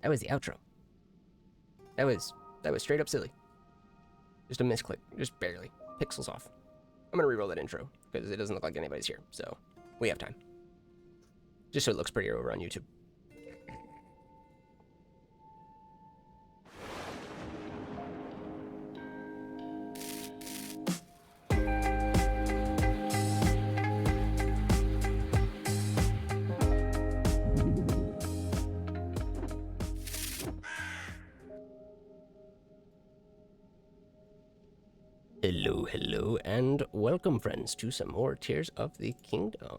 That was the outro. That was straight up silly. Just a misclick, just barely. Pixels off. I'm gonna reroll that intro, because it doesn't look like anybody's here, so we have time. Just so it looks prettier over on YouTube. Hello, and welcome, friends, to some more Tears of the Kingdom.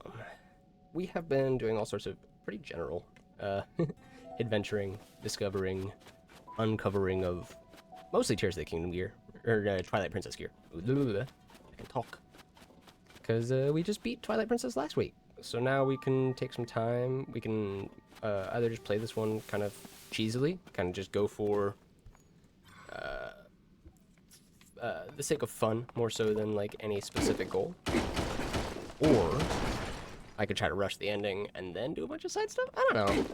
We have been doing all sorts of pretty general adventuring, discovering, uncovering of mostly Tears of the Kingdom gear, or Twilight Princess gear. I can talk. Because we just beat Twilight Princess last week. So now we can take some time. We can either just play this one kind of cheesily, kind of just go for the sake of fun, more so than like any specific goal. Or I could try to rush the ending and then do a bunch of side stuff. I don't know.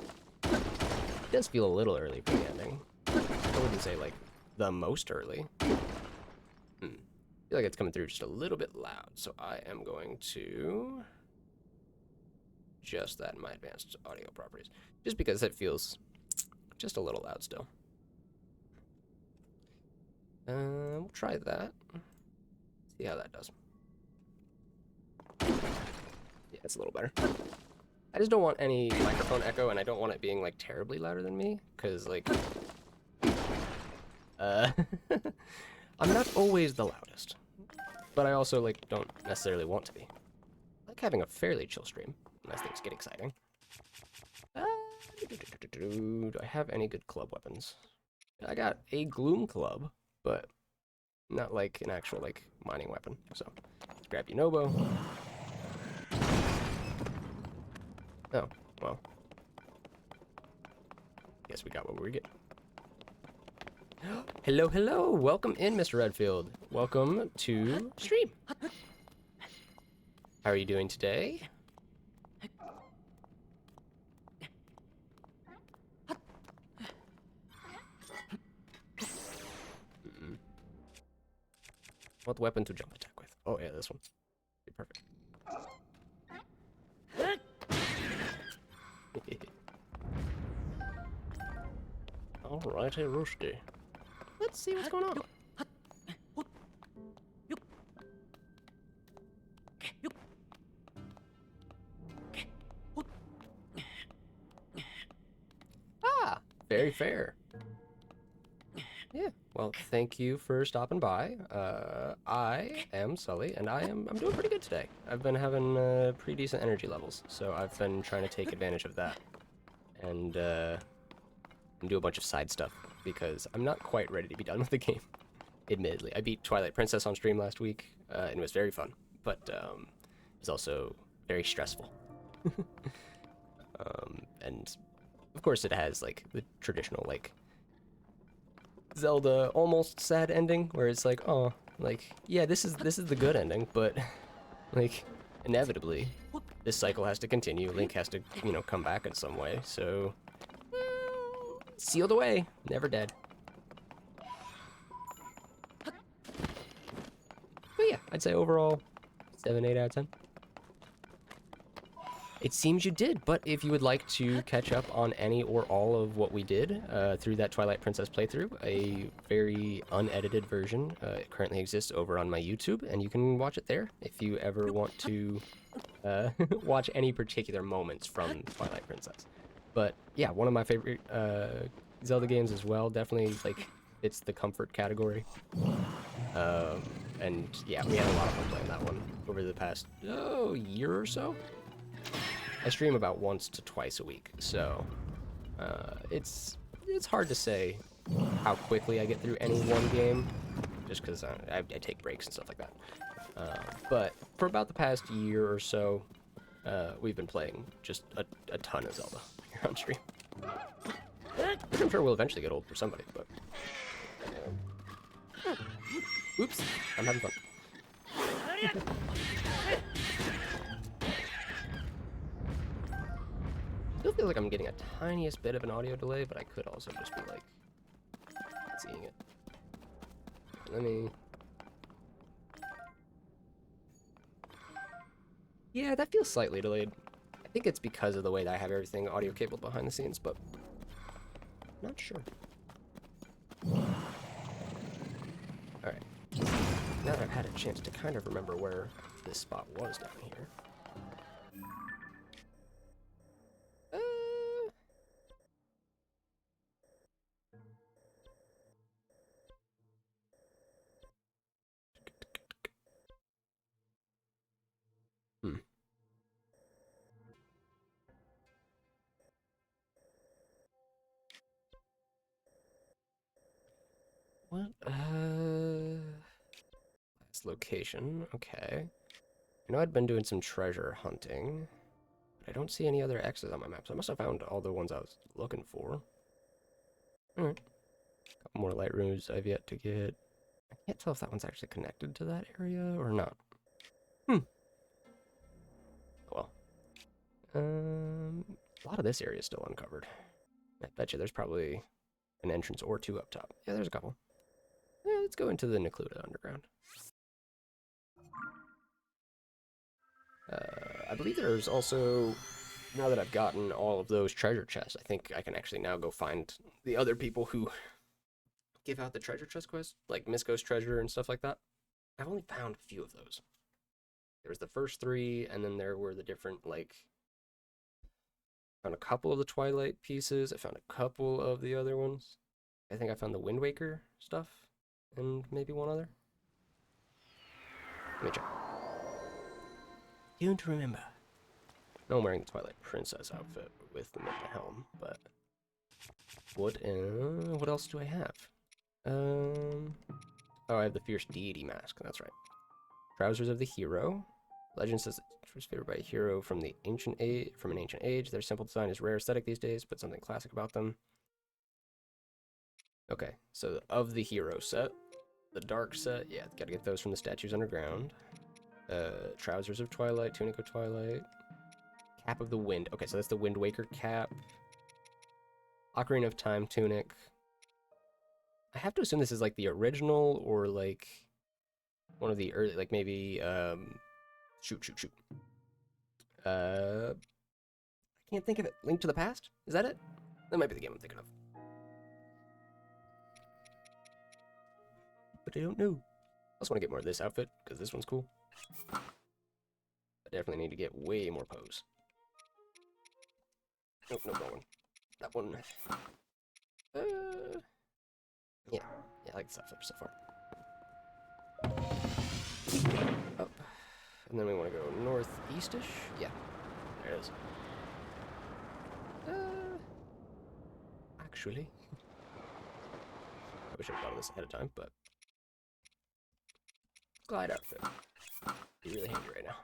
It does feel a little early for the ending. I wouldn't say like the most early. I feel like it's coming through just a little bit loud, so I am going to adjust that in my advanced audio properties, just because it feels just a little loud still. We'll try that. See how that does. Yeah, it's a little better. I just don't want any microphone echo, and I don't want it being like terribly louder than me, because like I'm not always the loudest, but I also like don't necessarily want to be. I like having a fairly chill stream unless things get exciting. Do I have any good club weapons? I got a gloom club, but not like an actual like mining weapon. So let's grab Yunobo. Oh, well. Guess we got what we were getting. Hello. Welcome in, Mr. Redfield. Welcome to stream. How are you doing today? What weapon to jump attack with? Oh yeah, this one. Be perfect. Alrighty, Rusty. Let's see what's going on. Ah, very fair. Yeah, well, thank you for stopping by. I am Sully, and I'm doing pretty good today. I've been having pretty decent energy levels, so I've been trying to take advantage of that and do a bunch of side stuff, because I'm not quite ready to be done with the game, admittedly. I beat Twilight Princess on stream last week, and it was very fun, but it was also very stressful. And of course it has, like, the traditional, like, Zelda almost sad ending, where it's like, oh, like, yeah, this is the good ending, but like inevitably this cycle has to continue. Link has to, you know, come back in some way. So sealed away, never dead. But yeah, I'd say overall 7, 8 out of 10. It seems you did, but if you would like to catch up on any or all of what we did through that Twilight Princess playthrough, a very unedited version currently exists over on my YouTube, and you can watch it there if you ever want to watch any particular moments from Twilight Princess. But yeah, one of my favorite Zelda games as well. Definitely, like, it's the comfort category. And yeah, we had a lot of fun playing that one over the past year or so. I stream about once to twice a week, so it's hard to say how quickly I get through any one game, just because I take breaks and stuff like that. But for about the past year or so, we've been playing just a ton of Zelda here on stream. Which I'm sure will eventually get old for somebody, but... Oops, I'm having fun. Still feel like I'm getting a tiniest bit of an audio delay, but I could also just be like seeing it. Let me. Yeah, that feels slightly delayed. I think it's because of the way that I have everything audio cabled behind the scenes, but not sure. Alright. Now that I've had a chance to kind of remember where this spot was down here. Hmm. What? Last location. Okay. I know I'd been doing some treasure hunting, but I don't see any other X's on my map, so I must have found all the ones I was looking for. Alright. Couple more light rooms I've yet to get. I can't tell if that one's actually connected to that area or not. Hmm. Well. A lot of this area is still uncovered. I bet you there's probably an entrance or two up top. Yeah, there's a couple. Yeah, let's go into the Necluda underground. I believe there's also, now that I've gotten all of those treasure chests, I think I can actually now go find the other people who give out the treasure chest quests, like Misko's treasure and stuff like that. I've only found a few of those. There was the first three, and then there were the different, like, found a couple of the Twilight pieces. I found a couple of the other ones. I think I found the Wind Waker stuff, and maybe one other. Let me check. Don't remember. No, I'm wearing the Twilight Princess outfit with the Midna helm, but what else do I have? Oh, I have the Fierce Deity mask. That's right. Trousers of the Hero. Legend says it was favored by a hero from an ancient age. Their simple design is rare aesthetic these days, but something classic about them. Okay, so of the hero set, the dark set, yeah, gotta get those from the statues underground. Trousers of Twilight, Tunic of Twilight, Cap of the Wind. Okay, so that's the Wind Waker cap. Ocarina of Time tunic. I have to assume this is like the original or like one of the early, like maybe shoot. I can't think of it. Link to the Past? Is that it? That might be the game I'm thinking of. But I don't know. I also want to get more of this outfit because this one's cool. I definitely need to get way more pose. Nope, no, that one. That one. Yeah, I like this outfit so far. Up. And then we want to go northeast-ish. Yeah, there it is. Actually, I wish I thought of this ahead of time, but glide outfit. Be really handy right now.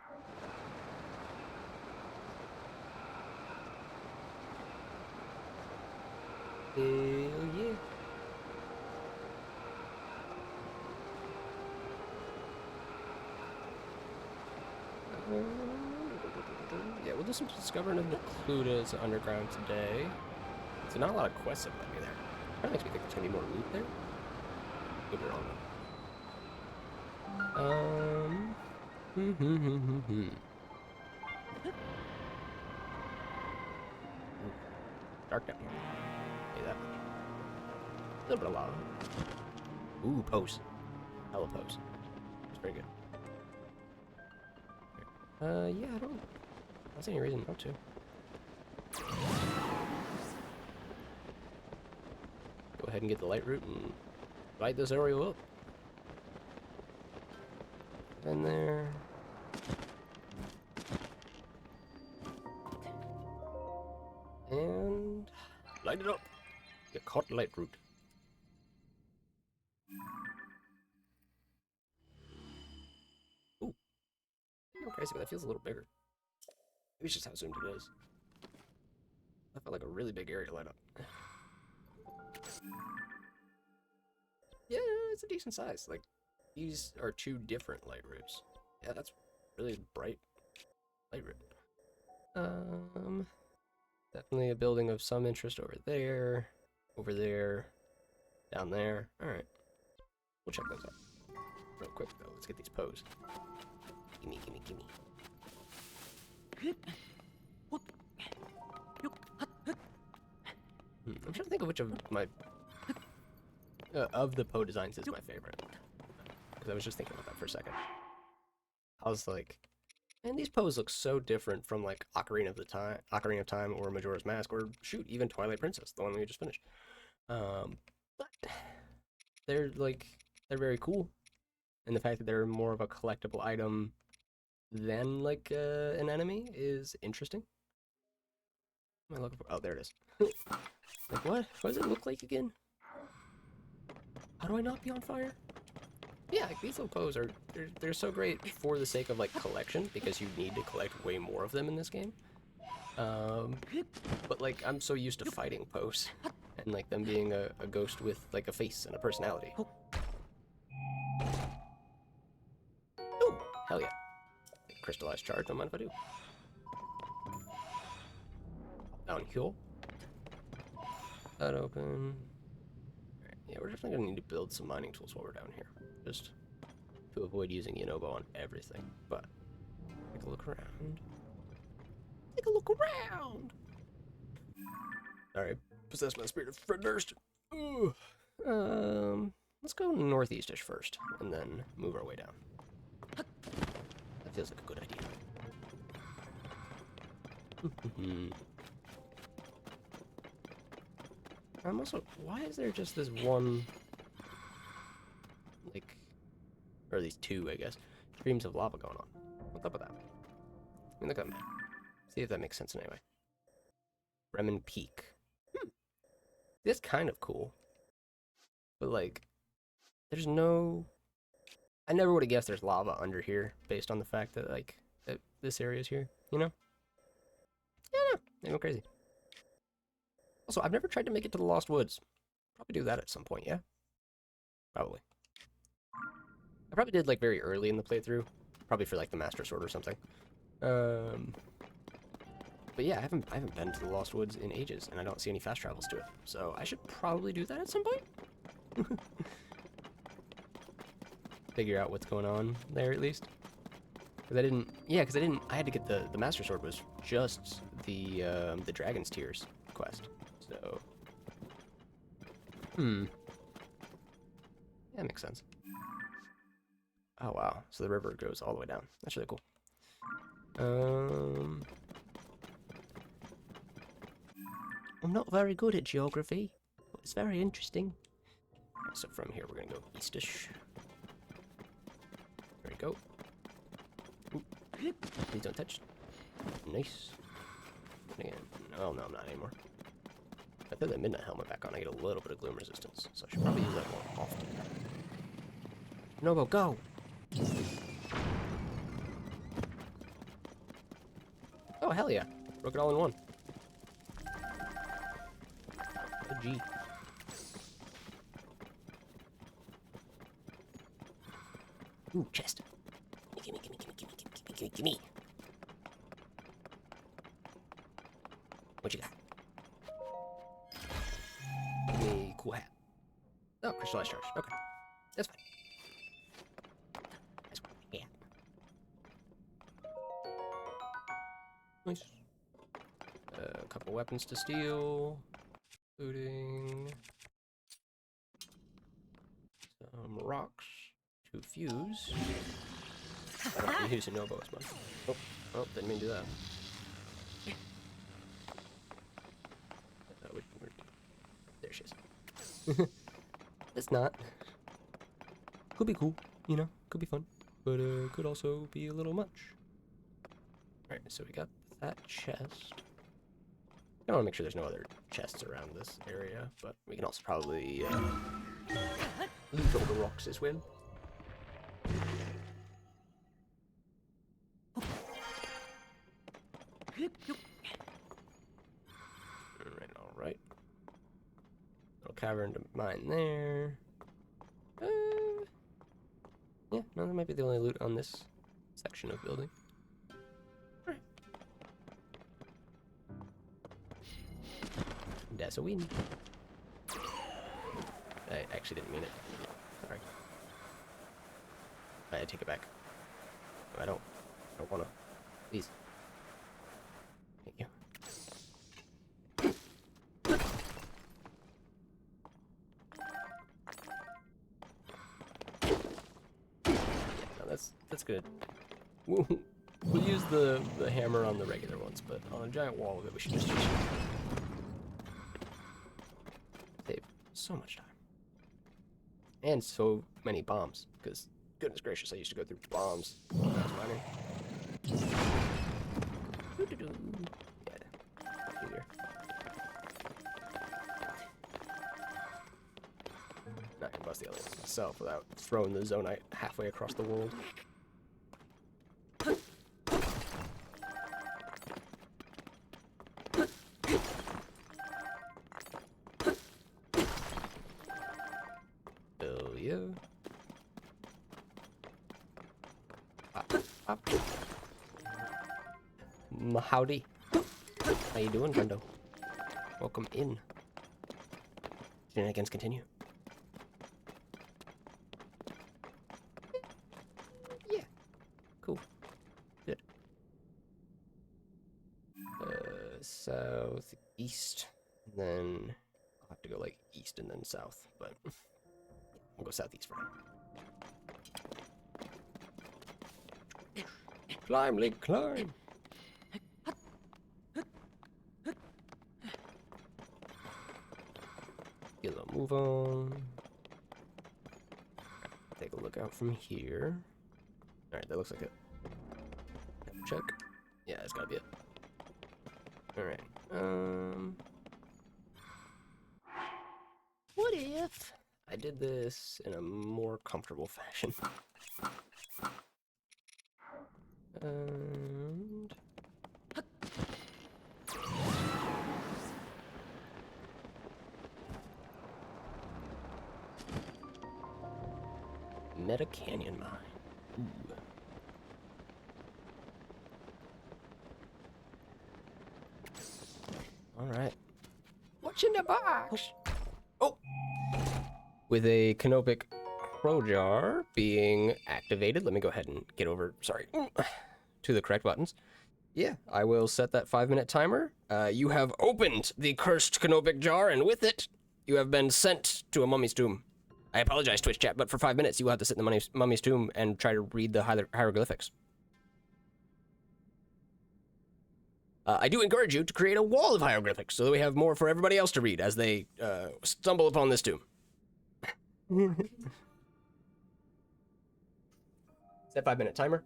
Hell yeah. Yeah, we'll do some discovering of the Cluda's underground today. So not a lot of quests have led me there. That makes me think there's gonna be more loot there. Could be wrong though. Dark down here. Hey, that much. A little bit of lava. Ooh, pose. Hella pose. It's pretty good. Yeah, I don't see any reason not to. Go ahead and get the light root and light this area up. In there. And light it up. Get caught light root. Ooh. Crazy, but that feels a little bigger. Maybe it's just how zoomed it is. That felt like a really big area to light up. Yeah, it's a decent size. Like, these are two different light roots. Yeah, that's really bright light root. Definitely a building of some interest over there, down there. Alright. We'll check those out. Real quick, though. Let's get these Poes. Gimme, gimme, gimme. I'm trying to think of which of my... of the Poe designs is my favorite. Because I was just thinking about that for a second. I was like... Man, these Poes look so different from, like, Ocarina of Time, or Majora's Mask, or, shoot, even Twilight Princess, the one we just finished. But they're, like, they're very cool. And the fact that they're more of a collectible item than, like, an enemy is interesting. What am I looking for? Oh, there it is. Like, what? What does it look like again? How do I not be on fire? Yeah, like, these little Poes are, they're so great for the sake of, like, collection, because you need to collect way more of them in this game. But, like, I'm so used to fighting Poes, and, like, them being a ghost with, like, a face and a personality. Ooh, hell yeah. Crystallized charge, don't mind if I do. Down here. That open. Right, yeah, we're definitely gonna need to build some mining tools while we're down here. Just to avoid using Yunobo on everything. But take a look around. Take a look around! Alright, possessed by the spirit of Fred Durst. Ooh. Let's go northeastish first, and then move our way down. That feels like a good idea. I'm also... Why is there just this one... Like... Or these two, I guess. Streams of lava going on. What's up with that? Let me look at that map. See if that makes sense in any way. Bremen Peak. That's kind of cool. But, like... There's no... I never would have guessed there's lava under here, based on the fact that, like, that this area's here, you know? Yeah, no, they go crazy. Also, I've never tried to make it to the Lost Woods. Probably do that at some point, yeah? Probably. I probably did, like, very early in the playthrough. Probably for, like, the Master Sword or something. But yeah, I haven't been to the Lost Woods in ages, and I don't see any fast travels to it. So I should probably do that at some point. Figure out what's going on there, at least. Because I didn't... Yeah, because I had to get the Master Sword was just the Dragon's Tears quest. So... That makes sense. Oh, wow. So the river goes all the way down. That's really cool. I'm not very good at geography, but it's very interesting. So from here, we're going to go eastish. There we go. Ooh. Please don't touch. Nice. And again, no, I'm not anymore. If I put the Midnight Helmet back on, I get a little bit of gloom resistance, so I should probably use that more often. Nobo, go! Oh, hell yeah. Broke it all in one. Oh, gee. Ooh, chest. Gimme. What you got? Give me a cool hat. Oh, crystallized charge. Okay. That's fine. That's fine. Yeah. Nice. A couple weapons to steal. Including... some rocks to fuse. I don't use a Nobo as much. Oh, didn't mean to do that. There she is. It's not. Could be cool, you know, could be fun. But could also be a little much. Alright, so we got that chest. I want to make sure there's no other chests around this area, but we can also probably loot all the rocks as well. Alright. Little cavern to mine there. Yeah, no, that might be the only loot on this section of building. Alright. That's a win. I actually didn't mean it. Sorry. I take it back. I don't wanna. Please. Thank you. No, that's good. We'll use the hammer on the regular ones, but on a giant wall of it, we should just use it. Save so much time. And so many bombs, because goodness gracious, I used to go through bombs when I was mining. Yeah, easier. Not gonna bust the alien myself without throwing the zonite halfway across the world. Oh yeah. Up. Howdy. How you doing, friendo? Welcome in. Shenanigans continue. Yeah. Cool. Good. Southeast. And then I'll have to go like east and then south, but we'll go southeast for now. Climb, Link, climb! Get a move on. Take a look out from here. Alright, that looks like it. Check. Yeah, that's gotta be it. Alright. What if I did this in a more comfortable fashion? And Meta Canyon Mine. Ooh. All right. What's in the box? Oh, with a canopic crow jar being activated. Let me go ahead and get over. Sorry. To the correct buttons. Yeah, I will set that 5-minute timer. You have opened the cursed canopic jar, and with it, you have been sent to a mummy's tomb. I apologize, Twitch chat, but for 5 minutes, you will have to sit in the mummy's tomb and try to read the hieroglyphics. I do encourage you to create a wall of hieroglyphics so that we have more for everybody else to read as they stumble upon this tomb. Set 5-minute timer.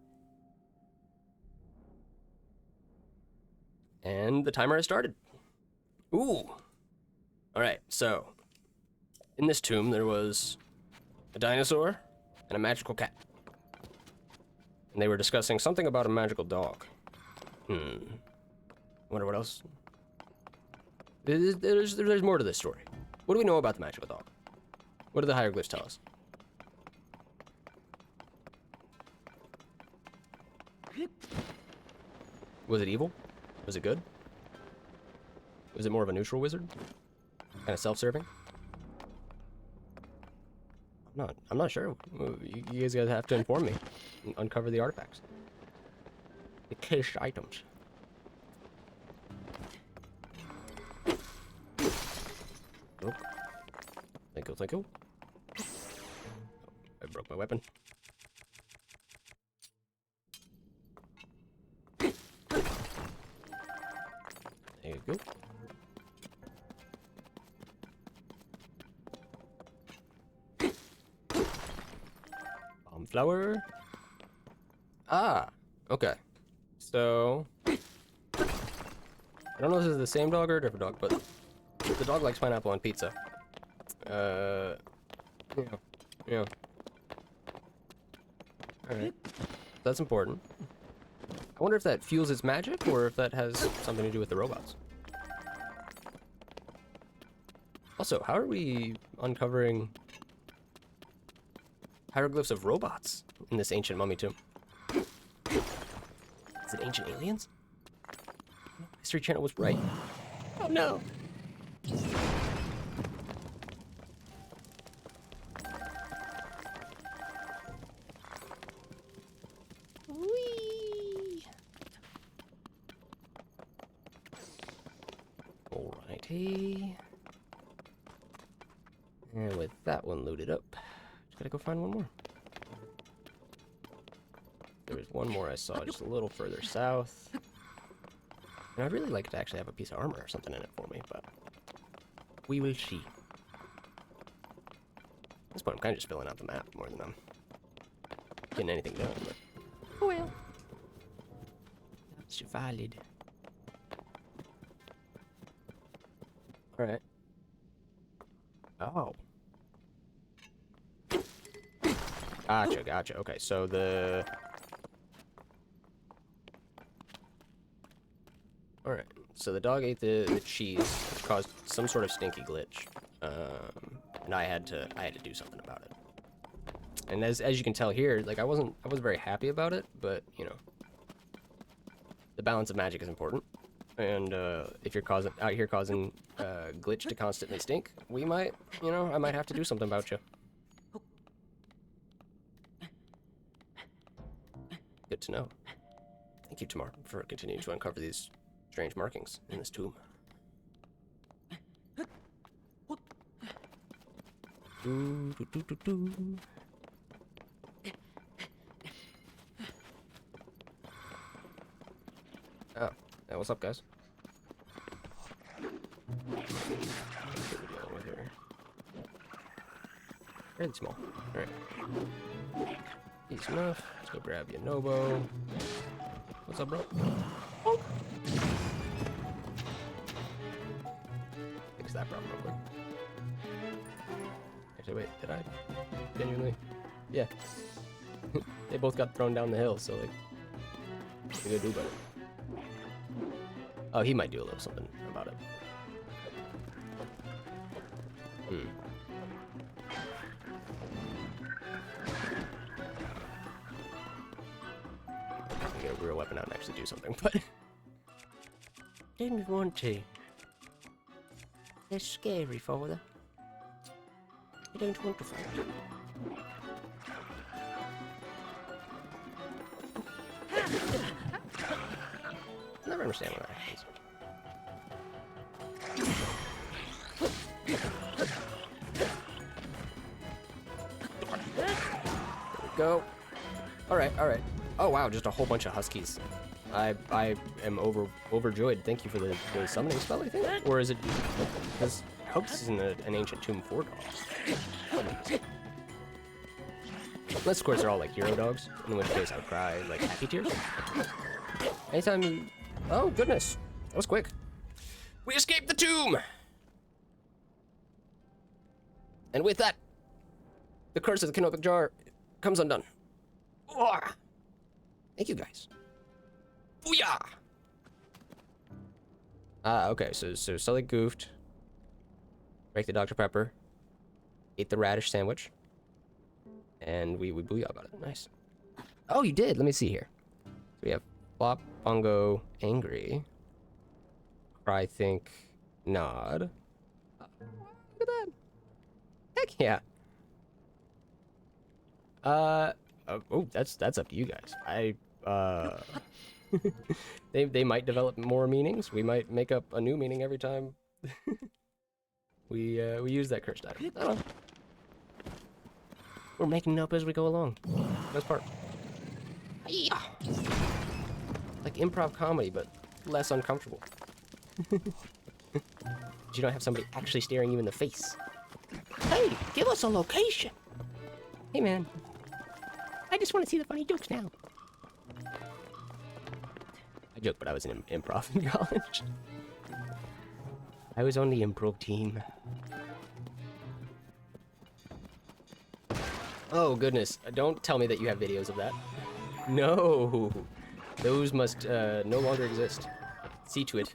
And the timer has started. Ooh. All right, so in this tomb, there was a dinosaur and a magical cat. And they were discussing something about a magical dog. Wonder what else? There's more to this story. What do we know about the magical dog? What do the hieroglyphs tell us? Was it evil? Was it good? Was it more of a neutral wizard? Kind of self-serving? I'm not sure. You guys gotta have to inform me. And uncover the artifacts. The cached items. Oh. Thank you. I broke my weapon. There you go. Bomb flower. Ah, okay. So, I don't know if this is the same dog or a different dog, but the dog likes pineapple on pizza. Yeah. Alright. That's important. I wonder if that fuels its magic, or if that has something to do with the robots. Also, how are we uncovering hieroglyphs of robots in this ancient mummy tomb? Is it ancient aliens? History Channel was right. Oh no! XP. And with that one looted up, just gotta go find one more. There was one more I saw just a little further south. And I'd really like to actually have a piece of armor or something in it for me, but we will see. At this point, I'm kind of just filling out the map more than I'm getting anything done, but oh well. That's valid. Alright. Oh. Gotcha, gotcha. Okay, so the... Alright, so the dog ate the cheese, which caused some sort of stinky glitch. And I had to do something about it. And as you can tell here, like I wasn't very happy about it, but you know, the balance of magic is important. And if you're out here causing glitch to constantly stink, we might, you know, I might have to do something about you. Good to know. Thank you, Tamar, for continuing to uncover these strange markings in this tomb. Oh, yeah, what's up, guys? Fairly small. Alright. Easy enough. Let's go grab you, Nobo. What's up, bro? Oh. Fix that problem real quick. Actually, wait, did I? Genuinely? Yeah. They both got thrown down the hill, so like, what are you gonna do about it? Oh, he might do a little something about it. Get a real weapon out and actually do something, but didn't want to. They're scary, father. I don't want to fight. I never understand what that happens. There we go. Alright, alright. Oh wow, just a whole bunch of huskies. I am overjoyed. Thank you for the summoning spell, I think? Or is it... Because I hope this isn't an ancient tomb for dogs. Unless, of course, they're all like hero dogs, in which case I would cry like happy tears. Anytime you... Oh, goodness. That was quick. We escaped the tomb! And with that, the curse of the canopic jar comes undone. Oh, thank you, guys. Booyah! Okay, so Sully goofed. Break the Dr. Pepper. Ate the radish sandwich. And we booyah about it. Nice. Oh, you did. Let me see here. So we have Flop, Bongo, Angry. Cry, Think, Nod. Look at that. Heck yeah. Oh, that's up to you guys. They might develop more meanings. We might make up a new meaning every time we use that cursed item. I don't know. We're making it up as we go along. Best part. Yeah. Like improv comedy, but less uncomfortable. You don't have somebody actually staring you in the face. Hey, give us a location. Hey, man. I just want to see the funny jokes now. I joke, but I was in improv in college. I was on the improv team. Oh, goodness. Don't tell me that you have videos of that. No. Those must no longer exist. See to it.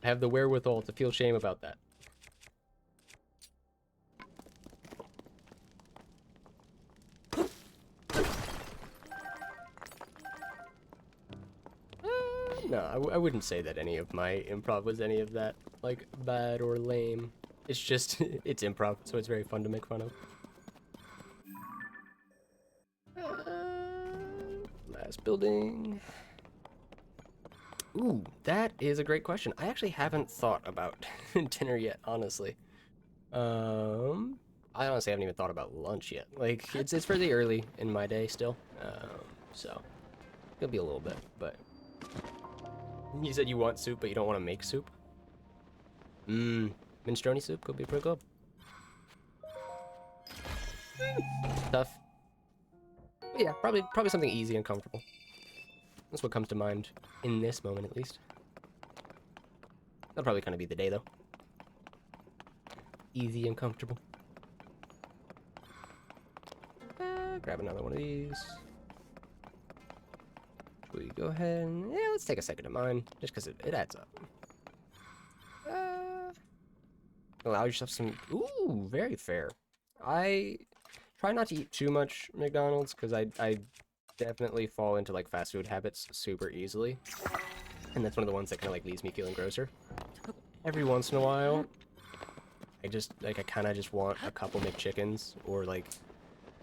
I have the wherewithal to feel shame about that. No, I wouldn't say that any of my improv was any of that, like, bad or lame. It's just, it's improv, so it's very fun to make fun of. Last building. Ooh, that is a great question. I actually haven't thought about dinner yet, honestly. I honestly haven't even thought about lunch yet. Like, it's fairly early in my day still. So it'll be a little bit, but you said you want soup, but you don't want to make soup? Minestrone soup could be pretty good. Tough. But yeah, probably something easy and comfortable. That's what comes to mind in this moment, at least. That'll probably kind of be the day, though. Easy and comfortable. Grab another one of these. Should we go ahead and... Yeah, let's take a second of mine, just because it adds up. Allow yourself some... Ooh, very fair. I try not to eat too much McDonald's, because I definitely fall into, like, fast food habits super easily. And that's one of the ones that kind of, like, leaves me feeling grosser. Every once in a while, I just, like, I kind of just want a couple McChickens, or, like,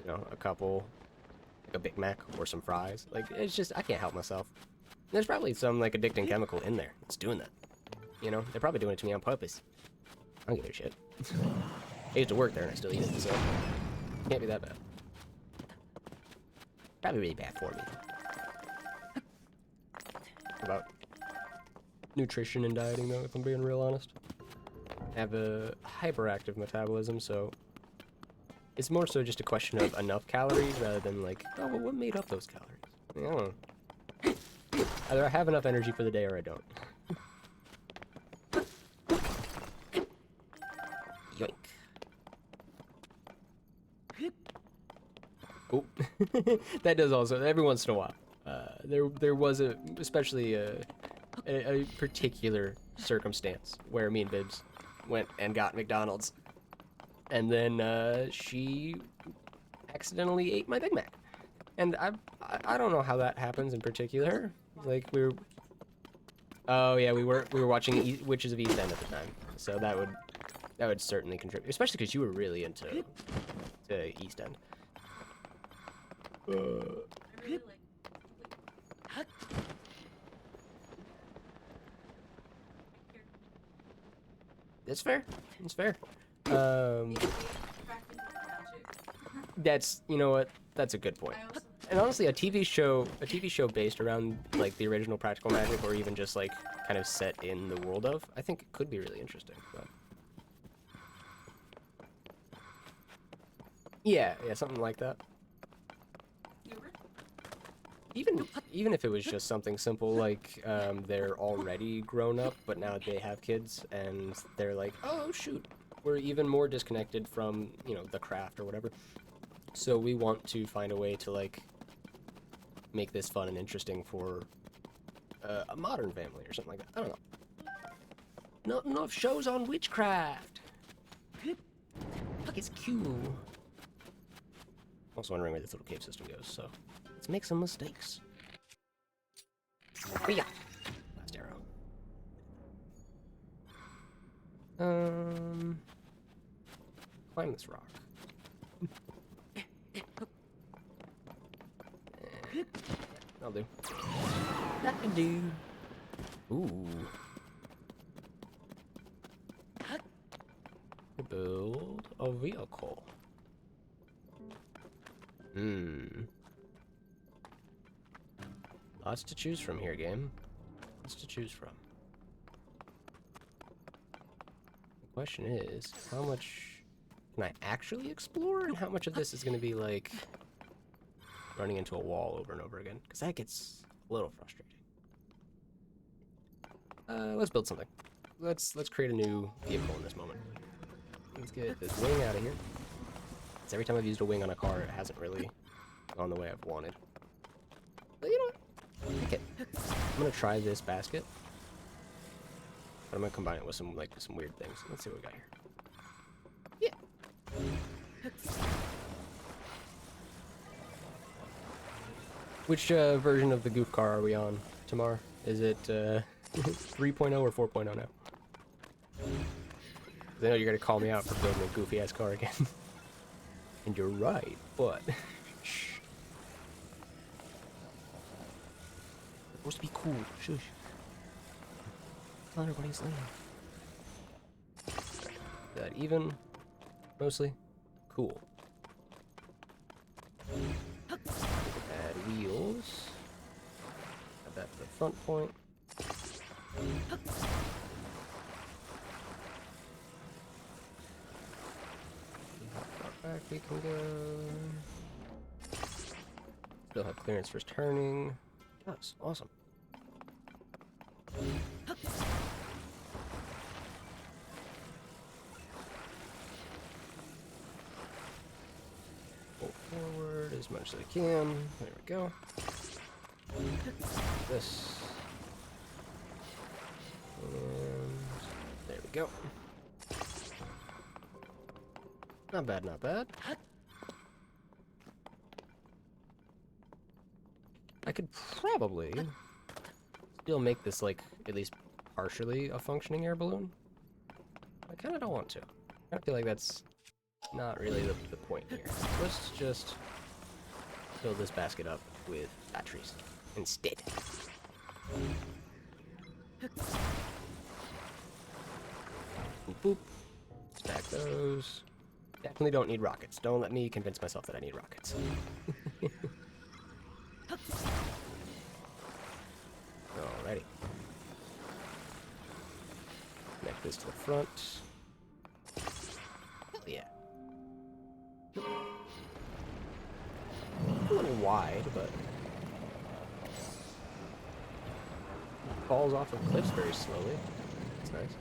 you know, a couple, like a Big Mac, or some fries. Like, it's just, I can't help myself. There's probably some, like, addicting chemical in there that's doing that. You know, they're probably doing it to me on purpose. I don't give a shit. I used to work there and I still eat it, so can't be that bad. Probably really bad for me. About nutrition and dieting, though, if I'm being real honest. I have a hyperactive metabolism, so it's more so just a question of enough calories rather than like, oh, well, what made up those calories? I don't know. Either I have enough energy for the day or I don't. Yoink. Oh, that does also, every once in a while. There was especially a particular circumstance where me and Bibbs went and got McDonald's, and then she accidentally ate my Big Mac, and I don't know how that happens in particular. Like oh yeah, we were watching Witches of East End at the time, so that would certainly contribute, especially because you were really into East End. That's fair. It's fair. That's, you know what? That's a good point. And honestly, a TV show based around like the original Practical Magic, or even just like kind of set in the world of, I think it could be really interesting. But yeah, something like that. Even if it was just something simple like they're already grown up, but now they have kids, and they're like, oh shoot, we're even more disconnected from, you know, the craft or whatever. So we want to find a way to like make this fun and interesting for a modern family or something like that. I don't know. Not enough shows on witchcraft. Fuck, it's cute. Also wondering where this little cave system goes, so let's make some mistakes. Oh yeah. Last arrow. Climb this rock. I'll do. That can do. Ooh. Build a vehicle. Lots to choose from here, game. Lots to choose from. The question is, how much can I actually explore, and how much of this is going to be like running into a wall over and over again? Because that gets a little frustrating. Let's build something. Let's create a new vehicle in this moment. Let's get this wing out of here. Because every time I've used a wing on a car, it hasn't really gone the way I've wanted. But you know what? Pick it. I'm gonna try this basket, but I'm gonna combine it with some weird things. Let's see what we got here. Yeah. Which version of the goof car are we on, Tamar? Is it 3.0 or 4.0 now? 'Cause I know you're gonna call me out for building a goofy ass car again. And you're right, but shh. It's supposed to be cool. Shush. Well, everybody's leaving. That even, mostly. Cool. Add wheels. Add that to the front point. How far back we can go. Still have clearance for turning. That's awesome. Pull forward as much as I can. There we go. This. And there we go. Not bad, not bad. I could probably still make this, like, at least partially a functioning air balloon. I kind of don't want to. I feel like that's not really the point here. Let's just fill this basket up with batteries instead. Boop, boop. Stack those. Definitely don't need rockets. Don't let me convince myself that I need rockets. Alrighty. Connect this to the front. Hell yeah. A little wide, but falls off of cliffs very slowly. That's nice.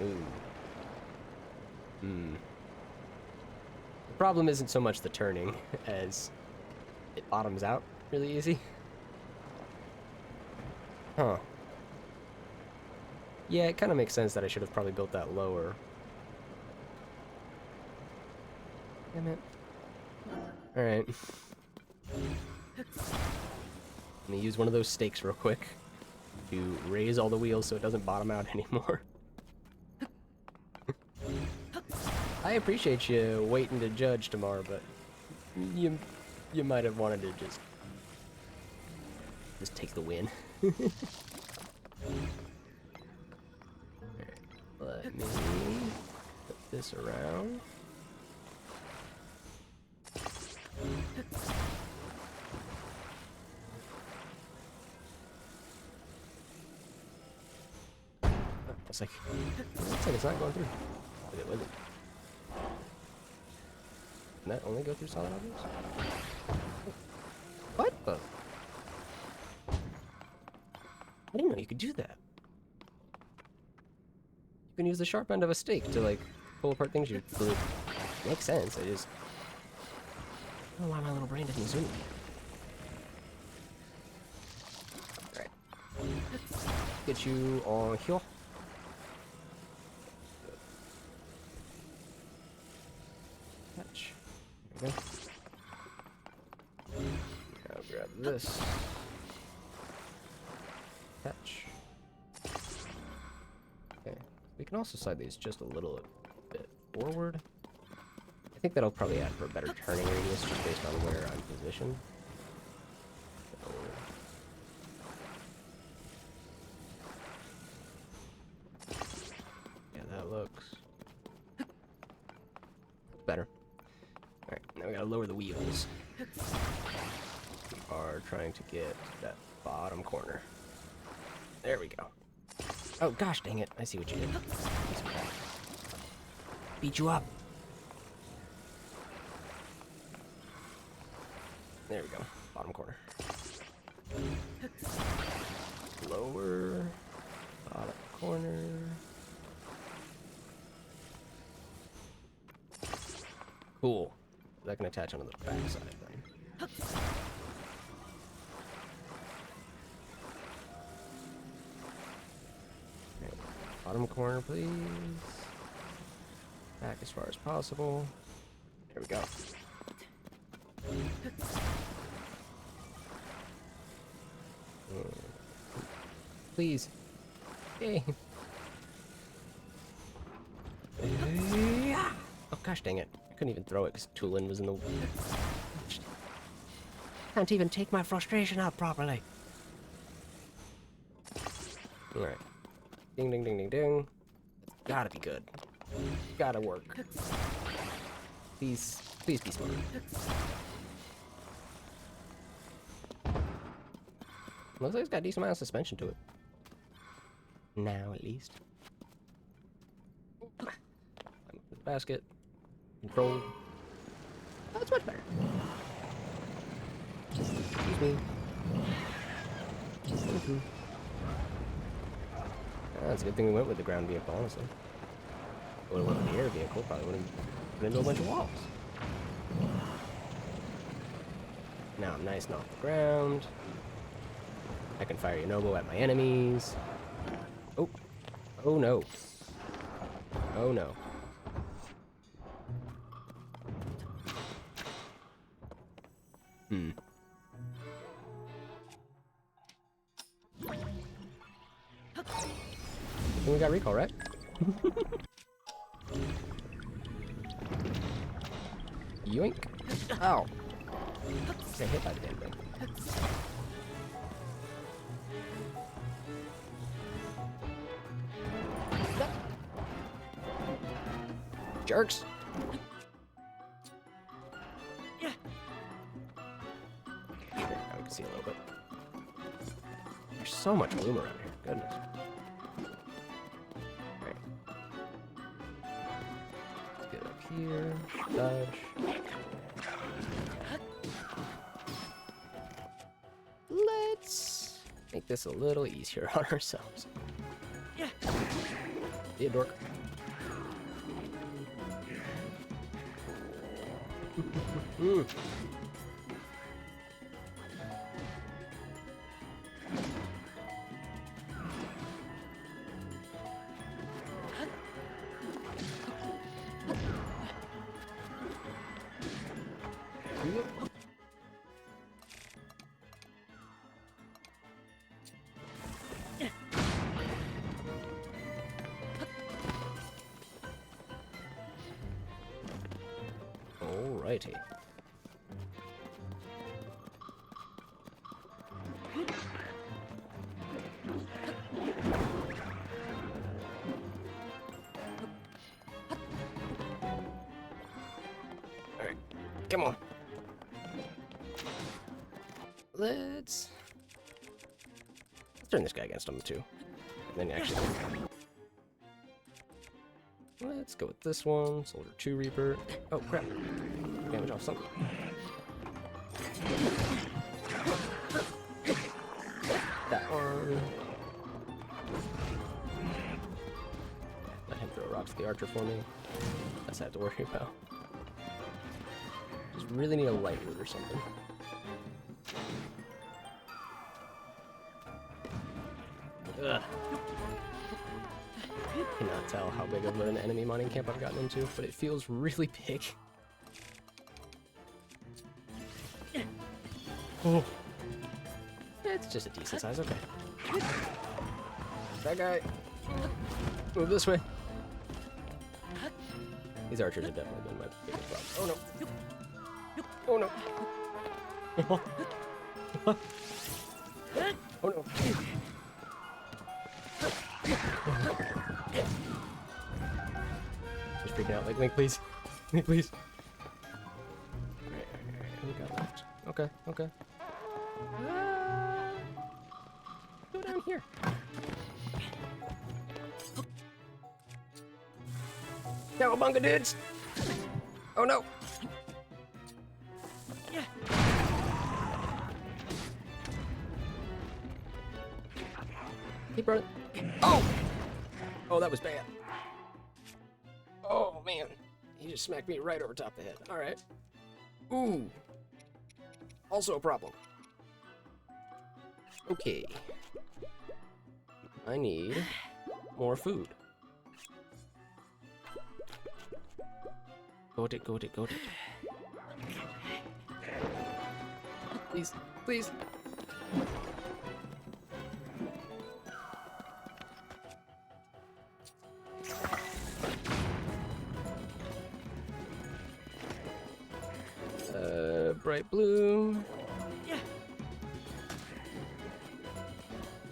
Ooh. Hmm. The problem isn't so much the turning as it bottoms out really easy. Huh. Yeah, it kind of makes sense that I should have probably built that lower. Damn it. Alright. Let me use one of those stakes real quick to raise all the wheels so it doesn't bottom out anymore. I appreciate you waiting to judge tomorrow, but you might have wanted to just take the win. Alright, let me put this around. It's like, looks like it's not going through. But it wasn't. Can that only go through solid objects? What the? I didn't know you could do that. You can use the sharp end of a stake to, like, pull apart things you glue. Makes sense, I just... I don't know why my little brain doesn't zoom. Alright. Get you on here. Touch. There we go. Now grab this. Catch. Okay. We can also slide these just a little bit forward. I think that'll probably add for a better turning radius just based on where I'm positioned. So. Yeah, that looks better. Alright, now we gotta lower the wheels. We are trying to get that bottom corner. There we go. Oh gosh dang it, I see what you did. Beat you up. There we go, bottom corner. Lower, bottom corner. Cool. That can attach onto the back side then. Okay. Bottom corner, please. Back as far as possible. There we go. Please. Yay. Oh gosh dang it. I couldn't even throw it because Tulin was in the... Can't even take my frustration out properly. Alright. Ding, ding, ding, ding, ding. It's gotta be good. Gotta work. Please, please be smart. Looks like it's got a decent amount of suspension to it. Now, at least. Basket. Control. Oh, that's much better. Excuse me. That's a good thing we went with the ground vehicle, honestly. Would have went with the air vehicle, probably would have put into a bunch of walls. Now I'm nice and off the ground. I can fire Yonobo at my enemies. Oh. Oh no. Oh no. Hmm. We got recall, right? Yoink. Ow. Got hit by the damn thing. Jerks. Yeah. There, now we can see a little bit. There's so much bloom around here. Goodness. Alright. Let's get up here. Dodge. Let's make this a little easier on ourselves. Yeah. Be a dork. Mm. Alrighty. Alright, come on. Let's turn this guy against him too. And then actually, let's go with this one. Soldier 2 Reaper. Oh crap. Damage off something. That one. Let him throw rocks at the archer for me. That's what I have to worry about. Just really need a light root or something. Ugh. Cannot tell how big of an enemy mining camp I've gotten into, but it feels really big. Oh. It's just a decent size, okay. That guy. Move this way. These archers have definitely been my biggest problem. Oh no. Oh no. Oh no. Just freaking out. Like, Link, please. Link, please. Alright. Who we got left? Okay. Go down here. Cowabunga dudes! Oh no! Yeah. Keep running. Oh! Oh, that was bad. Oh man. He just smacked me right over top of the head. Alright. Ooh. Also a problem. Okay. I need more food. Got it. Please. Bright blue. Yeah.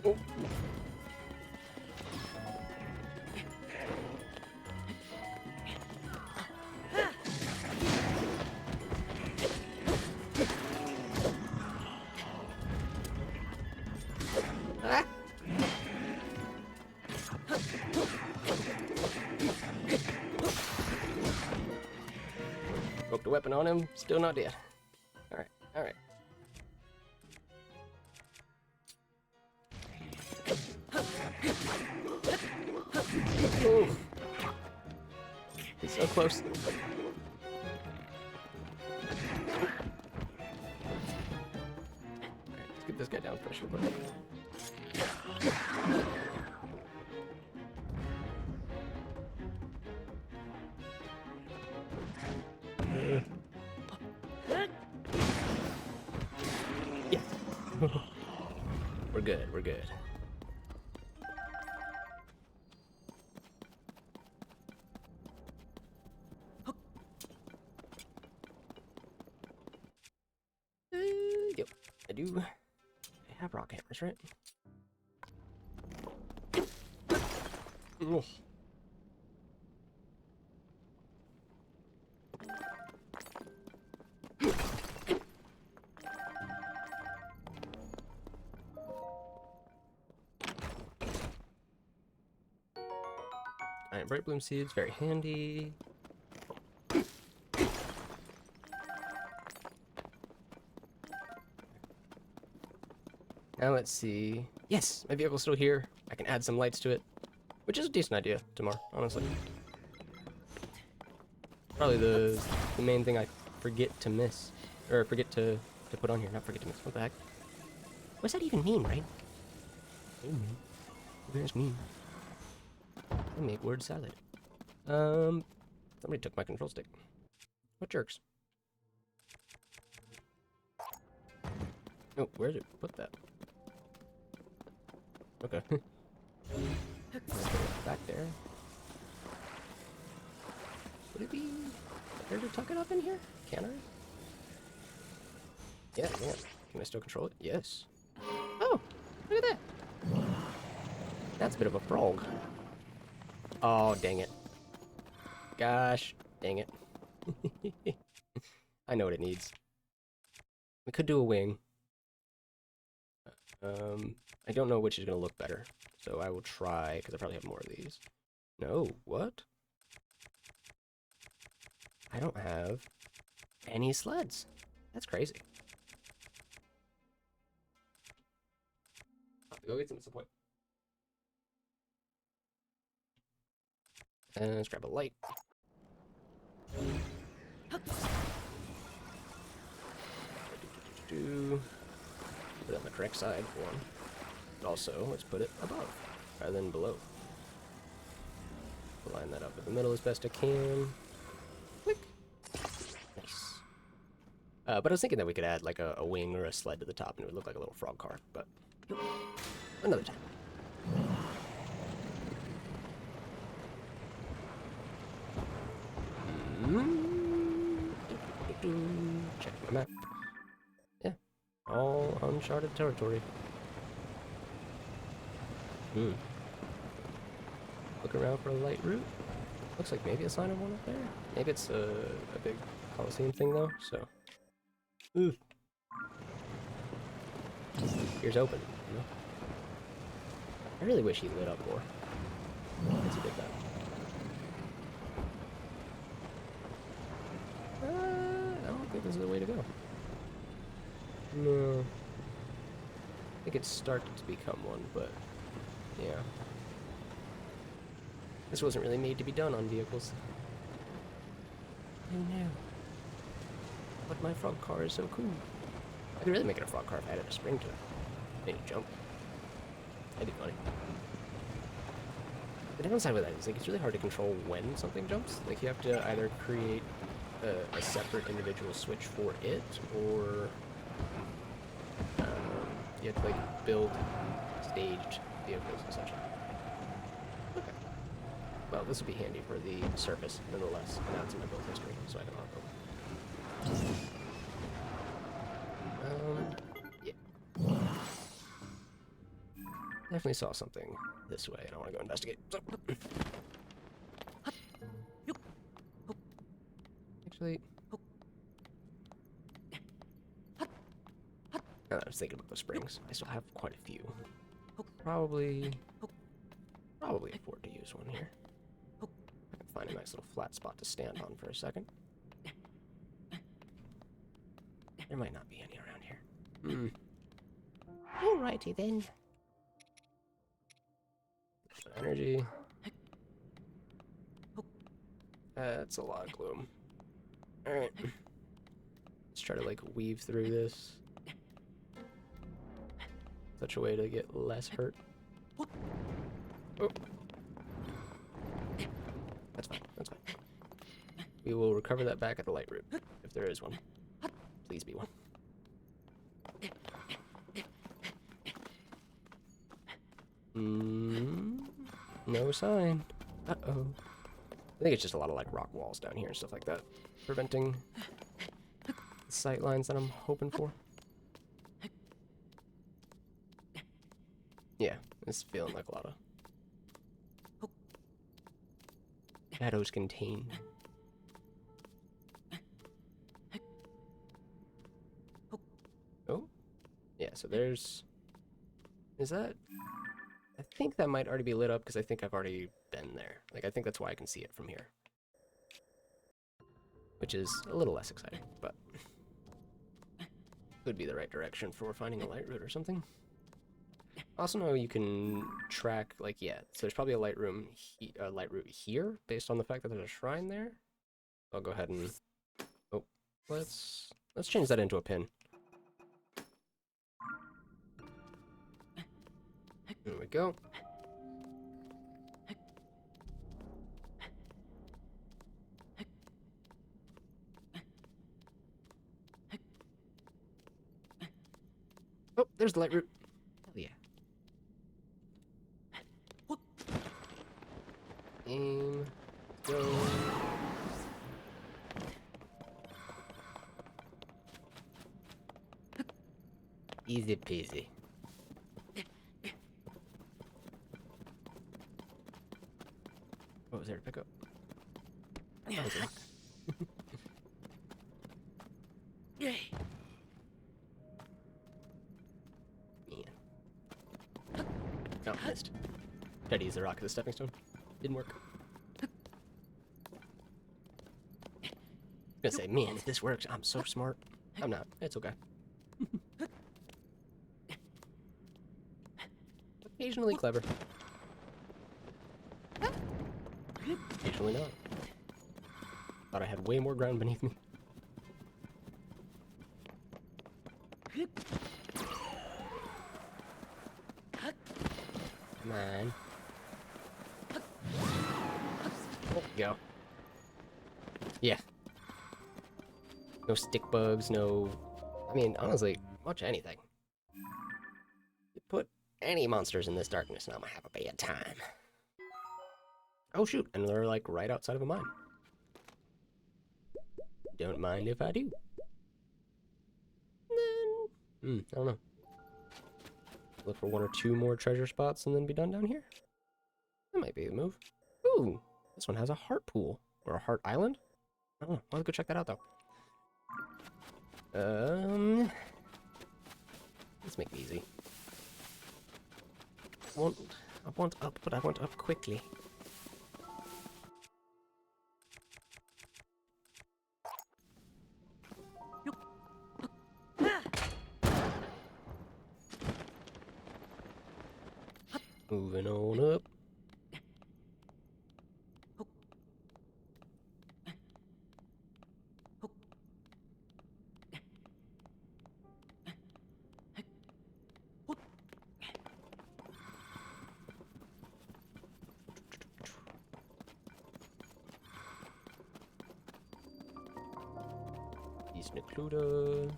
Oh. weapon on him. Still not dead. Alright, alright. He's so close. Alright, let's get this guy down first real quick. Yeah. We're good, we're good. Yep, I do. I have rock hammers, right? Ugh. Alright, bright bloom seeds, very handy. Now let's see. Yes, my vehicle's still here. I can add some lights to it, which is a decent idea tomorrow, honestly. Probably the main thing I forget to miss, or forget to put on here. Not forget to miss. What the heck? What's that even mean, right? Where's mean? I make word salad. Somebody took my control stick. What jerks? Oh, where did it put that? Okay. Back there. Would it be better to tuck it up in here? Can I? Yeah, yeah. Can I still control it? Yes. Oh, look at that. That's a bit of a frog. Oh, dang it. Gosh, dang it. I know what it needs. We could do a wing. I don't know which is going to look better, so I will try, because I probably have more of these. No, what? I don't have any sleds. That's crazy. I'll have to go get some at some point. And let's grab a light. Put it on the correct side for one. But also, let's put it above rather than below. Line that up in the middle as best I can. Click. Nice. But I was thinking that we could add like a wing or a sled to the top and it would look like a little frog car, but another time. Check my map. Yeah, all uncharted territory. Look around for a light route. Looks like maybe a sign of one up there. Maybe it's a big Coliseum thing though, so. Ooh. Here's open, you know? I really wish he lit up more. Once he did that. I don't think this is the way to go. No. I think it's started to become one, but yeah. This wasn't really made to be done on vehicles. Oh no. But my frog car is so cool. I could really make it a frog car if I added a spring to it. Made it jump. That'd be funny. The downside with that is like it's really hard to control when something jumps. Like you have to either create a separate individual switch for it, or you have to like build staged vehicles and such. Okay. Well, this will be handy for the surface, nonetheless. And that's in my build history, so I can auto. Yeah. Definitely saw something this way, and I want to go investigate. So. Actually, I was thinking about the springs. I still have quite a few. Probably afford to use one here. I can find a nice little flat spot to stand on for a second. There might not be any around here. Alrighty then. Energy. That's a lot of gloom. Alright. Let's try to, like, weave through this. Such a way to get less hurt. Oh. That's fine, that's fine. We will recover that back at the light root, if there is one. Please be one. No sign. Uh-oh. I think it's just a lot of, like, rock walls down here and stuff like that, preventing the sight lines that I'm hoping for. Yeah, it's feeling like a lot of shadows contained. Oh, yeah, so there's... Is that... I think that might already be lit up because I think I've already been there. Like, I think that's why I can see it from here. Which is a little less exciting, but... Could be the right direction for finding a light root or something. Also know you can track, like, yeah, so there's probably a light root here, based on the fact that there's a shrine there. I'll go ahead and... Oh, let's change that into a pin. There we go. Oh, there's the light root. Hell yeah. Aim. Go. Easy peasy. What was there to pick up? I thought it was a rock. Man. Oh, missed. Tried to use the rock as a stepping stone. Didn't work. I'm gonna say, man, if this works, I'm so smart. I'm not. It's okay. Occasionally clever. Occasionally not. Thought I had way more ground beneath me. Come on. There we go. Yeah. No stick bugs, no... I mean, honestly, much anything. You put any monsters in this darkness and I'm gonna have a bad time. Oh shoot, and they're like right outside of a mine. Don't mind if I do. I don't know. Look for one or two more treasure spots and then be done down here? That might be a move. Ooh, this one has a heart pool. Or a heart island? I don't know. I'll go check that out though. Let's make it easy. I want up, but I want up quickly. Moving on up. East Necluda.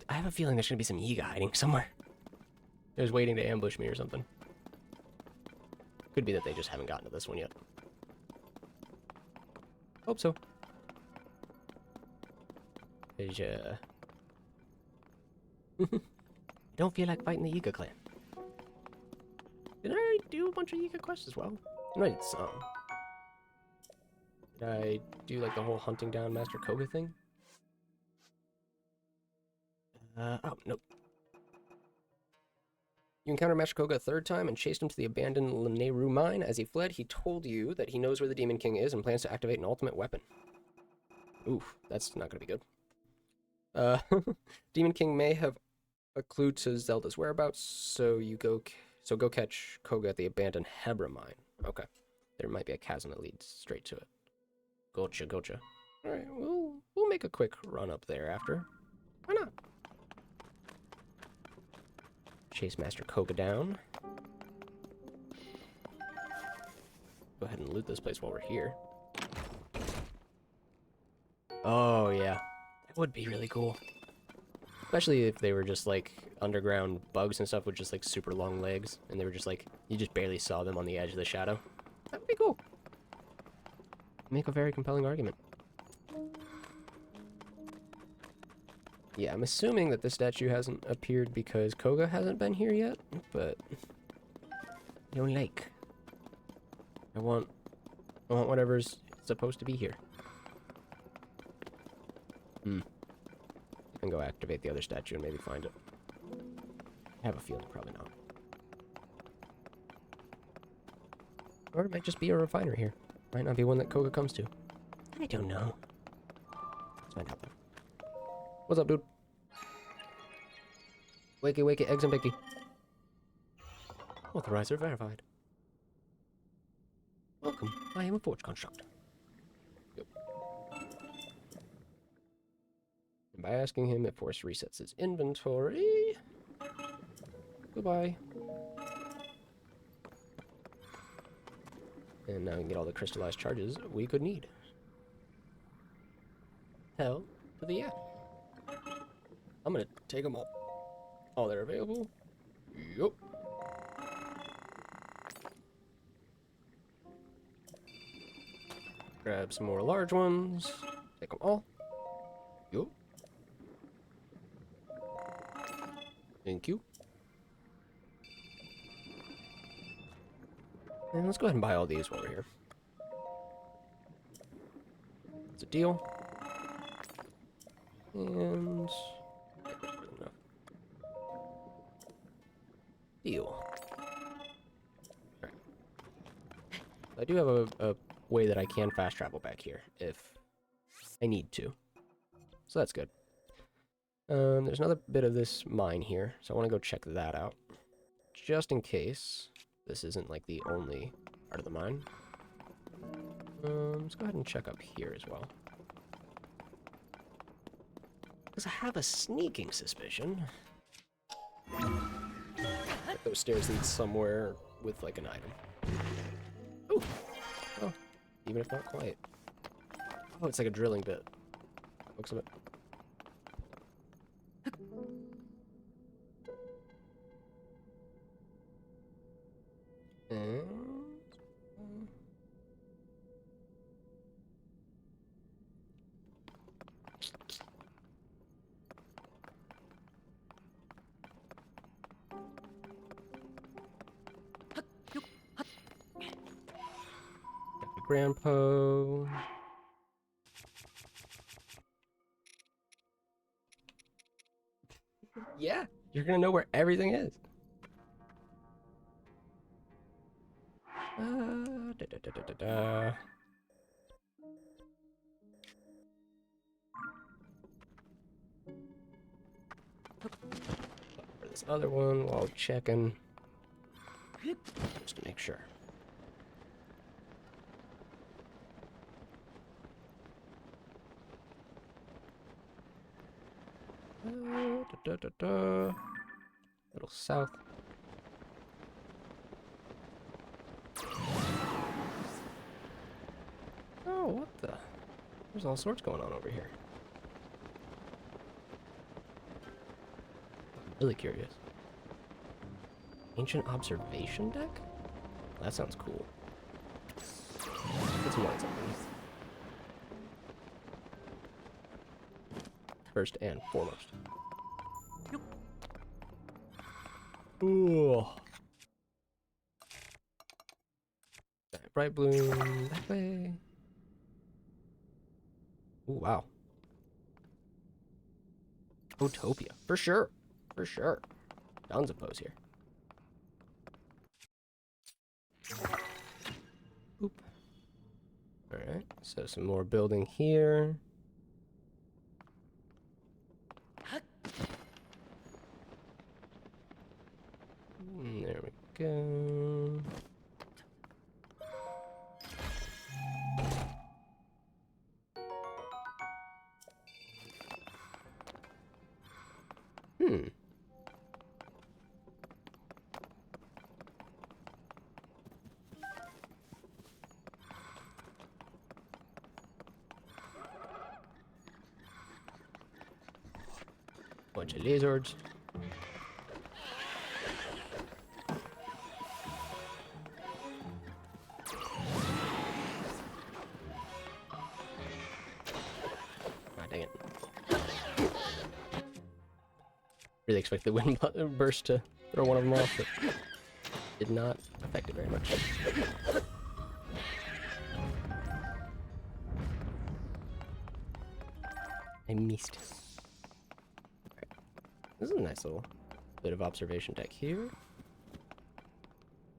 I have a feeling there's gonna be some Yiga hiding somewhere. They're just waiting to ambush me or something. Could be that they just haven't gotten to this one yet. Hope so. I don't feel like fighting the Yiga clan. Did I do a bunch of Yiga quests as well? I did some. Did I do like the whole hunting down Master Koga thing? Oh, nope. You encountered Master Koga a third time and chased him to the abandoned Lanayru mine. As he fled, he told you that he knows where the Demon King is and plans to activate an ultimate weapon. Oof, that's not gonna be good. Demon King may have a clue to Zelda's whereabouts, so go catch Koga at the abandoned Hebra mine. Okay. There might be a chasm that leads straight to it. Gotcha, gotcha. Alright, we'll make a quick run up there after. Why not? Chase Master Koga down. Go ahead and loot this place while we're here. Oh, yeah. That would be really cool. Especially if they were just, like, underground bugs and stuff with just, like, super long legs. And they were just, like, you just barely saw them on the edge of the shadow. That would be cool. Make a very compelling argument. Yeah, I'm assuming that this statue hasn't appeared because Koga hasn't been here yet, but I don't like. I want whatever's supposed to be here. I can go activate the other statue and maybe find it. I have a feeling probably not. Or it might just be a refiner here. Might not be one that Koga comes to. I don't know. Let's find out though. What's up, dude? Wakey, wakey, eggs and bacon. Authorizer verified. Welcome, I am a forge constructor. Yep. And by asking him, it force resets his inventory. Goodbye. And now we can get all the crystallized charges we could need. Hell to the yeah. I'm gonna take them all. Oh, they're available? Yup. Grab some more large ones. Take them all. Yup. Thank you. And let's go ahead and buy all these while we're here. It's a deal. And... deal. Alright. I do have a way that I can fast travel back here if I need to. So that's good. There's another bit of this mine here, so I want to go check that out. Just in case this isn't like the only part of the mine. Let's go ahead and check up here as well. Because I have a sneaking suspicion that those stairs lead somewhere with like an item. Ooh! Oh, even if not quite. Oh, it's like a drilling bit. Looks of it. And... Grandpa. Yeah, you're gonna know where everything is. Da, da, da, da, da, da. For this other one while checking, just to make sure. Da, da, da, da. Little south. Oh, what the? There's all sorts going on over here. I'm really curious. Ancient observation deck? That sounds cool. Put some lights on these. First and foremost. Ooh. Bright bloom that way. Ooh, wow. Utopia. For sure. For sure. Tons of pose here. Oop. Alright, so some more building here. There we go. Bunch of lizards. Ah, dang it. Really expect the wind burst to throw one of them off, but did not affect it very much. I missed. Right. This is a nice little bit of observation deck here.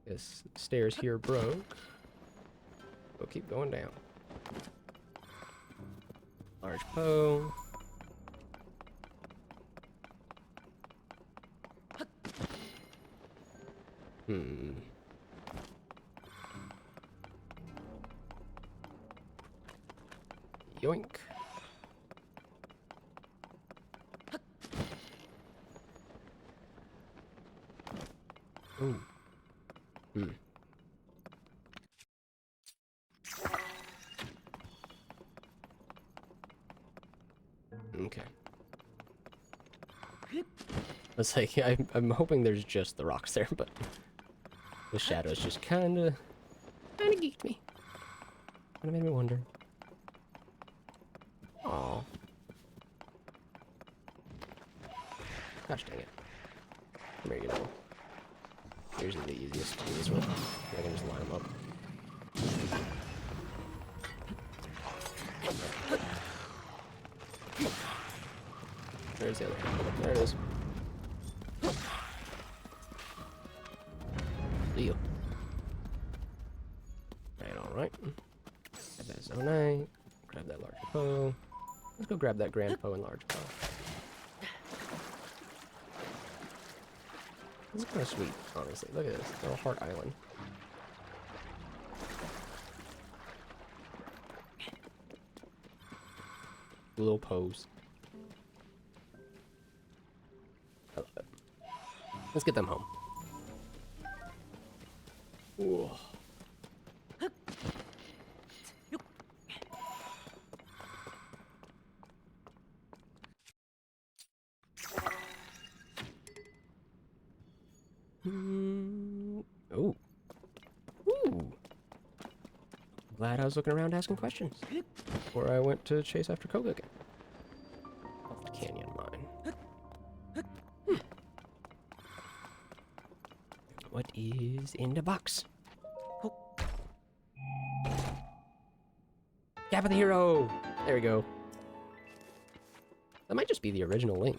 This stairs here broke. We'll keep going down. Large Poe. Yoink. Ooh. Okay. It's like, I'm hoping there's just the rocks there, but the shadows just kinda geeked me. Kinda made me wonder. Aw. Gosh dang it. Come here, you know. Usually the easiest to do this with. I can just line them up. There's the other one. There it is. See you. Alright. Grab that Zonite. Grab that large Poe. Let's go grab that Grand Poe and large Poe. This is kind of sweet, honestly. Look at this. Little heart island. Little pose. I love it. Let's get them home. Ooh. Oh. Ooh. Glad I was looking around asking questions before I went to chase after Koga again. Off the canyon mine. What is in the box? Oh. Gap of the Hero! There we go. That might just be the original Link.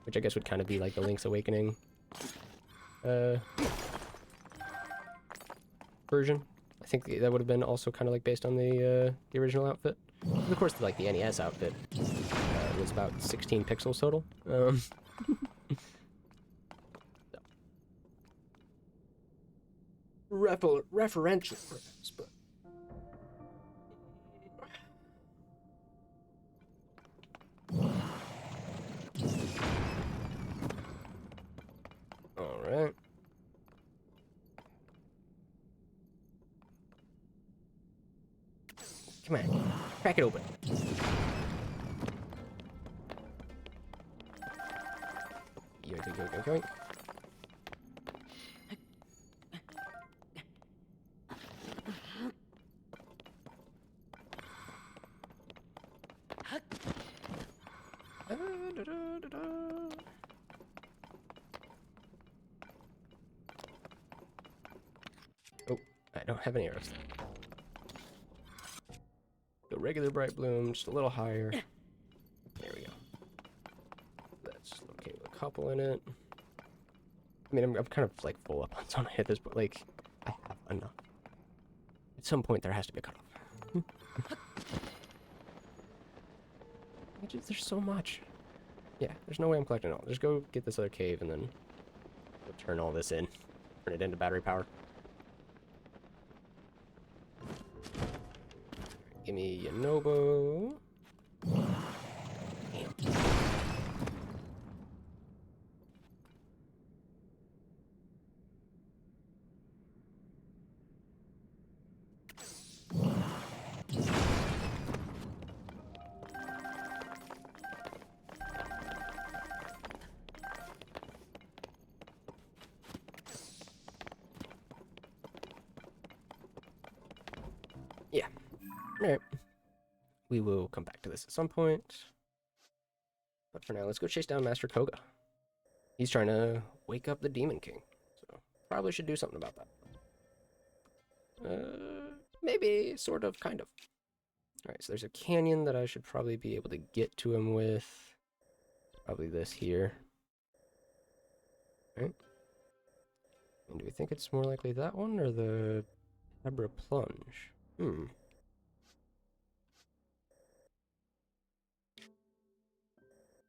Which I guess would kind of be like the Link's Awakening version. I think that would have been also kind of like based on the original outfit. And of course, like the NES outfit was about 16 pixels total. Referential perhaps, but all right. Come on, crack it open. Yoink, yoink, yoink, yoink. Oh, I don't have any arrows. The regular bright bloom, just a little higher. There we go. That's okay with a couple in it. I mean, I'm kind of like full up on Zonite at this point. Like, I have enough. At some point, there has to be a cutoff. There's so much. Yeah, there's no way I'm collecting it all. Just go get this other cave and then we'll turn all this in. Turn it into battery power. Give me Yanobo. Damn. Yeah. Alright. We will come back to this at some point. But for now, let's go chase down Master Koga. He's trying to wake up the Demon King. So, probably should do something about that. Maybe, sort of, kind of. Alright, so there's a canyon that I should probably be able to get to him with. Probably this here. Right? And do we think it's more likely that one or the Abra Plunge?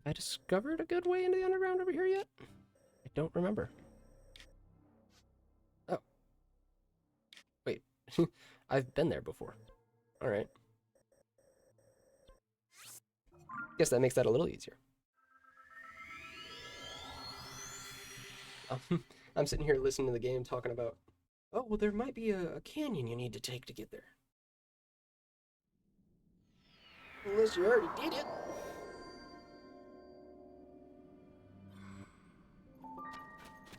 I discovered a good way into the underground over here yet? I don't remember. Oh. Wait. I've been there before. Alright. Guess that makes that a little easier. I'm sitting here listening to the game talking about, oh, well, there might be a canyon you need to take to get there. Unless you already did it.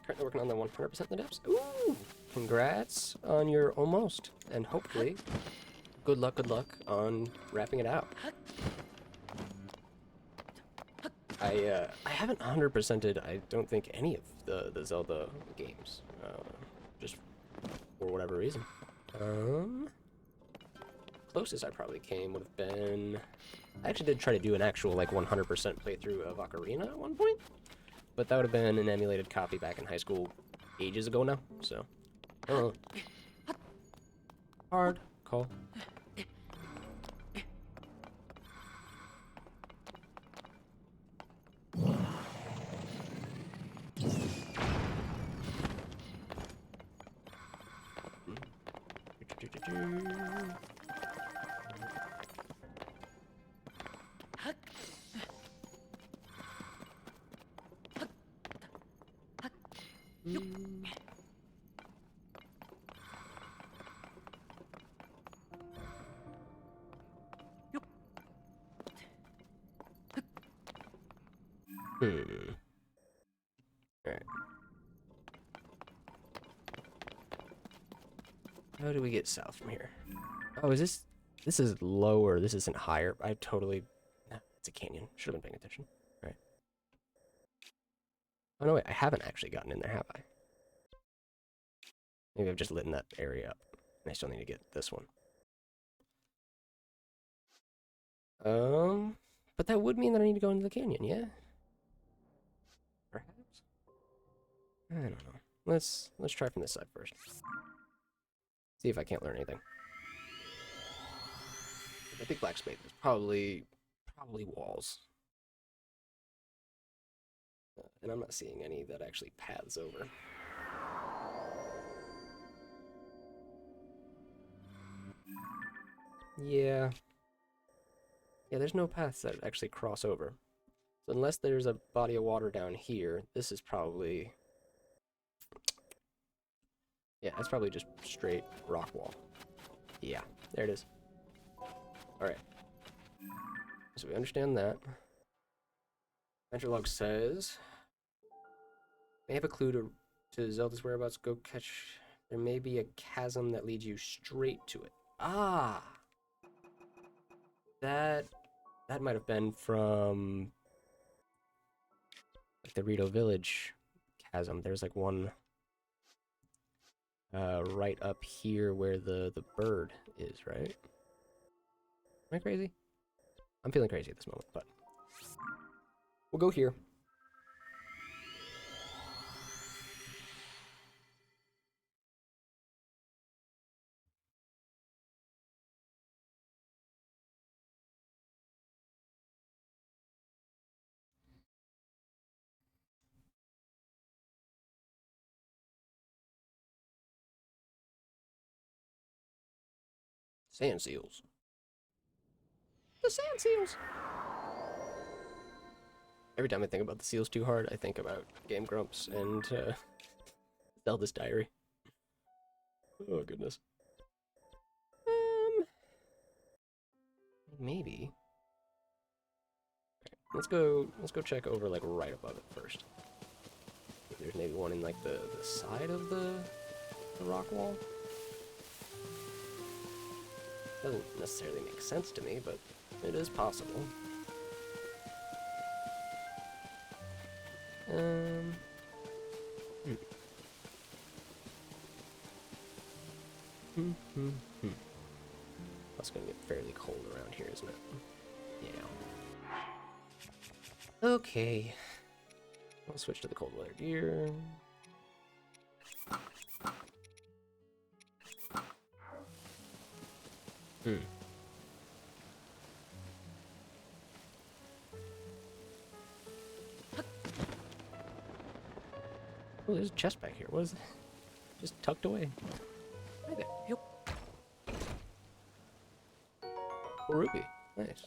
Currently working on the 100% in the depths. Ooh! Congrats on your almost. And hopefully, good luck on wrapping it out. I haven't 100%ed, I don't think, any of the Zelda games. Just for whatever reason. Closest I probably came would have been... I actually did try to do an actual, like, 100% playthrough of Ocarina at one point. But that would have been an emulated copy back in high school ages ago now, so... I don't know. Hard call. Alright. How do we get south from here? Oh, is this... This is lower. This isn't higher. I totally... Nah, it's a canyon. Should have been paying attention. Alright. Oh, no, wait. I haven't actually gotten in there, have I? Maybe I've just lit that area up. And I still need to get this one. But that would mean that I need to go into the canyon, yeah? Perhaps? I don't know. Let's try from this side first. See if I can't learn anything. I think black space is probably walls. And I'm not seeing any that actually paths over. Yeah. Yeah, there's no paths that actually cross over. So unless there's a body of water down here, this is probably... Yeah, it's probably just straight rock wall. Yeah, there it is. Alright. So we understand that. Adventure log says... May have a clue to Zelda's whereabouts. Go catch... There may be a chasm that leads you straight to it. Ah! That might have been from... like the Rito Village chasm. There's like one... right up here where the bird is, right? Am I crazy? I'm feeling crazy at this moment, but... We'll go here. Sand seals. The sand seals! Every time I think about the seals too hard, I think about Game Grumps and Zelda's Diary. Oh, goodness. Maybe. Let's go check over, like, right above it first. There's maybe one in, like, the side of the rock wall. Doesn't necessarily make sense to me, but it is possible. It's gonna get fairly cold around here, isn't it? Yeah. Okay. I'll switch to the cold weather gear. Oh, there's a chest back here. What is it? Just tucked away. Right there. Yep. Oh, ruby. Nice.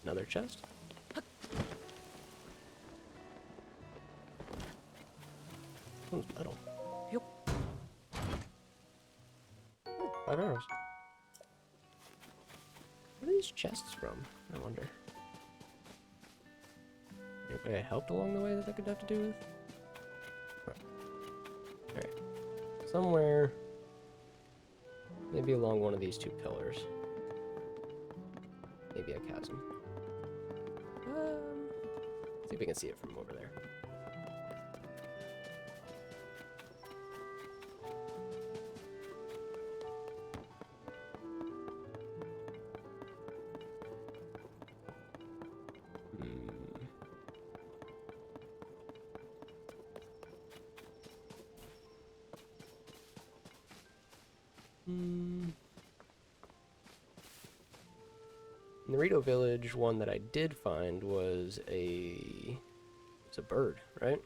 Another chest. Oh, metal. Yep. 5 arrows. Where are these chests from? I wonder. Anybody I helped along the way that I could have to do with? Alright. Somewhere. Maybe along one of these 2 pillars. Maybe a chasm. See if we can see it from over there. In the Rito village, one that I did find was it's a bird, right?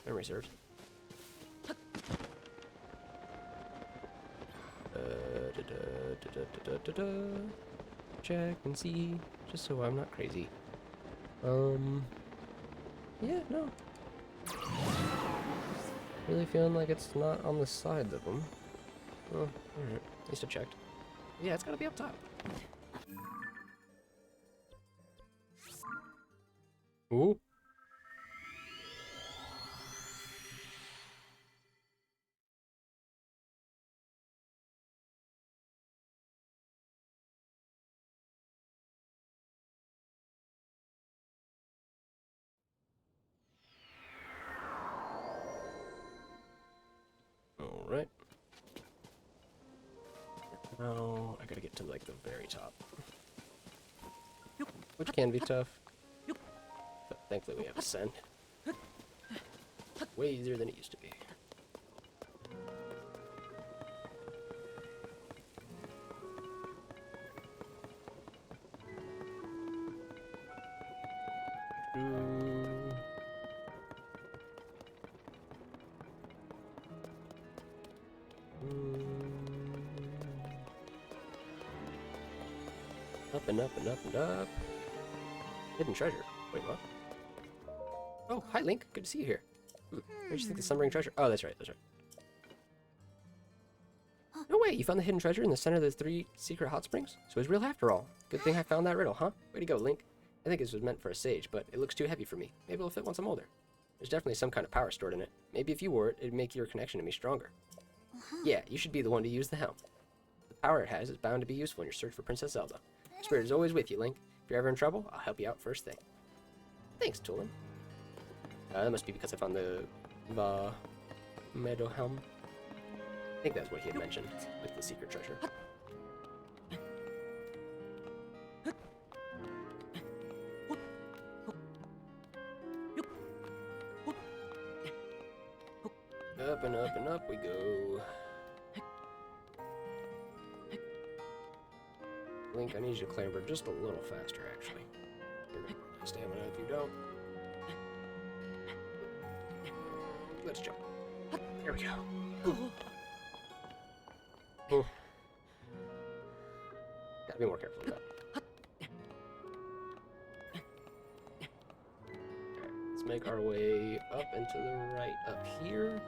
Memory serves. Check and see, just so I'm not crazy. Yeah, no. Really feeling like it's not on the sides of them. Oh, alright. At least I checked. Yeah, it's gotta be up top. Ooh. Alright. Now I gotta get to like the very top. Which can be tough. But thankfully we have ascend. Way easier than it used to be. Up and up and up and up. Hidden treasure. Wait, what? Oh, hi Link. Good to see you here. Where did you think the slumbering treasure? Oh, that's right, that's right. No way, you found the hidden treasure in the center of the 3 secret hot springs? So it was real after all. Good thing I found that riddle, huh? Way to go, Link. I think this was meant for a sage, but it looks too heavy for me. Maybe it'll fit once I'm older. There's definitely some kind of power stored in it. Maybe if you wore it, it'd make your connection to me stronger. Yeah, you should be the one to use the helm. The power it has is bound to be useful in your search for Princess Zelda. Spirit is always with you, Link. If you're ever in trouble, I'll help you out first thing. Thanks, Tulin. That must be because I found the Meadow Helm. I think that's what he had mentioned with the secret treasure. Up and up and up we go. Link, I need you to clamber just a little faster, actually. You're gonna run out of stamina if you don't. Let's jump. There we go. Oh. Gotta be more careful with that. Let's make our way up and to the right up here.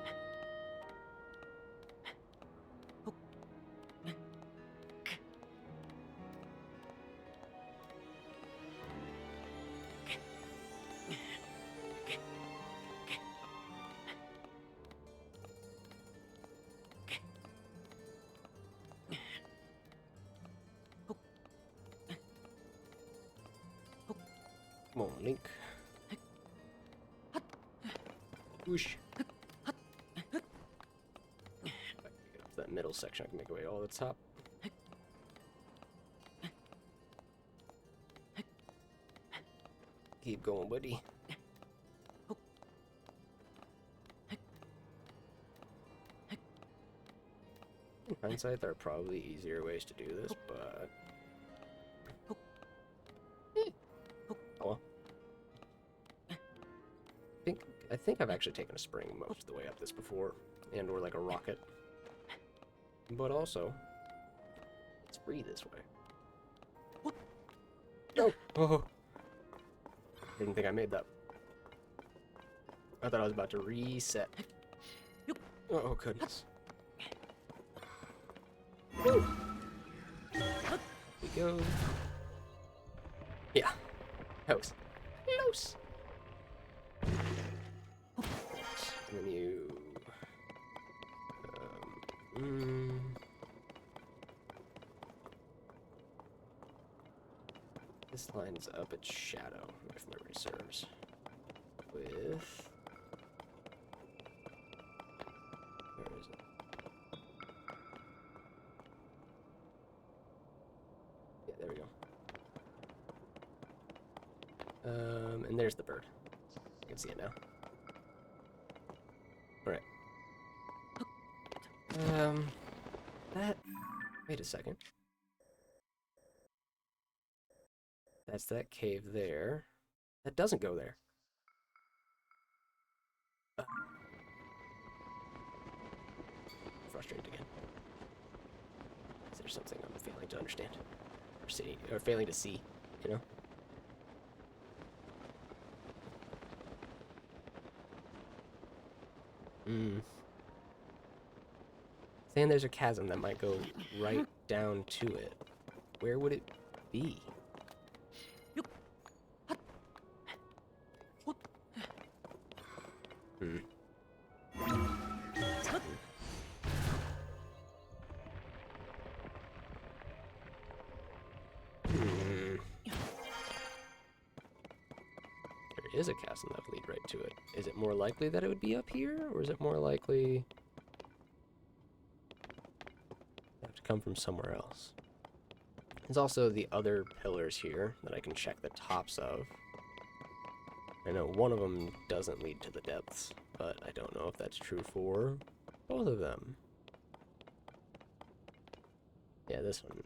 Come on, Link. Whoosh. If I can get up to that middle section, I can make my way all the top. Keep going, buddy. In hindsight, there are probably easier ways to do this, but... Oh well. I think I've actually taken a spring most of the way up this before, and or like a rocket. But also, it's free this way. No! Oh! Didn't think I made that. I thought I was about to reset. Oh, goodness. Woo! Here we go. Yeah. Close. Close! And then you... This lines up its shadow, if memory serves, with... Where is it? Yeah, there we go. And there's the bird. I can see it now. Alright. That... Wait a second. That's that cave there. That doesn't go there. Frustrated again. Is there something I'm failing to understand? Or see, or failing to see, you know? Saying there's a chasm that might go right down to it. Where would it be? There is a chasm that would lead right to it. Is it more likely that it would be up here, or is it more likely have to come from somewhere else? There's also the other pillars here that I can check the tops of. I know one of them doesn't lead to the depths, but I don't know if that's true for both of them. Yeah, this one,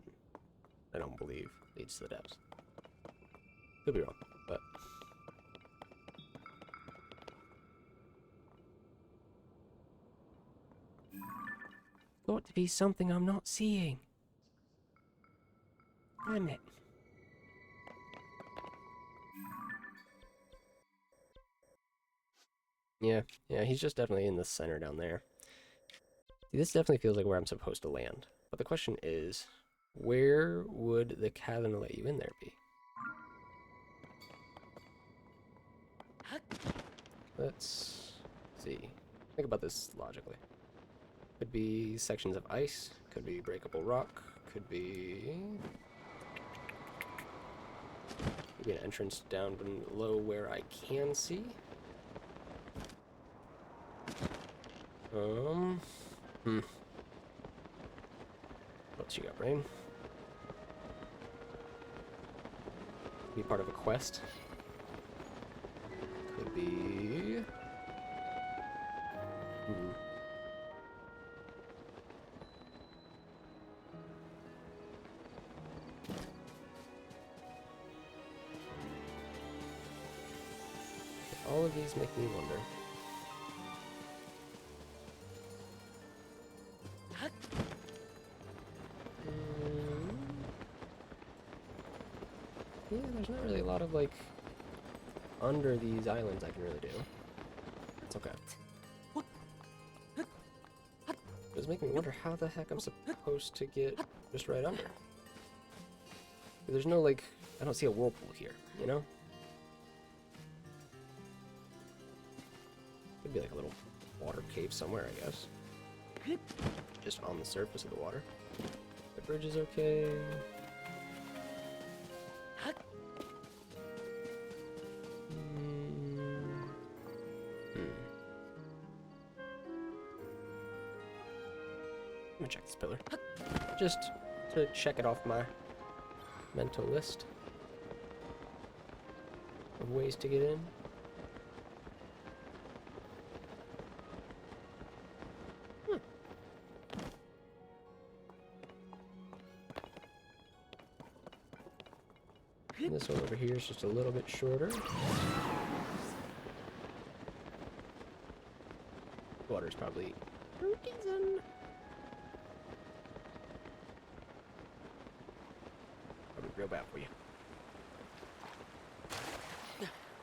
I don't believe, leads to the depths. Could be wrong, but... Got to be something I'm not seeing. Damn it. Yeah, he's just definitely in the center down there. See, this definitely feels like where I'm supposed to land. But the question is, where would the chasm to let you in there be? Let's see. Think about this logically. Could be sections of ice, could be breakable rock, could be... maybe an entrance down below where I can see. What you got, Brain? Be part of a quest. Could be... All of these make me wonder. have, like, under these islands I can really do. It's okay. It does make me wonder how the heck I'm supposed to get just right under. There's no, like, I don't see a whirlpool here, you know? Could be like a little water cave somewhere, I guess. Just on the surface of the water. The bridge is okay. I'm gonna check this pillar. Just to check it off my mental list of ways to get in. And this one over here is just a little bit shorter. Water's probably frozen. Probably real bad for you.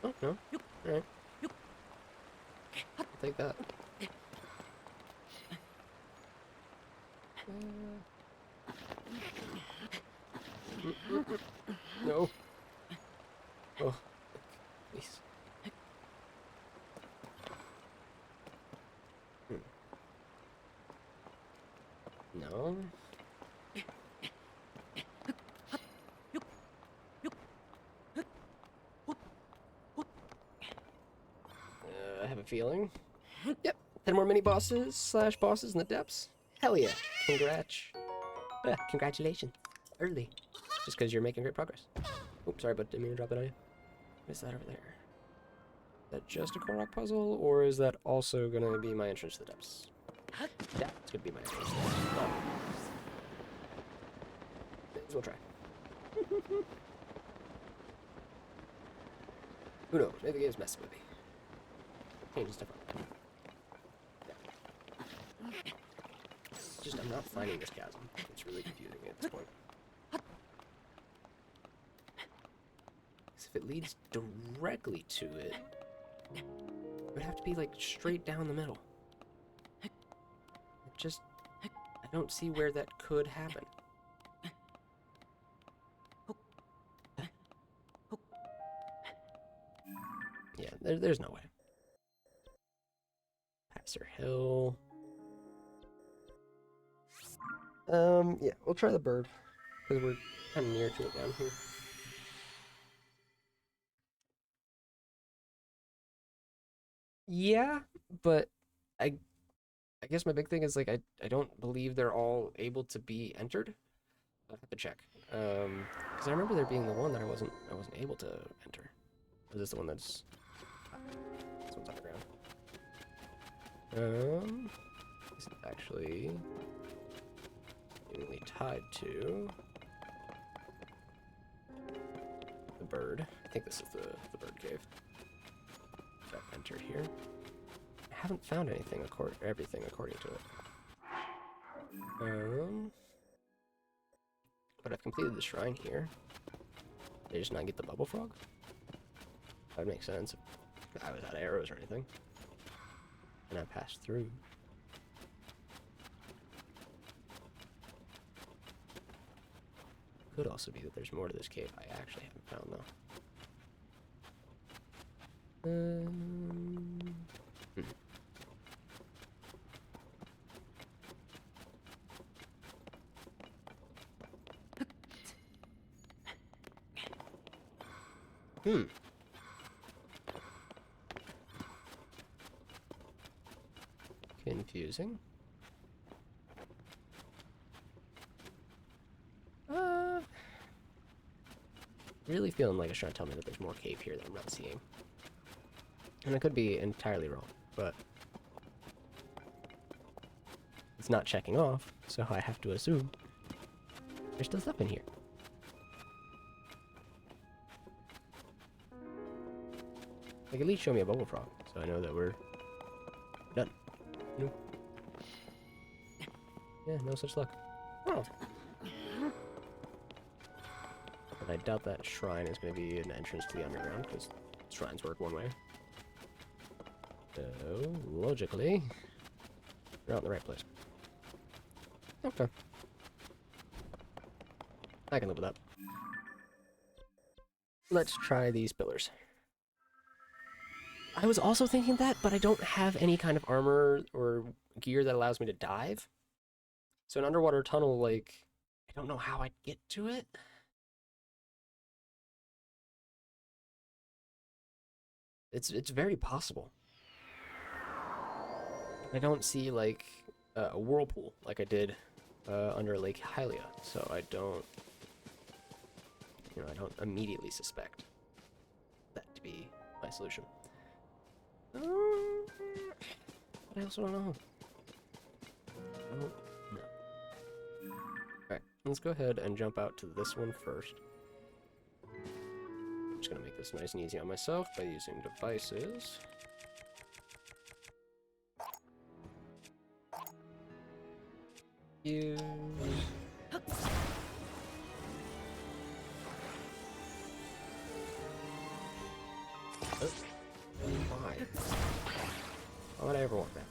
Oh, no. Alright. I'll take that. No. Oh, please. No. I have a feeling. Yep. 10 more mini bosses / bosses in the depths. Hell yeah. Congratulations. Early. Just because you're making great progress. Oops, sorry, but didn't mean to drop it on you. What is that over there? Is that just a Korok puzzle, or is that also going to be my entrance to the depths? Yeah, it's going to be my entrance to the depths. Oh. We'll try. Who knows? Maybe the game's messing with me. Changing stuff up. Yeah. Just, I'm not finding this chasm. It's really confusing me at this point. If it leads directly to it, it would have to be like straight down the middle. I don't see where that could happen. Yeah, there's no way. Passer Hill. Yeah, we'll try the bird, because we're kind of near to it down here. Yeah, but I guess my big thing is like I don't believe they're all able to be entered. I'll have to check. Because I remember there being the one that I wasn't able to enter. Or is this the one that's this one's underground? This is actually seemingly tied to the bird. I think this is the bird cave. I've entered here. I haven't found anything everything according to it. But I've completed the shrine here. Did I just not get the bubble frog? That would make sense if I was out of arrows or anything. And I passed through. Could also be that there's more to this cave I actually haven't found though. Confusing. Really feeling like it's trying to tell me that there's more cave here that I'm not seeing. And I could be entirely wrong, but it's not checking off, so I have to assume there's still stuff in here. Like, at least show me a bubble frog, so I know that we're done. Nope. Yeah, no such luck. Oh. And I doubt that shrine is going to be an entrance to the underground, because shrines work one way. So, logically, we're out in the right place. Okay. I can live with that. Let's try these pillars. I was also thinking that, but I don't have any kind of armor or gear that allows me to dive. So an underwater tunnel, like, I don't know how I'd get to it. It's very possible. I don't see, like, a whirlpool like I did under Lake Hylia, so I don't, I don't immediately suspect that to be my solution. But I also don't know. I don't know. Alright, let's go ahead and jump out to this one first. I'm just gonna make this nice and easy on myself by using devices. Use... Oh. Why? Why would I ever want that?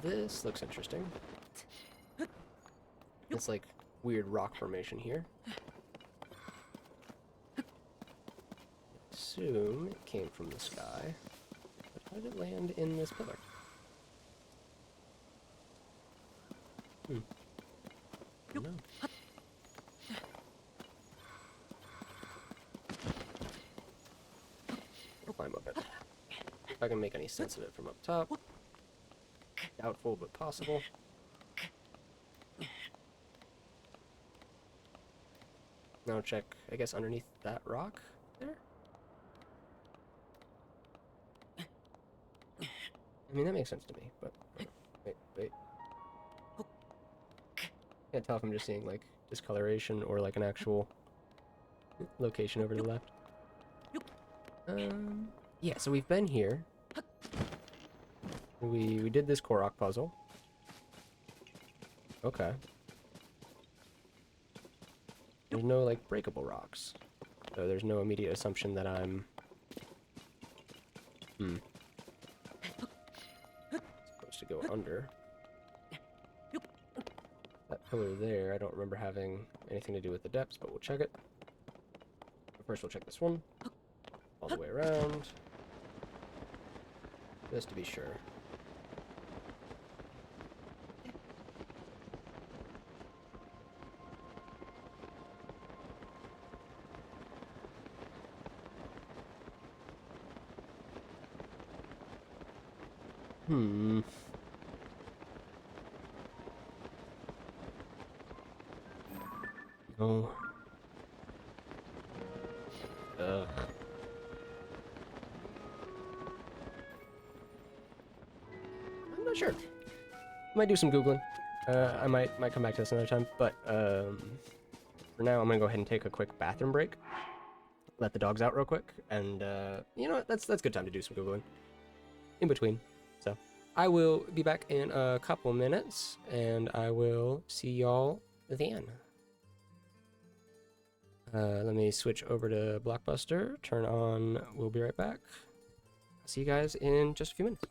This looks interesting. It's like weird rock formation here. Assume it came from the sky. But how did it land in this pillar? I don't know. I'll climb up it. If I can make any sense of it from up top. Doubtful, but possible. Now check, I guess, underneath that rock there? I mean, that makes sense to me, but... Wait. Can't tell if I'm just seeing, like, discoloration or, like, an actual location over to the left. Yeah, so we've been here. We did this Korok puzzle. Okay. There's no, like, breakable rocks. So there's no immediate assumption that I'm... supposed to go under. That pillar there, I don't remember having anything to do with the depths, but we'll check it. But first we'll check this one. All the way around. Just to be sure. No. I'm not sure. Might do some Googling. I might come back to this another time, but for now I'm gonna go ahead and take a quick bathroom break. Let the dogs out real quick, and you know what? That's a good time to do some Googling. In between. So I will be back in a couple minutes, and I will see y'all then. Let me switch over to Blockbuster, turn on We'll Be Right Back. See you guys in just a few minutes.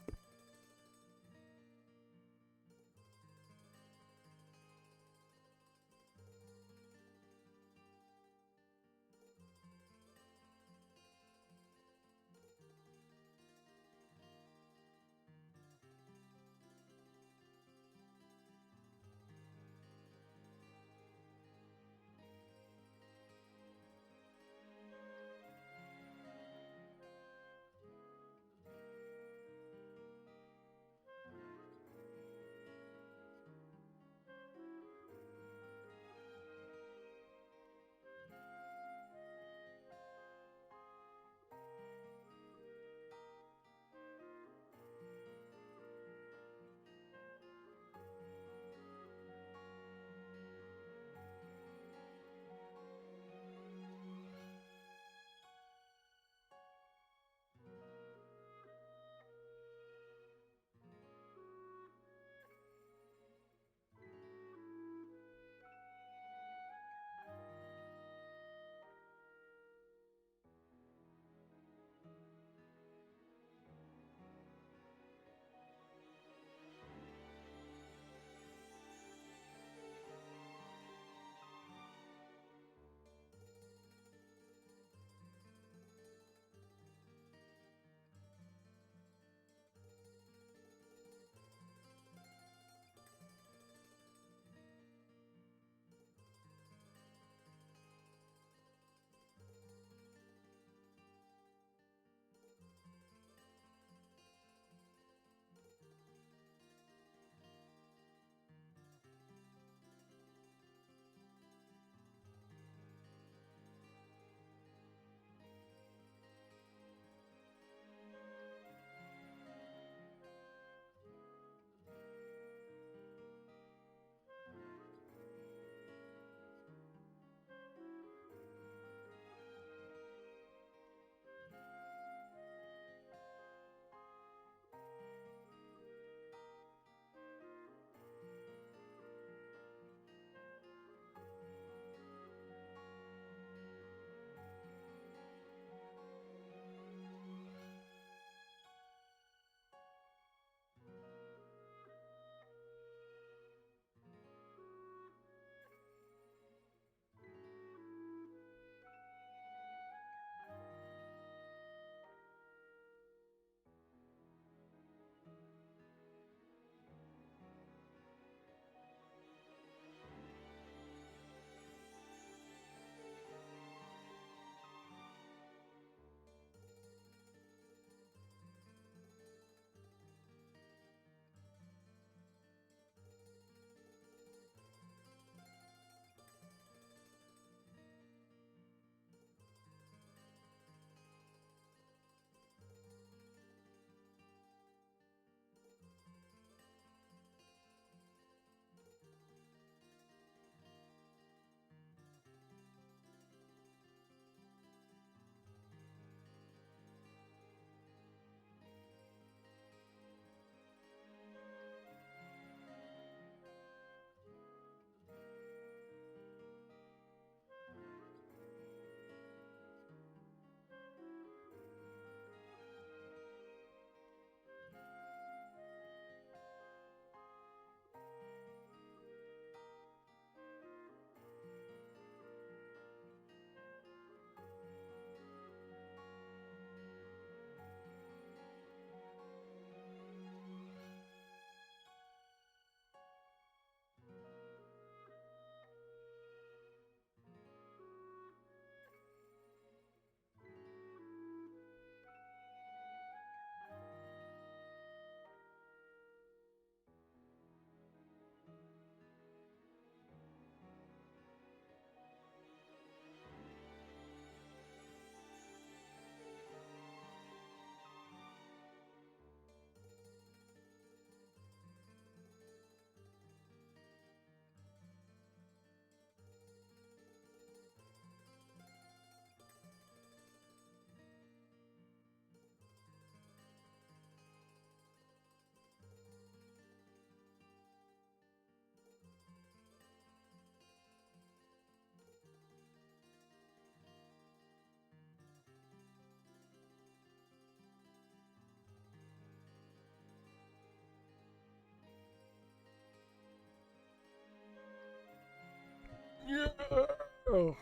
Oh,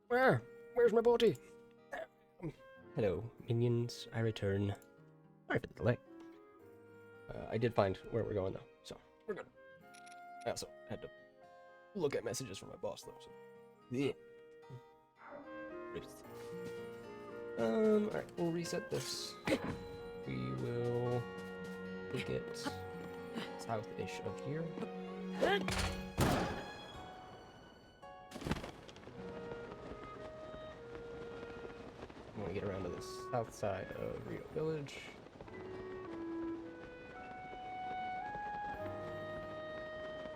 where's my body? Hello, minions. I return. Sorry for the delay. I did find where we're going though, so we're good. I also had to look at messages from my boss though. So. Yeah. Alright, we'll reset this. We will take it south-ish of here. I'm gonna get around to the south side of Rio Village.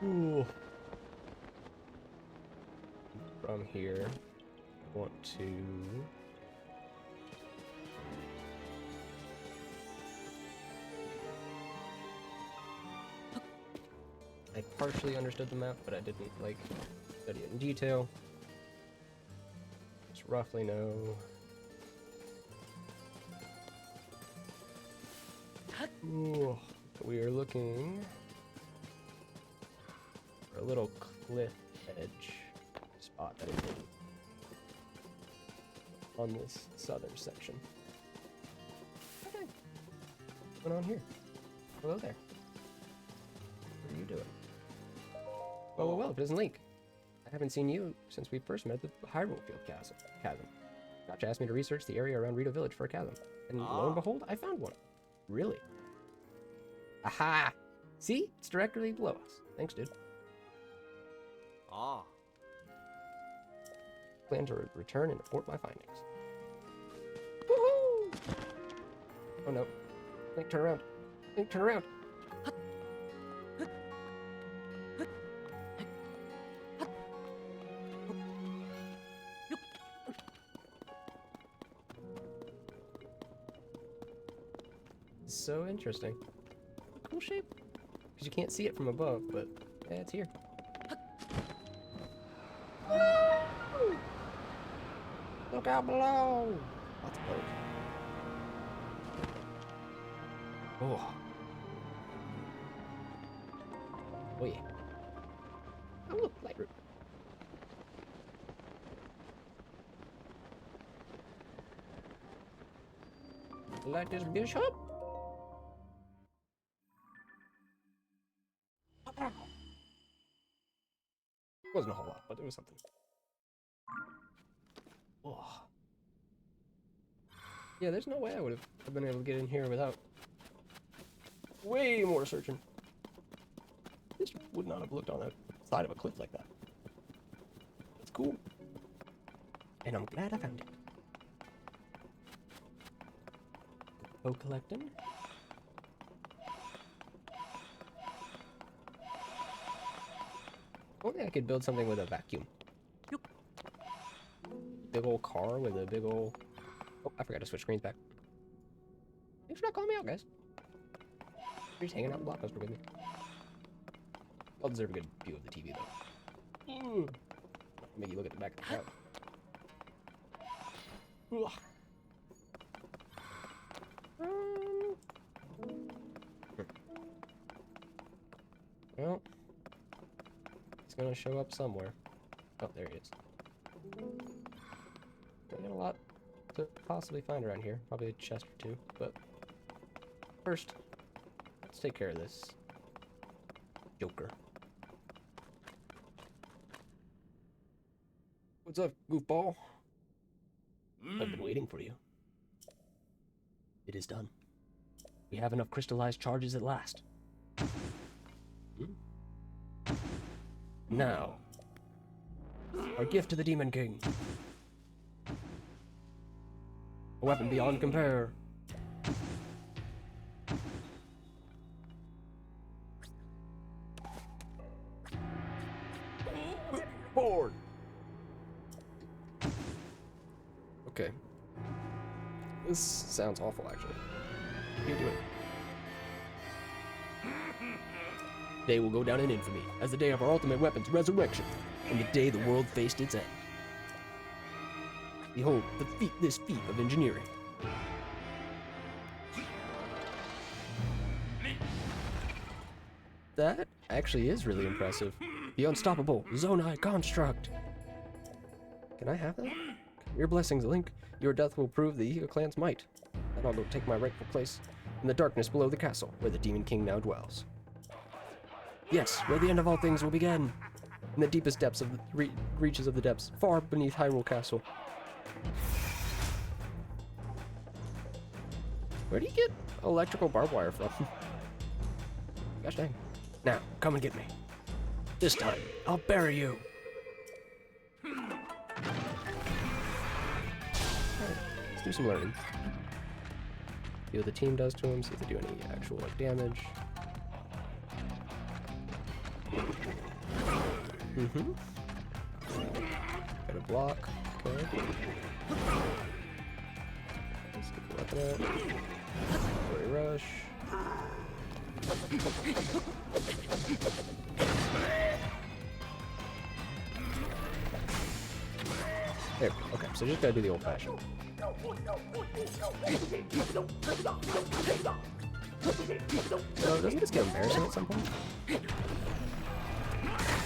Ooh. From here, I want to... I partially understood the map, but I didn't, like, study it in detail. Just roughly know... Ooh. We are looking for a little cliff edge spot that is hidden on this southern section. Okay. What's going on here? Hello there. What are you doing? Well, if it doesn't leak. I haven't seen you since we first met at the Hyrule Field chasm. Gotcha asked me to research the area around Rito Village for a chasm. And lo and behold, I found one. Really? Aha! See? It's directly below us. Thanks, dude. Plan to return and report my findings. Woohoo! Oh no. Link, turn around. Link, turn around. So interesting. Cool shape. Because you can't see it from above, but yeah, it's here. Look out below! Lots of boat. Oh. Oh yeah. Oh look, light route. Like this bishop? Wasn't a whole lot, but it was something. Oh. Yeah, there's no way I would have been able to get in here without way more searching. This would not have looked on the side of a cliff like that. That's cool. And I'm glad I found it. Go collecting. Only I could build something with a vacuum. Big old car with a big old... Oh, I forgot to switch screens back. Thanks for not calling me out, guys. You're just hanging out in the blockbuster with me. I'll deserve a good view of the TV, though. Make you look at the back of the car. Well, he's gonna show up somewhere. Oh, there he is. I got a lot to possibly find around here. Probably a chest or two, but first, let's take care of this Joker. What's up, goofball? I've been waiting for you. It is done. We have enough crystallized charges at last. Now, our gift to the Demon King. A weapon beyond compare. Board. Okay. This sounds awful, actually. You do it. Today will go down in infamy as the day of our ultimate weapon's resurrection, and the day the world faced its end. Behold, this feat of engineering. That actually is really impressive. The unstoppable Zonai construct. Can I have that? Your blessings, Link. Your death will prove the Iga clan's might. And I'll go take my rightful place in the darkness below the castle, where the Demon King now dwells. Yes, where the end of all things will begin. In the deepest depths of the reaches of the depths, far beneath Hyrule Castle. Where do you get electrical barbed wire from? Gosh dang. Now, come and get me. This time, I'll bury you. Alright, let's do some learning. See what the team does to him, see if they do any actual like damage. Got a block. Okay. Let's get the weapon out. Flurry rush. There we go. Okay, so just gotta do the old fashioned. So doesn't this get embarrassing at some point?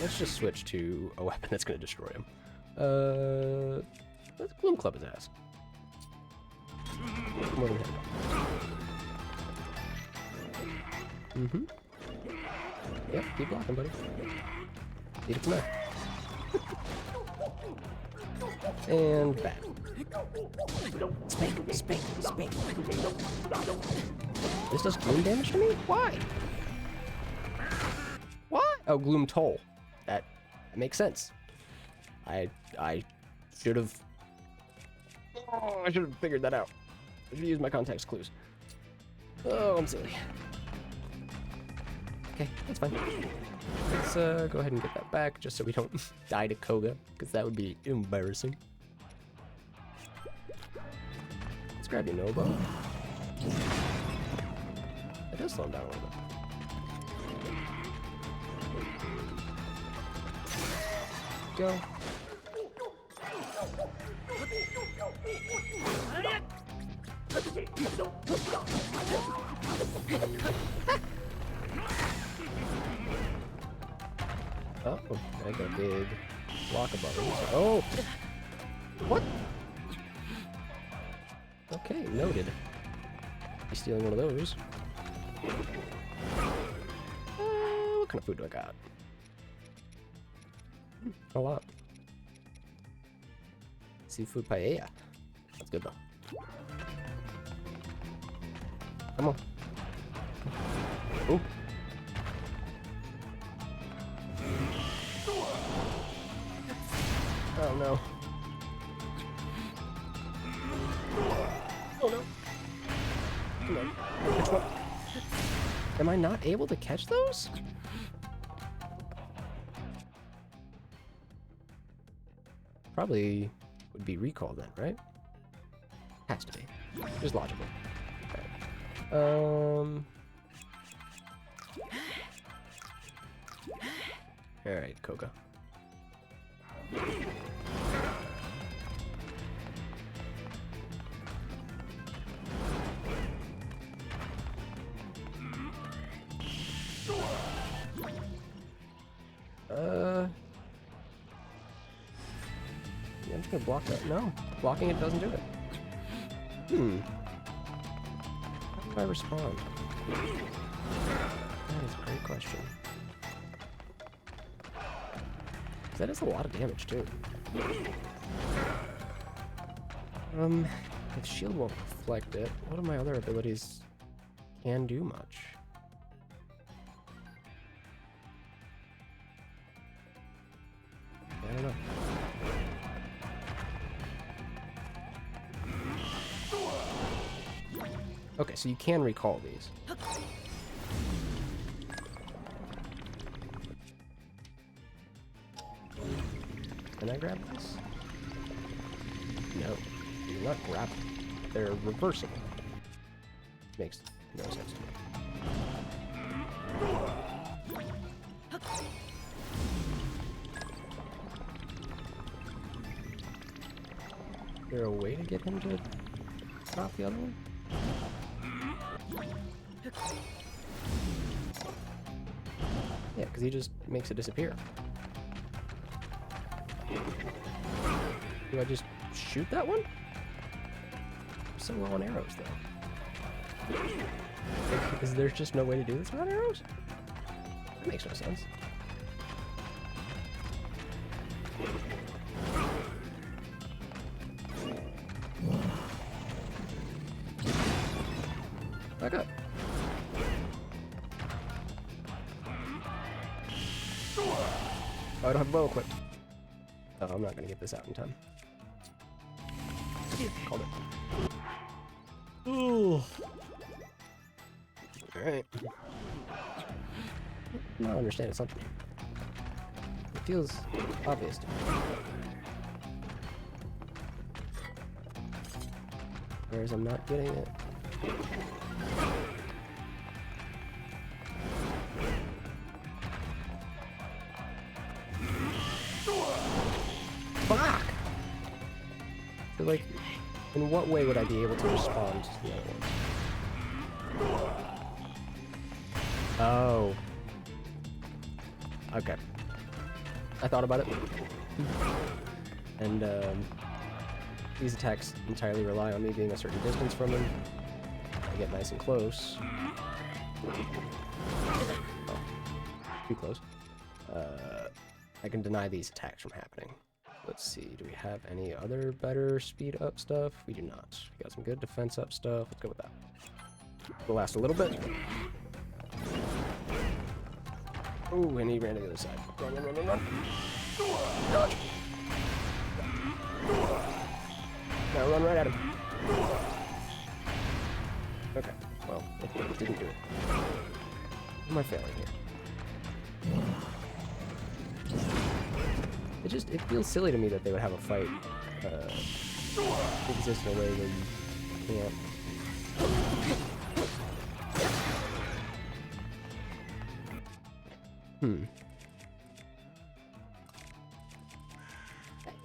Let's just switch to a weapon that's gonna destroy him. Let's Gloom Club his ass. More than him. Yep, keep blocking, buddy. Need it from there. And back. Spank, spank, spank. This does gloom damage to me? Why? Why? Oh, gloom toll. That makes sense. I should have. Oh, I should have figured that out. I should have used my context clues. Oh, I'm silly. Okay, that's fine. Let's go ahead and get that back, just so we don't die to Koga, because that would be embarrassing. Let's grab your Nobo. That does slow him down a little bit. Go. Oh, I got a big block above him. Oh! What? Okay, noted. He's stealing one of those. What kind of food do I got? A lot. Seafood paella. That's good though. Come on. Ooh. Oh no. Oh no. Come on. Which one? Am I not able to catch those? Probably would be recall then, right? Has to be. Just logical. Okay. Alright, Koga. Yeah, I'm just gonna block that. No, blocking it doesn't do it. How do I respond? That is a great question. That is a lot of damage too. If shield won't reflect it, what of my other abilities can do much? I don't know. Okay, so you can recall these. Can I grab this? No, you're not grabbing. They're reversible. Makes no sense to me. Is there a way to get him to stop the other one? Yeah, because he just makes it disappear. Do I just shoot that one? I'm so low on arrows, though. Like, is there just no way to do this without arrows? That makes no sense. Back up. Oh, I don't have a bow equipped. Oh, I'm not gonna get this out in time. Called it. Ooh. Alright. I don't understand something. It feels obvious to me. Whereas I'm not getting it. Fuck! So, like, in what way would I be able to respond to the other ones? Oh. Okay. I thought about it. And, these attacks entirely rely on me being a certain distance from them. I get nice and close. Oh, too close. I can deny these attacks from happening. Let's see, do we have any other better speed up stuff? We do not. We got some good defense up stuff. Let's go with that. It'll last a little bit. Ooh, and he ran to the other side. Run, run, run, run, run. Dodge. Now run right at him. Okay, well, it didn't do it. What am I failing here? It feels silly to me that they would have a fight exist in a way where you can't.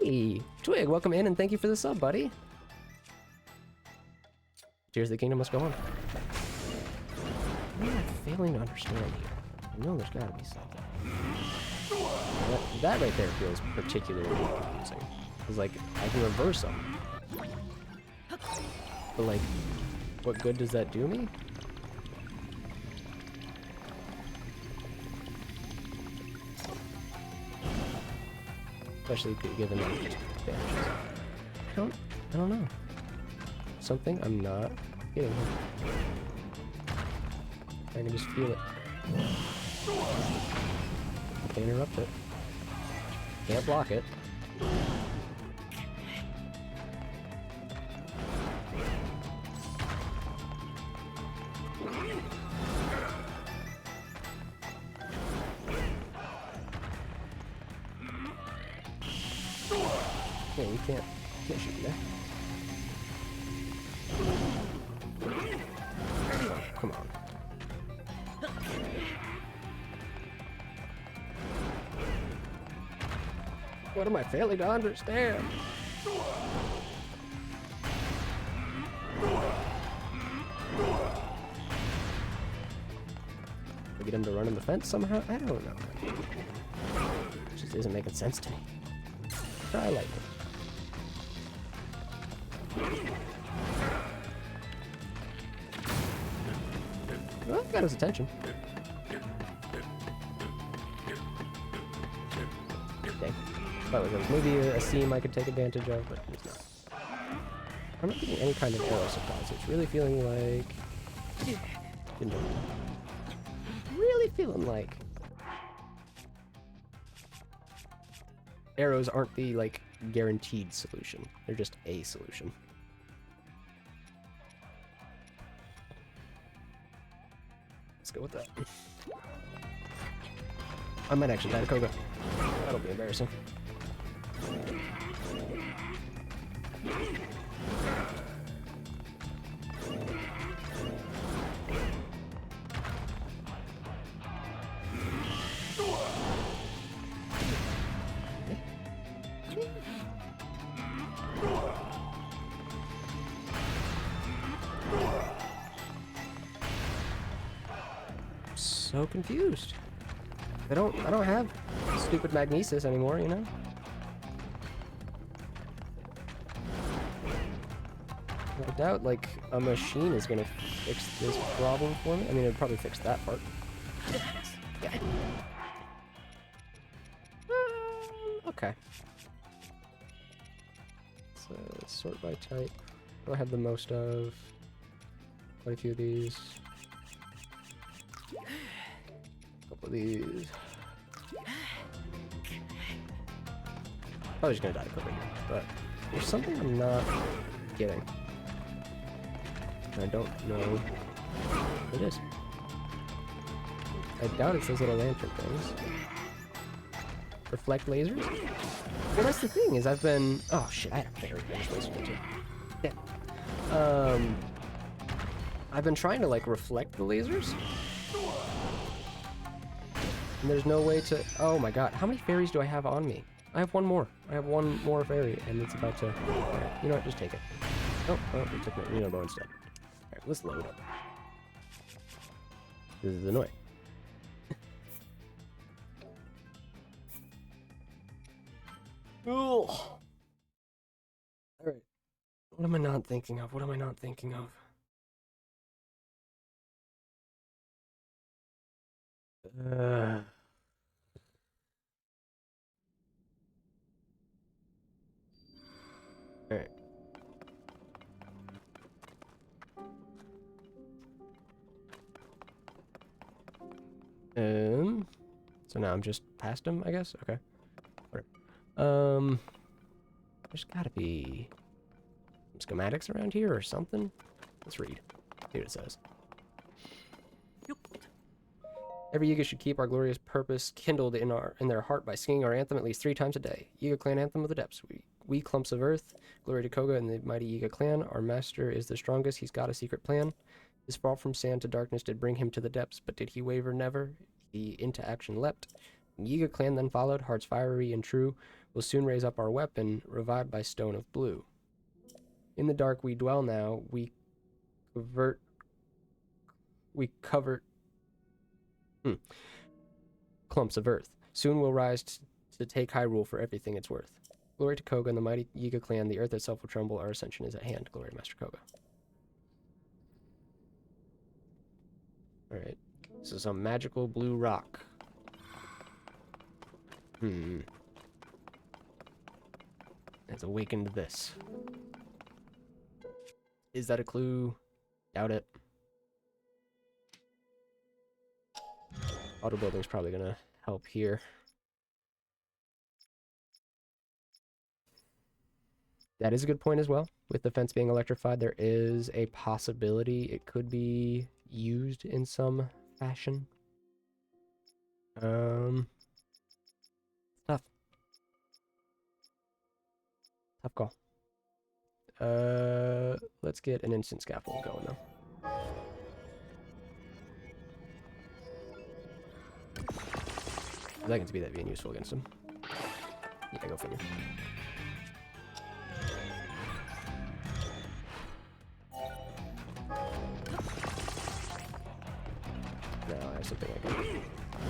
Hey, Twig, welcome in and thank you for the sub, buddy. Tears of the Kingdom must go on. What am I failing to understand here? I know there's gotta be something. That right there feels particularly confusing. Because, like, I can reverse them. But, like, what good does that do me? Especially given them just damages. I don't know. Something I'm not getting here. I can just feel it. Can't interrupt it. Can't block it. Yeah, you can't shoot me there. Oh, come on. What am I failing to understand? We get him to run in the fence somehow? I don't know. It just isn't making sense to me. Try lightning. Well, got his attention. Okay. Thought it was maybe a seam I could take advantage of, but it's not. I'm not getting any kind of arrow supply, so it's really feeling like... Really feeling like... Arrows aren't the, like, guaranteed solution. They're just a solution. Let's go with that. I might actually die to Koga. That'll be embarrassing. So confused. I don't have stupid magnesis anymore, you know? I doubt, like, a machine is gonna fix this problem for me. I mean, it'd probably fix that part. Yeah. Okay. So, sort by type. What do I have the most of? Quite a few of these. A couple of these. Probably just gonna die quickly, but there's something I'm not getting. I don't know what it is. I doubt it's those little lantern things. Reflect lasers? Well, that's the thing, is I've been... Oh, shit, I had a very big laser too. Yeah. I've been trying to, like, reflect the lasers. And there's no way to... Oh my god, how many fairies do I have on me? I have one more. I have one more fairy, and it's about to... Alright, you know what, just take it. Oh, it took my Reno bow instead. Alright, let's load up. This is annoying. Ugh. Alright. What am I not thinking of? What am I not thinking of? Alright. So now I'm just past him, I guess? Okay. Whatever. There's gotta be some schematics around here or something. Let's read. See what it says. Every Yiga should keep our glorious purpose kindled in their heart by singing our anthem at least 3 times a day. Yiga Clan Anthem of the Depths. We clumps of earth, glory to Koga and the mighty Yiga Clan. Our master is the strongest, he's got a secret plan. His fall from sand to darkness did bring him to the depths, but did he waver? Never. He into action leapt. Yiga Clan then followed, hearts fiery and true. We'll soon raise up our weapon, revived by stone of blue. In the dark we dwell now, we cover clumps of earth. Soon we'll rise to take Hyrule for everything it's worth. Glory to Koga and the mighty Yiga Clan, the earth itself will tremble, our ascension is at hand. Glory to Master Koga. Alright, this is some magical blue rock. Has awakened this. Is that a clue? Doubt it. Auto building's probably gonna help here. That is a good point as well. With the fence being electrified, there is a possibility it could be used in some fashion. Tough. Tough call. Let's get an instant scaffold going though. I can see that being useful against him. Yeah, go figure. Now I have something I can...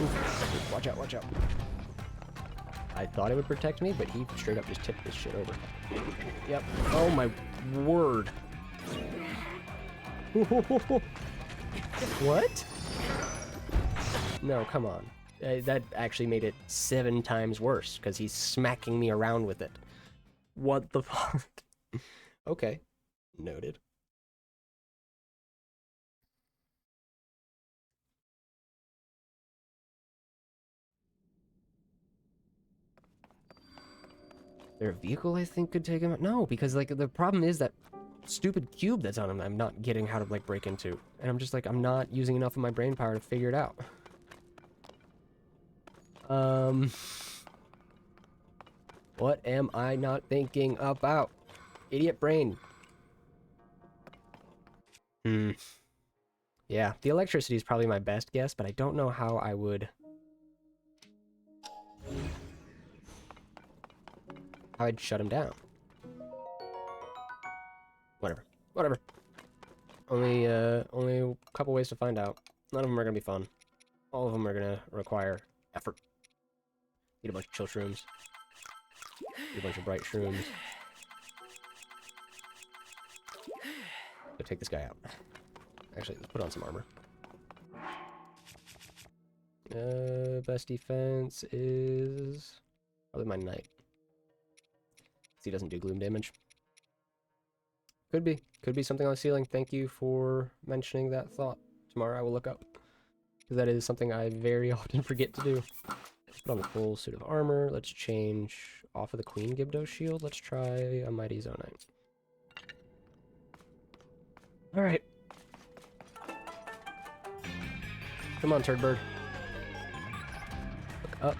Oof, watch out, watch out. I thought it would protect me, but he straight up just tipped this shit over. Yep. Oh my word. What? No, come on. That actually made it 7 times worse, because he's smacking me around with it. What the fuck? Okay. Noted. There a vehicle I think could take him out? No, because like the problem is that stupid cube that's on him I'm not getting how to like break into. And I'm just like, I'm not using enough of my brain power to figure it out. What am I not thinking about? Idiot brain. Yeah, the electricity is probably my best guess, but I don't know how I would... how I'd shut him down. Whatever. Whatever. Only a couple ways to find out. None of them are gonna be fun. All of them are gonna require effort. Eat a bunch of chill shrooms. Eat a bunch of bright shrooms. So take this guy out. Actually, let's put on some armor. Best defense is probably my knight. He doesn't do gloom damage. Could be something on the ceiling. Thank you for mentioning that thought. Tomorrow I will look up, because that is something I very often forget to do. Let's put on the full suit of armor. Let's change off of the Queen Gibdo shield. Let's try a Mighty Zonite. Alright. Come on, turd bird. Look up.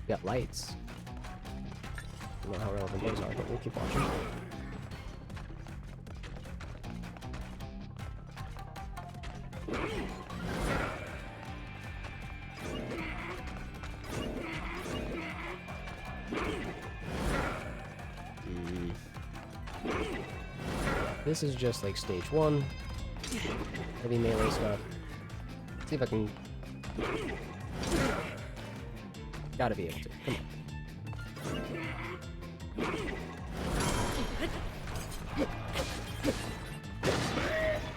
We got lights. I don't know how relevant those are, but we'll keep watching. This is just like stage 1. Heavy melee stuff. Let's see if I can... Gotta be able to. Come on.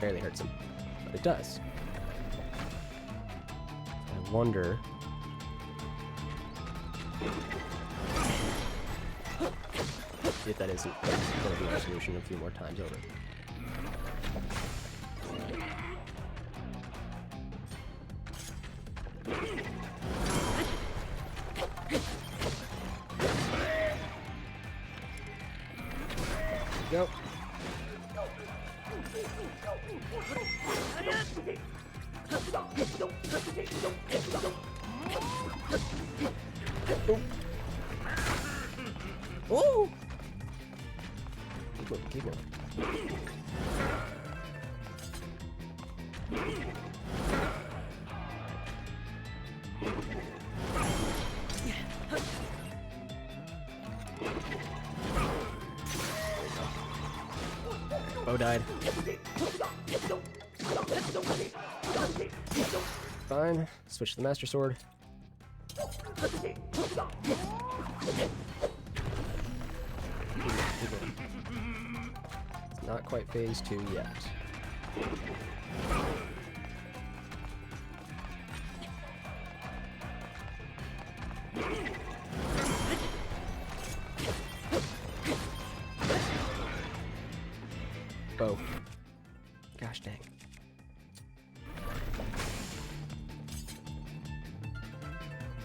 Barely hurts him, but it does. I wonder... if that isn't going to be a solution a few more times over. Go. Oh! Keep going. Bo died. Fine. Switch to the Master Sword. Not quite phase 2 yet. Oh. Gosh dang.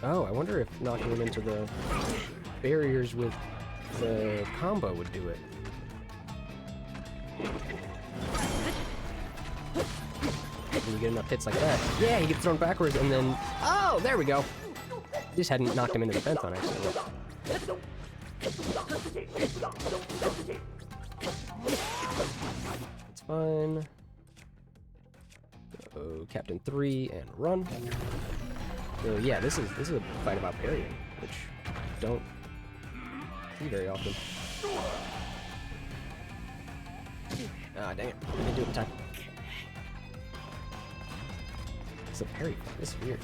Oh, I wonder if knocking him into the barriers with the combo would do it. When you get enough hits like that. Yeah, he gets thrown backwards and then... Oh, there we go. Just hadn't knocked him into the fence on accident. It's fine. Go Captain 3 and run. So yeah, this is a fight about parrying, which I don't see very often. Ah, dang it. I didn't do it in time. It's a parry. This is weird.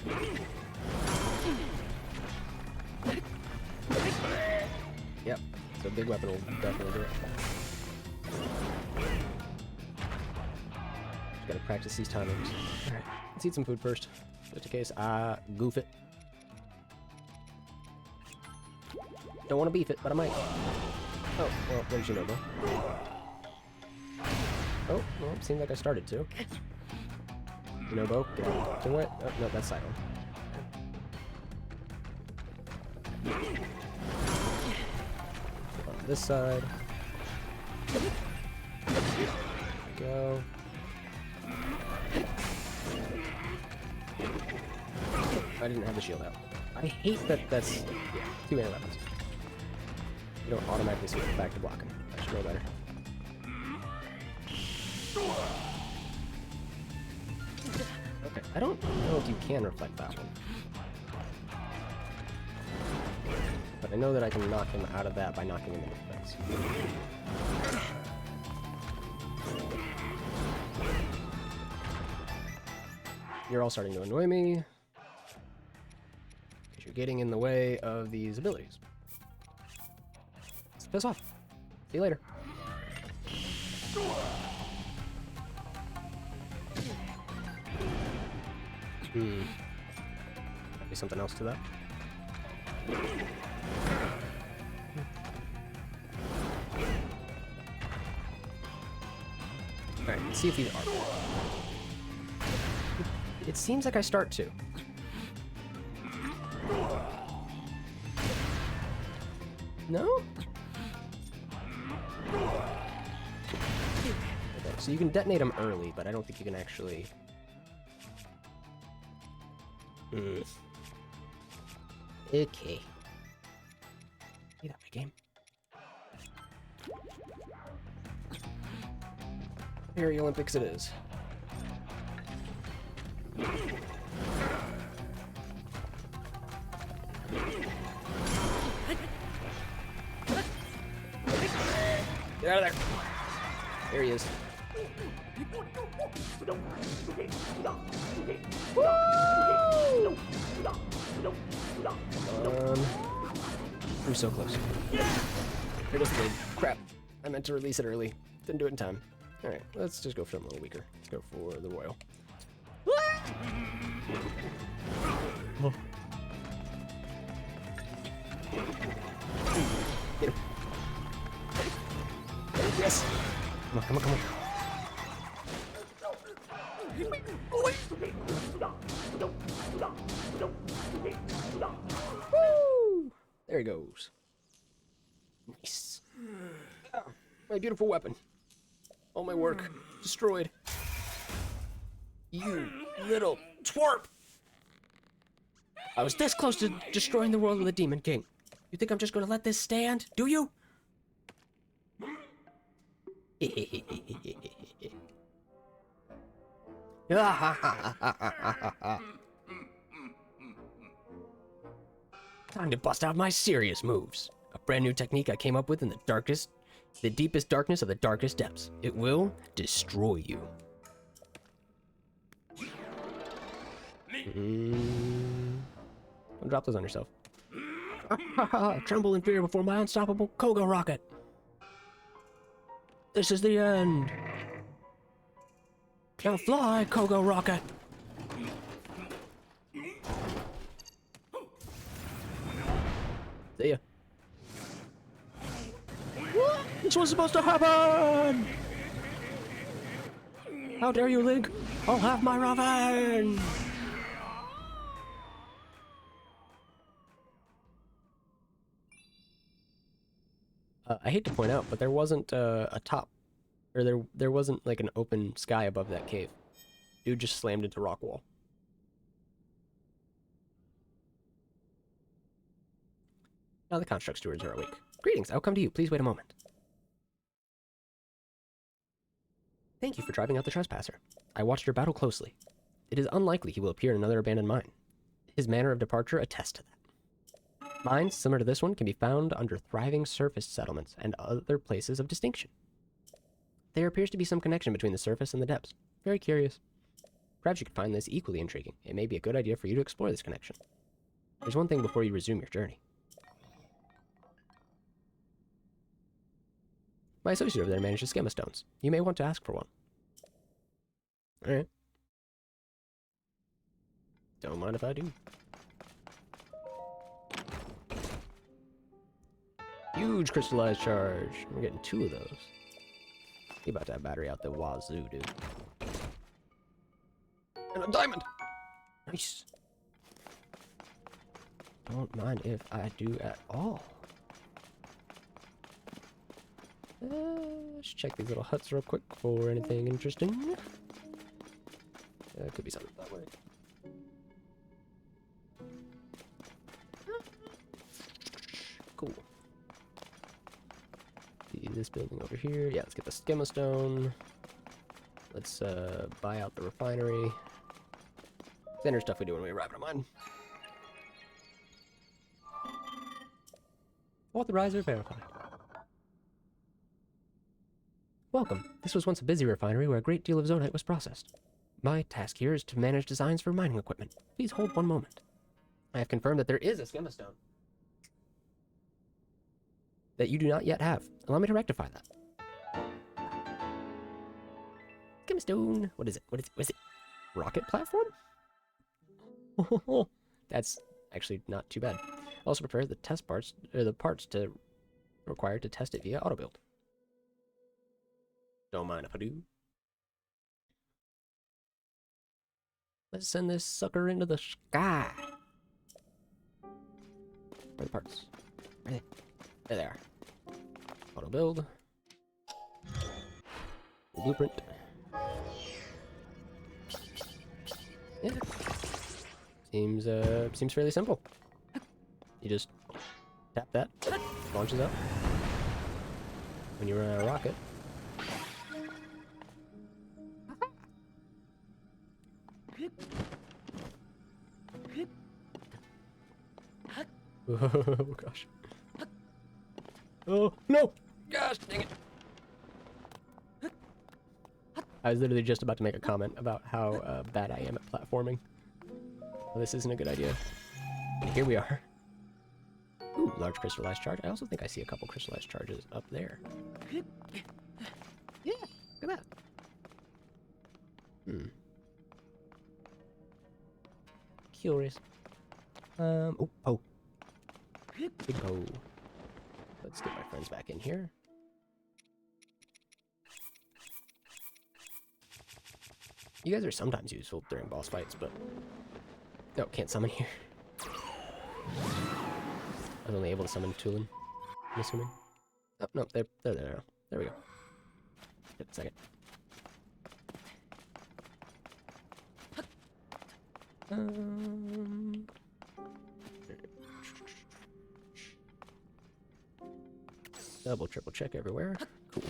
Yep. So a big weapon will definitely do it. Just gotta practice these timings. Alright, let's eat some food first. Just in case I goof it. Don't want to beef it, but I might. Oh, well, there's your no-go. Oh, well, it seemed like I started to. Nobo, get out the way. Oh, no, that's side on. On this side. There we go. I didn't have the shield out. I hate that that's... Yeah, 2 melee weapons. You don't automatically switch back to blocking. I should know better. Okay, I don't know if you can reflect that one. But I know that I can knock him out of that by knocking him into the fence. You're all starting to annoy me. Because you're getting in the way of these abilities. Let's piss off. See you later. Hmm. Maybe something else to that. Alright, let's see if these are. It seems like I start to. No? Okay, so you can detonate them early, but I don't think you can actually... Okay. Be that way, game. Very Olympics it is. Get out of there! There he is. I'm so close. Here goes the blade. Crap. I meant to release it early. Didn't do it in time. Alright, let's just go for something a little weaker. Let's go for the royal. Oh. Get him. Yes! Come on, come on, come on. Woo! There he goes. Nice. Oh, my beautiful weapon. All my work destroyed. You little twerp! I was this close to destroying the world with a Demon King. You think I'm just gonna let this stand? Do you? Time to bust out my serious moves. A brand new technique I came up with in the deepest darkness of the darkest depths. It will destroy you. Don't drop those on yourself. Tremble in fear before my unstoppable Koga rocket. This is the end. Now fly, Koga rocket. See ya. This was supposed to happen! How dare you, Link? I'll have my revenge! I hate to point out, but there wasn't a top, or there wasn't like an open sky above that cave. Dude just slammed into rock wall. Now the construct stewards are awake. Greetings, I'll come to you. Please wait a moment. Thank you for driving out the trespasser. I watched your battle closely. It is unlikely he will appear in another abandoned mine. His manner of departure attests to that. Mines similar to this one can be found under thriving surface settlements and other places of distinction. There appears to be some connection between the surface and the depths. Very curious. Perhaps you could find this equally intriguing. It may be a good idea for you to explore this connection. There's one thing before you resume your journey. My associate over there manages schema stones. You may want to ask for one. Alright. Don't mind if I do. Huge crystallized charge. We're getting 2 of those. You about to have battery out the wazoo, dude. And a diamond! Nice. Don't mind if I do at all. Let's check these little huts real quick for anything interesting. Could be something that way. Cool. See this building over here. Yeah, let's get the schema stone. Let's buy out the refinery. Standard stuff we do when we arrive at a mine. Authorizer verified. Welcome. This was once a busy refinery where a great deal of zonite was processed. My task here is to manage designs for mining equipment. Please hold one moment. I have confirmed that there is a schema stone that you do not yet have. Allow me to rectify that. Schema stone. What is it? What is it? Rocket platform? That's actually not too bad. Also prepare the test parts, or the parts to required to test it via auto build. Don't mind if I do. Let's send this sucker into the sky. Where are the parts? Where are they? There they are. Auto build. Blueprint. Yeah. Seems fairly simple. You just tap that, launches up. When you run out of rocket. Oh gosh. Oh no! Gosh dang it! I was literally just about to make a comment about how bad I am at platforming. Well, this isn't a good idea. And here we are. Ooh, large crystallized charge. I also think I see a couple crystallized charges up there. Yeah, look at that. Curious. Oh, oh. Big Poe. Let's get my friends back in here. You guys are sometimes useful during boss fights, but... No, can't summon here. I was only able to summon Tulin, I'm assuming. Oh, no, they're there now. There we go. Just a second. Double, triple check everywhere. Cool.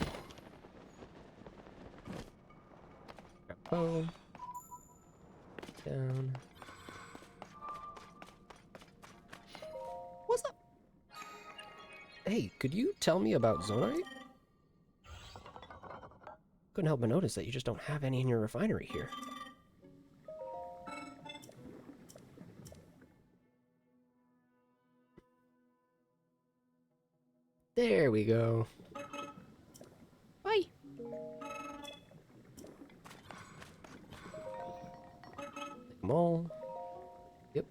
Grab bow. Down. What's up? Hey, could you tell me about Zonite? Couldn't help but notice that you just don't have any in your refinery here. There we go. Bye. Take them all. Yep.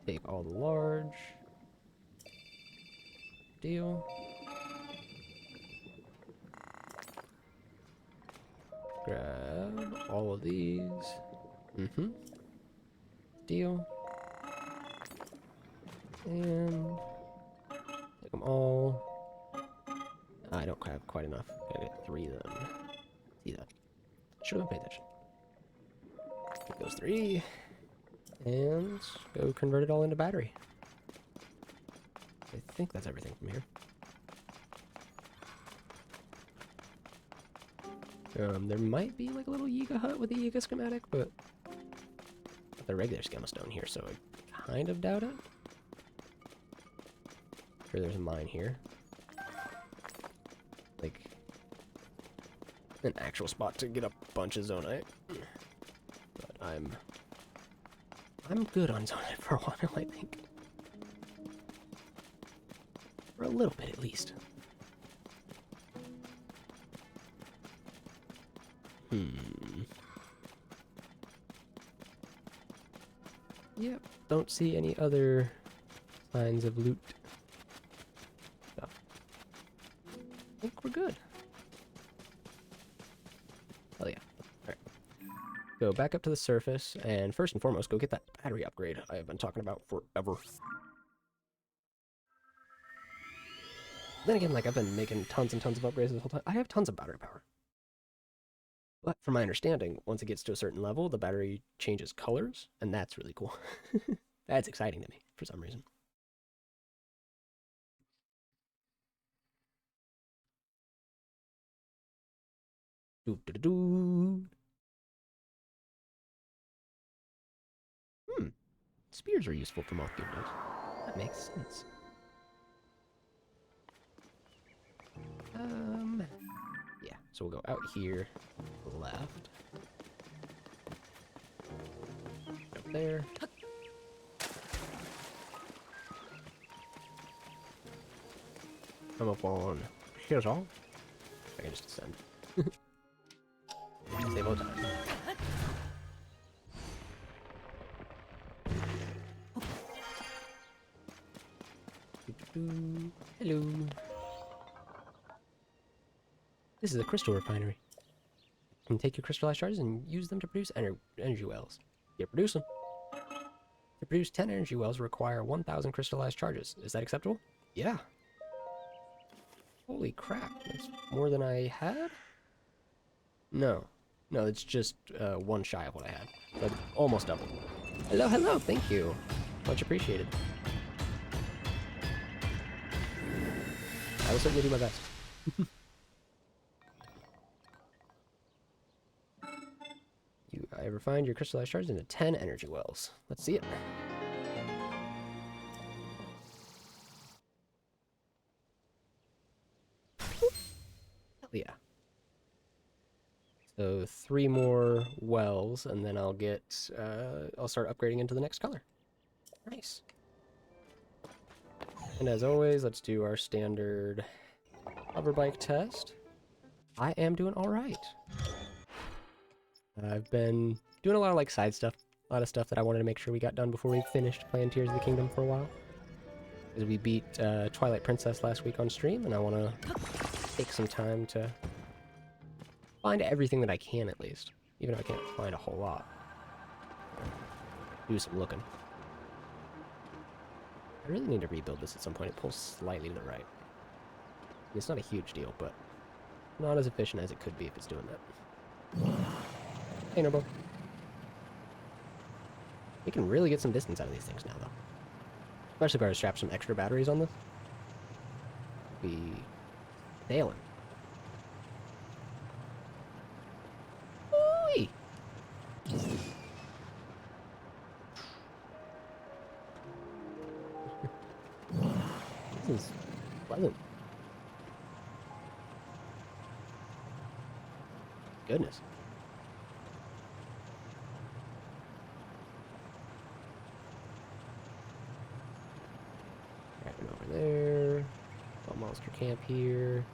Take all the large. Deal. Grab all of these. Deal. And take them all. I don't have quite enough. Gotta get 3 of them. See that? Should have paid attention. Take those 3. And go convert it all into battery. I think that's everything from here. There might be like a little Yiga hut with a Yiga schematic, but the regular Schemastone here, so I kind of doubt it. Sure, there's a mine here. Like an actual spot to get a bunch of Zonite. But I'm good on Zonite for a while, I think. For a little bit at least. Yep, don't see any other signs of loot. So, I think we're good. Oh yeah. Alright. Go back up to the surface, and first and foremost, go get that battery upgrade I have been talking about forever. Then again, like, I've been making tons and tons of upgrades this whole time. I have tons of battery power. But from my understanding, once it gets to a certain level, the battery changes colors, and that's really cool. That's exciting to me, for some reason. Spears are useful for moth givers. That makes sense. Yeah, so we'll go out here, left. Up there. Come up on. Here's all. I can just descend. Bow time. Hello. This is a crystal refinery. You can take your crystallized shards and use them to produce energy wells. You produce them. To produce 10 energy wells require 1,000 crystallized charges. Is that acceptable? Yeah. Holy crap, that's more than I had? No. No, it's just one shy of what I had. But almost double. Hello, hello, thank you. Much appreciated. I will certainly do my best. I refined your crystallized shards into 10 energy wells. Let's see it. Hell yeah. So 3 more wells, and then I'll get, I'll start upgrading into the next color. Nice. And as always, let's do our standard hover bike test. I am doing all right. I've been doing a lot of like side stuff, a lot of stuff that I wanted to make sure we got done before we finished playing Tears of the Kingdom for a while. Because we beat Twilight Princess last week on stream, and I want to take some time to find everything that I can at least, even if I can't find a whole lot. Do some looking. I really need to rebuild this at some point. It pulls slightly to the right. It's not a huge deal, but not as efficient as it could be if it's doing that. Hey, Nobo. We can really get some distance out of these things now, though. Especially if I strap some extra batteries on this. Be nailing. Ooh-wee. This is pleasant. Goodness. Right over there. Monster camp here.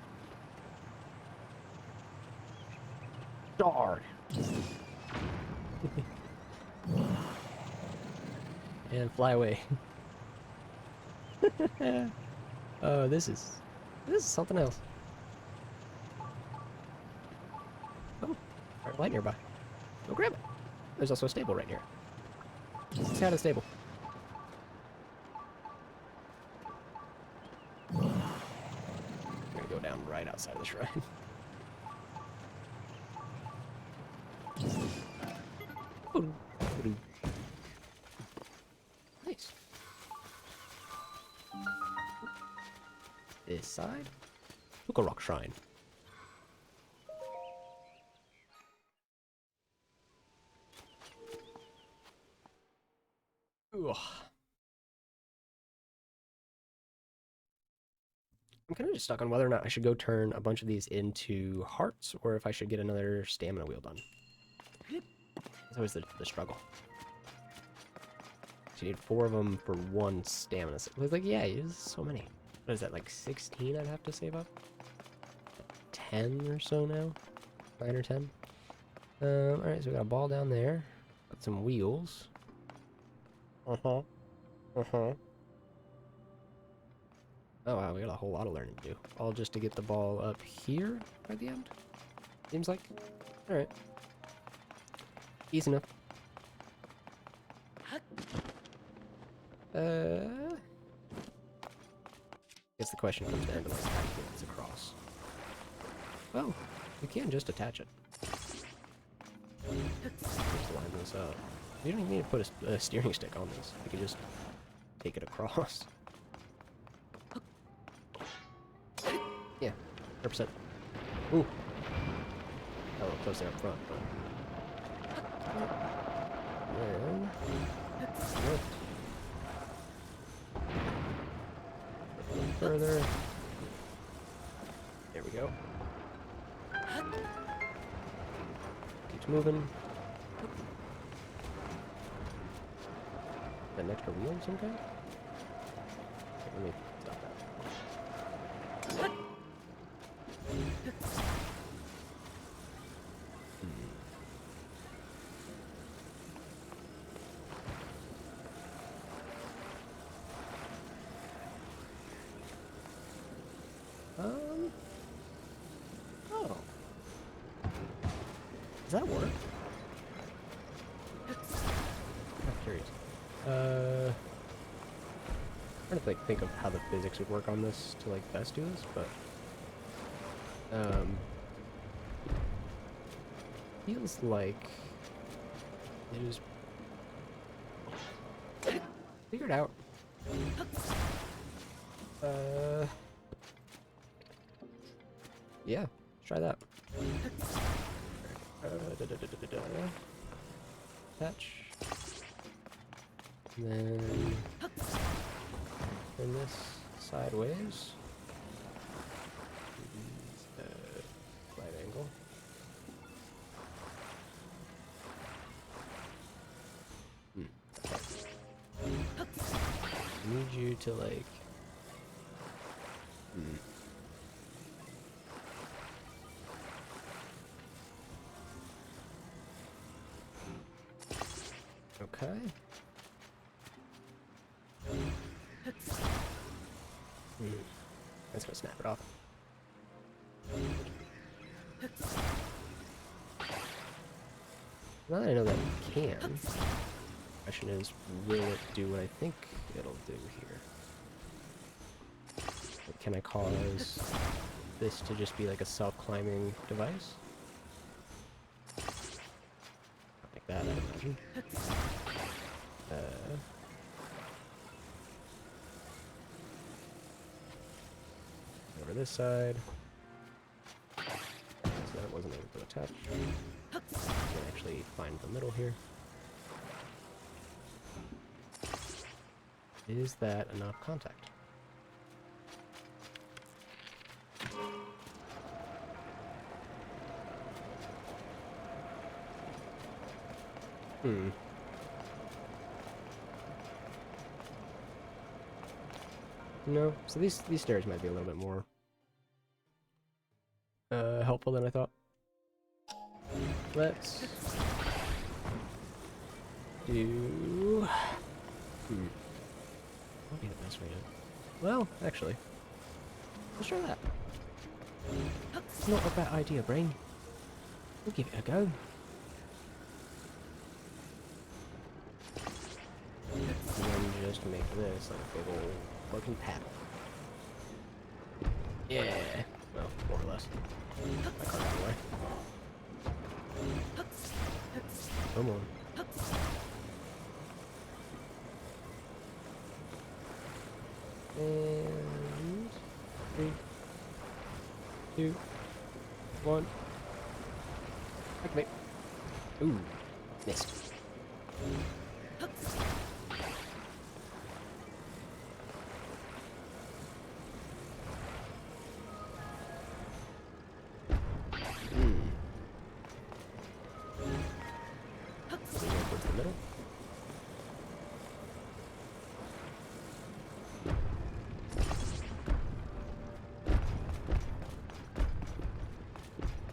Darn. And fly away. Oh, this is something else. Oh, there's a light nearby. Go grab it. There's also a stable right here. Let's out of the stable. I'm gonna go down right outside of the shrine. Nice. This side. Hookah Rock Shrine. Ugh. I'm kind of just stuck on whether or not I should go turn a bunch of these into hearts, or if I should get another stamina wheel done. It's always the struggle. So you need 4 of them for 1 stamina. So it's like, yeah, there's so many. What is that, like 16 I'd have to save up? 10 or so now? 9 or 10? Alright, so we got a ball down there. Got some wheels. Uh-huh. Uh-huh. Oh wow, we got a whole lot of learning to do. All just to get the ball up here by the end? Seems like. Alright. Easy enough. Guess the question comes down to this, how to get this across. Well, you can just attach it. Just line this up. You don't even need to put a steering stick on this. You can just take it across. Yeah, 100%. Ooh. A little closer up front, but... And... Lift. A little further. There we go. Keeps moving. An extra wheel of some kind? Okay, let me stop that. that work? I'm curious. I'm trying to like think of how the physics would work on this to like best do this, but feels like it is figured out. Yeah, let's try that. Attach. And then turn this sideways. Right angle. I need you to like. Okay. That's gonna snap it off. Now that I know that it can, the question is, will it do what I think it'll do here? Like, can I cause this to just be like a self-climbing device? Like that, I'd imagine. Over this side. So that wasn't able to attach. I can actually find the middle here. Is that enough contact? No, so these stairs might be a little bit more helpful than I thought. Let's do. What would be the best way to? Well, actually, let's try that. It's not a bad idea, brain. We'll give it a go. And then just make this like a big old fucking paddle. Yeah. Well, more or less. I cut that away. Come on. And 3, 2, 1. Activate. Ooh, missed. Towards the middle.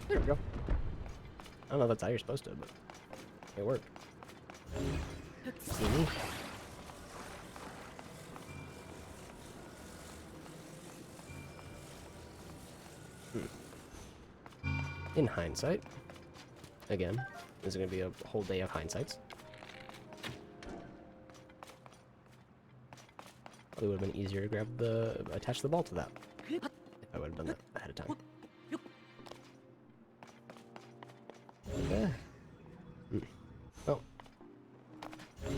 There we go. I don't know if that's how you're supposed to, but it worked. See me? In hindsight, again, this is going to be a whole day of hindsights. Probably would have been easier to attach the ball to that. If I would have done that ahead of time. Okay. Oh.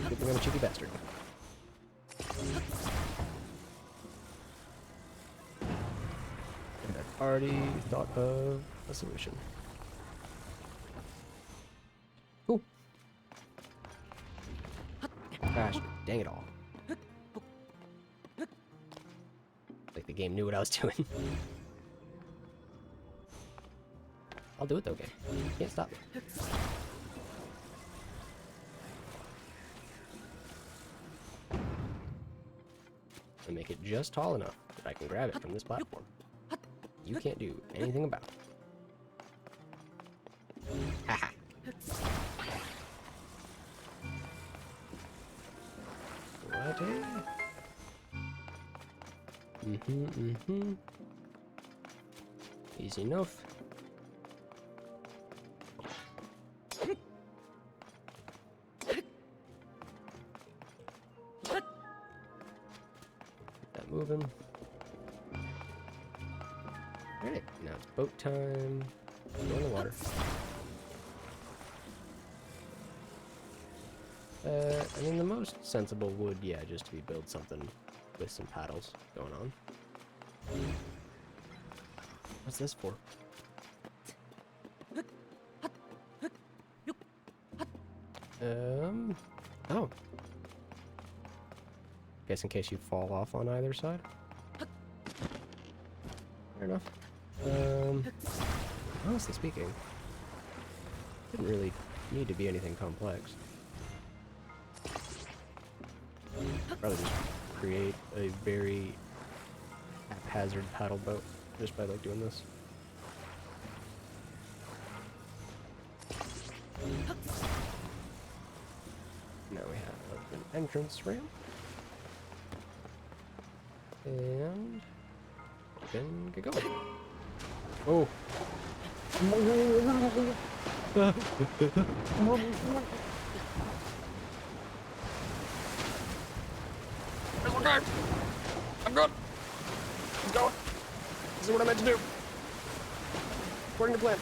Good thing I'm a cheeky bastard. And I've already thought of a solution. Cool. Gosh, dang it all. Like the game knew what I was doing. I'll do it though, game. Can't stop me. And make it just tall enough that I can grab it from this platform. You can't do anything about it. Haha. Righty. Easy enough. moving. Alright, now it's boat time. Go in the water. I mean, the most sensible would, yeah, just be build something with some paddles going on. What's this for? Oh. Guess in case you fall off on either side. Fair enough. Honestly speaking, didn't really need to be anything complex. Probably just create a very haphazard paddle boat just by like doing this. Now we have an entrance ramp. And then get going. Oh. I'm good. Let's go. This is what I meant to do. According to plan.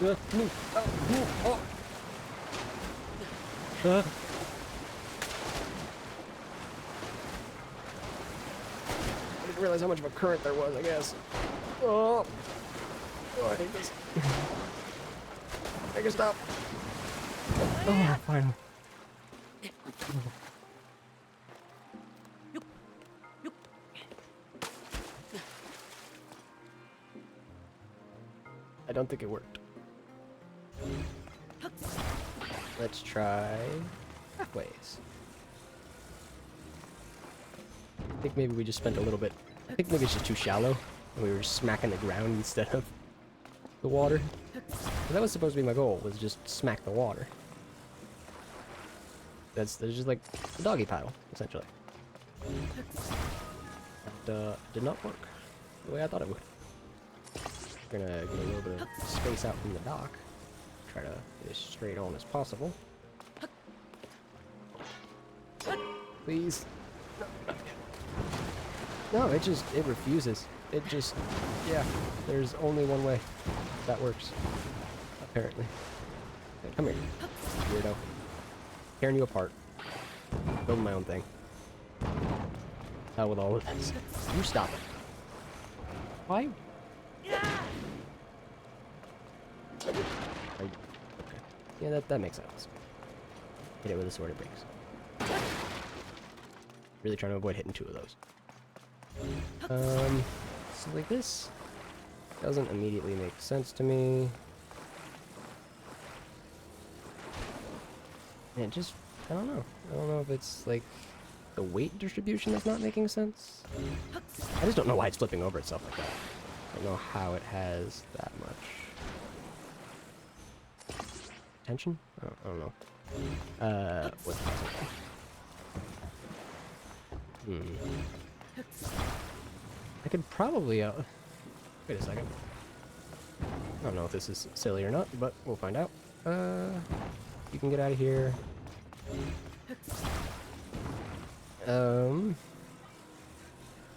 I didn't realize how much of a current there was, I guess. Oh, I hate this. Make it stop. Oh, fine. I don't think it worked. Let's try halfways. I think maybe we just spent a little bit. I think maybe it's just too shallow. And we were smacking the ground instead of the water. But that was supposed to be my goal, was just smack the water. That's just like a doggy paddle, essentially. That did not work the way I thought it would. We're gonna get a little bit of space out from the dock. Try to get as straight on as possible. Please. No, it refuses. It just, yeah, there's only one way that works, apparently. Okay, come here, weirdo. Tearing you apart. Building my own thing. Hell with all of this. You stop it. Why? Okay. Yeah, that makes sense. Hit it with a sword, it breaks. Really trying to avoid hitting two of those. So like this doesn't immediately make sense to me. And it just, I don't know. I don't know if it's like the weight distribution that's not making sense. I just don't know why it's flipping over itself like that. I don't know how it has that much tension. I don't know. What's possible? I could probably, wait a second. I don't know if this is silly or not, but we'll find out. You can get out of here. Can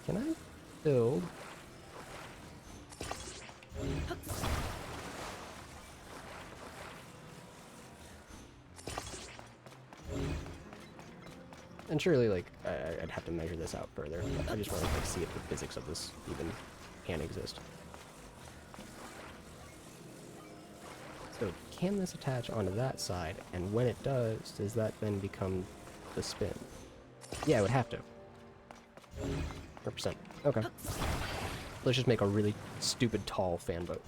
I build? And surely, like, I'd have to measure this out further, but I just want to, like, see if the physics of this even can exist. So, can this attach onto that side? And when it does that then become the spin? Yeah, it would have to. 100%. Okay. Let's just make a really stupid tall fan boat.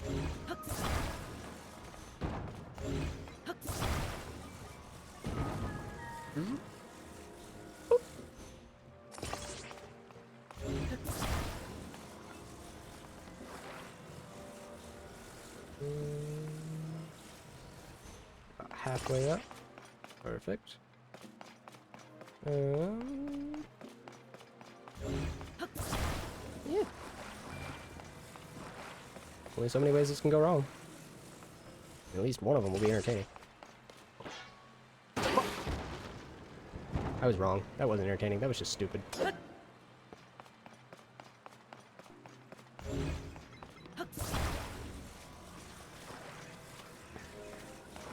About halfway up. Perfect. Yeah. Only so many ways this can go wrong. At least one of them will be entertaining. I was wrong. That wasn't entertaining. That was just stupid.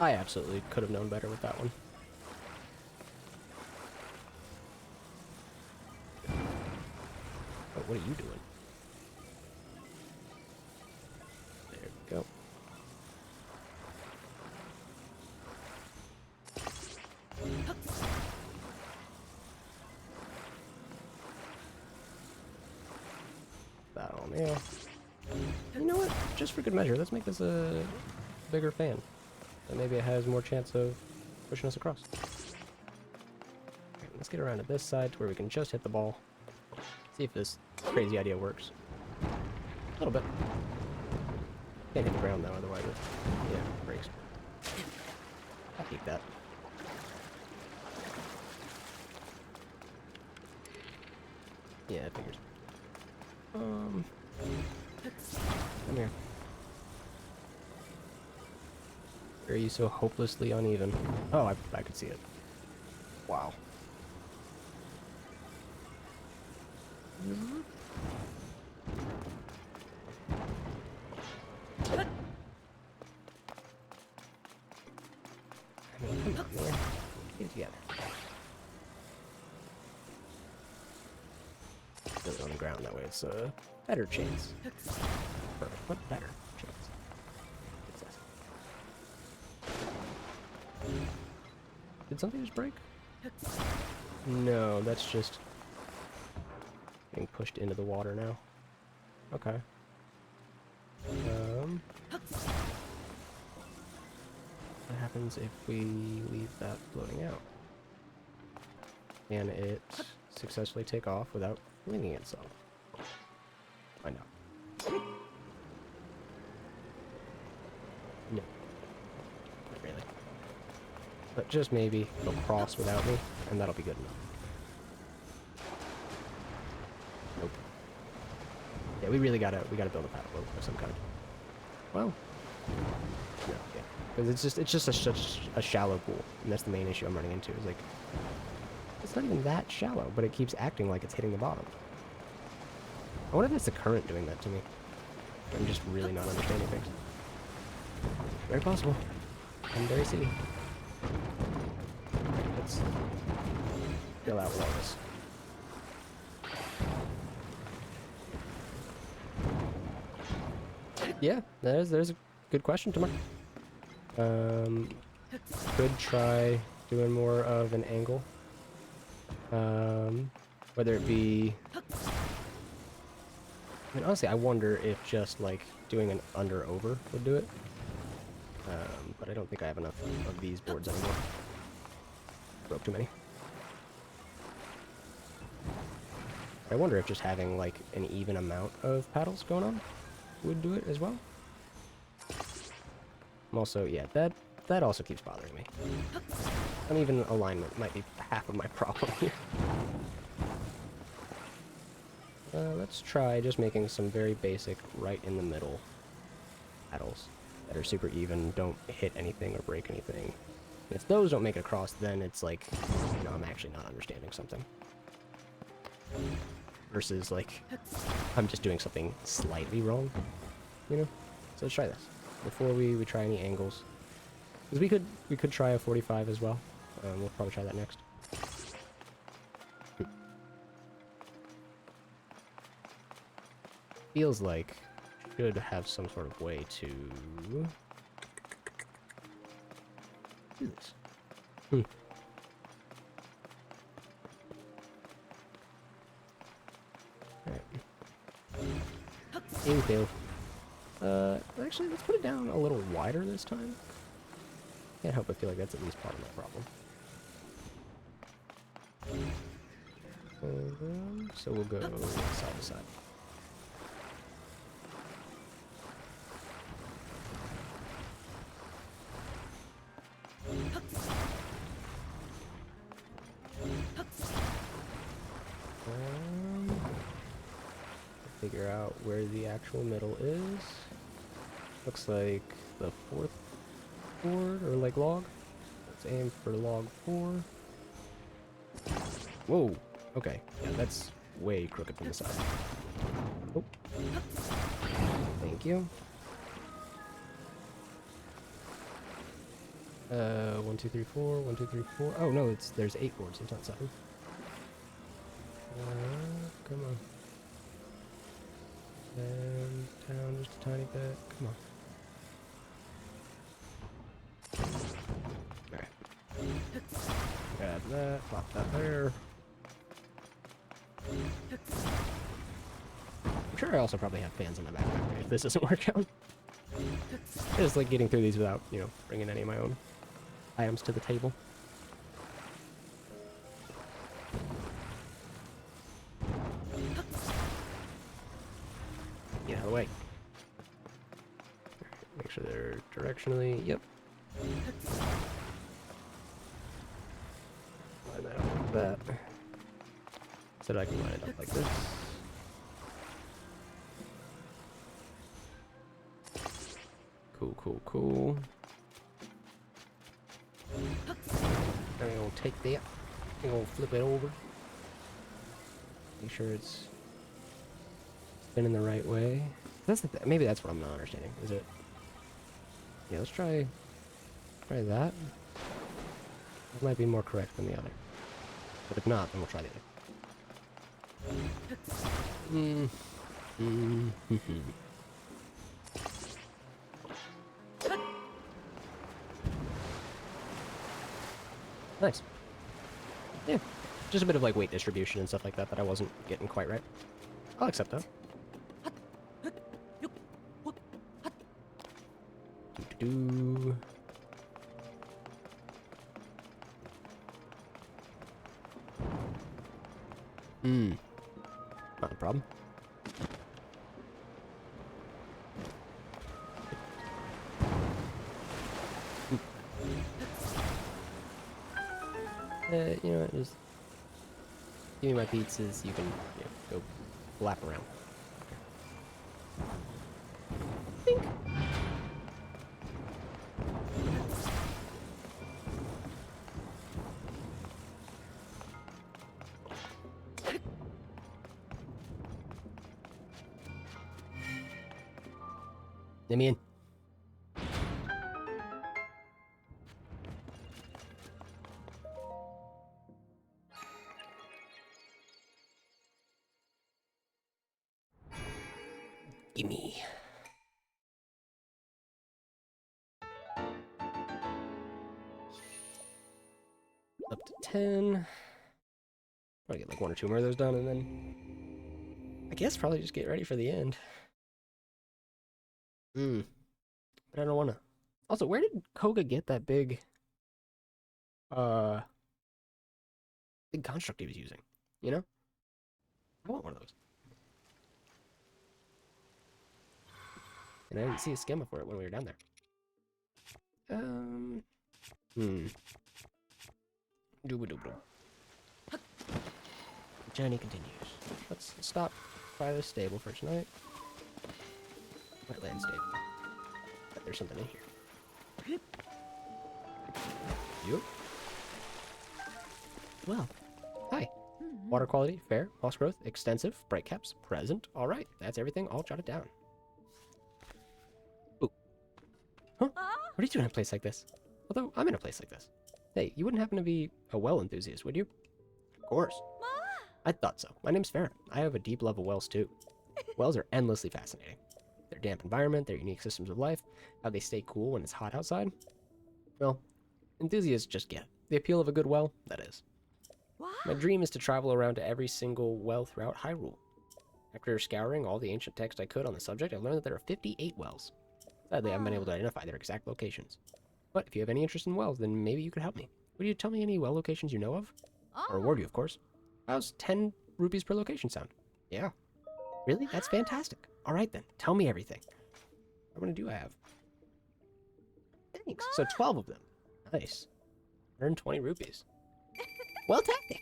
I absolutely could have known better with that one. Oh, what are you doing? There we go. Battle nail. You know what? Just for good measure, let's make this a bigger fan. And maybe it has more chance of pushing us across. Okay, let's get around to this side to where we can just hit the ball. See if this crazy idea works. A little bit. Can't hit the ground though, otherwise it, yeah, breaks. I'll keep that. Yeah, it figures. Come here. Why are you so hopelessly uneven? Oh, I could see it. Wow. I mean, come on, man. Get it together. Do it on the ground, that way it's a better chance. Perfect, what better chance? Success. Did something just break? No, that's just getting pushed into the water now. Okay. What happens if we leave that floating out? Can it successfully take off without flinging itself? Find out. No. Not really. But just maybe it'll cross without me, and that'll be good enough. Nope. Yeah, we gotta build a paddle boat of some kind. Well. No, yeah. Because it's just a shallow pool, and that's the main issue I'm running into. Is like, it's not even that shallow, but it keeps acting like it's hitting the bottom. I wonder if it's the current doing that to me. I'm just really not understanding things. Very possible. I'm very silly. Let's fill out with all this. Yeah, there's a good question, Tamar. Could try doing more of an angle. Whether it be... I mean, honestly, I wonder if just, like, doing an under-over would do it. But I don't think I have enough of these boards anymore. Broke too many. I wonder if just having, like, an even amount of paddles going on would do it as well. I'm also, yeah, that also keeps bothering me. Uneven alignment might be half of my problem here. Let's try just making some very basic right in the middle paddles that are super even, don't hit anything or break anything. And if those don't make it across, then it's like, you know, I'm actually not understanding something. Versus, like, I'm just doing something slightly wrong, you know? So let's try this before we try any angles. Because we could try a 45 as well. We'll probably try that next. Feels like should have some sort of way to do this. Alright. Actually, let's put it down a little wider this time. Can't help but feel like that's at least part of my problem. So we'll go side to side. Figure out where the actual middle is. Looks like the fourth board, or like log. Let's aim for log 4. Whoa, okay. Yeah, that's way crooked from the side. Oh. Thank you. 1, 2, 3, 4, 1, 2, 3, 4. Oh no, there's 8 boards, it's not 7. Come on. And down just a tiny bit. Come on. Alright. Grab that, pop that there. I'm sure I also probably have fans in my backpack if this doesn't work out. I just like getting through these without, you know, bringing any of my own items to the table. Get out of the way. Make sure they're directionally, yep. Line that up like that. So that I can line it up like this. Cool, cool, cool. Now we're gonna take that. We're gonna flip it over. Make sure it's spinning the right way. That's maybe that's what I'm not understanding. Is it? Yeah, let's try that. It might be more correct than the other. But if not, then we'll try the other. Nice. Yeah, just a bit of like weight distribution and stuff like that I wasn't getting quite right. I'll accept that. Do. Not a problem. You know what, just give me my pizzas, you can go lap around. Bink. Let me in. Gimme. Up to 10. Probably get like 1 or 2 more of those done, and then I guess probably just get ready for the end. But I don't want to. Also, where did Koga get that big construct he was using? You know? I want one of those. And I didn't see a schema for it when we were down there. Dooba-dooba-doo. The journey continues. Let's stop by the stable for tonight. Wetland stable. But there's something in here. Yup. Well, hi. Water quality, fair, moss growth, extensive, bright caps, present. Alright, that's everything. I'll jot it down. Ooh. Huh? What are you doing in a place like this? Although, I'm in a place like this. Hey, you wouldn't happen to be a well enthusiast, would you? Of course. I thought so. My name's Farrah. I have a deep love of wells, too. Wells are endlessly fascinating. Their damp environment, their unique systems of life, how they stay cool when it's hot outside. Well, enthusiasts just get it. The appeal of a good well, that is. My dream is to travel around to every single well throughout Hyrule. After scouring all the ancient text I could on the subject, I learned that there are 58 wells. Sadly, I haven't been able to identify their exact locations. But if you have any interest in wells, then maybe you could help me. Would you tell me any well locations you know of? I'll reward you, of course. How's 10 rupees per location sound? Yeah. Really? That's fantastic. Alright then, tell me everything. How many do I have? Thanks. So 12 of them. Nice. 120 rupees. Well taken.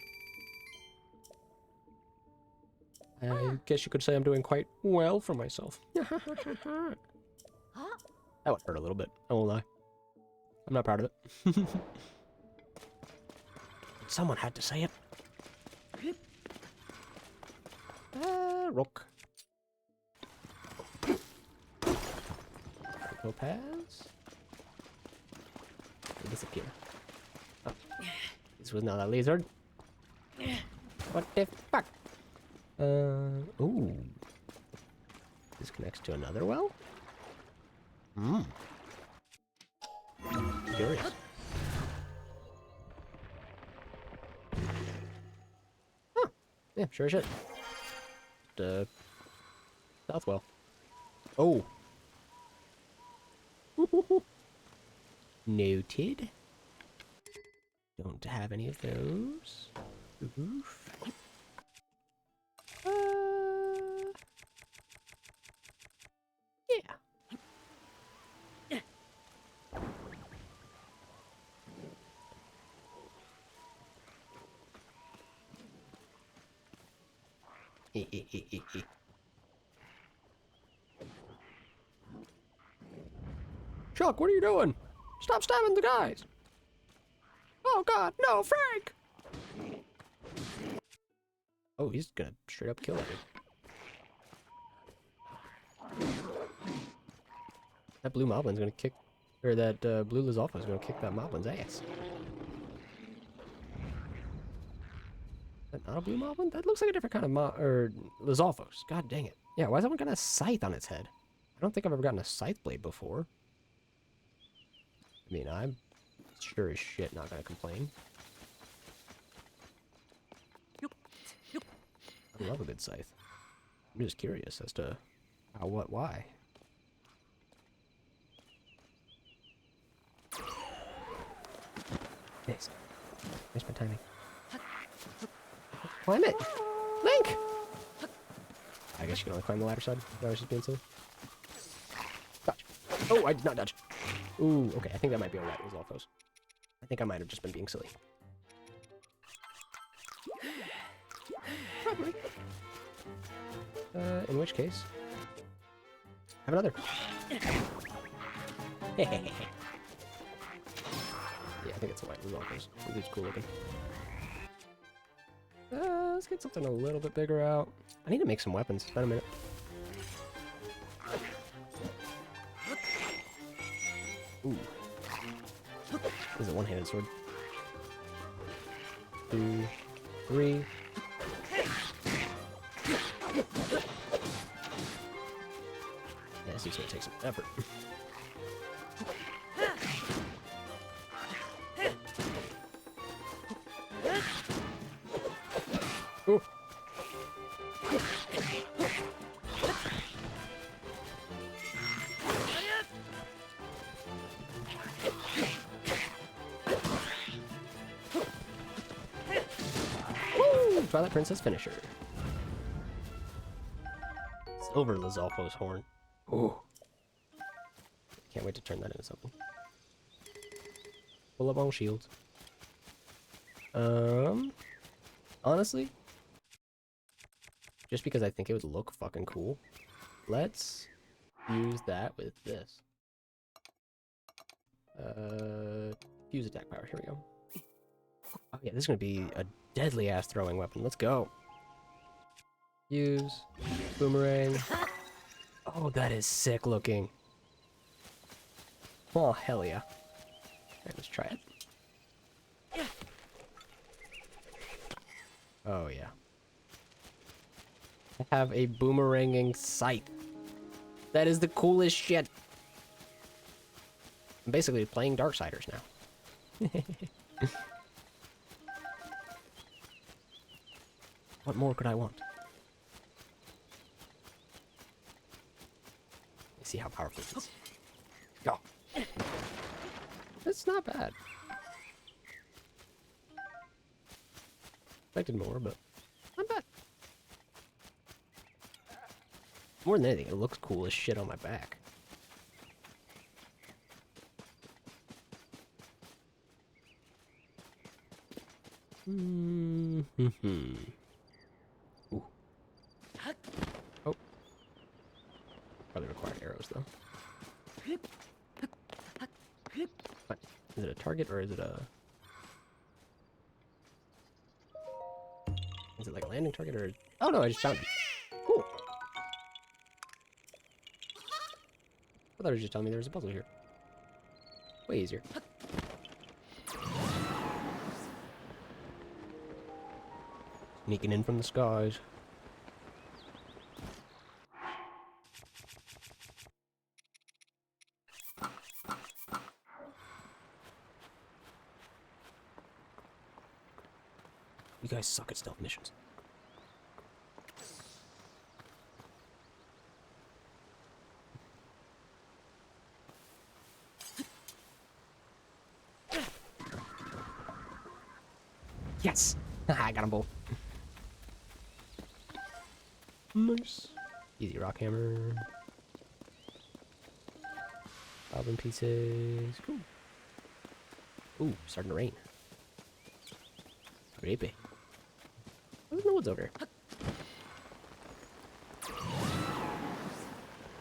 I guess you could say I'm doing quite well for myself. That would hurt a little bit, I won't lie. I'm not proud of it. Someone had to say it. Rook. Topaz. They disappear. Oh. This was not a lizard. What the fuck? Ooh. This connects to another well? Curious. Huh. Yeah, sure as shit. South well. Oh. Noted. Don't have any of those. Oof. Yeah. Chuck, what are you doing? Stop stabbing the guys! Oh god, no, Frank! Oh, he's gonna straight up kill it. That blue moblin's gonna kick, or that blue Lizalfo's gonna kick that moblin's ass. Is that not a blue moblin? That looks like a different kind of or Lizalfos. God dang it. Yeah, why has that one got a scythe on its head? I don't think I've ever gotten a scythe blade before. I mean, I'm sure as shit not gonna complain. I love a good scythe. I'm just curious as to how, what, why. Nice. Nice my timing. Climb it! Link! I guess you can only climb the ladder side. That was just being silly. Dodge. Oh, I did not dodge. Ooh, okay. I think that might be alright with Zolfos. I think I might have just been being silly. Probably. In which case... have another. Yeah, I think it's a white Zolfos. It's cool looking. Let's get something a little bit bigger out. I need to make some weapons. Wait a minute. Ooh. This is a one-handed sword. 2, 3. Yeah, this is gonna take some effort. Ooh. Woo! Twilight Princess finisher. Silver Lizalfo's horn. Ooh. Can't wait to turn that into something. Full of all shields. Honestly, just because I think it would look fucking cool, let's use that with this. Fuse attack power. Here we go. Oh yeah, this is gonna be a deadly ass throwing weapon. Let's go. Use boomerang. Oh, that is sick looking. Oh hell yeah. Alright, let's try it. Oh yeah. I have a boomeranging scythe. That is the coolest shit. I'm basically playing Darksiders now. What more could I want? Let's see how powerful it is. Go. It's not bad. Expected more, but not bad. More than anything, it looks cool as shit on my back. Ooh. Oh. Probably require arrows though. What? Is it a target or is it a... Is it like a landing target or... Oh no, I just found it. Cool. I thought it was just telling me there was a puzzle here. Way easier. Sneaking in from the skies. You guys suck at stealth missions. Yes! I got them both. Nice. Easy rock hammer. Goblin pieces. Cool. Ooh, starting to rain. Creepy. There's no woods over here.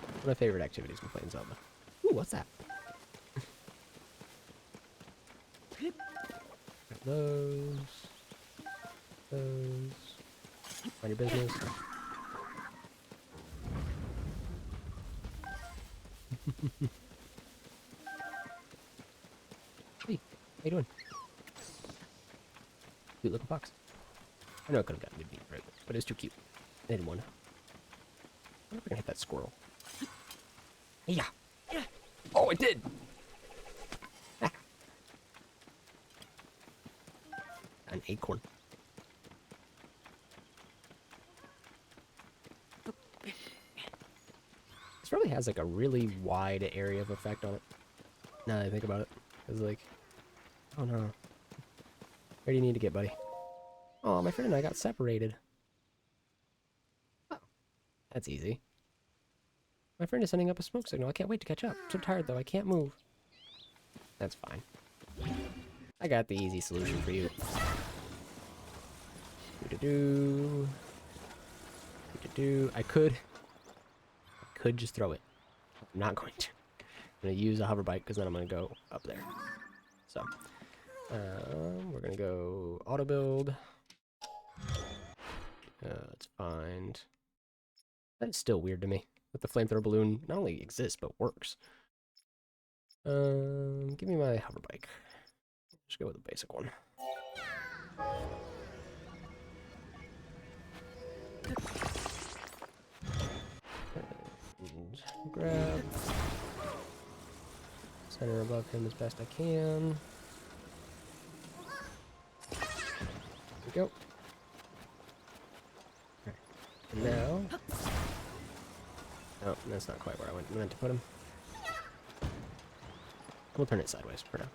One of my favorite activities when playing Zelda. Ooh, what's that? Those. Mind your business. Hey, how you doing? Cute looking fox. I know I could have gotten me beat, right? But it's too cute. I didn't want to. I wonder if I can hit that squirrel. Yeah. Oh, it did! Ah. An acorn. This probably has like a really wide area of effect on it. Now that I think about it. It's like, oh no. Where do you need to get, buddy? Oh, my friend and I got separated. Oh, that's easy. My friend is sending up a smoke signal. I can't wait to catch up. I'm so tired though, I can't move. That's fine. I got the easy solution for you. Do-do-do. Do-do-do. I could just throw it. I'm not going to. I'm going to use a hover bike because then I'm going to go up there. So, we're going to go auto build. Let's find... That's still weird to me. That the flamethrower balloon not only exists, but works. Give me my hover bike. Just go with the basic one. And grab. Center above him as best I can. There we go. Okay. And now... Oh, that's not quite where I meant to put him. We'll turn it sideways for now.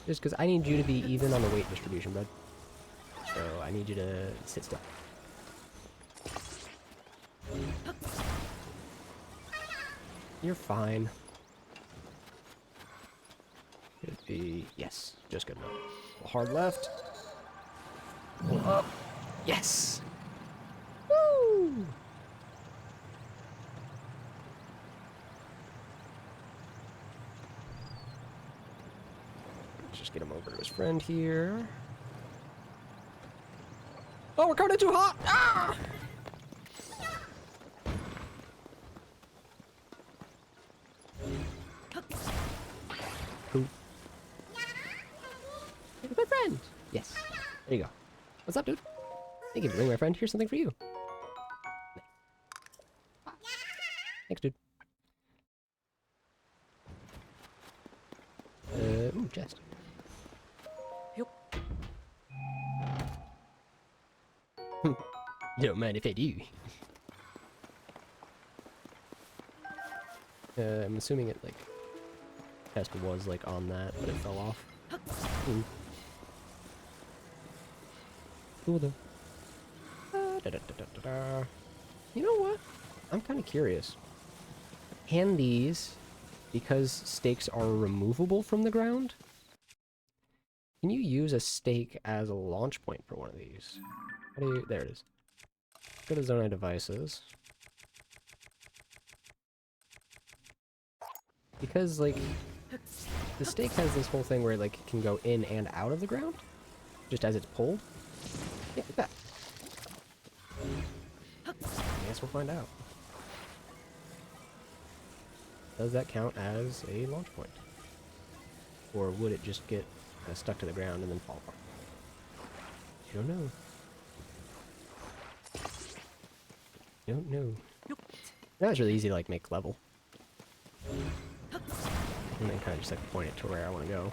Just because I need you to be even on the weight distribution, bud. So I need you to sit still. You're fine. Should be... Yes, just good enough. Hard left. Pull up. Yes! Woo! Let's just get him over to his friend here. Oh, we're coming in too hot! Ah! Cool. Here's my friend! Yes. There you go. What's up, dude? Thank you for bringing my friend. Here's something for you. Thanks, dude. Ooh, chest. Yep. Don't mind if I do. I'm assuming it, like, chest was, like, on that, but it fell off. Ooh. Cool, though. You know what? I'm kind of curious. Can these, because stakes are removable from the ground, can you use a stake as a launch point for one of these? How do you... There it is. Go to Zonai devices. Because, like, the stake has this whole thing where, like, it can go in and out of the ground, just as it's pulled. Yeah, like that. I guess we'll find out. Does that count as a launch point? Or would it just get stuck to the ground and then fall apart? I don't know. Don't know. That was really easy to, like, make level. And then kind of just, like, point it to where I want to go.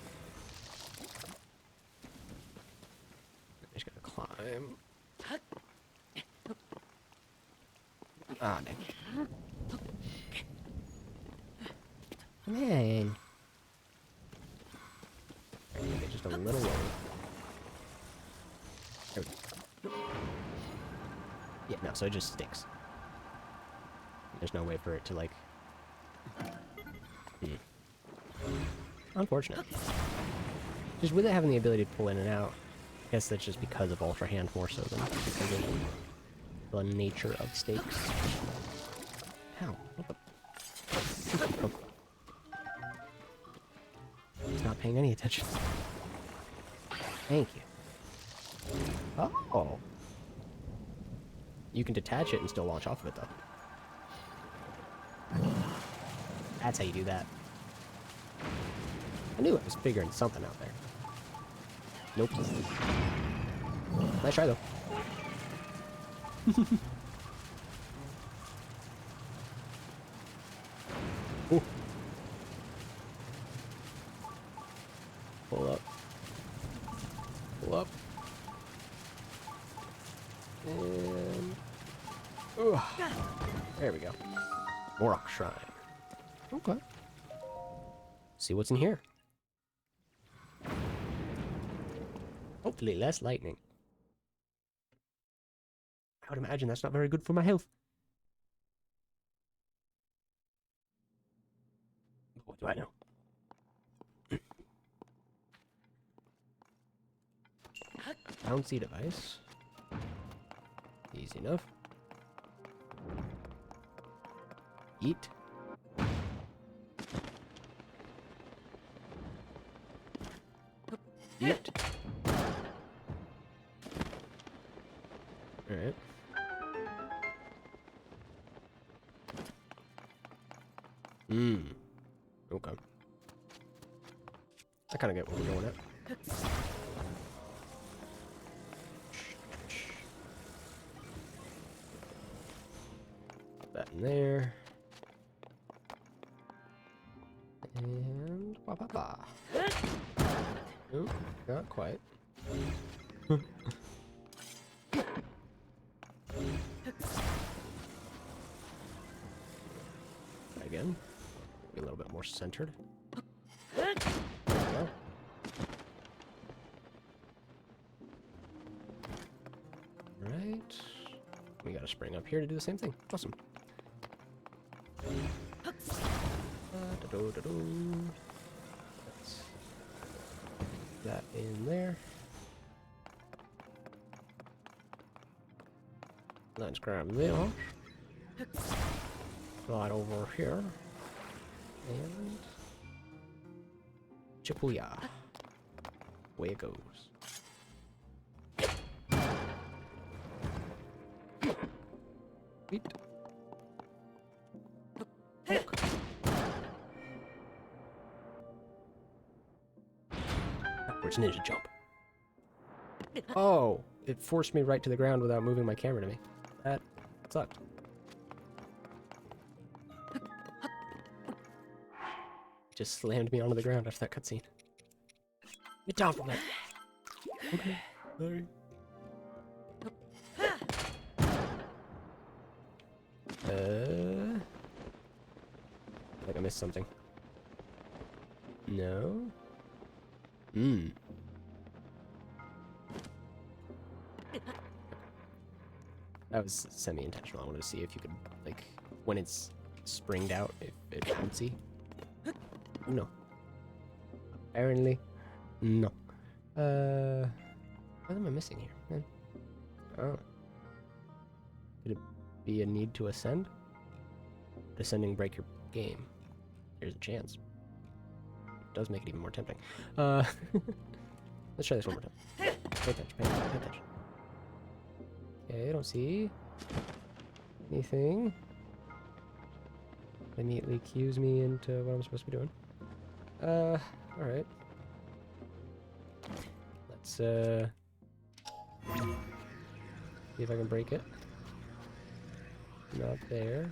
I'm just gonna climb. Ah, dang. Come on. Okay, just a little lower. There we go. Yeah, no, so it just sticks. There's no way for it to, like... Unfortunate. Just with it having the ability to pull in and out, I guess that's just because of Ultra Hand more so than because of the nature of stakes. Ow. What the... Oh. He's not paying any attention. Thank you. Oh. You can detach it and still launch off of it, though. That's how you do that. I knew I was figuring something out there. Nope. Nice try, though. Ooh. Pull up. Pull up. And... Ooh. There we go. Morok Shrine. Okay. See what's in here. Hopefully less lightning. I would imagine that's not very good for my health. What do I know? Bouncy device. Easy enough. Eat. Eat. Alright. Okay. I kind of get what we're going at. Pop that in there. And... Ba ba ba. Nope, not quite. Again. Be a little bit more centered. There we go. Right. We got a spring up here to do the same thing. Awesome. That in there. Let's grab this. Slide over here. And... Chipuya. Way it goes. Eat. Backwards ninja jump. Oh, it forced me right to the ground without moving my camera to me. That sucked. Just slammed me onto the ground after that cutscene. Get down from there. Okay, sorry. I think I missed something. No? That was semi-intentional. I wanted to see if you could, like, when it's springed out, if it bouncy. No. Apparently, no. What am I missing here, man? Oh. be a need to ascend? Would ascending break your game? There's a chance. It does make it even more tempting. Let's try this one more time. Pay attention, pay attention, pay attention. Okay, I don't see anything. Immediately cues me into what I'm supposed to be doing. Alright. Let's, see if I can break it. Not there.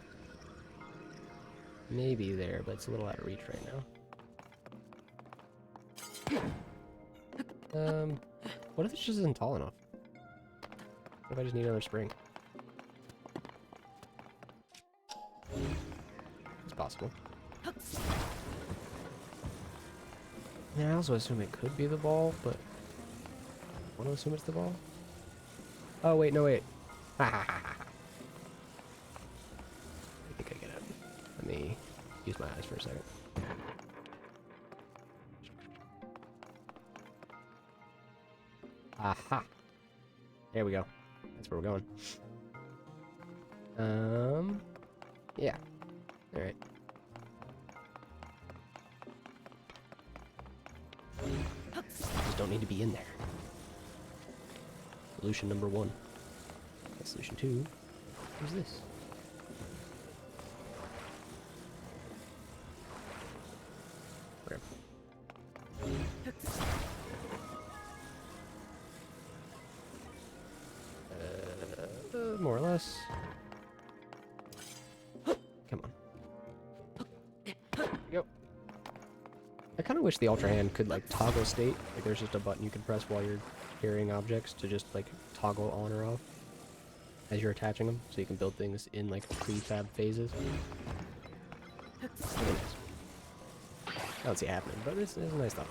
Maybe there, but it's a little out of reach right now. What if it just isn't tall enough? What if I just need another spring? It's possible. Yeah, I also assume it could be the ball, but I want to assume it's the ball. Oh, wait, no, wait. I think I get it. Let me use my eyes for a second. Aha! There we go. That's where we're going. Yeah. Alright. Just don't need to be in there. Solution number 1. Solution 2. What's this? Where? More or less. Come on. Go. I kind of wish the Ultra Hand could, like, toggle state. Like, there's just a button you can press while you're carrying objects to just, like, toggle on or off as you're attaching them, so you can build things in, like, prefab phases. Really nice. I don't see it happening, but it's a nice thought.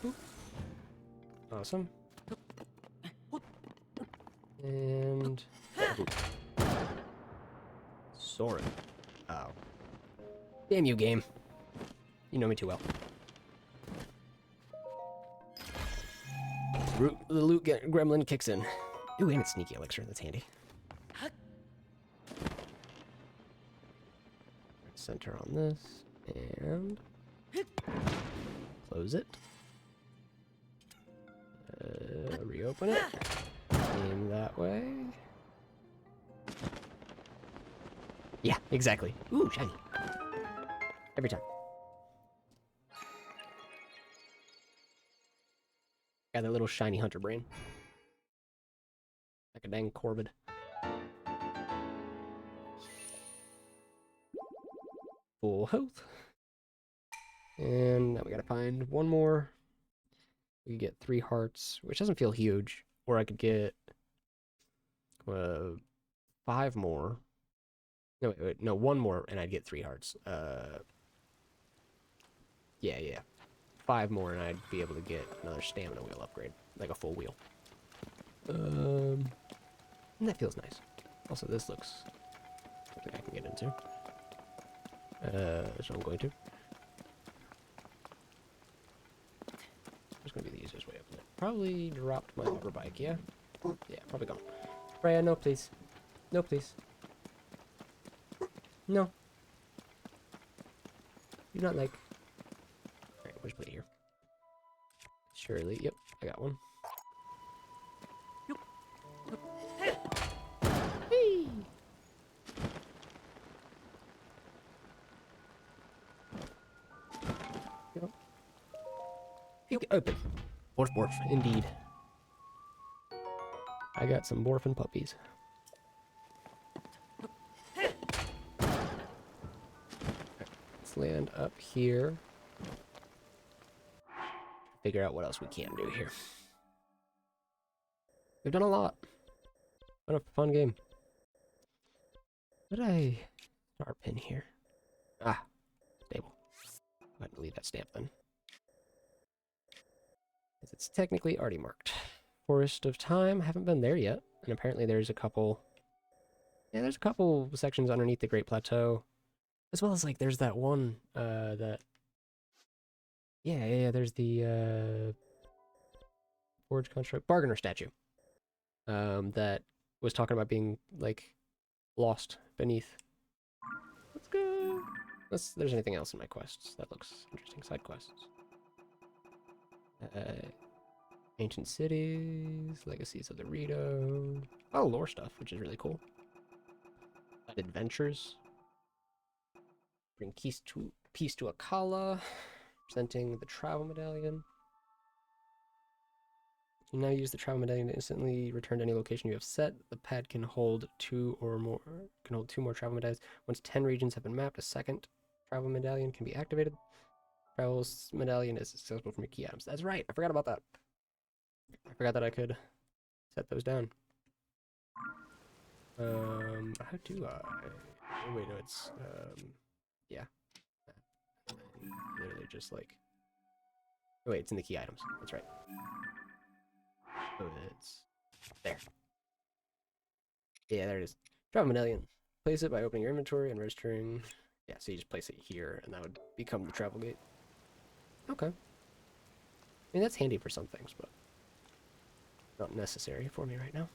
Boop. Awesome. And boop. Soren. Oh. Damn you, game. You know me too well. The loot gremlin kicks in. Ooh, and it's sneaky elixir. That's handy. Center on this. And close it. Reopen it. Aim that way. Yeah, exactly. Ooh, shiny. Every time. Got that little shiny hunter brain. Like a dang Corvid. Full health. And now we gotta find one more. We could get 3 hearts, which doesn't feel huge. Or I could get 5 more. No, wait, no, 1 more, and I'd get 3 hearts. Yeah. 5 more, and I'd be able to get another stamina wheel upgrade, like a full wheel. And that feels nice. Also, this looks something I can get into. So I'm going to. It's going to be the easiest way up there. Probably dropped my hover bike, yeah? Yeah, probably gone. Freya, no, please. No, please. No. You're not like... Alright, we'll just put it here. Surely, yep, I got one. Hey! Go. Open. Borf, borf, indeed. I got some borfin puppies. Let's land up here. Figure out what else we can do here. We've done a lot. What a fun game. Did I start pin here? Ah, stable. Go ahead and leave that stamp then. Because it's technically already marked. Forest of Time, haven't been there yet. And apparently there's a couple... Yeah, there's a couple sections underneath the Great Plateau. As well as, like, there's that one, that Yeah, there's the forge construct bargainer statue. That was talking about being like lost beneath. Let's go. Unless there's anything else in my quests that looks interesting. Side quests. Uh, ancient cities, legacies of the Rito. Oh, lore stuff, which is really cool. Adventures. Bring peace to Akala. Presenting the travel medallion. You now use the travel medallion to instantly return to any location you have set. The pad can hold two more travel medallions. Once 10 regions have been mapped, a second travel medallion can be activated. Travel medallion is accessible from your key items. That's right. I forgot about that. I forgot that I could set those down. How do I? Oh, wait, no, it's yeah. Literally just like. Oh, wait, it's in the key items. That's right. Oh, it's there. Yeah, there it is. Travel medallion. Place it by opening your inventory and registering. Yeah, so you just place it here, and that would become the travel gate. Okay. I mean, that's handy for some things, but not necessary for me right now.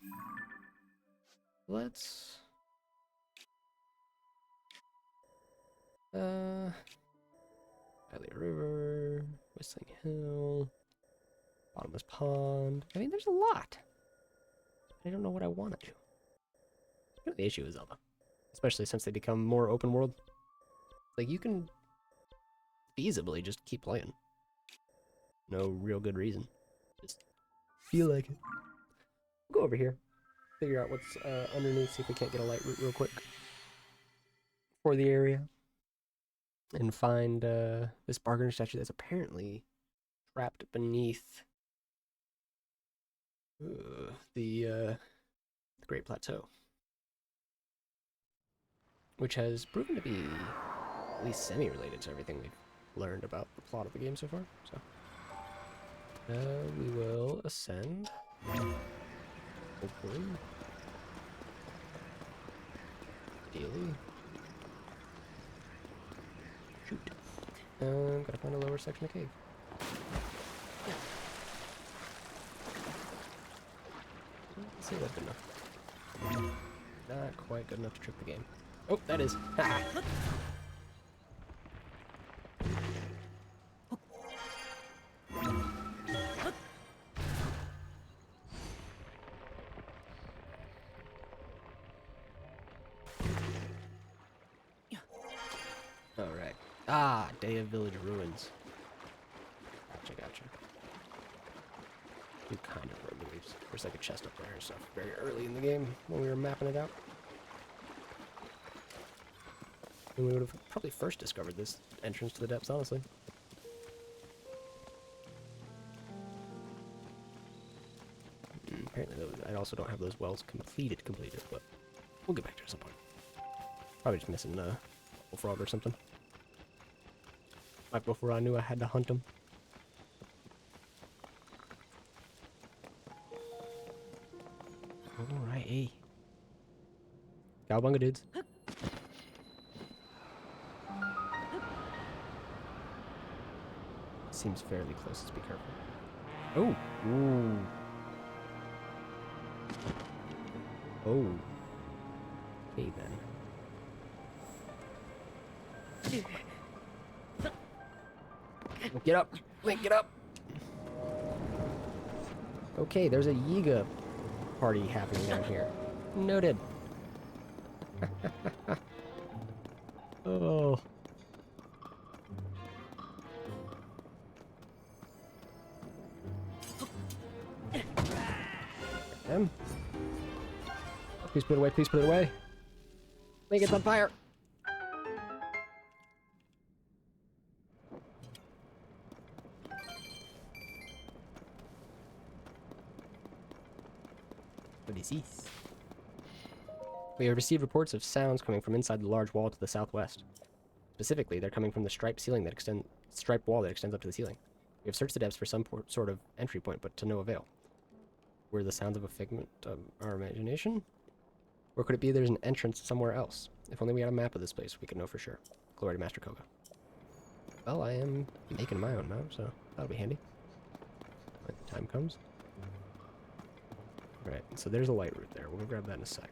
Let's... Hylia River, Whistling Hill, Bottomless Pond. I mean, there's a lot. I don't know what I want to do. The issue is Zelda. Especially since they become more open world. Like, you can feasibly just keep playing. No real good reason. Just feel like it. We'll go over here. Figure out what's underneath, see if we can't get a light route real quick. For the area. And find this bargainer statue that's apparently trapped beneath the Great Plateau. Which has proven to be at least semi-related to everything we've learned about the plot of the game so far. So we will ascend. Hopefully. Ideally. Shoot. Gotta find a lower section of cave. Yeah. Let's see if that's good enough. Not quite good enough to trick the game. Oh, that is. Alright. Ah, Day of Village Ruins. Gotcha. You kind of were beliefs. There's like a chest up there and stuff very early in the game when we were mapping it out. And we would have probably first discovered this entrance to the depths, honestly. Apparently, I also don't have those wells completed, but we'll get back to it at some point. Probably just missing a bullfrog or something. Right before I knew I had to hunt them. Alright, hey. Cowabunga dudes. Seems fairly close, let's be careful. Oh! Ooh. Oh. Okay then. Get up! Link, get up! Okay, there's a Yiga party happening down here. Noted. Oh. Them. Please put it away, please put it away. Link, it's on fire! What is this? We have received reports of sounds coming from inside the large wall to the southwest. Specifically, they're coming from the striped wall that extends up to the ceiling. We have searched the depths for some sort of entry point, but to no avail. Were the sounds of a figment of our imagination? Or could it be there's an entrance somewhere else? If only we had a map of this place, we could know for sure. Glory to Master Koga. Well, I am making my own map, so that'll be handy when the time comes. Right, so there's a light route there. We'll grab that in a sec.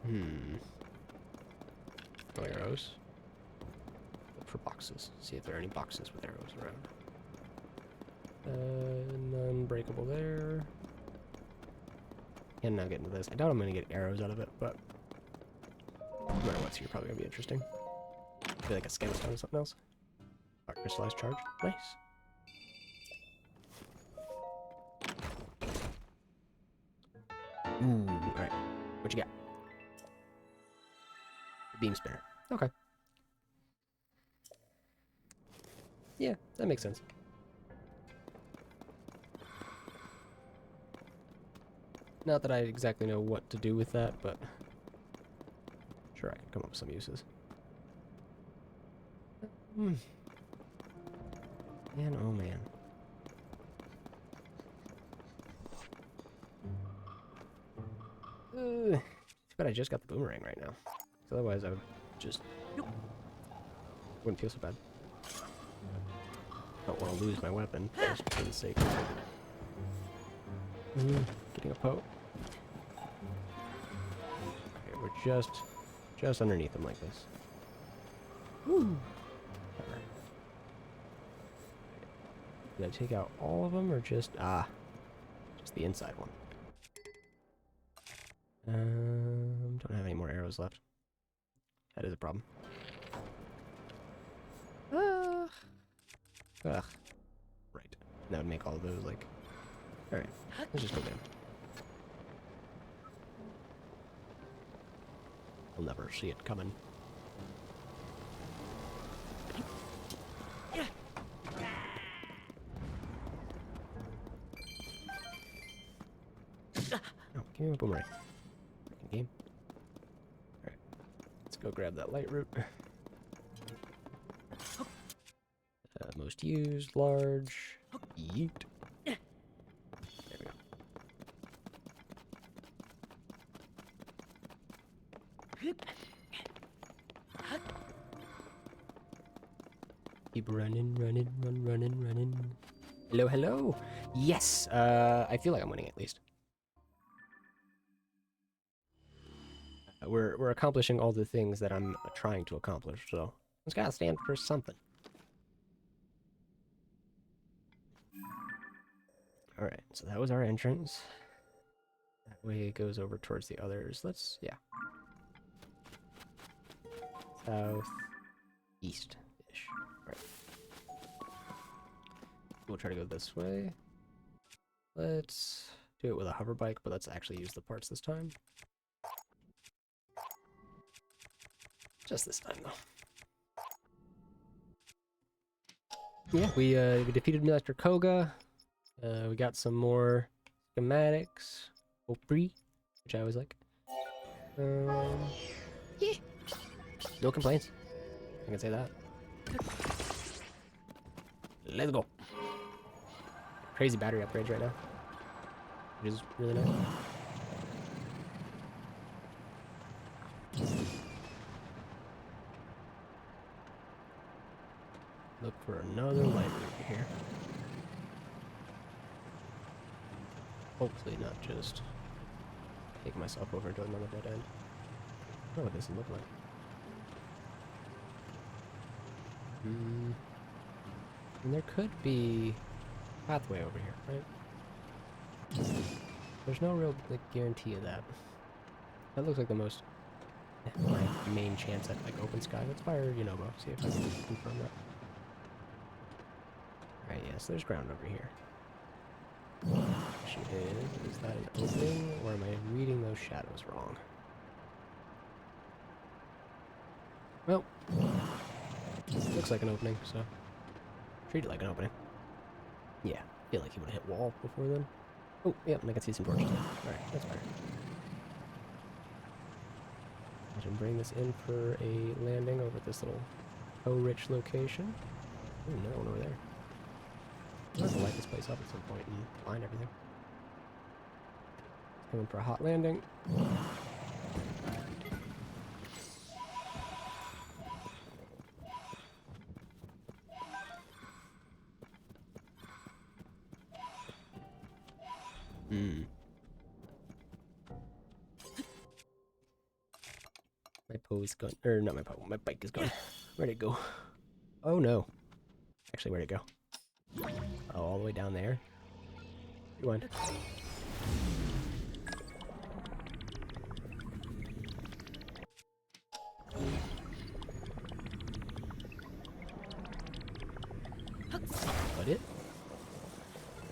No arrows. Look for boxes. See if there are any boxes with arrows around. None breakable there. And now get into this. I doubt I'm going to get arrows out of it, but no matter what's here, probably going to be interesting. Maybe like a scan stone or something else. Dark crystallized charge. Nice. Ooh, alright. What you got? Beam spinner. Okay. Yeah, that makes sense. Not that I exactly know what to do with that, but sure I can come up with some uses. Man, oh man. Too bad I just got the boomerang right now. Otherwise I would just... wouldn't feel so bad. Don't want to lose my weapon, just for the sake of it. Getting a poke. Okay, we're just underneath them like this. Woo! Did I take out all of them, or just... just the inside one? Don't have any more arrows left. That is a problem. Ugh. Right. That would make all of those, like... Alright, let's just go down. I'll never see it coming. Oh, give me a boomerang. Freaking game. Alright. Let's go grab that light root. Most used, large. Yeet. There we go. Keep running. Hello. Yes! I feel like I'm winning at least. We're accomplishing all the things that I'm trying to accomplish, so it's gotta stand for something. Alright, so that was our entrance. That way it goes over towards the others. Yeah. South, east-ish. Alright. We'll try to go this way. Let's do it with a hover bike, but let's actually use the parts this time. Just this time, though. Yeah, we defeated Mr. Koga. We got some more schematics. Opry, which I always like. Yeah. No complaints. I can say that. Let's go. Crazy battery upgrades right now, which is really nice. Look for another light route here. Hopefully not just taking myself over into another dead end. I don't know what this would look like. And there could be a pathway over here, right? There's no real guarantee of that. That looks like the most my main chance at like open sky. Let's fire Yunobo, see if I can confirm that. Alright, yeah, so there's ground over here. Question is that an opening, or am I reading those shadows wrong? Well, looks like an opening, so treat it like an opening. Yeah, I feel like he would have hit wall before then. Oh, yep, and I can see some torches there. Alright, that's fair. I can bring this in for a landing over at this little rich location. Oh, no one over there. I'll have to light this place up at some point and find everything. Coming for a hot landing. My poe's gone. Or not my poe. My bike is gone. Where'd it go? Oh no. Actually, where'd it go? Oh, all the way down there. Rewind. Put it.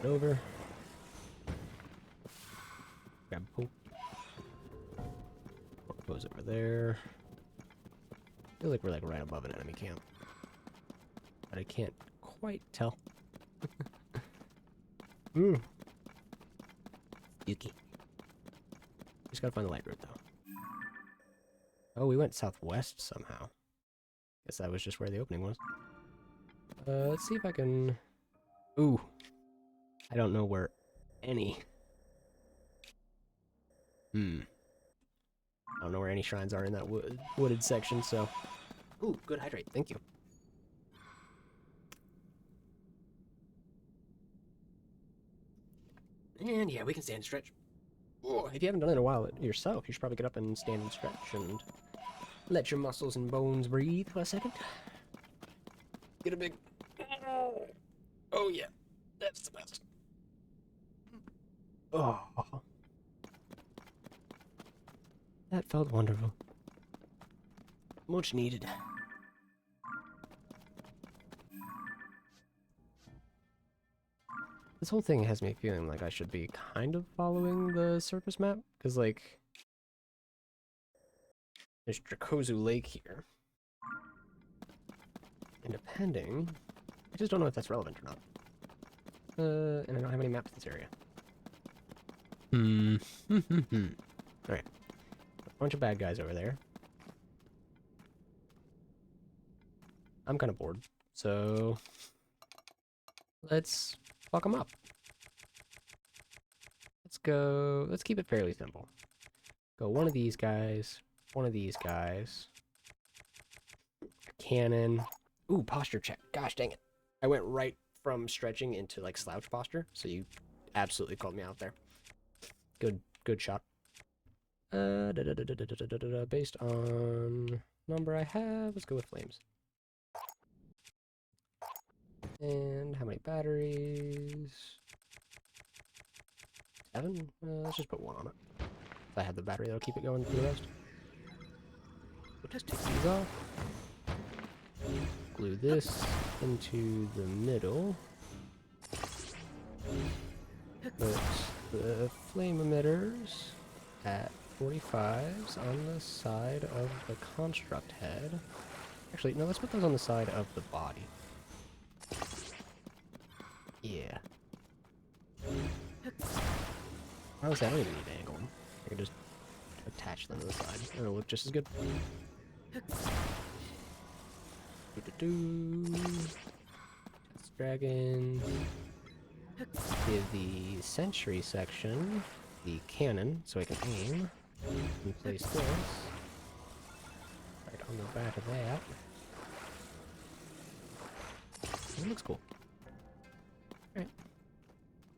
Put it over. Grab a poe. Goes over there. Feels like we're like right above an enemy camp, but I can't quite tell. Ooh. Yuki. Just gotta find the light route though. Oh, we went southwest somehow. Guess that was just where the opening was. Let's see if I can... Ooh. I don't know where any... I don't know where any shrines are in that wooded section, so... Ooh, good hydrate, thank you. And yeah, we can stand and stretch. Ooh, if you haven't done it in a while yourself, you should probably get up and stand and stretch and let your muscles and bones breathe for a second. Get a big... Oh yeah, that's the best. Oh. That felt wonderful. Much needed. This whole thing has me feeling like I should be kind of following the surface map, because, like, there's Dracozu Lake here. And depending... I just don't know if that's relevant or not. And I don't have any maps in this area. Alright. A bunch of bad guys over there. I'm kind of bored, so let's fuck them up. Let's keep it fairly simple. Go one of these guys, one of these guys. Cannon. Ooh, posture check. Gosh dang it. I went right from stretching into like slouch posture, so you absolutely called me out there. Good shot. Based on number I have, let's go with flames. And how many batteries? 7? Let's just put 1 on it. If I have the battery, that'll keep it going for the rest. We'll just take these off. Glue this into the middle. Put the flame emitters at 45s on the side of the construct head. Actually, no, let's put those on the side of the body. Yeah. Honestly, I don't even need to angle them. I can just attach them to the side. It'll look just as good. That's dragon. Give the sentry section the cannon so I can aim. And place this right on the back of that. That looks cool. Alright.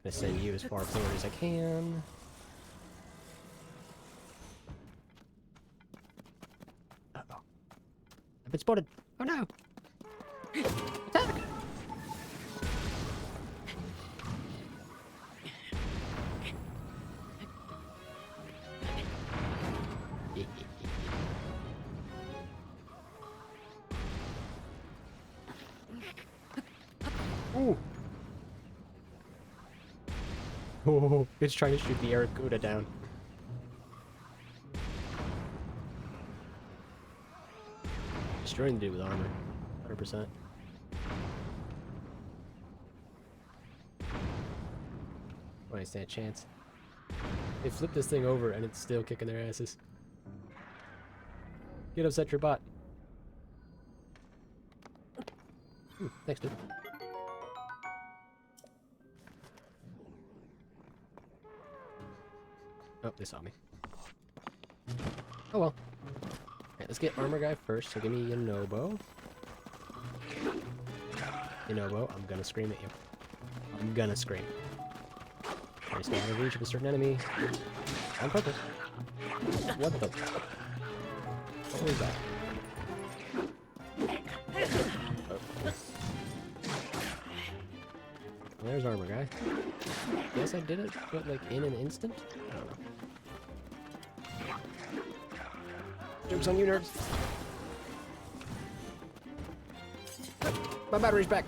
Gonna send you as far forward as I can. Uh-oh. I've been spotted! Oh no! Attack! Ooh! Oh, it's trying to shoot the Aracuda down. Destroying the dude with armor. 100%. Why stand a chance? They flipped this thing over and it's still kicking their asses. Get upset your bot. Thanks, dude. Oh, they saw me. Oh well. Alright, let's get armor guy first, so give me Yonobo. Yonobo, I'm gonna scream at you. I'm gonna scream. Try to stay out of reach of a certain enemy. On purpose. What the? What was that? Oh. Well, there's armor guy. Guess I did it, but like in an instant? I don't know. Joke's on you, nerds. My battery's back.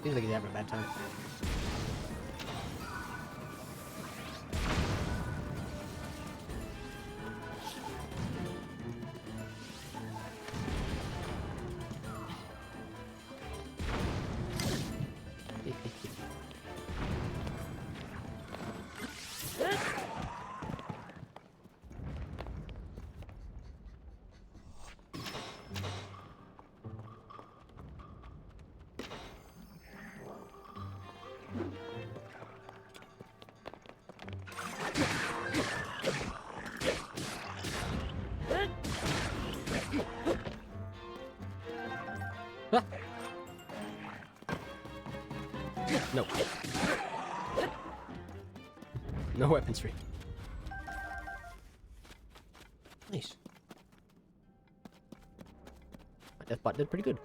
Seems like he's having a bad time. No. No weaponry. Nice. My death bot did pretty good.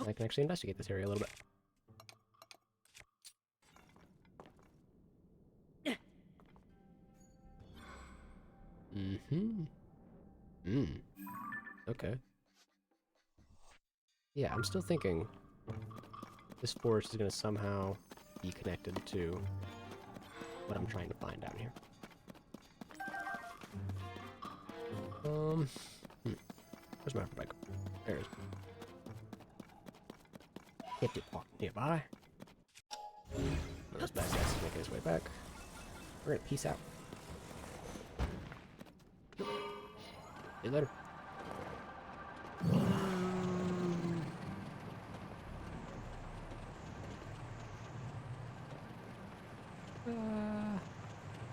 I can actually investigate this area a little bit. Okay. Yeah, I'm still thinking this forest is going to somehow be connected to what I'm trying to find down here. Where's my bike? There it is. Hit it nearby. Those bad guys is making his way back. Alright, peace out. See you later.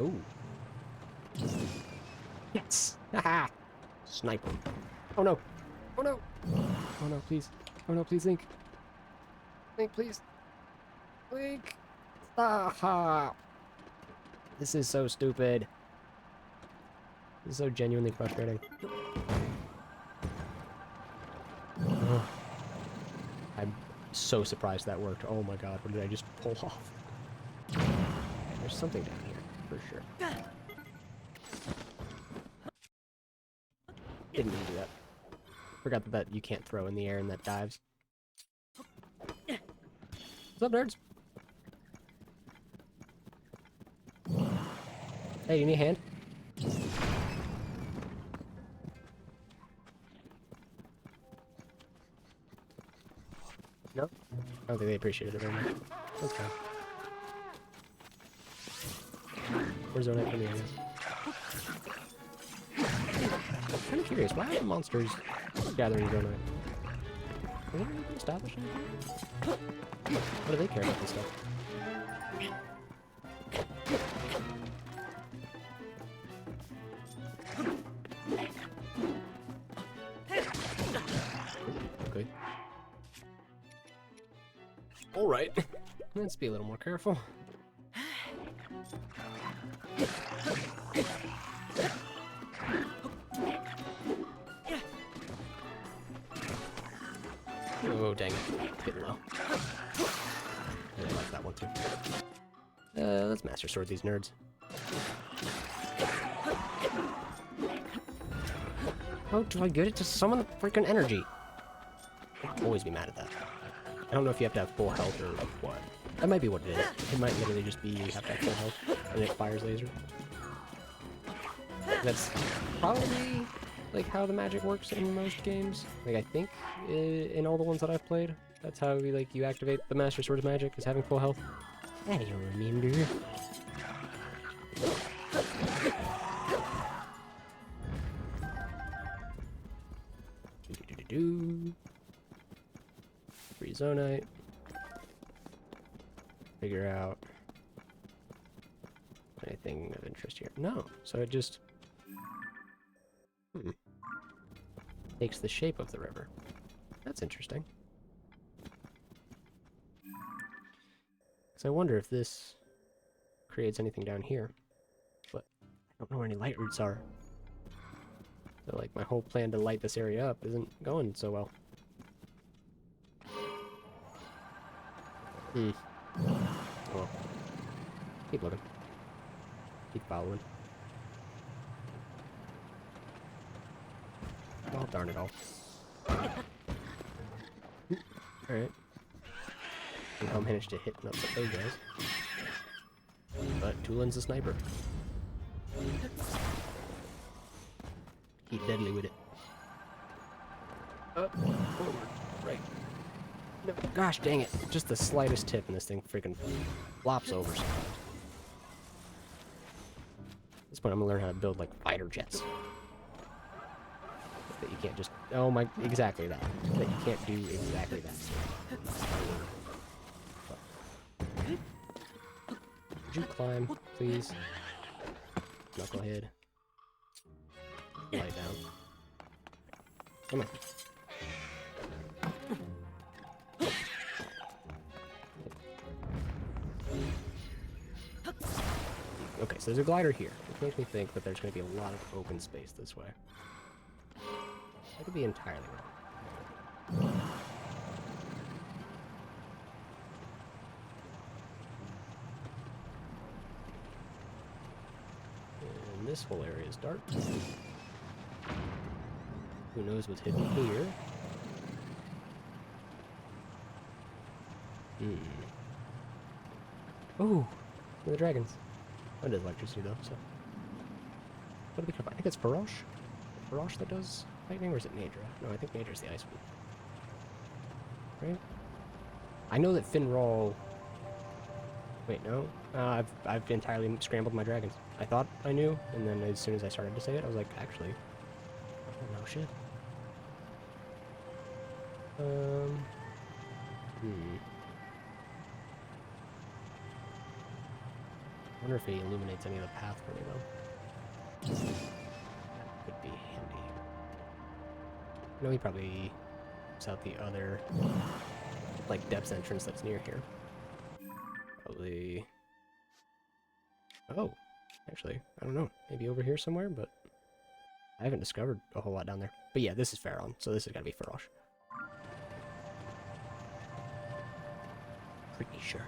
Oh. Yes! Haha! Sniper. Oh no! Oh no! Oh no, please. Oh no, please, Link. Link, please. Link! Aha! This is so stupid. This is so genuinely frustrating. Ugh. I'm so surprised that worked. Oh my god, what did I just pull off? There's something down here, for sure. Didn't mean to do that. Forgot that you can't throw in the air and that dives. What's up, nerds? Hey, you need a hand? No? I don't think they appreciated it very much. That's fine. Where's Zonite for me, I guess? I'm kind of curious, why are the monsters gathering Zonite? Is there anything established? What do they care about this stuff? Okay. Alright. Let's be a little more careful. Oh, dang it. Getting low. I like that one too. Let's Master Sword these nerds. How do I get it to summon the freaking energy? I'll always be mad at that. I don't know if you have to have full health or what. That might be what it is. It might literally just be you have to have full health and it fires laser. That's probably like how the magic works in most games. Like I think in all the ones that I've played, that's how you activate the Master Sword's magic, is having full health. I don't remember. Free Zonite. Figure out anything of interest here. No, so it just Hmm. Takes the shape of the river. That's interesting. So I wonder if this creates anything down here. But I don't know where any light roots are. So like my whole plan to light this area up isn't going so well. Hmm. Well, keep looking. Keep following. Oh, darn it all. Alright. Somehow managed to hit up those guys. But Tulin's a sniper. Keep deadly with it. Up, forward, right. No, gosh dang it. Just the slightest tip and this thing freaking flops over sometimes. At this point I'm gonna learn how to build like fighter jets. That you can't just, oh my, exactly that. That you can't do exactly that. Would you climb, please? Knucklehead. Lie down. Come on. Okay, so there's a glider here, which makes me think that there's going to be a lot of open space this way. I could be entirely wrong. And this whole area is dark. Who knows what's hidden here? Ooh, the dragons. That does electricity though, so. What do we cover? I think it's Farosh. Farosh that does lightning, or is it Nadra? No, I think Nadra's the ice one. Right? I know that Finral. Wait, no. I've entirely scrambled my dragons. I thought I knew, and then as soon as I started to say it, I was like, actually, oh no shit. I wonder if he illuminates any of the path for me though. That could be handy. No, he probably puts out the other, like, depths entrance that's near here. Probably. Oh, actually, I don't know. Maybe over here somewhere, but I haven't discovered a whole lot down there. But yeah, this is Pharaon, so this is gotta be Farosh. Pretty sure.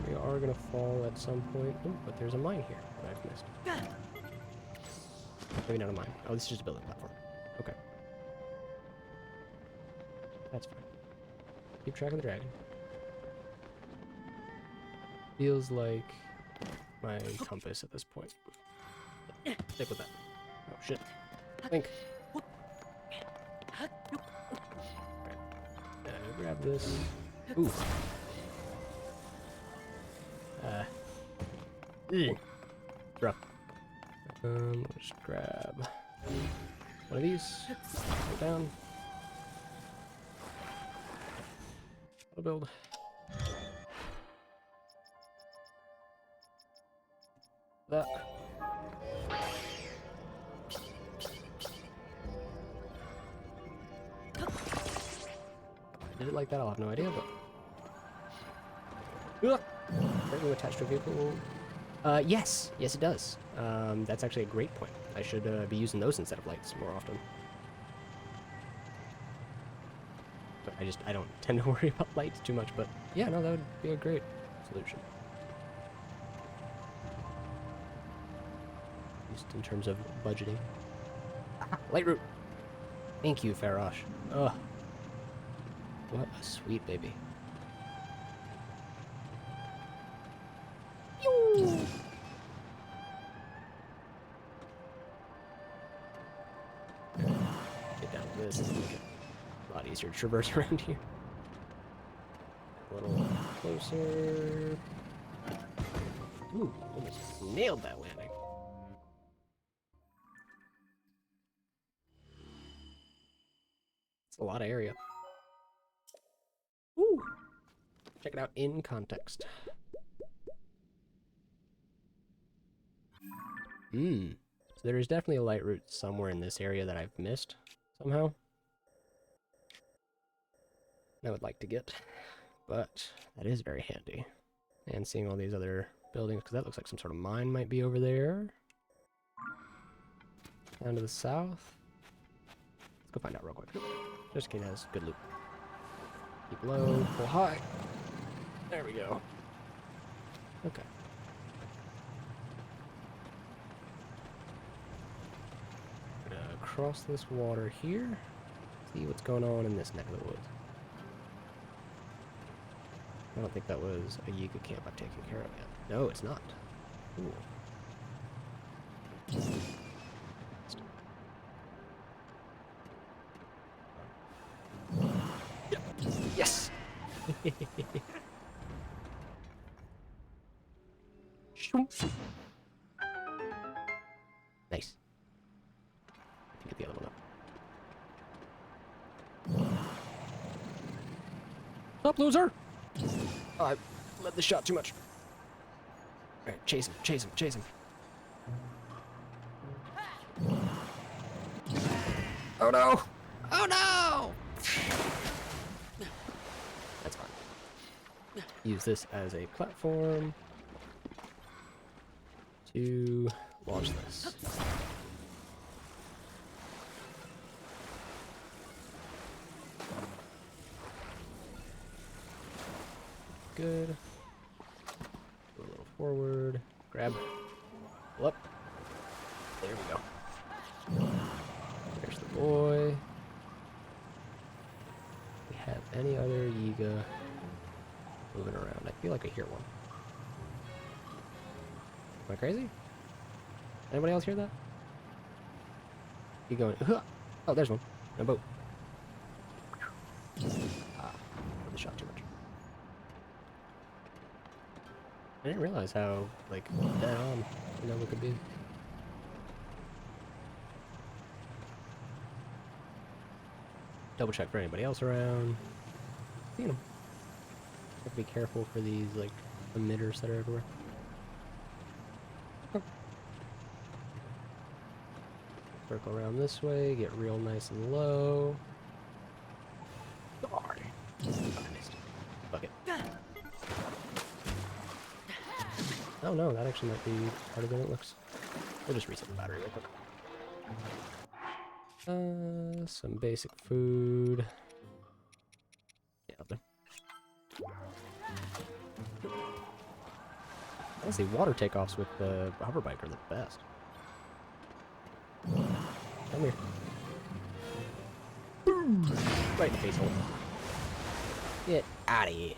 We are gonna fall at some point. Ooh, but there's a mine here that I've missed. Maybe not a mine. Oh, this is just a building platform. Okay. That's fine. Keep track of the dragon. Feels like my compass at this point. Stick with that. Oh shit. Link. Right. Grab this. Ooh. It's rough. Let's just grab one of these. Put it down. I'll build. That. Did it like that? I'll have no idea, but. Are you attached to a vehicle? Yes. Yes, it does. That's actually a great point. I should be using those instead of lights more often. But I don't tend to worry about lights too much, but yeah, no, that would be a great solution. Just in terms of budgeting. Ah, light route! Thank you, Farosh. Ugh. What a sweet baby. Get down to this. This will make it a lot easier to traverse around here. A little closer. Ooh, almost nailed that landing. It's a lot of area. Ooh. Check it out in context. Hmm. So there is definitely a light route somewhere in this area that I've missed somehow. I would like to get, but that is very handy. And seeing all these other buildings, because that looks like some sort of mine might be over there. Down to the south. Let's go find out real quick. Just in case it has good loot. Keep low, pull high. There we go. Okay. Gonna cross this water here. See what's going on in this neck of the woods. I don't think that was a Yiga camp I've taken care of yet. No, it's not. Cool. Yes! Nice. Get the other one up. Stop, loser! Oh, I led the shot too much. Alright, chase him, chase him, chase him. Oh no! Oh no! That's fine. Use this as a platform to launch this. Good. Go a little forward. Grab. Pull up. There we go. There's the boy. We have any other Yiga moving around? I feel like I hear one. Am I crazy? Anybody else hear that? You going? Oh, there's one. A boat. Ah, the shot too much. I didn't realize how, like, dead on, it could be. Double check for anybody else around. Seen them. Have to be careful for these, like, emitters that are everywhere. Oh. Circle around this way, get real nice and low. Darn. Oh, I missed. Fuck it. Oh no, that actually might be harder than it looks. We'll just reset the battery real quick. Some basic food. Yeah, up there. Honestly, water takeoffs with the hover bike are the best. Come here. Boom! Right in the face hole. Get out of here.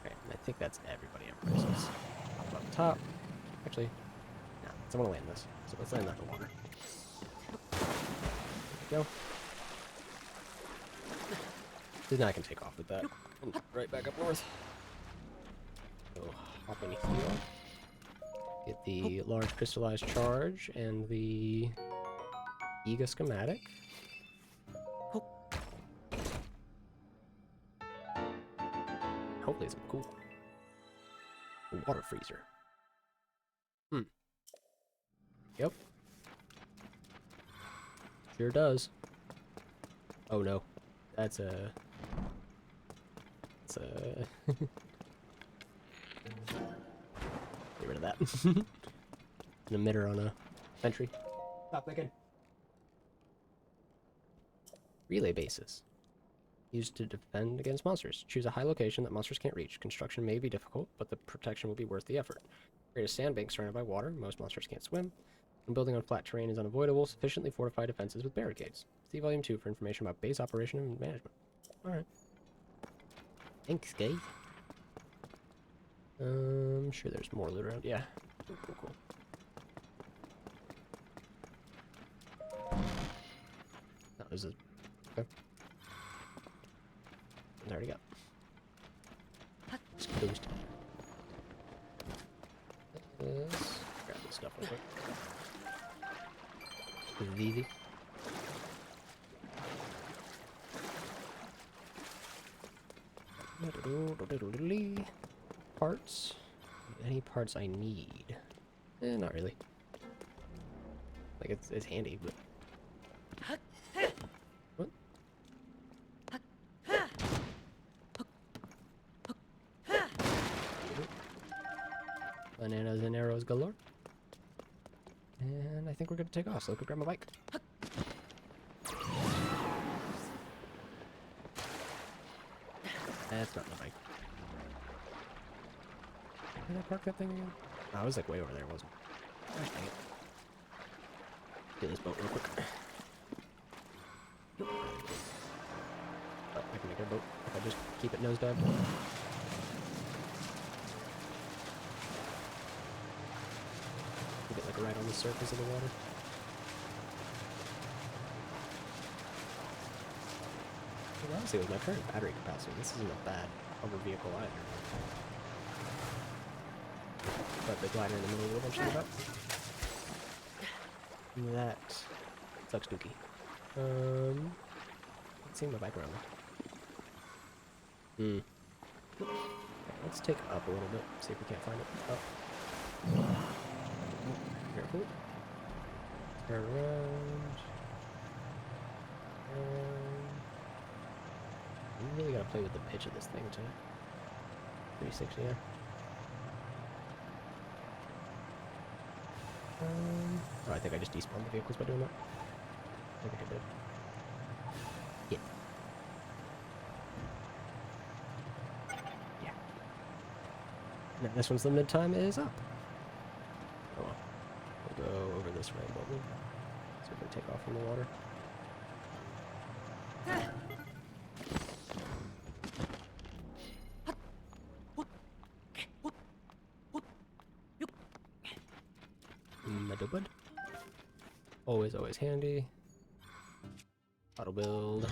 Alright, I think that's everybody. So let's hop up top. Actually, no, I want to land this. So let's land that in the water. There we go. Then I can take off with that. And right back up north. So hop beneath the wheel. Get the large crystallized charge and the Yiga schematic. Hopefully something cool. A water freezer. Yep. Sure does. Oh no. That's a... Get rid of that. An emitter on a sentry. Stop thinking. Relay bases. Used to defend against monsters. Choose a high location that monsters can't reach. Construction may be difficult, but the protection will be worth the effort. Create a sandbank surrounded by water. Most monsters can't swim. When building on flat terrain is unavoidable. Sufficiently fortify defenses with barricades. See Volume 2 for information about base operation and management. Alright. Thanks, guys. Sure there's more loot around. Yeah. Cool. No, there's a... Okay. I already got. Just boost. Let's grab this stuff real quick. This is easy. Parts. Any parts I need? Not really. Like, it's handy, but... What? Bananas and arrows galore. And I think we're gonna take off, so I could grab my bike. That's not my bike. Did I park that thing again? Oh, I was like way over there, wasn't it? Gosh dang it. Get this boat real quick. Oh, I can make a boat if I just keep it nosedive. Keep it like right on the surface of the water. Well, honestly, with my current battery capacity, this isn't a bad hover vehicle either. But the glider in the middle will eventually drop. That sucks dookie. Let's see my bike around there. Let's take up a little bit, see if we can't find it. Oh. Careful. Turn around. You really gotta play with the pitch of this thing too. 360, yeah. Oh, I think I just despawned the vehicles by doing that. I think I did. Yeah. Yeah. Now this one's limited time is up. Oh well. We'll go over this rainbow loop. So we can take off from the water. Bud. Always, always handy. Auto build.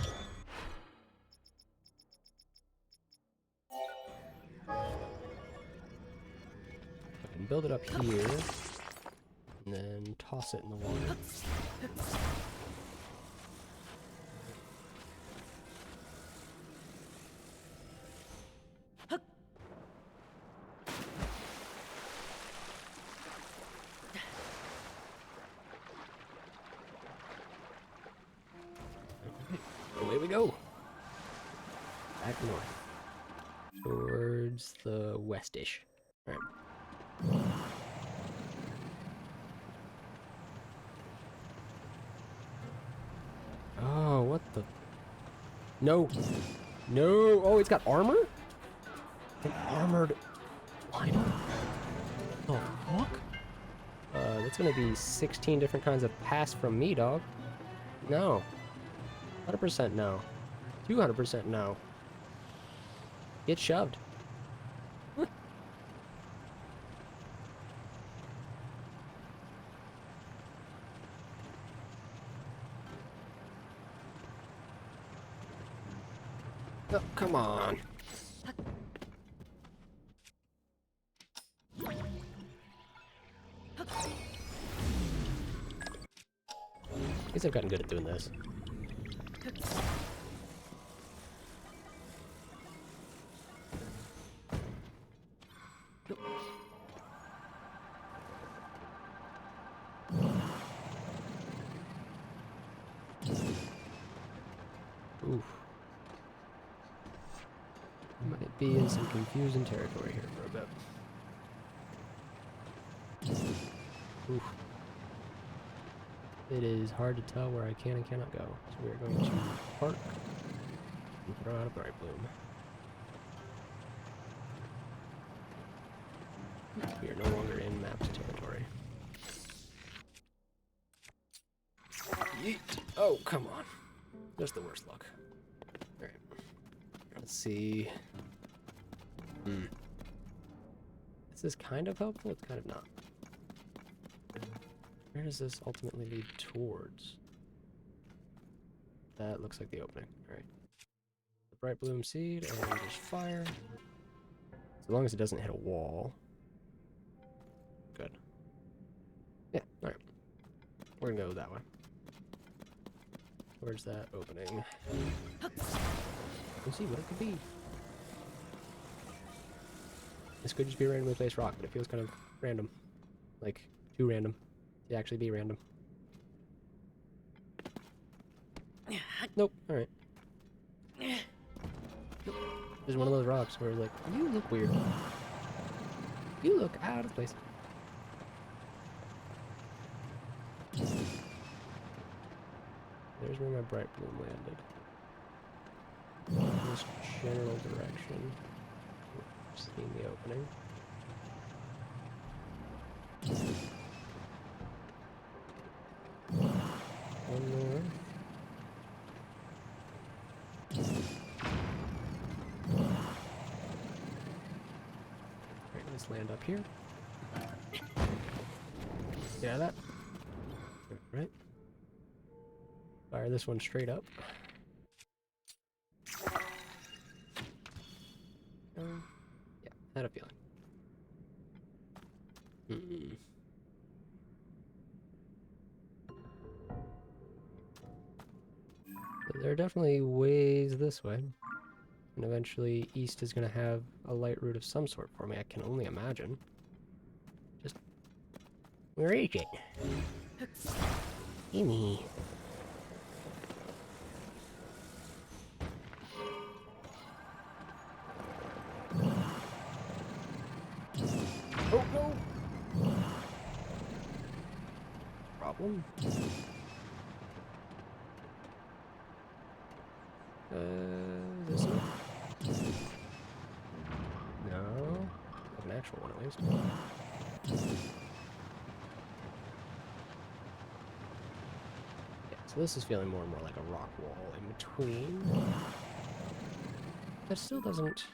I can build it up here, and then toss it in the water. Away we go. Back north. Towards the westish. Alright. Oh, what the? No. No. Oh, it's got armor? An armored liner? Oh, fuck? That's gonna be 16 different kinds of pass from me, dog. No. 100% no. 200% no. Get shoved. Oh, come on. I guess I've gotten good at doing this. Oof. Might be in some confusing territory here for a bit. Oof. It is hard to tell where I can and cannot go. So we are going to park and throw out a bright bloom. We are no longer in mapped territory. Yeet! Oh, come on. Just the worst luck. Alright. Let's see. This is kind of helpful, it's kind of not. Where does this ultimately lead towards? That looks like the opening. Alright. The bright bloom seed and just fire. As long as it doesn't hit a wall. Good. Yeah, alright. We're gonna go that way. Where's that opening? We'll see what it could be. This could just be a randomly placed rock, but it feels kind of random. Like, too random to actually be random. Nope. Alright. There's one of those rocks where it's like, you look weird. You look out of place. There's where my bright bloom landed. This general direction. Seeing the opening. One more. Alright, let's land up here. Get out of that. Alright. Fire this one straight up. Yeah, had a feeling. There are definitely ways this way. And eventually East is going to have a light route of some sort for me, I can only imagine. Just... where is it? Gimme. Oh no! Problem? This one? No. Like an actual one at least. Yeah, so this is feeling more and more like a rock wall in between. That still doesn't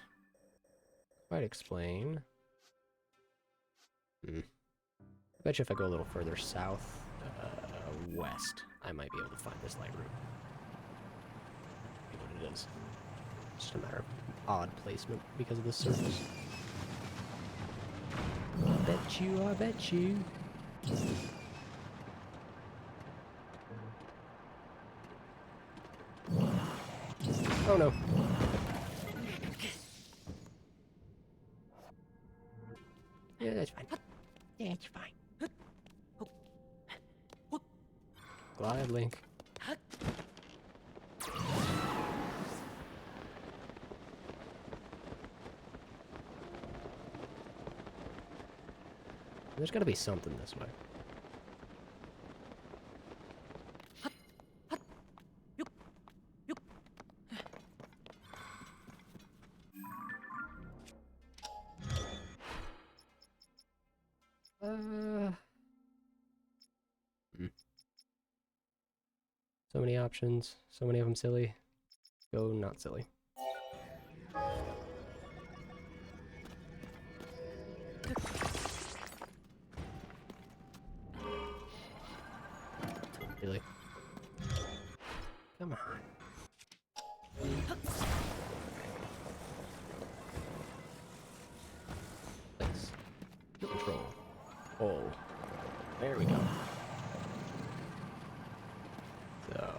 quite explain. I bet you if I go a little further south, west, I might be able to find this light route. What it is. It's just a matter of odd placement because of the surface. I bet you. Oh no. Yeah, that's fine. Yeah, it's fine. Glide, Link. There's gotta be something this way. So many options, so many of them silly. Go not silly. Really? Come on. Place. Control. Oh. There we go. So.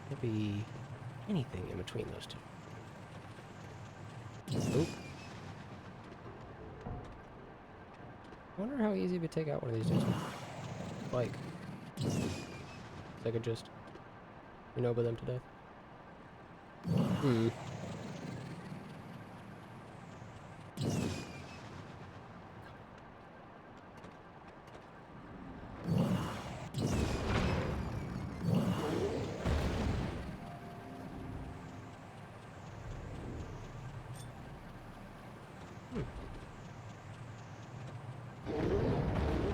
Could be anything in between those two. Oop. I wonder how easy it would take out one of these dudes with a bike. If I could just, but them to death.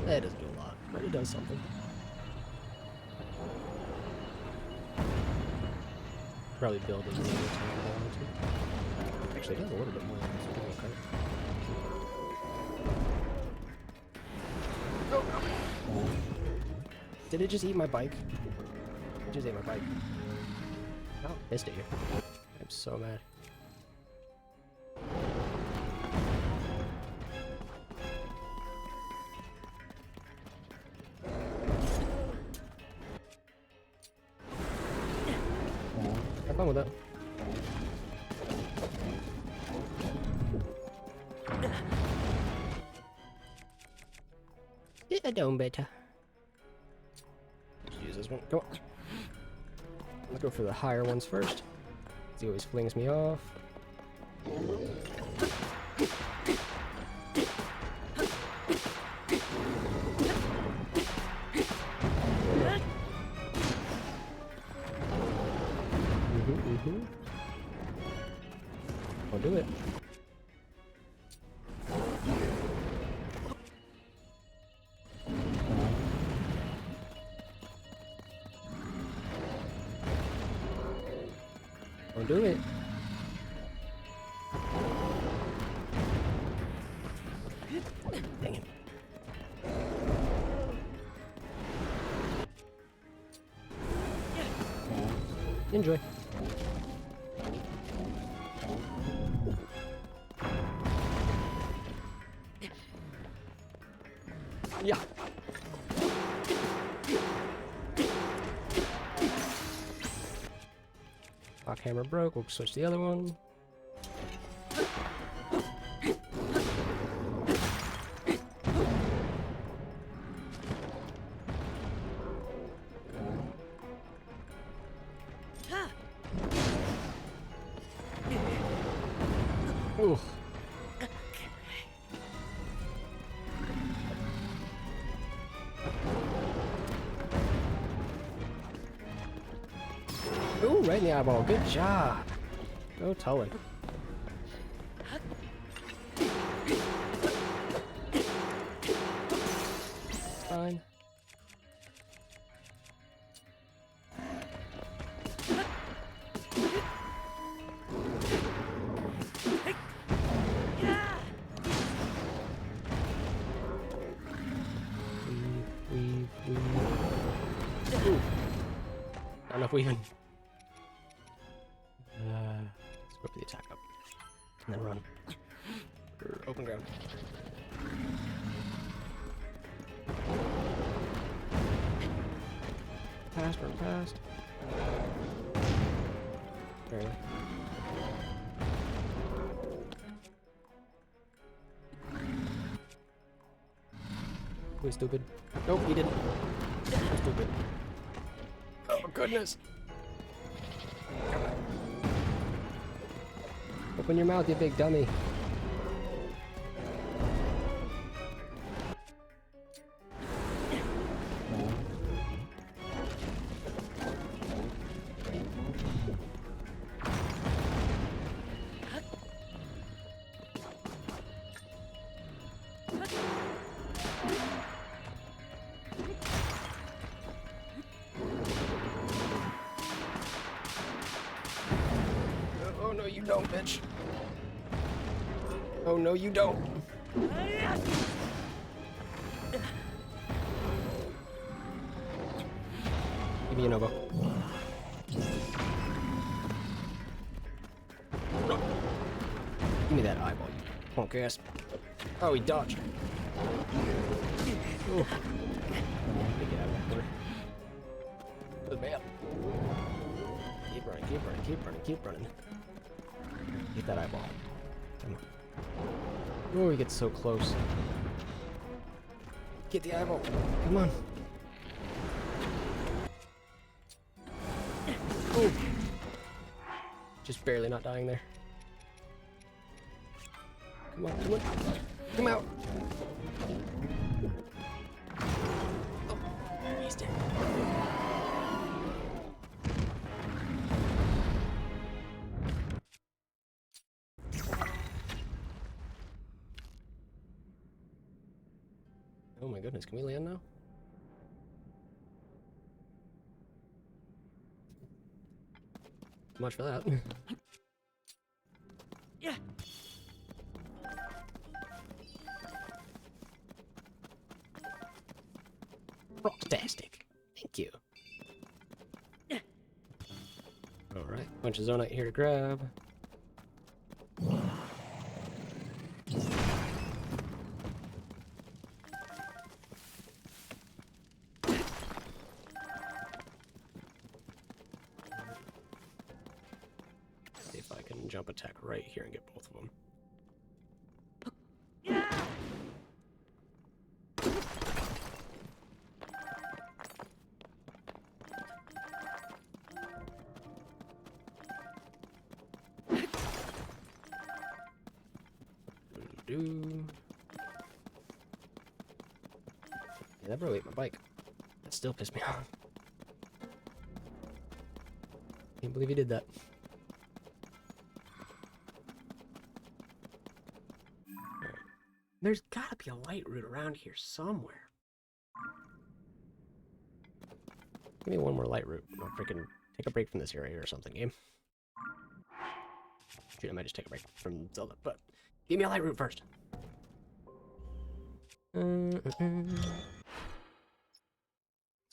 That doesn't do a lot, but it does something. Probably build it a little bit if I wanted to. Actually, it does a little bit more than this. Okay. Oh. Did it just eat my bike? It just ate my bike. Oh, pissed at you. I'm so mad. Have fun with that. Should have done better. Let's use this one. Come on. Let's go for the higher ones first. He always flings me off. I'll do it. I'll do it. Dang it. Enjoy. Yeah. Lock hammer broke. We'll switch to the other one. Ooh. Ooh, right in the eyeball. Good job. Go Tully. Fine. Weave. Ooh. Not enough weaving. Let's go for the attack up. And then run. Open ground. Past, run past. Barely. Oh, he's stupid. Nope, he didn't. I'm stupid. Oh, goodness. Open your mouth, you big dummy. Oh no, you don't, bitch. Oh no, you don't. Give me an oboe. Give me that eyeball, you punk ass. Oh, he dodged. Oh. Get out of there. Good man. Keep running, keep running, keep running, keep running. Get that eyeball. Come on. Oh, he gets so close. Get the eyeball. Come on. Oh. Just barely not dying there. Come on, come on. Come out. Oh, he's dead. Oh my goodness, can we land now? Much for that. Yeah. Fantastic. Thank you. Alright, bunch of zonite here to grab. See if I can jump attack right here and get both of them. do. Yeah, that bro ate my bike. That still pissed me off. Can't believe he did that. Right. There's gotta be a light route around here somewhere. Give me one more light route. I'll freaking take a break from this area or something, game. Shoot, I might just take a break from Zelda, but give me a light route first. Let's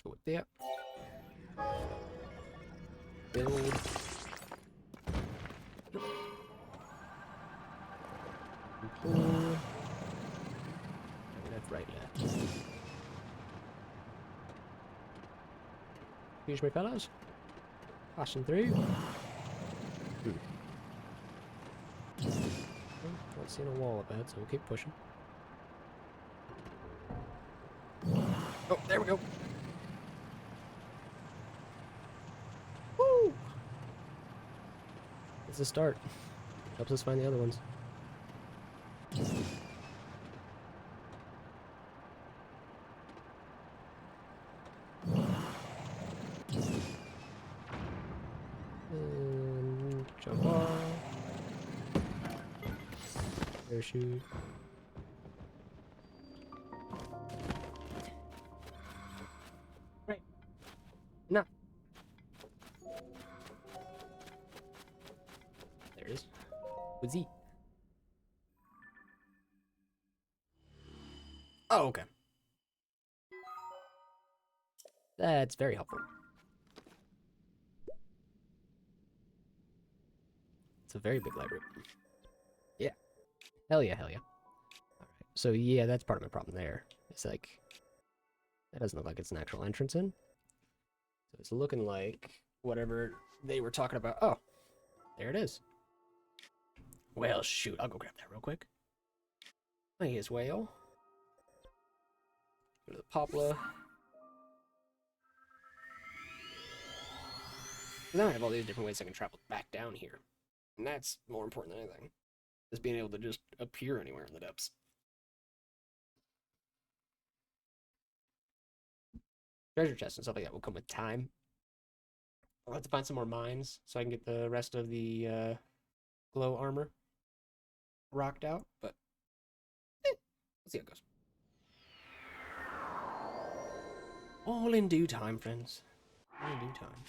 go with that. Build. Pull. Left, right, left. Excuse me, fellas. Passing through. Not seeing a wall up ahead, so we'll keep pushing. Oh, there we go. Woo! It's a start. Helps us find the other ones. And jump off. Parachute. Right. No. There it is. With Z. Oh, okay. That's very helpful. It's a very big light route. Yeah. Hell yeah, hell yeah. Alright. So yeah, that's part of my problem there. It's like, that doesn't look like it's an actual entrance in. So it's looking like whatever they were talking about. Oh, there it is. Well, shoot, I'll go grab that real quick. Might as well. Go to the Poplar. Now I have all these different ways I can travel back down here. And that's more important than anything. Just being able to just appear anywhere in the depths. Treasure chests and stuff like that will come with time. I'll have to find some more mines so I can get the rest of the glow armor rocked out, but let's see how it goes. All in due time, friends. All in due time.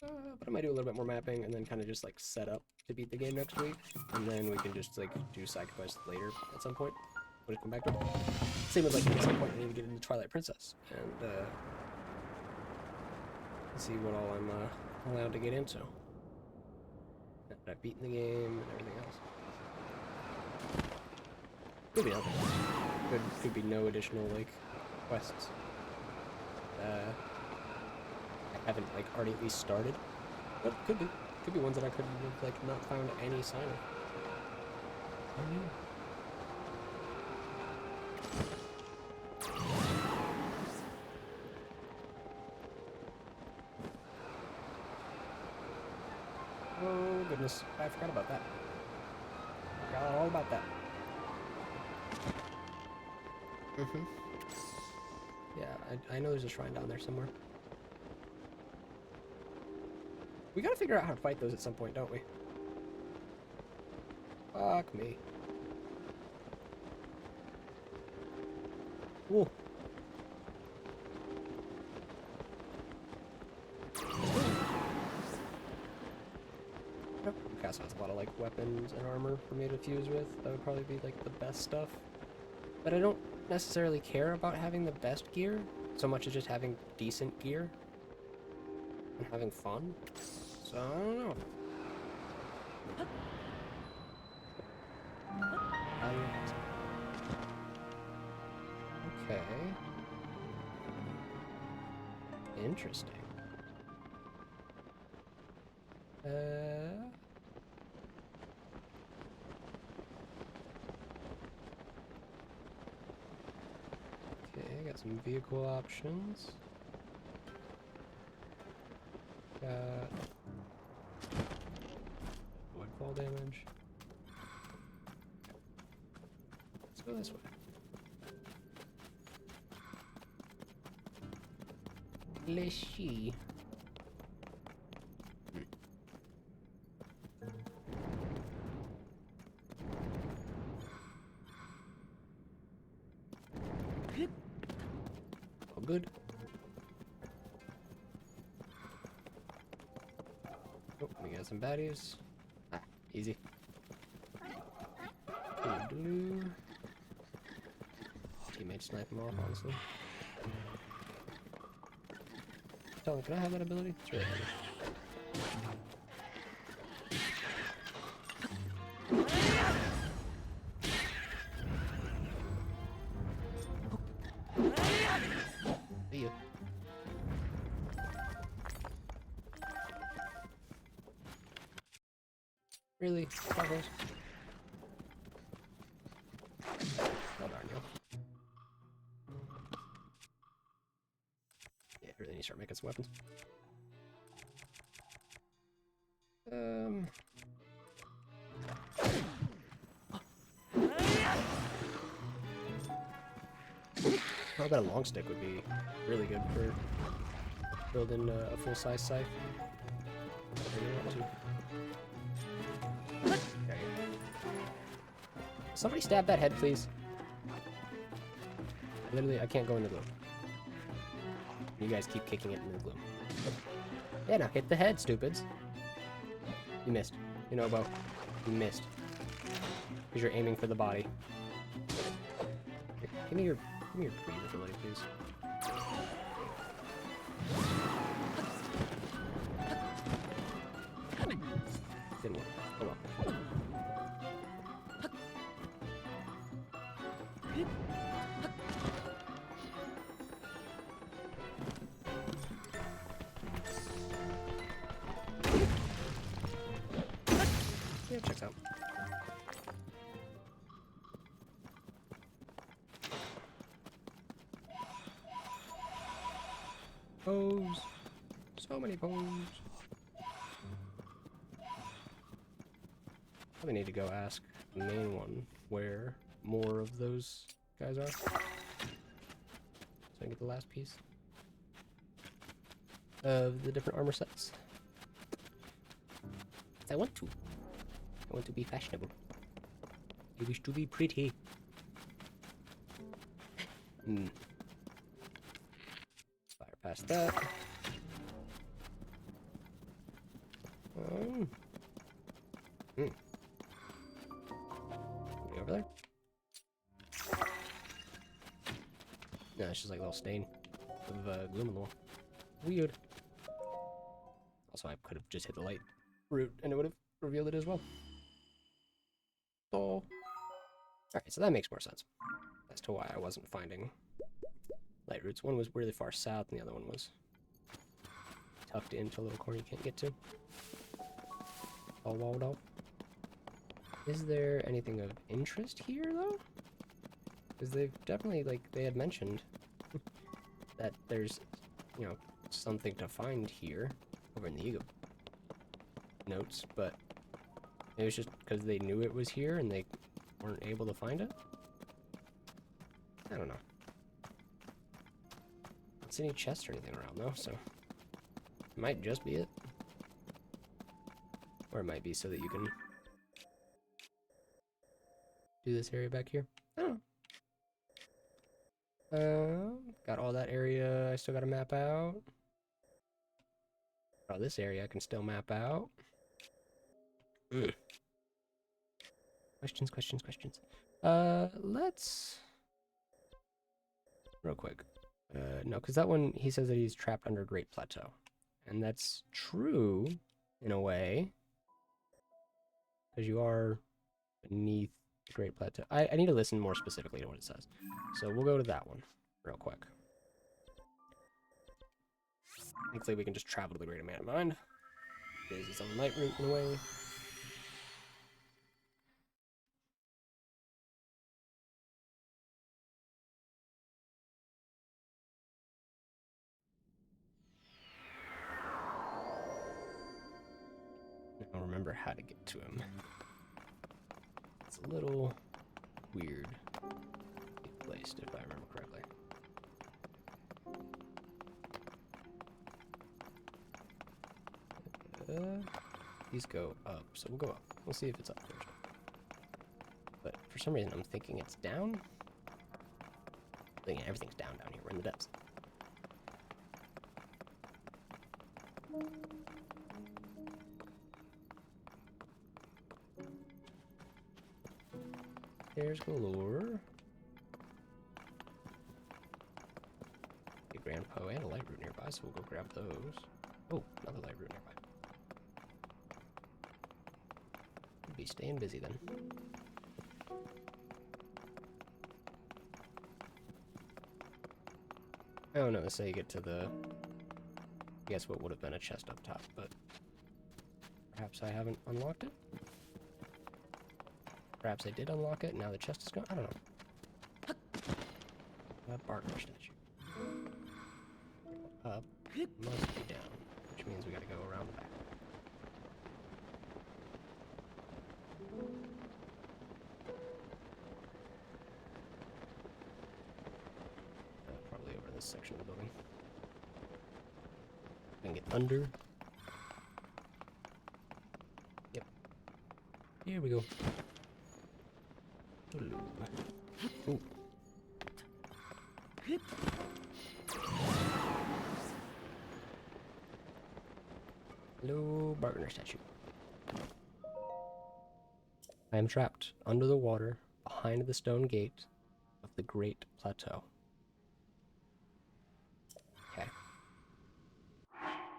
But I might do a little bit more mapping and then kind of just like set up to beat the game next week, and then we can just like do side quests later at some point. We'll just come back to it. Same with like at some point I need to get into Twilight Princess and see what all I'm allowed to get into. That I've beaten the game and everything else. Could be nothing. Could be no additional like quests. I haven't like already at least started, but could be ones that I could have like not found any sign of. Oh yeah. Oh goodness, I forgot about that. Forgot all about that. Yeah, I know there's a shrine down there somewhere. We gotta figure out how to fight those at some point, don't we? Fuck me. Ooh. Yep. Castle has a lot of like weapons and armor for me to fuse with. That would probably be like the best stuff. But I don't necessarily care about having the best gear so much as just having decent gear and having fun. So I don't know. Okay. Interesting. Okay, got some vehicle options. Got fall damage. Let's go this way. Let's see. All good. Oh, we got some baddies. Ah, easy. Teammate snipe them off, honestly. Sully, can I have that ability? It's really handy. See ya. Really? Progress? Oh, darn you. Yeah, really need to start making some weapons. I bet a long stick would be really good for building a full-size scythe. I really want to. There you go. Somebody stab that head, please. Literally, I can't go in the gloom. You guys keep kicking it in the gloom. Yeah, now hit the head, stupids. You missed. You know, Bo. You missed. Because you're aiming for the body. Here, give me your breathe ability, please. Didn't work. Oh well. Yeah, checks out. Pose. So many pose. Probably need to go ask the main one where more of those guys are. So I can get the last piece of the different armor sets. I want to. I want to be fashionable. I wish to be pretty. Fire past that. Over there? No, it's just like a little stain of gloom on the wall. Weird. Also, I could have just hit the light root and it would have revealed it as well. Oh. Alright, so that makes more sense as to why I wasn't finding light roots. One was really far south and the other one was tucked into a little corner you can't get to. All walled off. Is there anything of interest here, though? Because they've definitely, like, they had mentioned that there's, you know, something to find here over in the Ego notes, but it was just because they knew it was here and they weren't able to find it? I don't know. Don't see any chests or anything around, though, so it might just be it. Or it might be so that you can do this area back here. I don't know. Got all that area I still gotta map out. Oh, this area I can still map out. Questions, questions, questions. Let's... Real quick. No, because that one, he says that he's trapped under Great Plateau. And that's true, in a way. Because you are beneath the Great Plateau. I need to listen more specifically to what it says. So we'll go to that one real quick. Thankfully, we can just travel to the Great Man of Mind. It is its own light route in a way. I don't remember how to get to him. It's a little weird placed, if I remember correctly. These go up, so we'll go up. We'll see if it's up first. But for some reason, I'm thinking it's down. I'm thinking everything's down here. We're in the depths. There's galore. A grand poe and a light root nearby, so we'll go grab those. Oh, another light root nearby. We'll be staying busy then. I don't know, let's say you get to the... I guess what would have been a chest up top, but... Perhaps I haven't unlocked it? Perhaps I did unlock it, and now the chest is gone? I don't know. A barker statue. Up must be down, which means we gotta go around the back. Probably over this section of the building. I can get under. Yep. Here we go. Ooh. Hello, bargainer statue. I am trapped under the water behind the stone gate of the Great Plateau. Okay.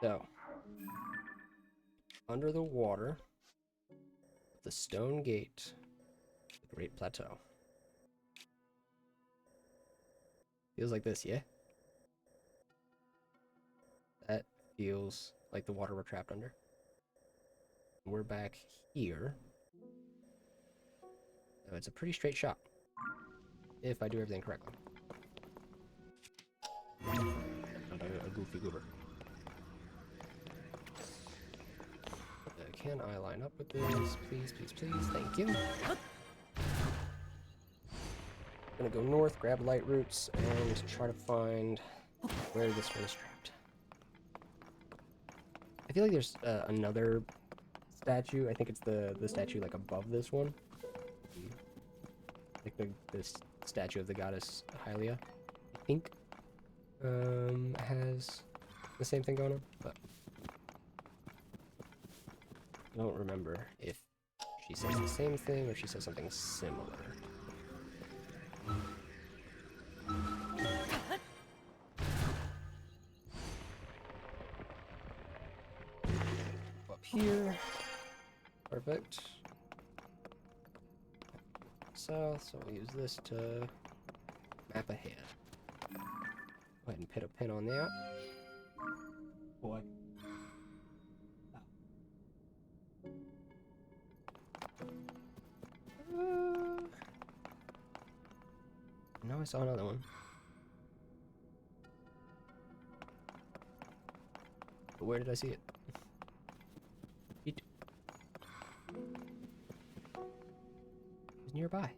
So, under the water, the stone gate, the Great Plateau. Feels like this, yeah? That feels like the water we're trapped under. We're back here. So it's a pretty straight shot, if I do everything correctly. Not a goofy goober. Can I line up with this? Please, please, please. Thank you. I'm gonna go north, grab light roots, and try to find where this one is trapped. I feel like there's another statue. I think it's the statue like above this one. Like this statue of the goddess Hylia, I think, has the same thing going on, but I don't remember if she says the same thing or she says something similar. Up here. Perfect. South, so we'll use this to map ahead. Go ahead and put a pin on that. Boy. No, I saw another one. But where did I see it? It was nearby. I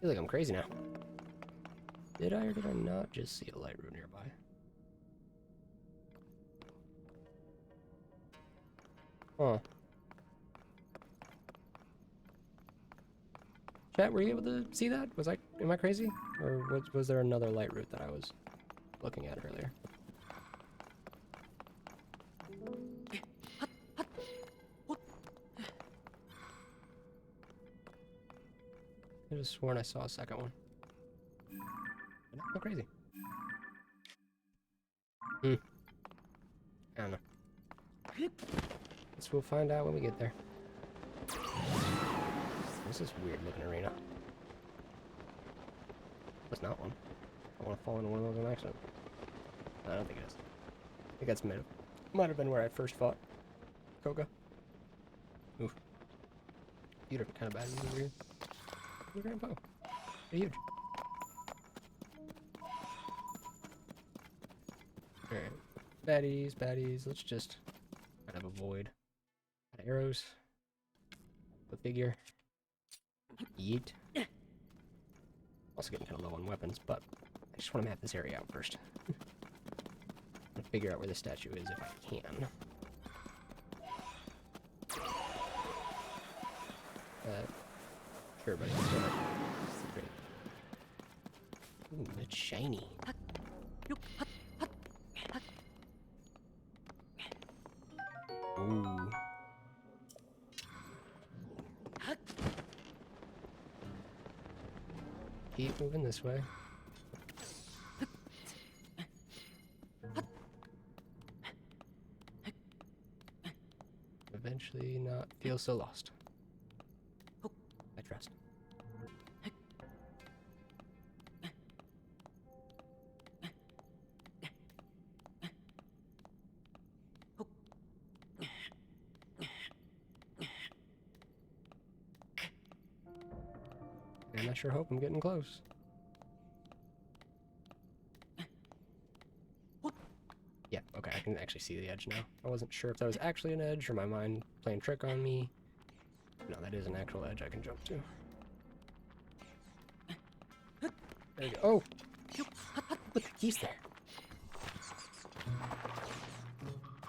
feel like I'm crazy now. Did I or did I not just see a light room nearby? Huh. Chat, were you able to see that? Am I crazy? Or was there another light route that I was looking at earlier? I could have sworn I saw a second one. But not crazy. I don't know. Guess we'll find out when we get there. This is a weird looking arena. That's not one. I want to fall into one of those on accident. I don't think it is. I think that's might have been where I first fought Koga. Oof. You're kind of bad over here. Your grandpa. They're huge. Alright. Baddies, baddies. Let's just kind of avoid arrows. The figure. Yeet. Also getting kind of low on weapons, but I just want to map this area out first. And figure out where the statue is if I can. Sure, buddy. Great. Ooh, it's shiny. Ooh. Keep moving this way. Eventually not feel so lost. I trust. And I sure hope I'm getting close. Yeah, okay, I can actually see the edge now. I wasn't sure if that was actually an edge or my mind playing trick on me. No, that is an actual edge I can jump to. There you go. Oh! Look, he's there.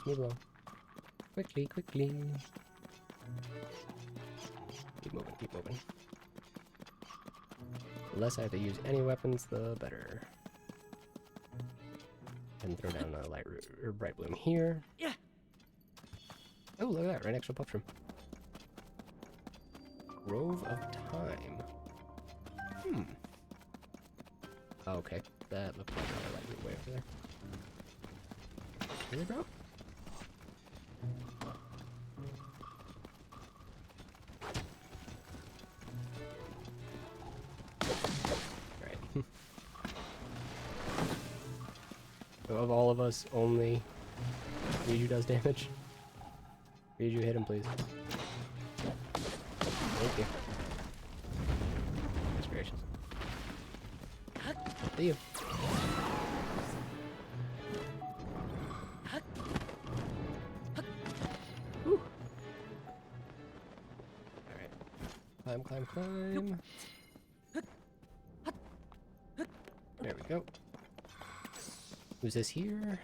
Leave alone. Quickly, quickly. Keep moving, keep moving. The less I have to use any weapons, the better. And throw down a light or bright bloom here. Yeah. Oh, look at that, right next to a puff room. Grove of Time. Hmm. Okay, that looks like a light room way over there. Really, bro? Right. So of all of us, only Riju does damage. Riju, hit him, please. Thank you. That's gracious. See you. Alright. Climb, climb, climb. There we go. Who's this here?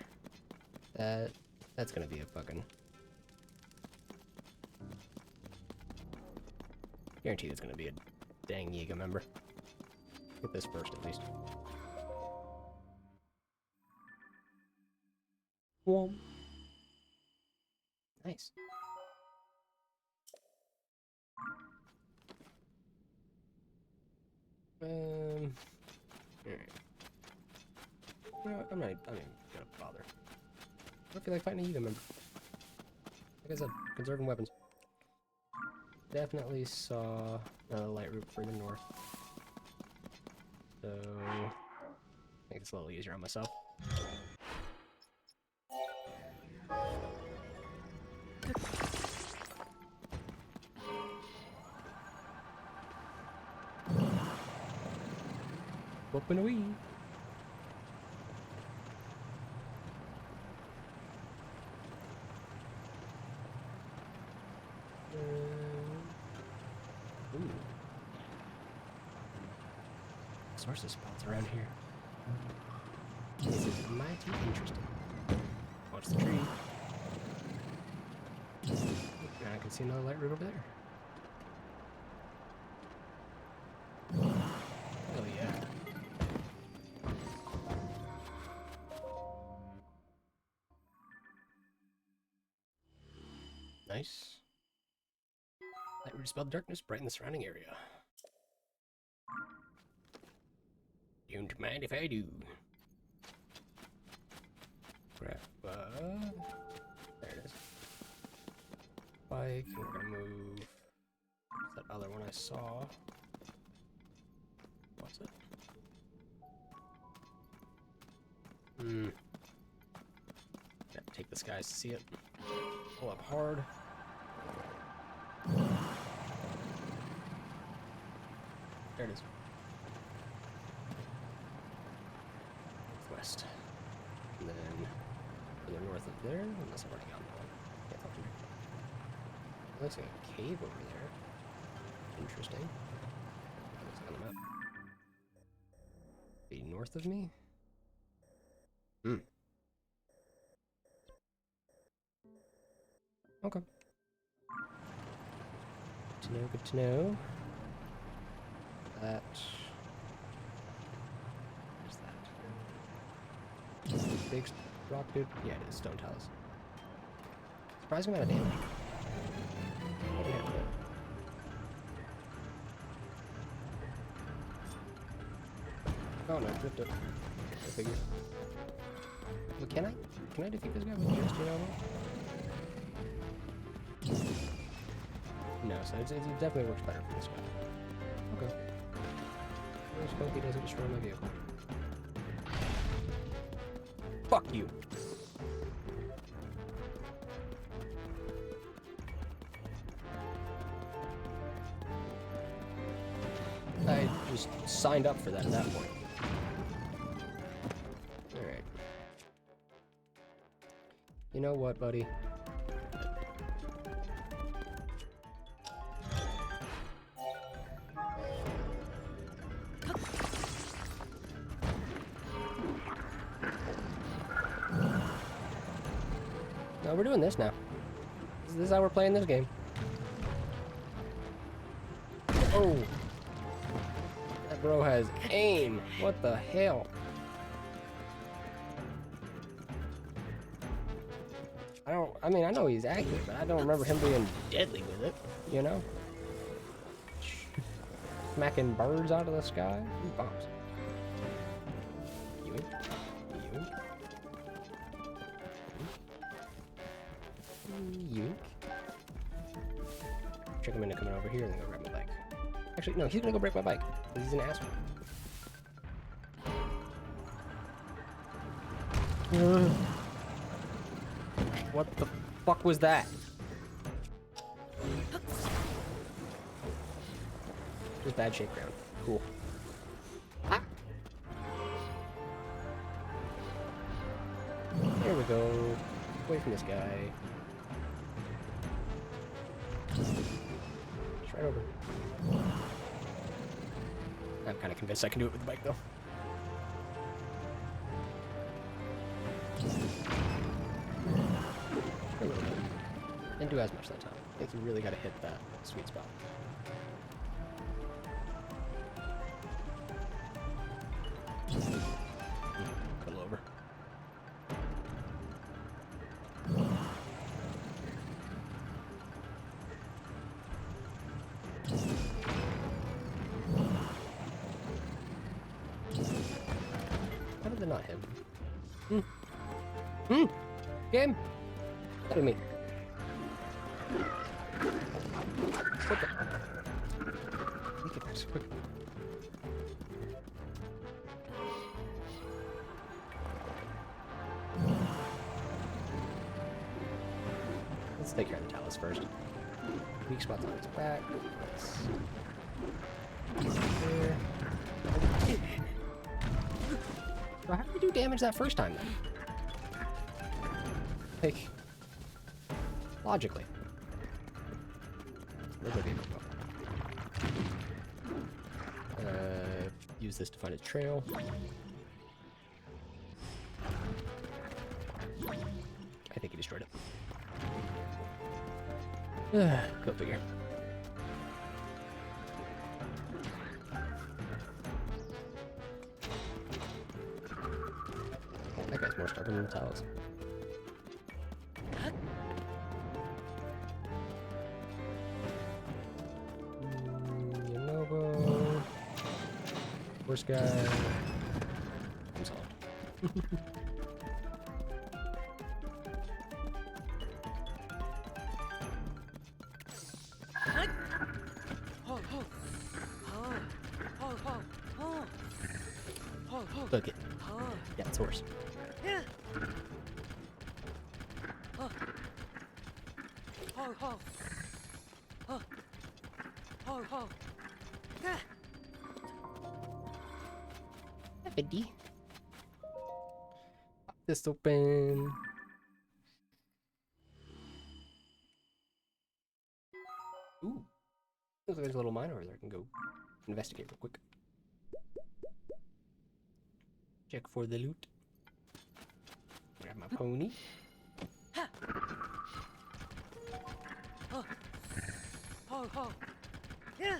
That's gonna be a fucking... Guaranteed it's gonna be a dang Yiga member. Get this first at least. Whoa. Nice. Alright. No, I'm not even gonna bother. I don't feel like fighting a Yiga member. Like I said, conserving weapons. Definitely saw a light route further north. So, make this a little easier on myself. Whoopin' a wee. Ooh. Sources spots around here. This is mighty interesting. Watch the tree. And I can see another light route over there. Oh yeah. Nice. Light route dispel darkness, brighten the surrounding area. Don't mind if I do. Grab, there it is. Bike, and we're gonna move. That other one I saw. What's it? Gotta take the skies to see it. Pull up hard. There it is. West. And then further north of there, unless I've already gotten one. Can't tell from here. Looks like a cave over there. Interesting. Looks like on the map. Be north of me? Hmm. Okay. Good to know, good to know. That... Where's that? Big rock dude? Yeah, it is. Stone tiles. Surprising amount of damage. Oh no, flipped it. I figured. But can I defeat this guy with just, you know? No, so it definitely works better for this guy. Okay. I just hope he doesn't destroy my vehicle. Fuck you! I just signed up for that at that point. Alright. You know what, buddy? No, we're doing this now. This is how we're playing this game. Oh! That bro has aim! What the hell? I mean, I know he's accurate, but I don't remember him being deadly with it, you know? Smacking birds out of the sky? Ooh, bombs. You? Trick him into coming over here and then go grab my bike. Actually, no, he's gonna go break my bike, because he's an asshole. What the fuck was that? Just bad shape ground. Cool. Ah. There we go. Away from this guy. Just right over. I'm kind of convinced I can do it with the bike, though. A little bit. Didn't do as much that time. I think you really got to hit that sweet spot. Cuddle over. How did they not hit him? Game! Look at me. What the? Look at this quick. Let's take care of the talus first. Weak spots on its back. There. Bro, how did we do damage that first time then? Like, logically. Where's my vehicle go? Use this to find a trail. I think he destroyed it. Go figure. That guy's more stubborn than the talus. Worst guy. I'm solid. Look it. Yeah, it's a horse. Pop this open. Looks like there's a little mine over there. I can go investigate real quick. Check for the loot. Grab my pony. Oh. Oh, oh. Yeah.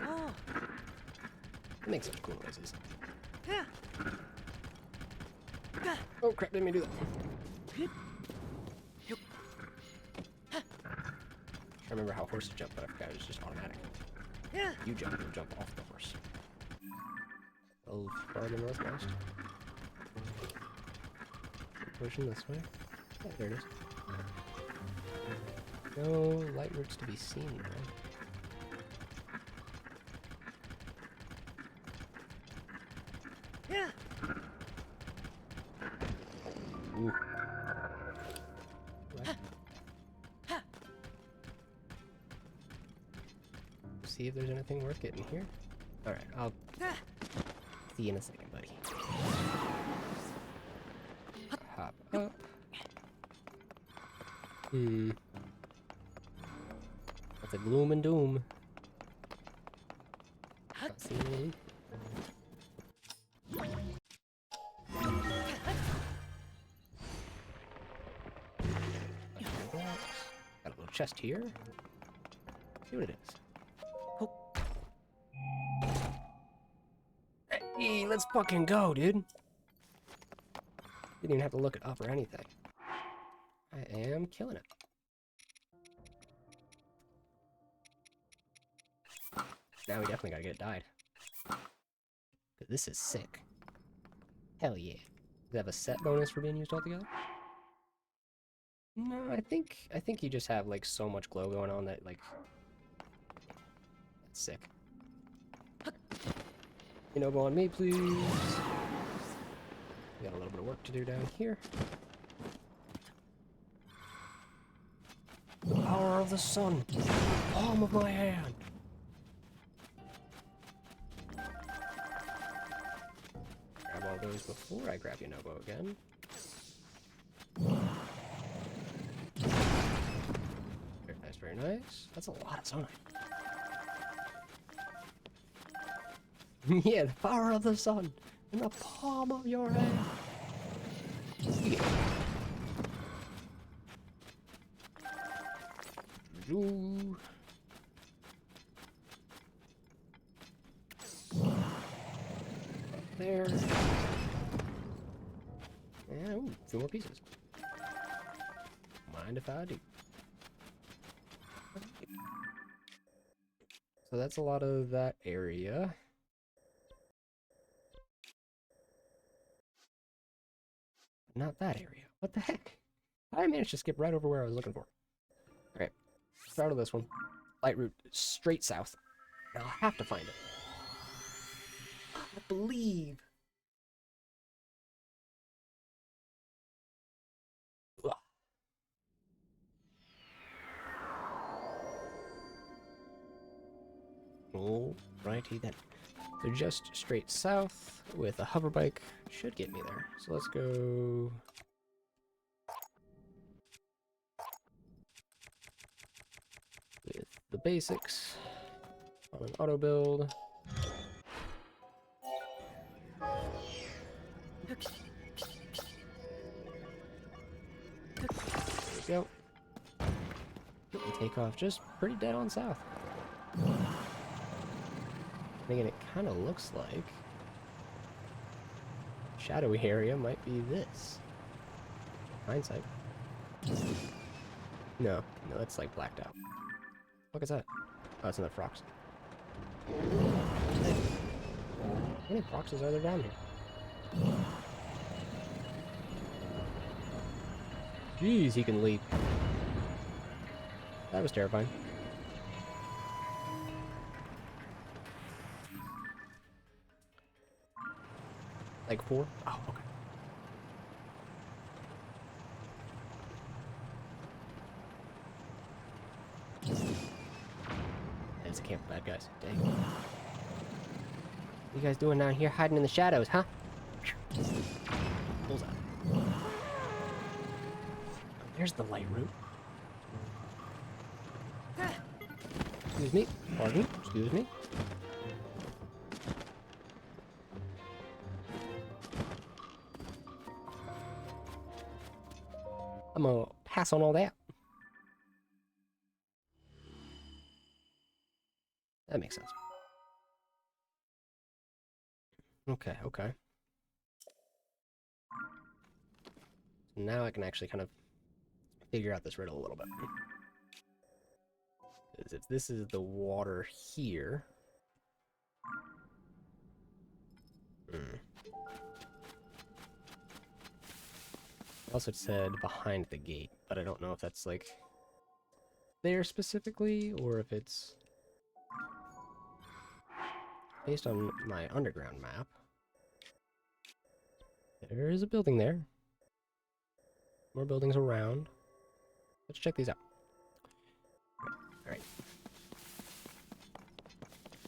Oh. It makes some cool noises. Yeah. Oh crap, didn't mean to do that. I remember how horses jump, but I forgot it was just automatic. Yeah. You jump, you'll jump off the horse. A little farther northwest. Pushing this way. Yeah, there it is. No light routes to be seen, though. Yeah. Ooh. Right. See if there's anything worth getting here. Alright, I'll see you in a second, buddy. Hop up. That's a gloom and doom. Not seeing any loot. Got a little chest here. See what it is. Hey, let's fucking go, dude. Didn't even have to look it up or anything. I am killing it. Now we definitely gotta get it dyed. 'Cause this is sick. Hell yeah. Does it have a set bonus for being used altogether? No, I think you just have like so much glow going on that like that's sick. You know, go on me, please. We got a little bit of work to do down here. The power of the sun, the palm of my hand. Grab all those before I grab Yunobo again. Very nice, very nice. That's a lot of zonite. Yeah, the power of the sun in the palm of your hand. Yeah. Ooh. There. Yeah, ooh, 2 more pieces. Mind if I do? So that's a lot of that area. Not that area. What the heck? I managed to skip right over where I was looking for. Alright. Start of this one. Light route straight south. I'll have to find it. I believe. Ugh. Alrighty then. So just straight south with a hover bike should get me there. So let's go. With the basics on an auto build. There we go. And take off just pretty dead on south. Thinking it kind of looks like shadowy area might be this. Hindsight. No, it's like blacked out. Look at that. Oh, it's another Frox. How many Froxes are there down here? Jeez, he can leap. That was terrifying. Like 4? Oh, okay. There's a camp of bad guys. Dang. What you guys doing down here hiding in the shadows, huh? Bullseye. There's the light route. Excuse me. Pardon. Excuse me. I'm gonna pass on all that. That makes sense. Okay, okay. So now I can actually kind of figure out this riddle a little bit. If this is the water here... Also it said behind the gate, but I don't know if that's like there specifically or if it's based on my underground map. There is a building there. More buildings around. Let's check these out. Alright.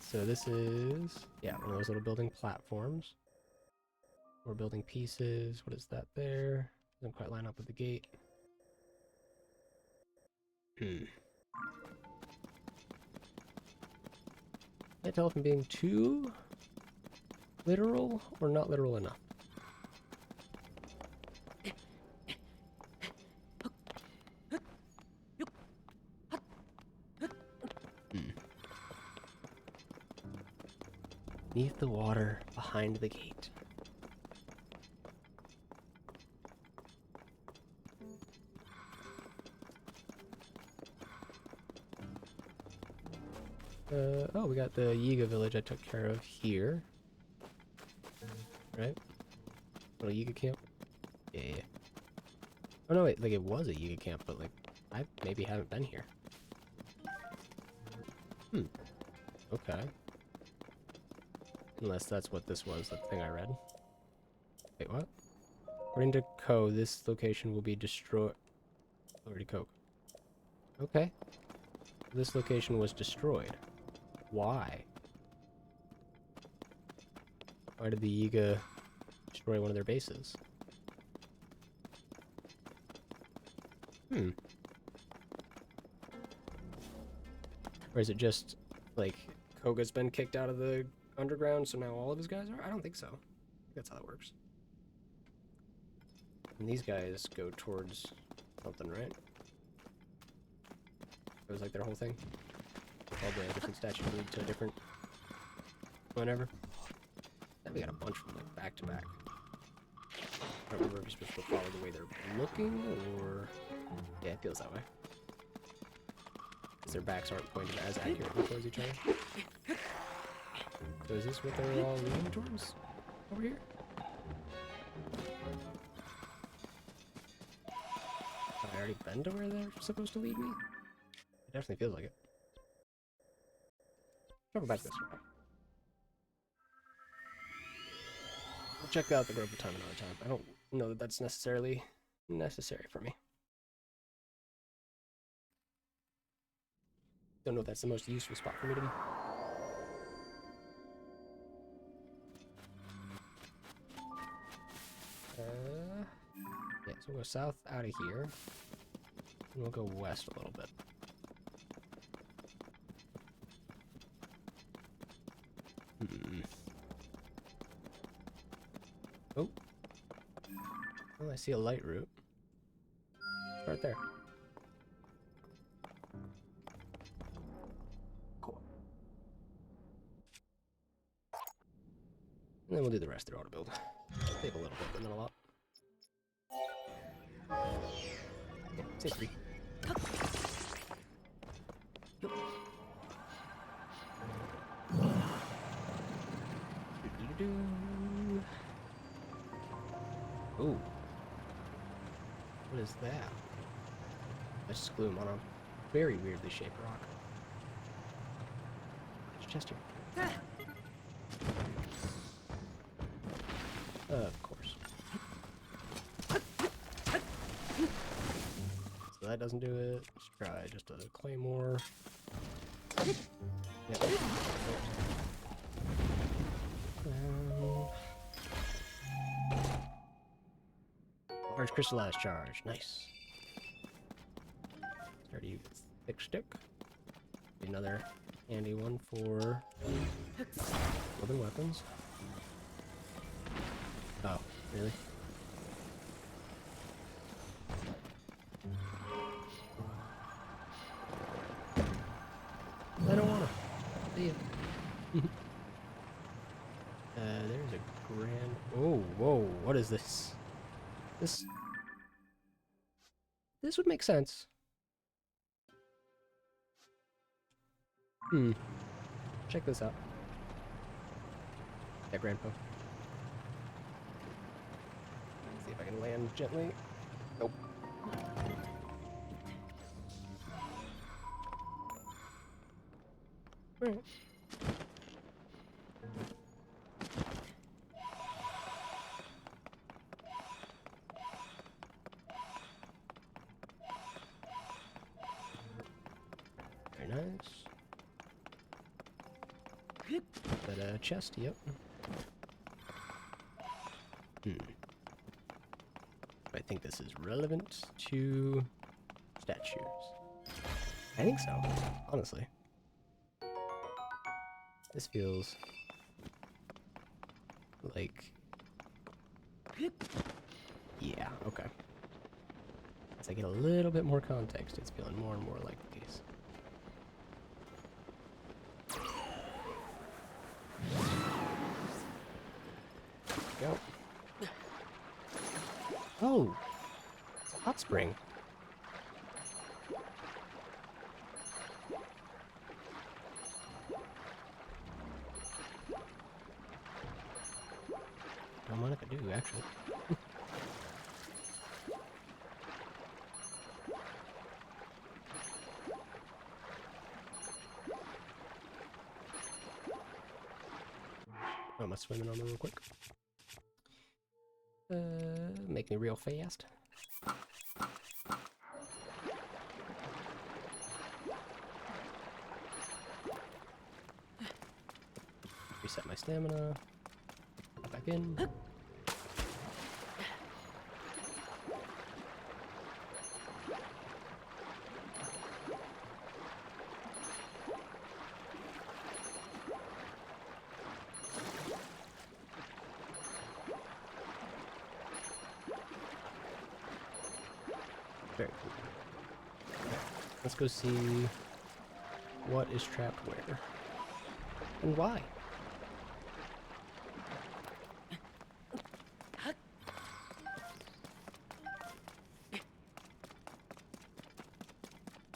So this is, yeah, one of those little building platforms. More building pieces. What is that there? Doesn't quite line up with the gate. Can't tell if I'm being too literal or not literal enough. Beneath the water, behind the gate. Oh, we got the Yiga village I took care of here. Right? Little Yiga camp? Yeah, yeah. Oh no, wait, like it was a Yiga camp, but like, I maybe haven't been here. Okay. Unless that's what this was, the thing I read. Wait, what? According to Ko, this location will be destroyed. Already Coke. Okay. This location was destroyed. Why? Why did the Yiga destroy one of their bases? Or is it just, like, Koga's been kicked out of the underground, so now all of his guys are? I don't think so. I think that's how that works. And these guys go towards something, right? It was like their whole thing. All the different statues lead to a different whatever. Then we got a bunch from like back to back. I don't remember if you're supposed to follow the way they're looking or... Yeah, it feels that way. Because their backs aren't pointed as accurately towards each other. So is this what they're all leaning towards? Over here? Have I already been to where they're supposed to lead me? It definitely feels like it. Travel back this way. We'll check out the Grove of Time another time. I don't know that that's necessarily necessary for me. Don't know if that's the most useful spot for me to be. Yeah, so we'll go south out of here. And we'll go west a little bit. Oh. Oh, I see a light route. Right there. Cool. And then we'll do the rest through auto build. Take a little bit, but not a lot. Yeah, say 3. Ooh. What is that? That's gloom on a very weirdly shaped rock. There's a chest here. Of course. So that doesn't do it. Let's try just a claymore. Yep. Large crystallized charge. Nice. Start to use thick stick. Another handy one for open weapons. Oh, really? I don't wanna. See ya. There's a grand. Oh, whoa! What is this? This would make sense. Check this out. Yeah, Grandpa. See if I can land gently. Nope. Alright. Very nice. That chest, yep. I think this is relevant to statues. I think so, honestly. This feels like... Yeah, okay. As I get a little bit more context, it's feeling more and more like the case. Go. Oh! It's a hot spring. Don't mind if I do, actually. Oh, am I swimming on the real quick? Make me real fast. Reset my stamina. Hop back in. Very cool. Let's go see what is trapped where. And why.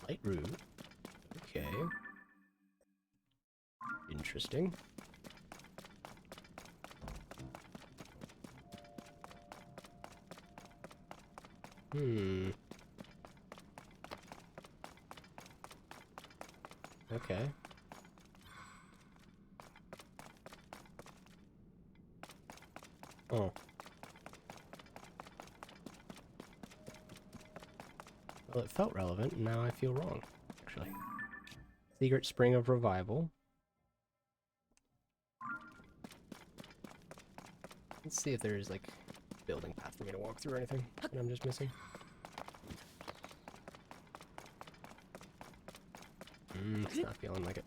Light root. Okay. Interesting. Okay. Oh. Well, it felt relevant, and now I feel wrong, actually. Secret Spring of Revival. Let's see if there's, like, a building path for me to walk through or anything that I'm just missing. It's not feeling like it.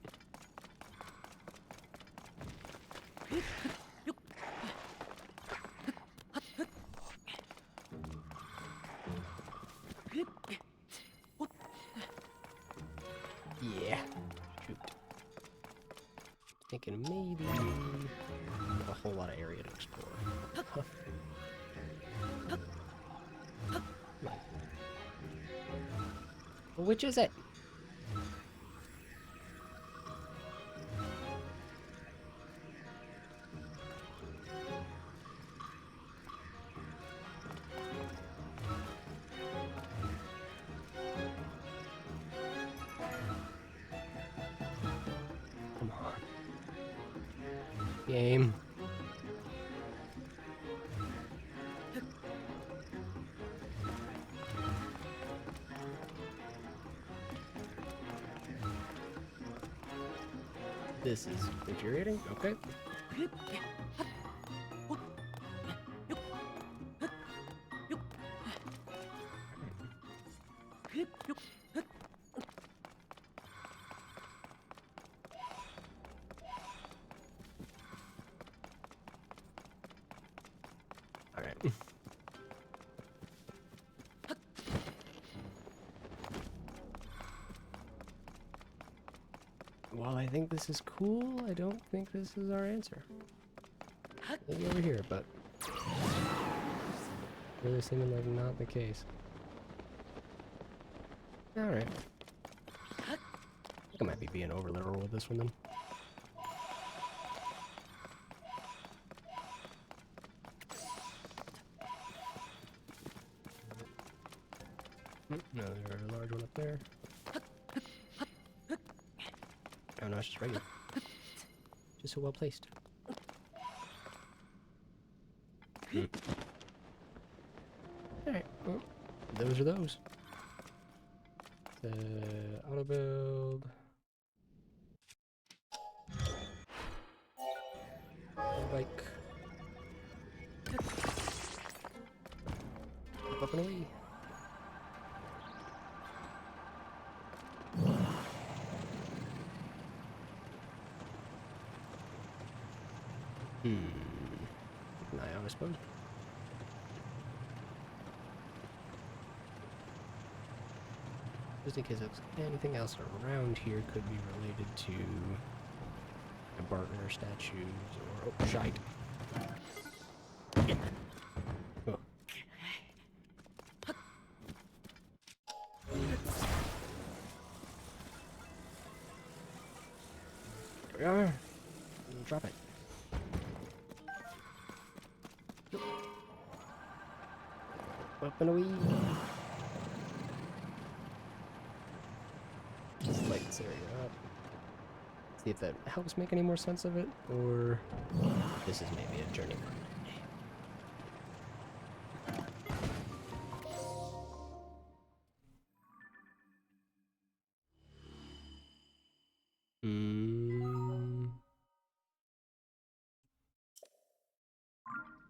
Yeah. Shoot. Thinking maybe a whole lot of area to explore. Which is it? Come on. Game. This is infuriating. Okay. while I think this is cool, I don't think this is our answer. Maybe over here, but really seeming like not the case. Alright. I think I might be being over literal with this one then. Another large one up there. Oh no, it's just regular. Just so well placed. Alright, well, those are those. Auto build. Bike. Up and away. Keep an eye out, I suppose. Just in case anything else around here could be related to the Bartner statues or... Oh, shite. Oh. There we are. Drop it. Up and away. Just light this area up. See if that helps make any more sense of it, or this is maybe a journey for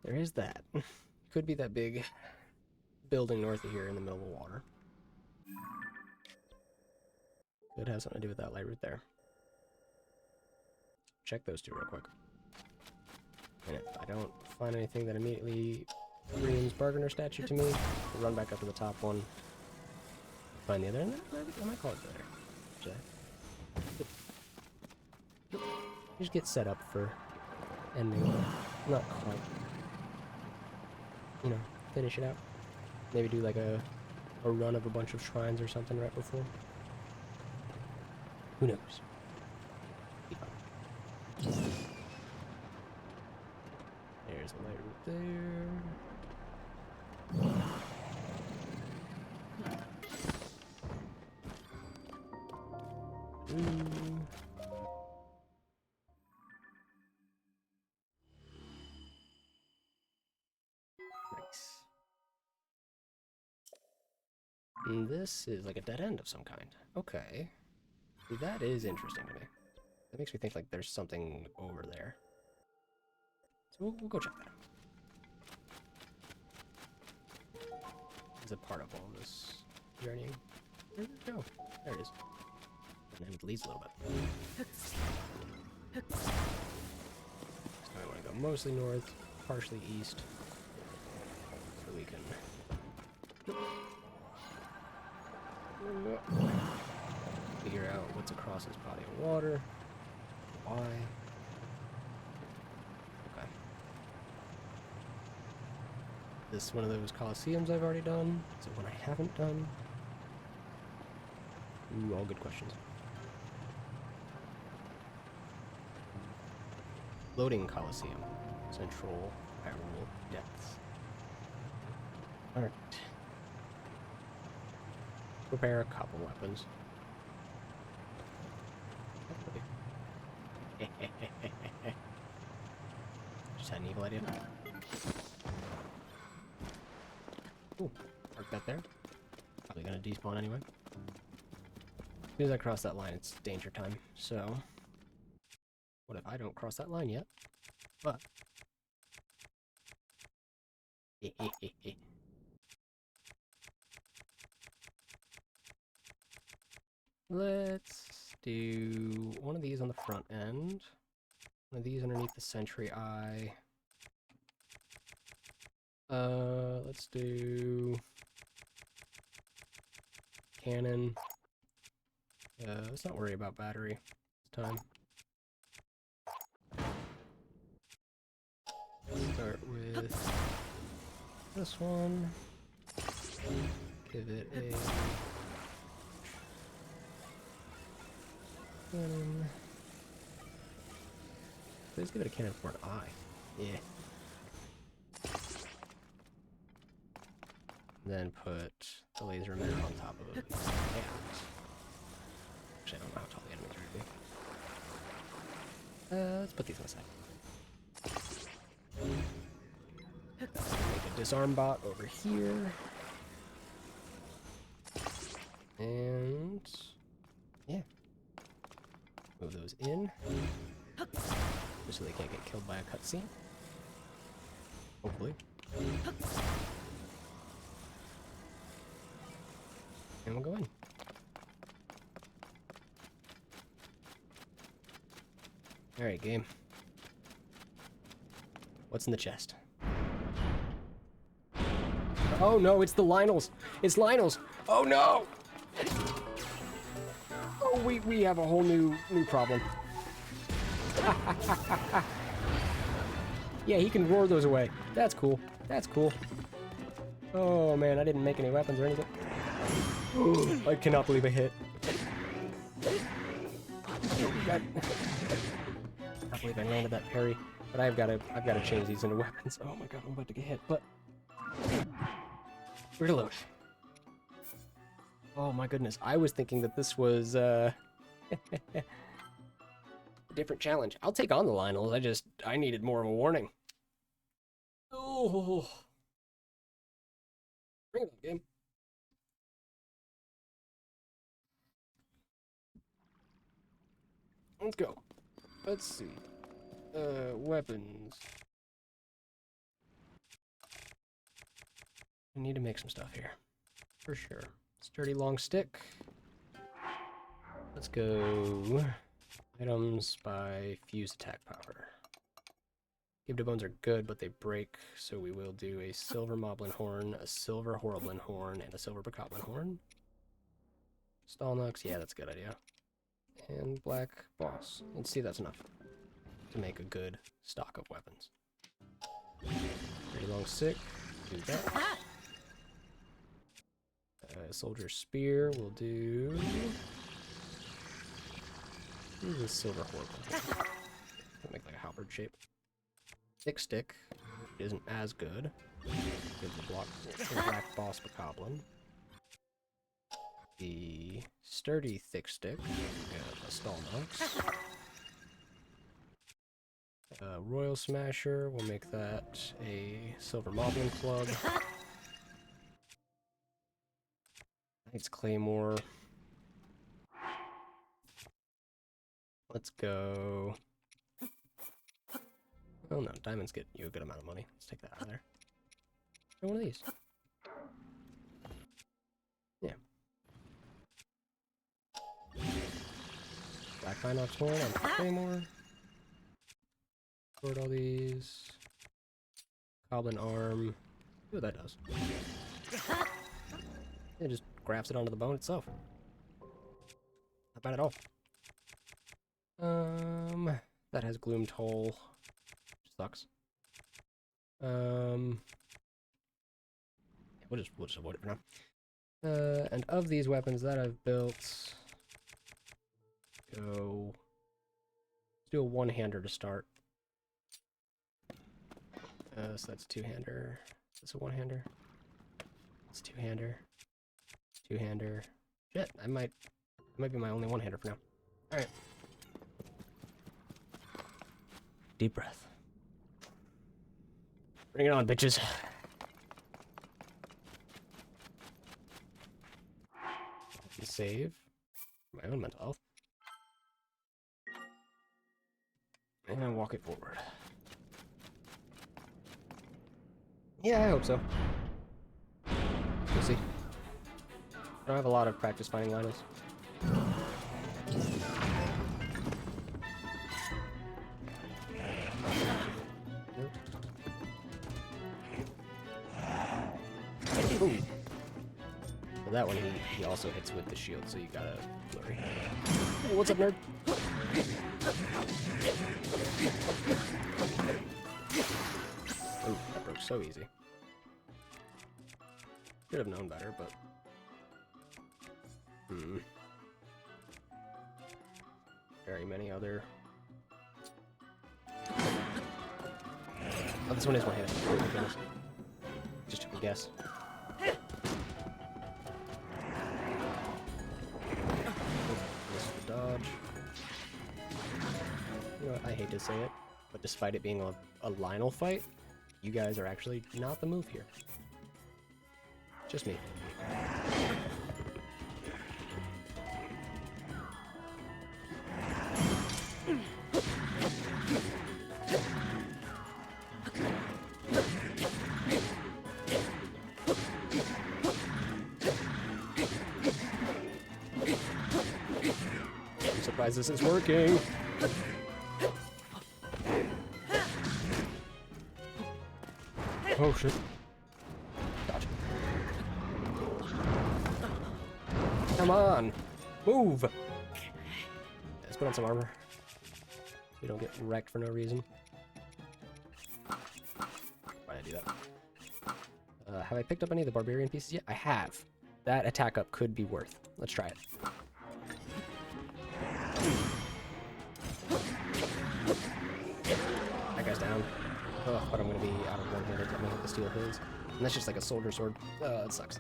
There is that. Could be that big building north of here in the middle of the water. Could have something to do with that light route there. Check those two real quick. And if I don't find anything that immediately screams Bargainer statue to me, I'll run back up to the top one. Find the other end. I might call it there. Just get set up for ending. Not quite. You know, finish it out. Maybe do like a run of a bunch of shrines or something right before. Who knows? Be fun. There's a light route there. Nice. And this is like a dead end of some kind. Okay. See, that is interesting to me. That makes me think like there's something over there. So we'll go check that out. Is a part of all this journeying. Where did it go? There it is. And then it leads a little bit. So I want to go mostly north, partially east, so we can figure out what's across this body of water, why. Okay. This is one of those Colosseums I've already done. Is it one I haven't done? Ooh, all good questions. Loading Colosseum. Central Hyrule depths. Alright. Prepare a couple weapons. Just had an evil idea. Ooh, park that there. Probably gonna despawn anyway. As soon as I cross that line, it's danger time. So, what if I don't cross that line yet? But let's do one of these on the front end. One of these underneath the sentry eye. Let's do cannon. Let's not worry about battery. time. Start with this one. Give it a cannon. Please give it a cannon for an eye. Yeah. Then put the laser emitter on top of it. Yeah. Actually, I don't know how tall the enemies are going to be. Let's put these on the side. Make a disarm bot over here. And yeah. Move those in. Just so they can't get killed by a cutscene. Hopefully. And we'll go in. Alright, game. What's in the chest? Oh no, it's the Lionels! It's Lionels! Oh no! Oh, we have a whole new problem. Yeah, he can roar those away. That's cool. That's cool. Oh man, I didn't make any weapons or anything. I cannot believe I hit. I can't believe I landed that parry. But I've got to change these into weapons. Oh my god, I'm about to get hit. But reload. Oh my goodness, I was thinking that this was a different challenge. I'll take on the Lionels. I needed more of a warning. Oh, bring it on, game. Let's go. Let's see. Weapons. I need to make some stuff here. For sure. Sturdy long stick. Let's go. Items by fuse attack power. Give to bones are good, but they break, so we will do a silver moblin horn, a silver horriblin horn, and a silver bokoblin horn. Stallnux, yeah, that's a good idea. And black boss. Let's see if that's enough to make a good stock of weapons. Pretty long stick, do that. Soldier spear, we'll do. Use a silver horrible. Make like a halberd shape. Thick stick isn't as good. Give the black boss bokoblin. The sturdy thick stick, a Stallnux. Royal Smasher, we'll make that a silver moblin club. Knight's Claymore. Let's go. Oh no, diamonds get you a good amount of money. Let's take that out of there. Get one of these. Yeah. Black Binox horn on Claymore. Sort all these. Goblin arm. See what that does. It just grafts it onto the bone itself. Not bad at all. That has Gloom Toll. Sucks. We'll just avoid it for now. And of these weapons that I've built, let's do a one-hander to start. So that's two-hander. That's a one-hander. It's two-hander. Two-hander. Shit, that might be my only one-hander for now. Alright. Deep breath. Bring it on, bitches. Save. My own mental health. And walk it forward. Yeah, I hope so. We'll see. I don't have a lot of practice finding Lionels. Ooh. that one, he also hits with the shield, so you gotta flurry. Hey, what's up, nerd? Oh, that broke so easy. Should have known better, but... Very many other... Oh, this one is one-handed. Oh my goodness. Just took a guess. This is the dodge. You know what, I hate to say it, but despite it being a Lionel fight, you guys are actually not the move here. Just me. I'm surprised this is working. Oh shit. Gotcha. Come on! Move! Let's put on some armor. So we don't get wrecked for no reason. Why did I do that? Have I picked up any of the barbarian pieces yet? I have. That attack up could be worth. Let's try it. That guy's down. Oh, but I'm gonna be out of one-handed. Let me hit the steel his. And that's just like a soldier sword. That sucks.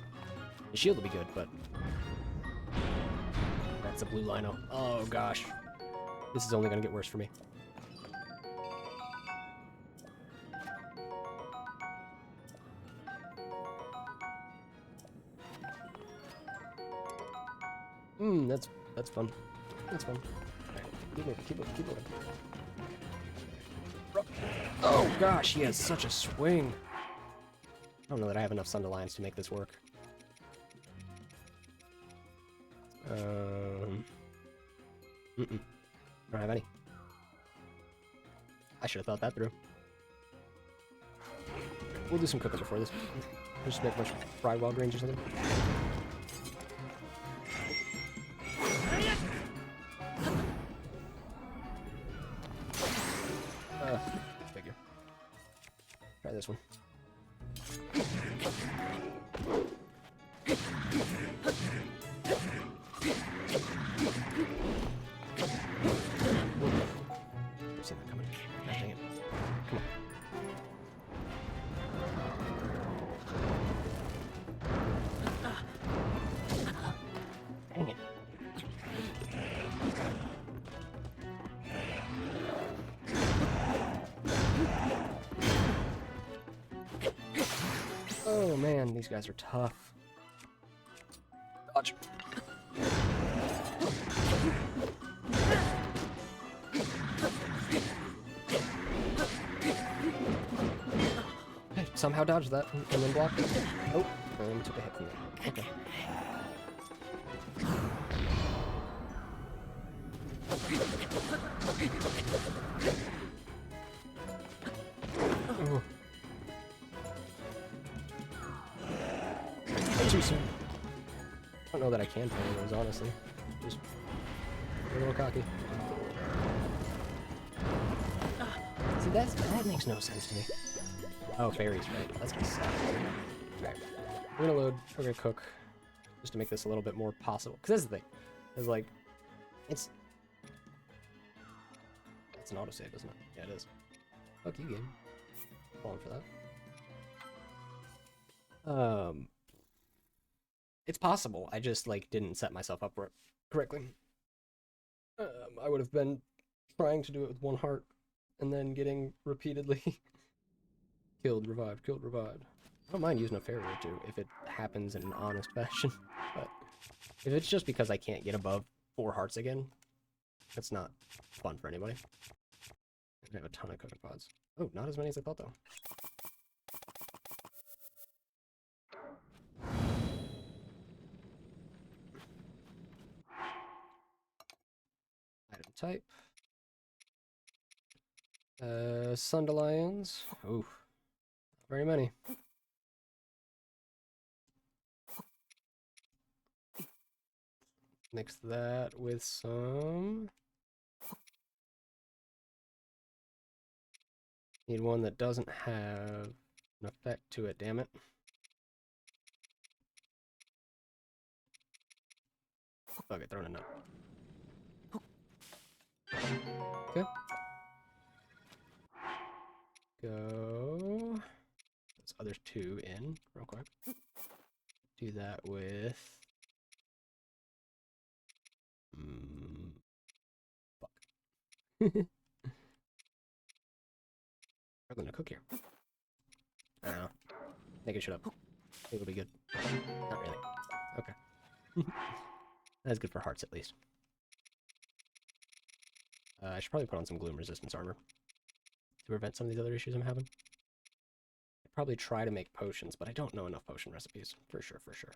The shield will be good, but... That's a blue lino. Oh gosh. This is only gonna get worse for me. That's fun. That's fun. Alright, keep moving, keep moving, keep moving. Oh gosh, he has such a swing. I don't know that I have enough Sunderlines to make this work. I don't have any. I should have thought that through. We'll do some cooking before this. Just make a bunch of fried wild greens or something. Figure. Try this one. I've seen that coming. God dang it. Come on. Dang it. Oh man, these guys are tough. Dodge. Okay, somehow dodged that and then blocked it. Oh, and took a hit from there. Okay. Ooh. Too soon. I don't know that I can play those, honestly. Just a little cocky. See, that makes no sense to me. Oh, fairies, right? That's gonna suck. Alright. We're gonna load, we're gonna cook, just to make this a little bit more possible. Because that's the thing. It's like, it's an autosave, isn't it? Yeah, it is. Fuck you, game. Falling for that. It's possible. I just, like, didn't set myself up correctly. I would have been trying to do it with one heart, and then getting repeatedly killed, revived, killed, revived. I don't mind using a fairy or two if it happens in an honest fashion, but if it's just because I can't get above 4 hearts again, it's not fun for anybody. I have a ton of cooking pods. Oh, not as many as I thought, though. Item type. Sunderlions. Ooh, not very many. Mix that with some... Need one that doesn't have an effect to it, damn it. Fuck it, throwing a nut. Okay. Go... Those other two in, real quick. Do that with... fuck. Struggling to cook here. I don't know. Make it shut up. I think it'll be good. Not really. Okay. That's good for hearts, at least. I should probably put on some gloom resistance armor to prevent some of these other issues I'm having. I'd probably try to make potions, but I don't know enough potion recipes. For sure, for sure.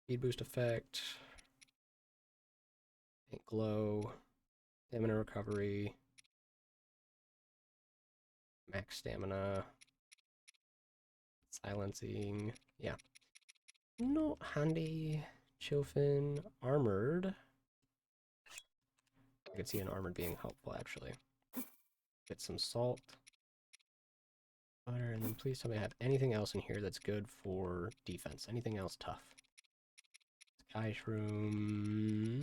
Speed boost effect. Pink glow. Stamina recovery. Max stamina. Silencing. Yeah. Not handy. Chilfin. Armored. I could see an armored being helpful, actually. Get some salt. Butter, and then please tell me I have anything else in here that's good for defense. Anything else tough? Sky shroom.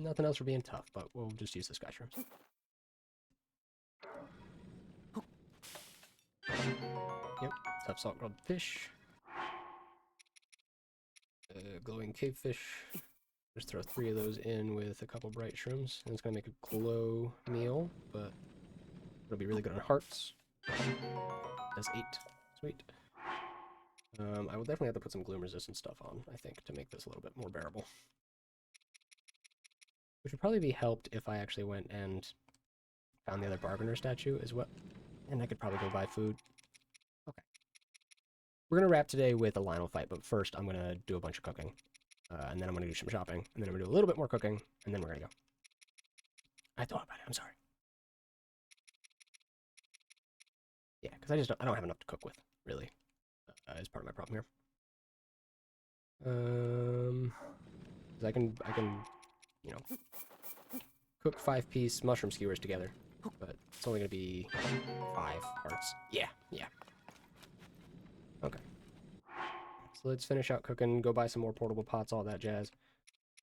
Nothing else for being tough, but we'll just use the sky shrooms. Yep, tough salt grilled fish. Glowing cavefish. Just throw 3 of those in with a couple bright shrooms, and it's gonna make a glow meal, but it'll be really good on hearts. That's 8. Sweet. I will definitely have to put some gloom resistant stuff on, I think, to make this a little bit more bearable. Which would probably be helped if I actually went and found the other bargainer statue as well. And I could probably go buy food. Okay. We're gonna wrap today with a Lionel fight, but first I'm gonna do a bunch of cooking. And then I'm gonna do some shopping, and then I'm gonna do a little bit more cooking, and then we're gonna go. I thought about it, I'm sorry. Yeah, because I don't have enough to cook with, really. Is part of my problem here. 'Cause I can, you know, cook 5-piece mushroom skewers together, but it's only gonna be 5 hearts. Yeah, yeah. Okay. So let's finish out cooking, go buy some more portable pots, all that jazz.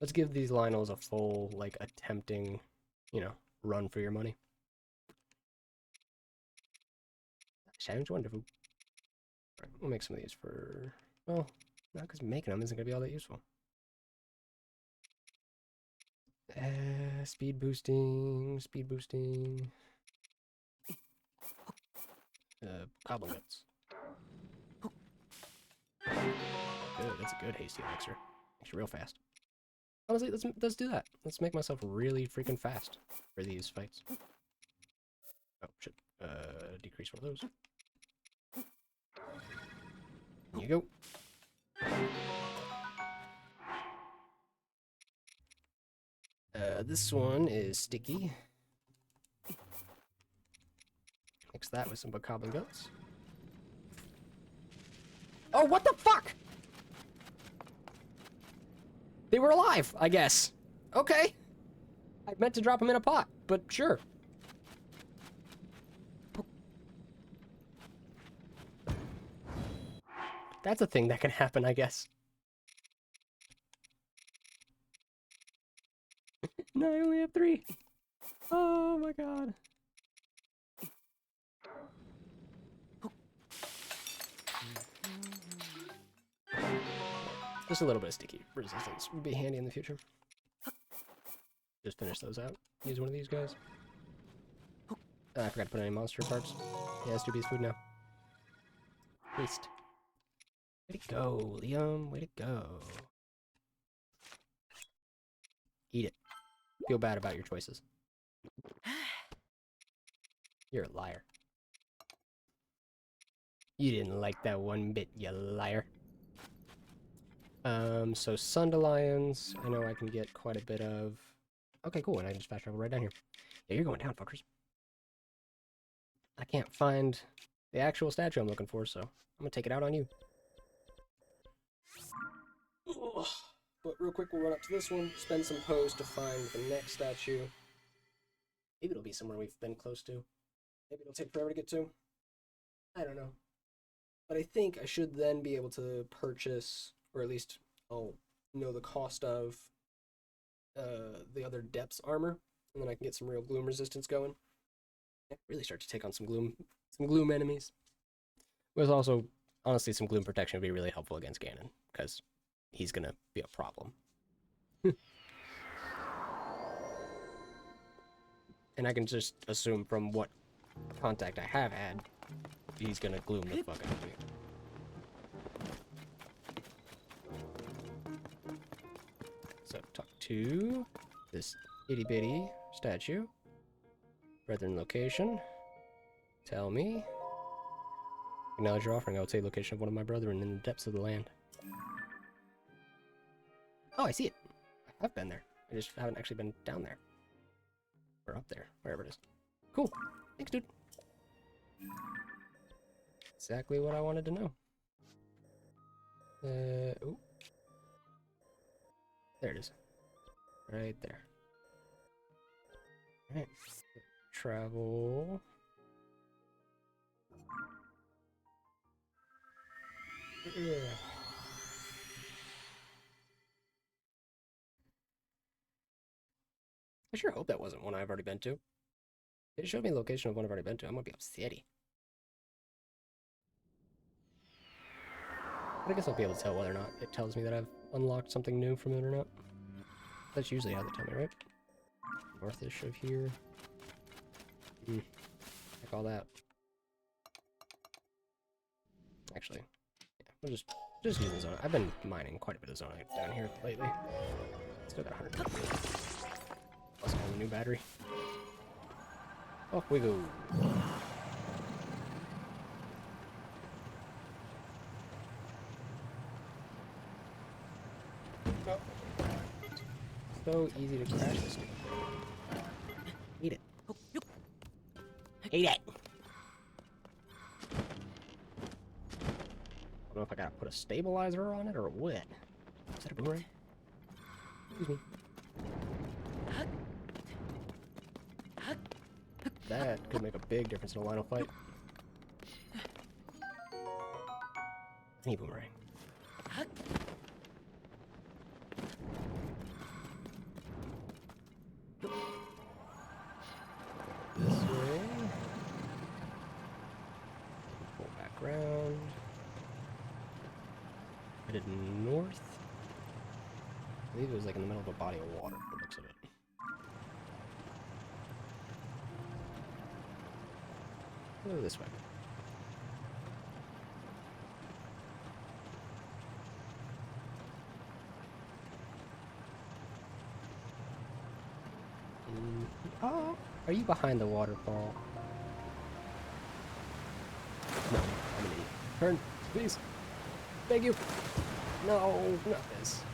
Let's give these Lionels a full, like, attempting, you know, run for your money. Sounds wonderful. Alright, we'll make some of these for... Well, not because making them isn't going to be all that useful. Speed boosting, speed boosting. Goblin guts. Good, that's a good hasty elixir. Makes you real fast. Honestly, let's do that. Let's make myself really freaking fast for these fights. Oh, shit. Decrease one of those. There you go. This one is sticky. Mix that with some bokoblin guts. Oh, what the fuck? They were alive, I guess. Okay. I meant to drop them in a pot, but sure. That's a thing that can happen, I guess. No, I only have 3. Oh my god. Just a little bit of sticky resistance would be handy in the future. Just finish those out. Use one of these guys. I forgot to put any monster parts. Yeah, let's do beast food now. Beast. Way to go, Liam. Way to go. Eat it. Feel bad about your choices. You're a liar. You didn't like that one bit, you liar. So Sundelions, I know I can get quite a bit of... Okay, cool, and I just fast travel right down here. Yeah, you're going down, fuckers. I can't find the actual statue I'm looking for, so I'm gonna take it out on you. Ugh. But real quick, we'll run up to this one, spend some pose to find the next statue. Maybe it'll be somewhere we've been close to. Maybe it'll take forever to get to. I don't know. But I think I should then be able to purchase, or at least I'll know the cost of the other depths armor, and then I can get some real gloom resistance going. Really start to take on some gloom enemies. With also, honestly, some gloom protection would be really helpful against Ganon, because he's gonna be a problem. And I can just assume from what contact I have had, he's gonna gloom the fuck out of me. So talk to this itty bitty statue. Brethren location. Tell me. Acknowledge your offering. I would say location of one of my brethren in the depths of the land. Oh, I see it. I have been there. I just haven't actually been down there. Or up there, wherever it is. Cool. Thanks, dude. Exactly what I wanted to know. Oh. There it is. Right there. Alright. Travel. Yeah. I sure hope that wasn't one I've already been to. It showed me the location of one I've already been to. I'm gonna be upset. But I guess I'll be able to tell whether or not it tells me that I've unlocked something new from it or not. That's usually how they tell me, right? Northish of here. Like all that. Actually, yeah, we'll just use the zone. I've been mining quite a bit of zone down here lately. Still got 100. Plus all the new battery. Off we go. Oh. So easy to crash this thing. Eat it. Eat it! I don't know if I gotta put a stabilizer on it or what. Is that a boomerang? Excuse me. That could make a big difference in a line of fight. I need boomerang. This way. Pull back around. Headed north. I believe it was like in the middle of a body of water, by the looks of it. Go this way. Oh, are you behind the waterfall? No, I'm an idiot. Turn, please. Thank you. No, not this. I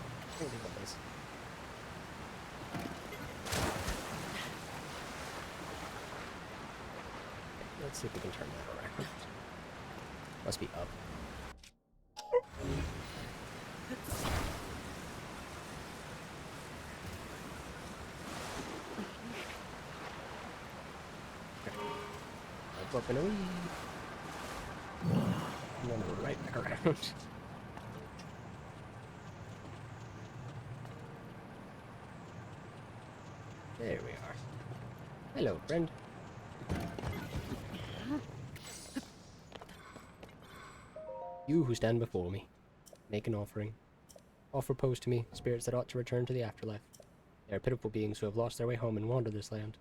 don't think about this. Let's see if we can turn that around. Must be up. Okay. Up and away. And then we're right back around. There we are. Hello, friend. You who stand before me, make an offering. Offer pose to me, spirits that ought to return to the afterlife. They are pitiful beings who have lost their way home and wander this land.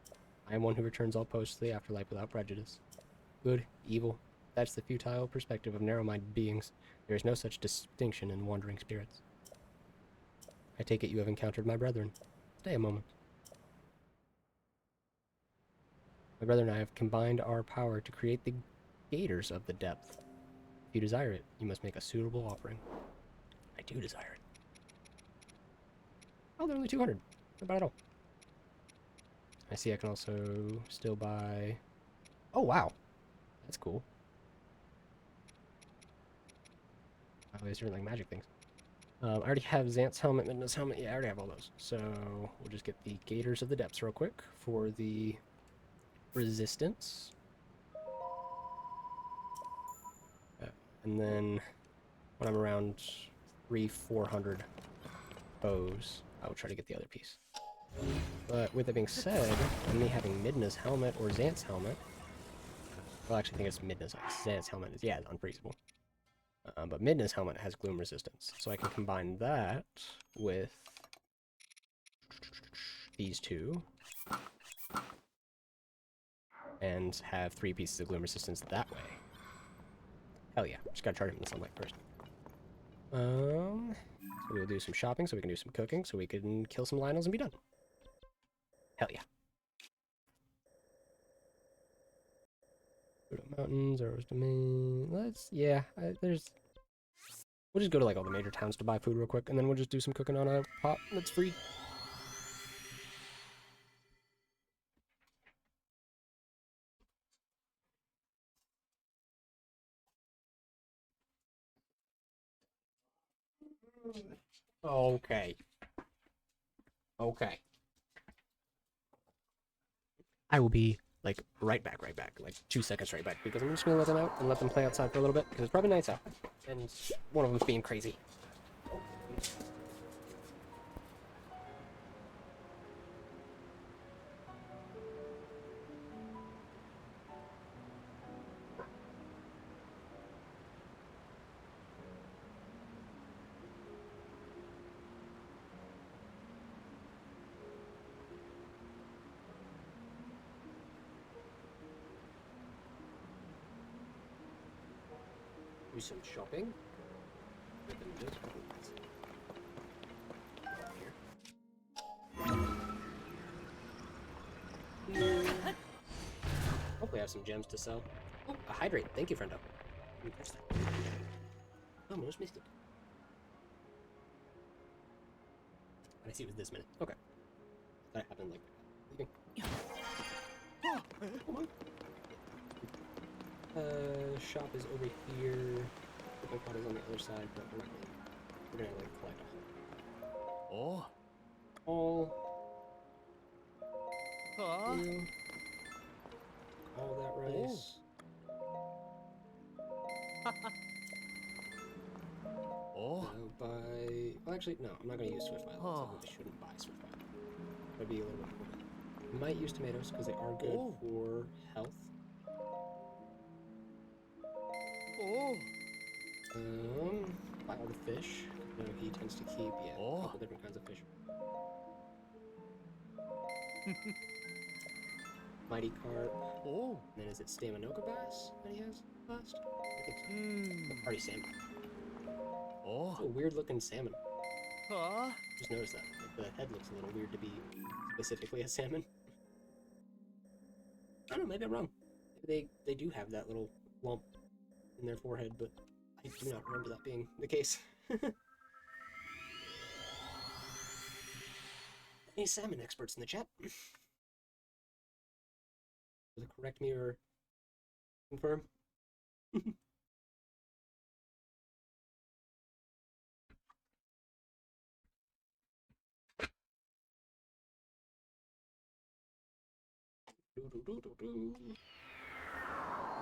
I am one who returns all posts to the afterlife without prejudice. Good, evil, that's the futile perspective of narrow-minded beings. There is no such distinction in wandering spirits. I take it you have encountered my brethren. Stay a moment. My brother and I have combined our power to create the gators of the depth. If you desire it, you must make a suitable offering. I do desire it. Oh, they're only 200. Not bad at all. I see I can also still buy... Oh, wow. That's cool. Oh, these are like magic things. I already have Xant's helmet, Midna's helmet. Yeah, I already have all those. So we'll just get the Gators of the Depths real quick for the resistance. And then when I'm around 400 bows, I will try to get the other piece. But with that being said, and me having Midna's helmet or Xant's helmet, well, actually, I think it's Midna's. Xant's helmet is, yeah, unfreezable. But Midna's helmet has gloom resistance, so I can combine that with these two and have 3 pieces of gloom resistance that way. Hell yeah, just gotta charge him in the sunlight first. So we'll do some shopping so we can do some cooking so we can kill some Lionels and be done. Hell yeah. Go to mountains, Arrow's Domain. We'll just go to like all the major towns to buy food real quick, and then we'll just do some cooking on a pot that's free. Okay. Okay. I will be like right back, like 2 seconds right back, because I'm just gonna let them out and let them play outside for a little bit, because it's probably nice out, and one of them's being crazy. Do some shopping. Hopefully I have some gems to sell. Oh, a hydrate. Thank you, friendo. Let me press that. Almost missed it. I see it was this minute. Okay. That happened like leaving. Come on. Shop is over here. The pot is on the other side, but we're gonna like collect a whole. All that rice. Buy. Well, actually, no. I'm not gonna use Swift Violet. I really shouldn't buy Swift Violet. That'd be a little bit more. Might use tomatoes because they are good for health. Buy all the fish. You know, he tends to keep, a couple different kinds of fish. Mighty carp. And then is it Staminoka bass that he has last? I think so. The party salmon. It's a weird looking salmon. Just noticed that. Like, the head looks a little weird to be specifically a salmon. I don't know, maybe I'm wrong. Maybe they do have that little lump in their forehead, but I do not remember that being the case. Any salmon experts in the chat? Does it correct me or confirm?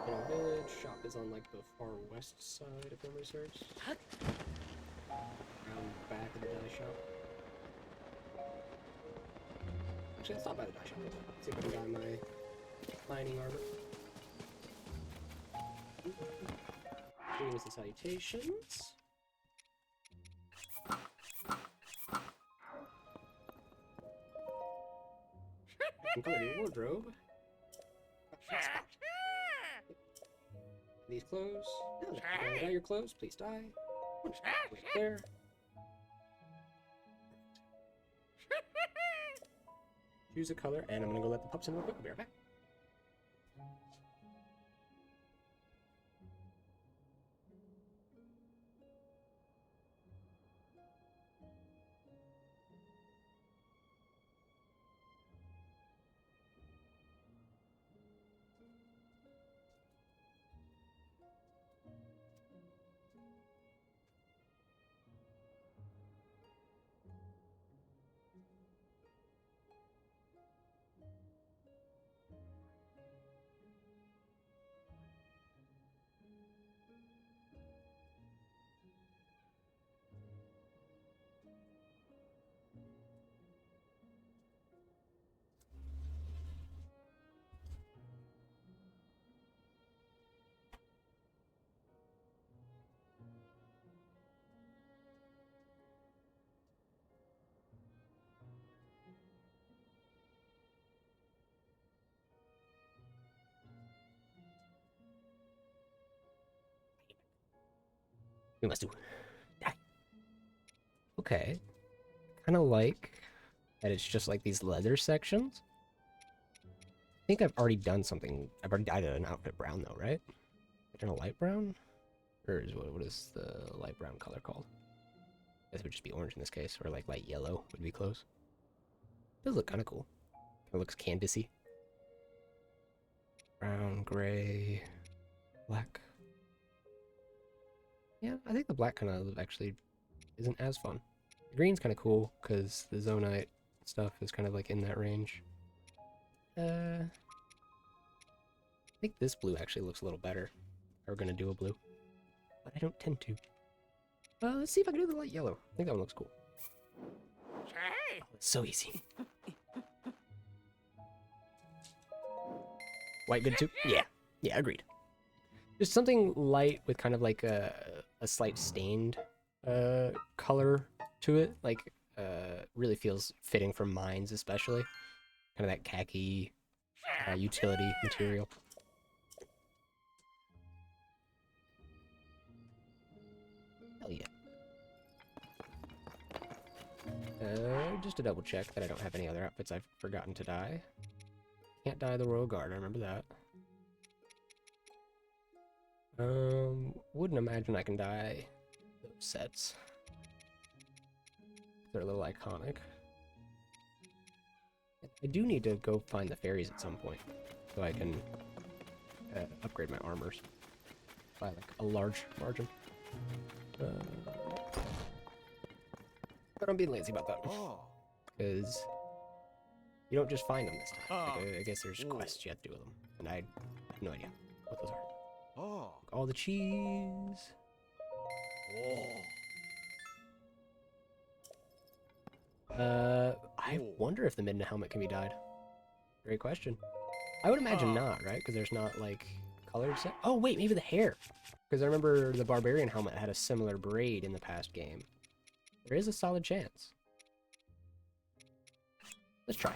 In a village, shop is on like the far west side of memory serves. Around the back of the dye shop. Actually, let's not buy the dye shop. Let's see if I can buy my mining armor. Greetings and salutations. I can color your wardrobe. These clothes. No, dye your clothes. Please dye. Wait there. Choose a color, and I'm gonna go let the pups in real quick. I'll be right back. We must do. Die. Okay. Kind of like that it's just like these leather sections. I think I've already done something. I've already dyed an outfit brown though, right? In a light brown? Or is what is the light brown color called? I guess it would just be orange in this case, or like light yellow would be close. Does look kind of cool. It looks canvasy. Brown, gray, black. Yeah, I think the black kind of actually isn't as fun. The green's kind of cool because the zonite stuff is kind of like in that range. I think this blue actually looks a little better. We're gonna do a blue, but I don't tend to. Let's see if I can do the light yellow. I think that one looks cool. Hey! Oh, it's so easy. White good too? Yeah. Yeah, agreed. Just something light with kind of like a slight stained color to it. Like, really feels fitting for mines especially. Kind of that khaki utility material. Hell yeah. Just to double check that I don't have any other outfits I've forgotten to dye. Can't dye the Royal Guard, I remember that. Wouldn't imagine I can dye those sets. They're a little iconic. I do need to go find the fairies at some point, so I can upgrade my armors by like a large margin. But I'm being lazy about that, because you don't just find them this time. Like, I guess there's quests you have to do with them, and I have no idea what those are. All the cheese. I wonder if the Midna helmet can be dyed. Great question. I would imagine not, right? Because there's not like colored set. Oh wait, maybe the hair. Because I remember the barbarian helmet had a similar braid in the past game. There is a solid chance. Let's try.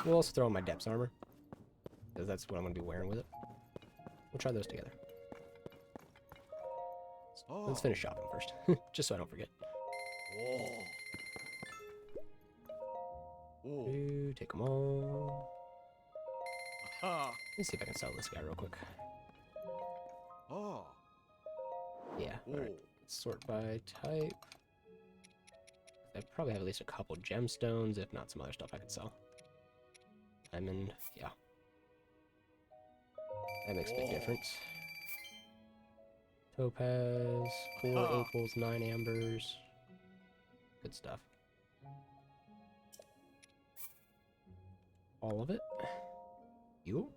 We'll also throw in my depths armor, because that's what I'm going to be wearing with it. We'll try those together. Let's finish shopping first, just so I don't forget. Take them all. Let me see if I can sell this guy real quick. Yeah, alright. Sort by type. I probably have at least a couple gemstones, if not some other stuff I could sell. Diamond, yeah. That makes a big difference. Topaz, 4 opals, 9 ambers. Good stuff. All of it. You.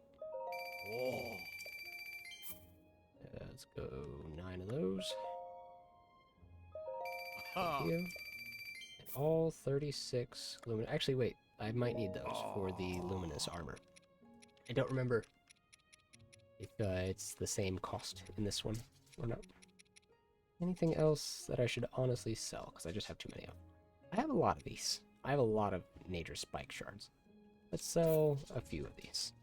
Let's go 9 of those. Thank you. And all 36 luminous. Actually, wait. I might need those for the luminous armor. I don't remember if it's the same cost in this one or not. Anything else that I should honestly sell? Because I just have too many of them. I have a lot of these. I have a lot of nature spike shards. Let's sell a few of these.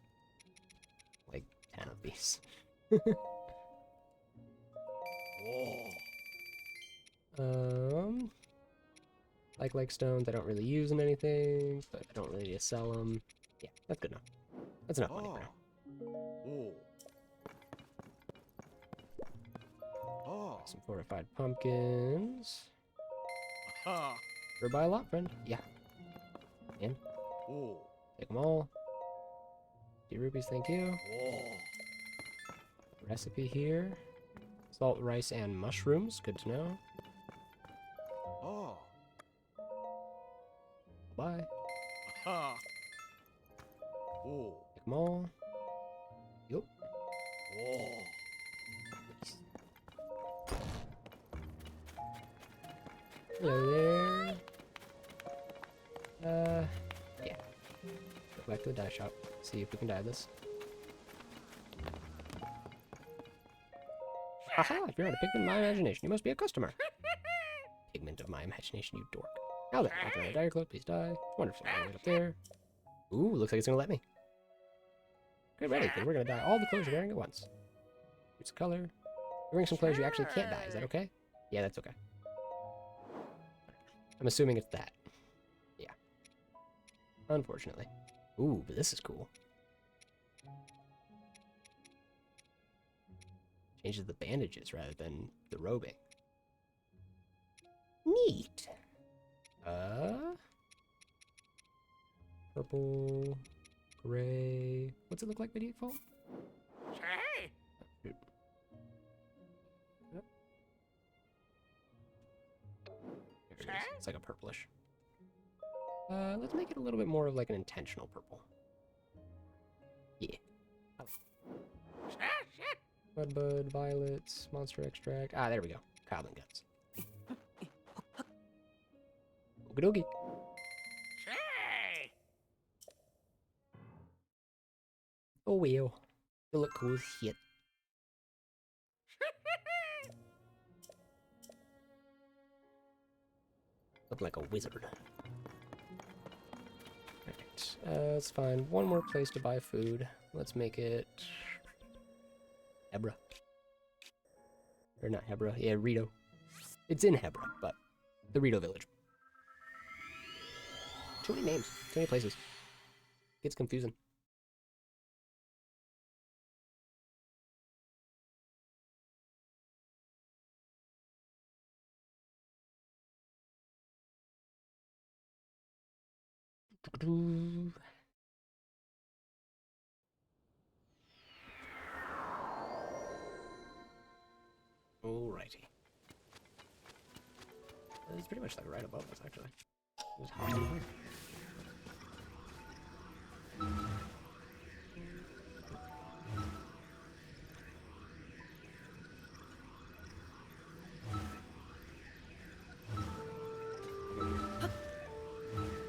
Like 10 of these. Like stones, I don't really use in anything, but I don't really need to sell them. Yeah, that's good enough. That's enough money for now. Some fortified pumpkins. We're by a lot, friend. Yeah. And take them all. 50 rupees, thank you. Recipe here. Salt, rice, and mushrooms. Good to know. Bye. Take them all. Yup. Hello there. Yeah. Go back to the dye shop. See if we can dye this. Haha, if you're not a pigment of my imagination, you must be a customer. Pigment of my imagination, you dork. Now then, after I dye your clothes, please dye. Wonderful. Right up there. Ooh, looks like it's gonna let me. Get ready, then we're gonna dye all the clothes you're wearing at once. Here's the color. Wearing some clothes you actually can't die. Is that okay? Yeah, that's okay. I'm assuming it's that. Yeah. Unfortunately. Ooh, but this is cool. Changes the bandages rather than the robing. Neat. Purple, gray. What's it look like by default? Say, Yep. There it is. It's like a purplish. Let's make it a little bit more of like an intentional purple. Yeah. shit. Mudbud, violets, monster extract. Ah, there we go. Goblin guts. Okie dokie. Say. Oh well. They look cool as shit. Look like a wizard. Alright, let's find one more place to buy food. Let's make it... Hebra. Or not Hebra, yeah, Rito. It's in Hebra, but the Rito village. Too many names, too many places. Gets confusing. Alrighty. It's pretty much like right above us, actually. Just hop in here.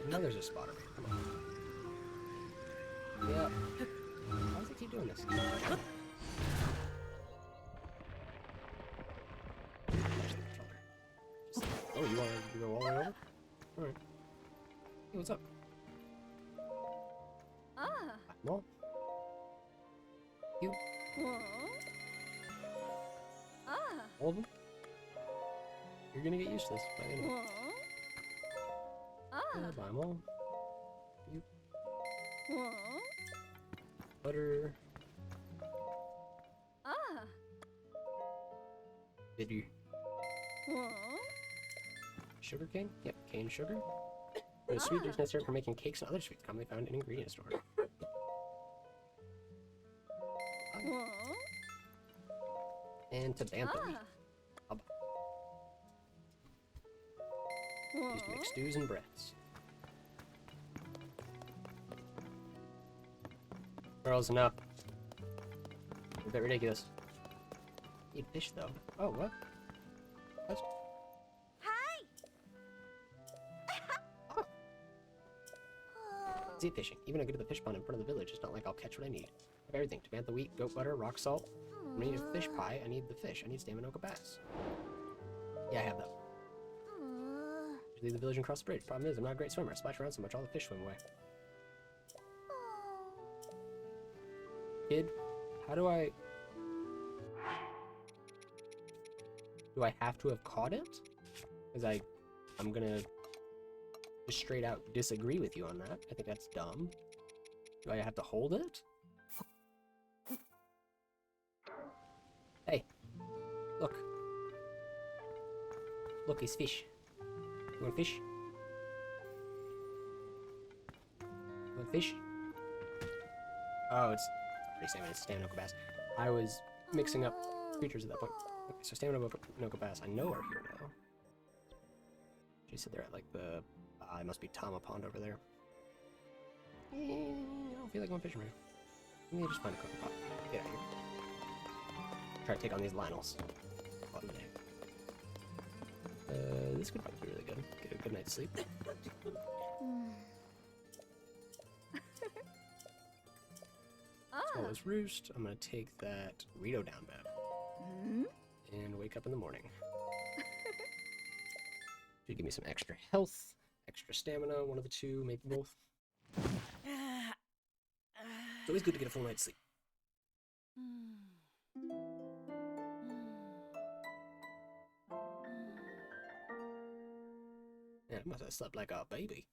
Now there's a spotter. Come on. Yep. Why does it keep doing this? Oh, you want to go all the way over? Alright. Hey, what's up? No? You? All of them? You're gonna get used to this by the end of it. Yeah, buy them all. You. Butter. Bitter. Sugar cane? Yep, cane sugar. The sweeteners necessary for making cakes and other sweets commonly found in ingredient store. And to bantha wheat. Used to make stews and breads. Girls, enough. A bit ridiculous. Eat fish though. Oh, what? What? Oh. Let's eat fishing. Even I go to the fish pond in front of the village. It's not like I'll catch what I need. I have everything. To bantha wheat, goat butter, rock salt. When I need a fish pie, I need the fish. I need Staminoka bass. Yeah, I have that. Just leave the village and cross the bridge. Problem is, I'm not a great swimmer. I splash around so much, all the fish swim away. Kid, how do I... Do I have to have caught it? Because I'm gonna just straight out disagree with you on that. I think that's dumb. Do I have to hold it? Hey, look. Look, he's fish. You want fish? You want fish? Oh, it's pretty salmon. It's Staminoka bass. I was mixing up creatures at that point. Okay, so Staminoka bass I know are here now. She said they're at like the... it must be Tama Pond over there. I don't feel like going fishing right now. Let me just find a cooking pot. Get out of here. Try to take on these Lionels. This could probably be really good. Get a good night's sleep. Swallow's Roost. I'm gonna take that Rito down bed. And wake up in the morning. Should give me some extra health, extra stamina, one of the two, maybe both. It's always good to get a full night's sleep. I must have slept like a baby.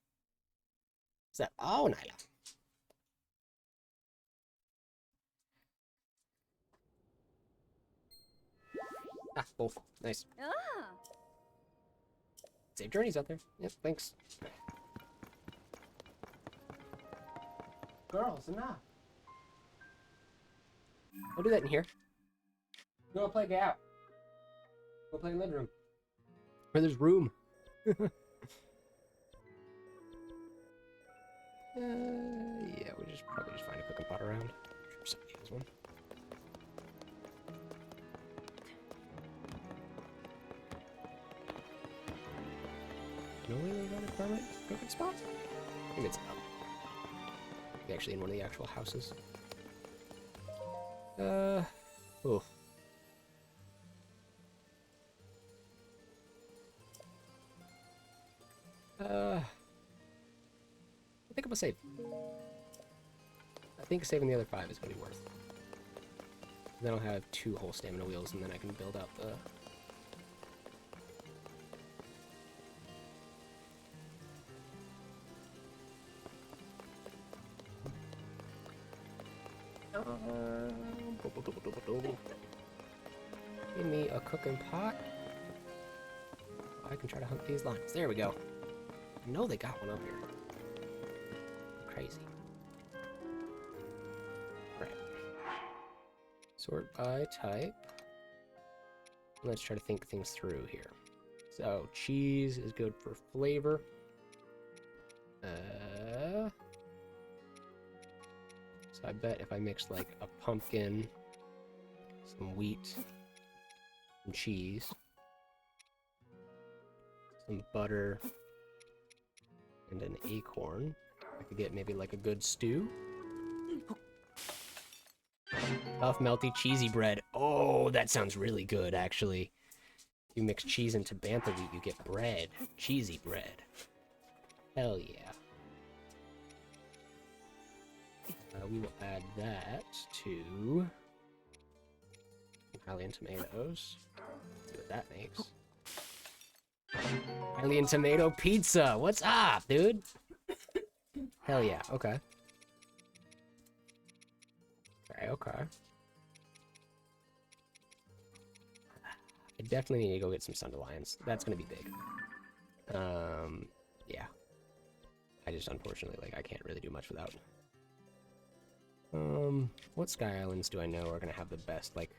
Is that... Oh, Nyla. Ah, both. Nice. Ah. Safe journeys out there. Yep, thanks. Girls, enough. Don't do that in here. Go play Gap. Go play in the living room. Where there's room. Yeah, we just probably just find a cooking pot around. Sure somebody has one. No way to run a permanent cooking spot? I think it's up. Actually, in one of the actual houses. Oof. I think I'm gonna save. I think saving the other 5 is gonna be worth. Then I'll have 2 whole stamina wheels, and then I can build out the. Give me a cooking pot. I can try to hunt these lines. There we go. I know they got one up here. Crazy. Right. Sort by type. Let's try to think things through here. So, cheese is good for flavor. So I bet if I mix like a pumpkin, some wheat, some cheese, some butter, and an acorn, I could get maybe like a good stew. Tough, melty, cheesy bread. Oh, that sounds really good, actually. You mix cheese into bantha wheat, you get bread. Cheesy bread. Hell yeah. We will add that to Italian tomatoes. See what that makes. Italian tomato pizza! What's up, dude? Hell yeah, okay. Okay. I definitely need to go get some Sunderlions. That's gonna be big. Yeah. I just, unfortunately, like, I can't really do much without. What Sky Islands do I know are gonna have the best, like,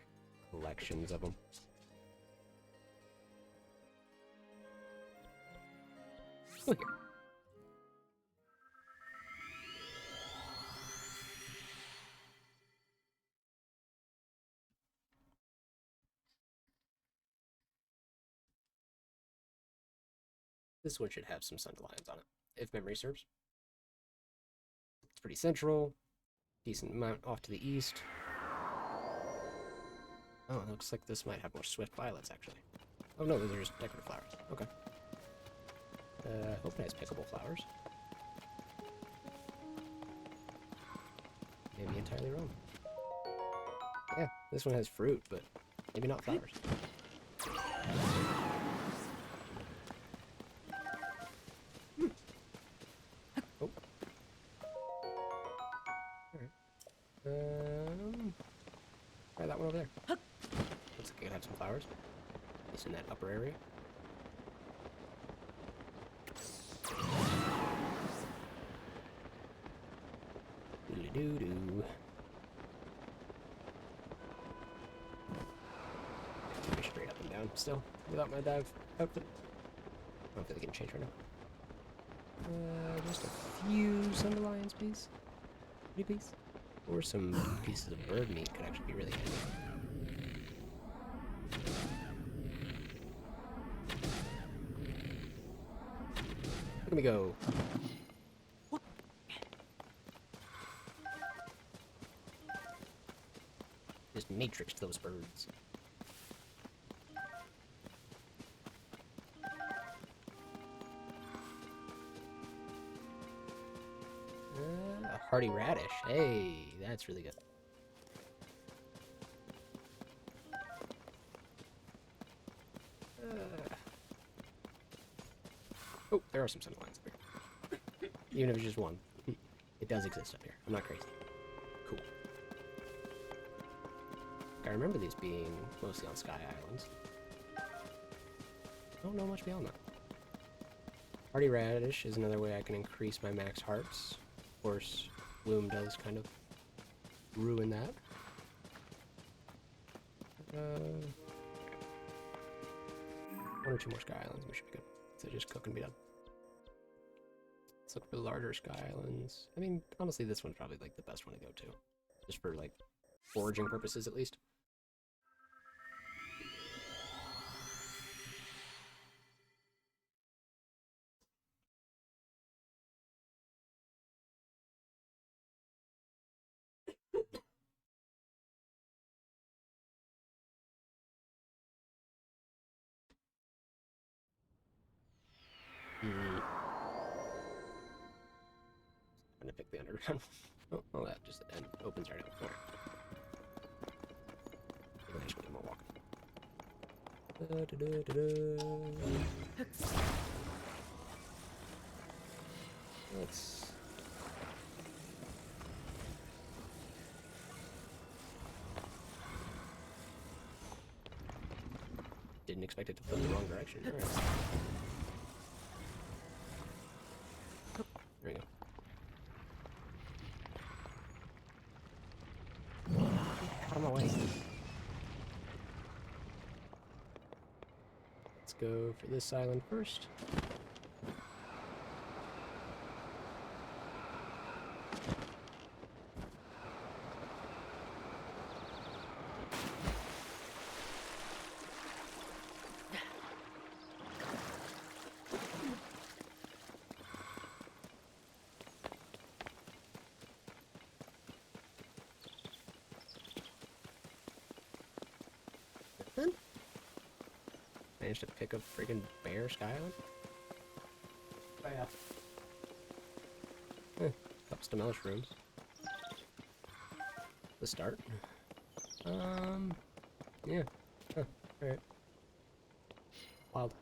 collections of them? Oh, here. This one should have some Sunderlions on it, if memory serves. It's pretty central. Decent amount off to the east. Oh, it looks like this might have more swift violets, actually. Oh no, those are just decorative flowers. Okay. Hope it has pickable flowers. Maybe entirely wrong. Yeah, this one has fruit, but maybe not flowers. Oh. Alright. Try that one over there. Looks like I could have some flowers. At least in that upper area. Doodly-doo-doo. Straight up and down still, without my dive outfit. I don't feel like getting changed right now. Just a few Sunderlions, please. Pretty please. Or some pieces of bird meat could actually be really handy. Look at me go. Just matrix those birds. A hearty radish. Hey, that's really good. Oh, there are some center lines up here. Even if it's just one. It does exist up here. I'm not crazy. Cool. I remember these being mostly on Sky Islands. Don't know much beyond that. Hardy Radish is another way I can increase my max hearts. Of course, Bloom does kind of ruin that. One or two more Sky Islands, we should be good. So just cook and be done. Let's look for larger Sky Islands. I mean, honestly, this one's probably like the best one to go to. Just for like foraging purposes at least. Trying to pick the underground. Oh, well, that just opens right up. Alright. Maybe I should get more walking. Let's... Didn't expect it to flip the wrong direction. Alright. There we go. Out of my way. Let's go for this island first. Managed to pick up friggin' Bear Sky Island? Oh yeah. Couple stimulus rooms. The start. Yeah. Huh, alright. Wild.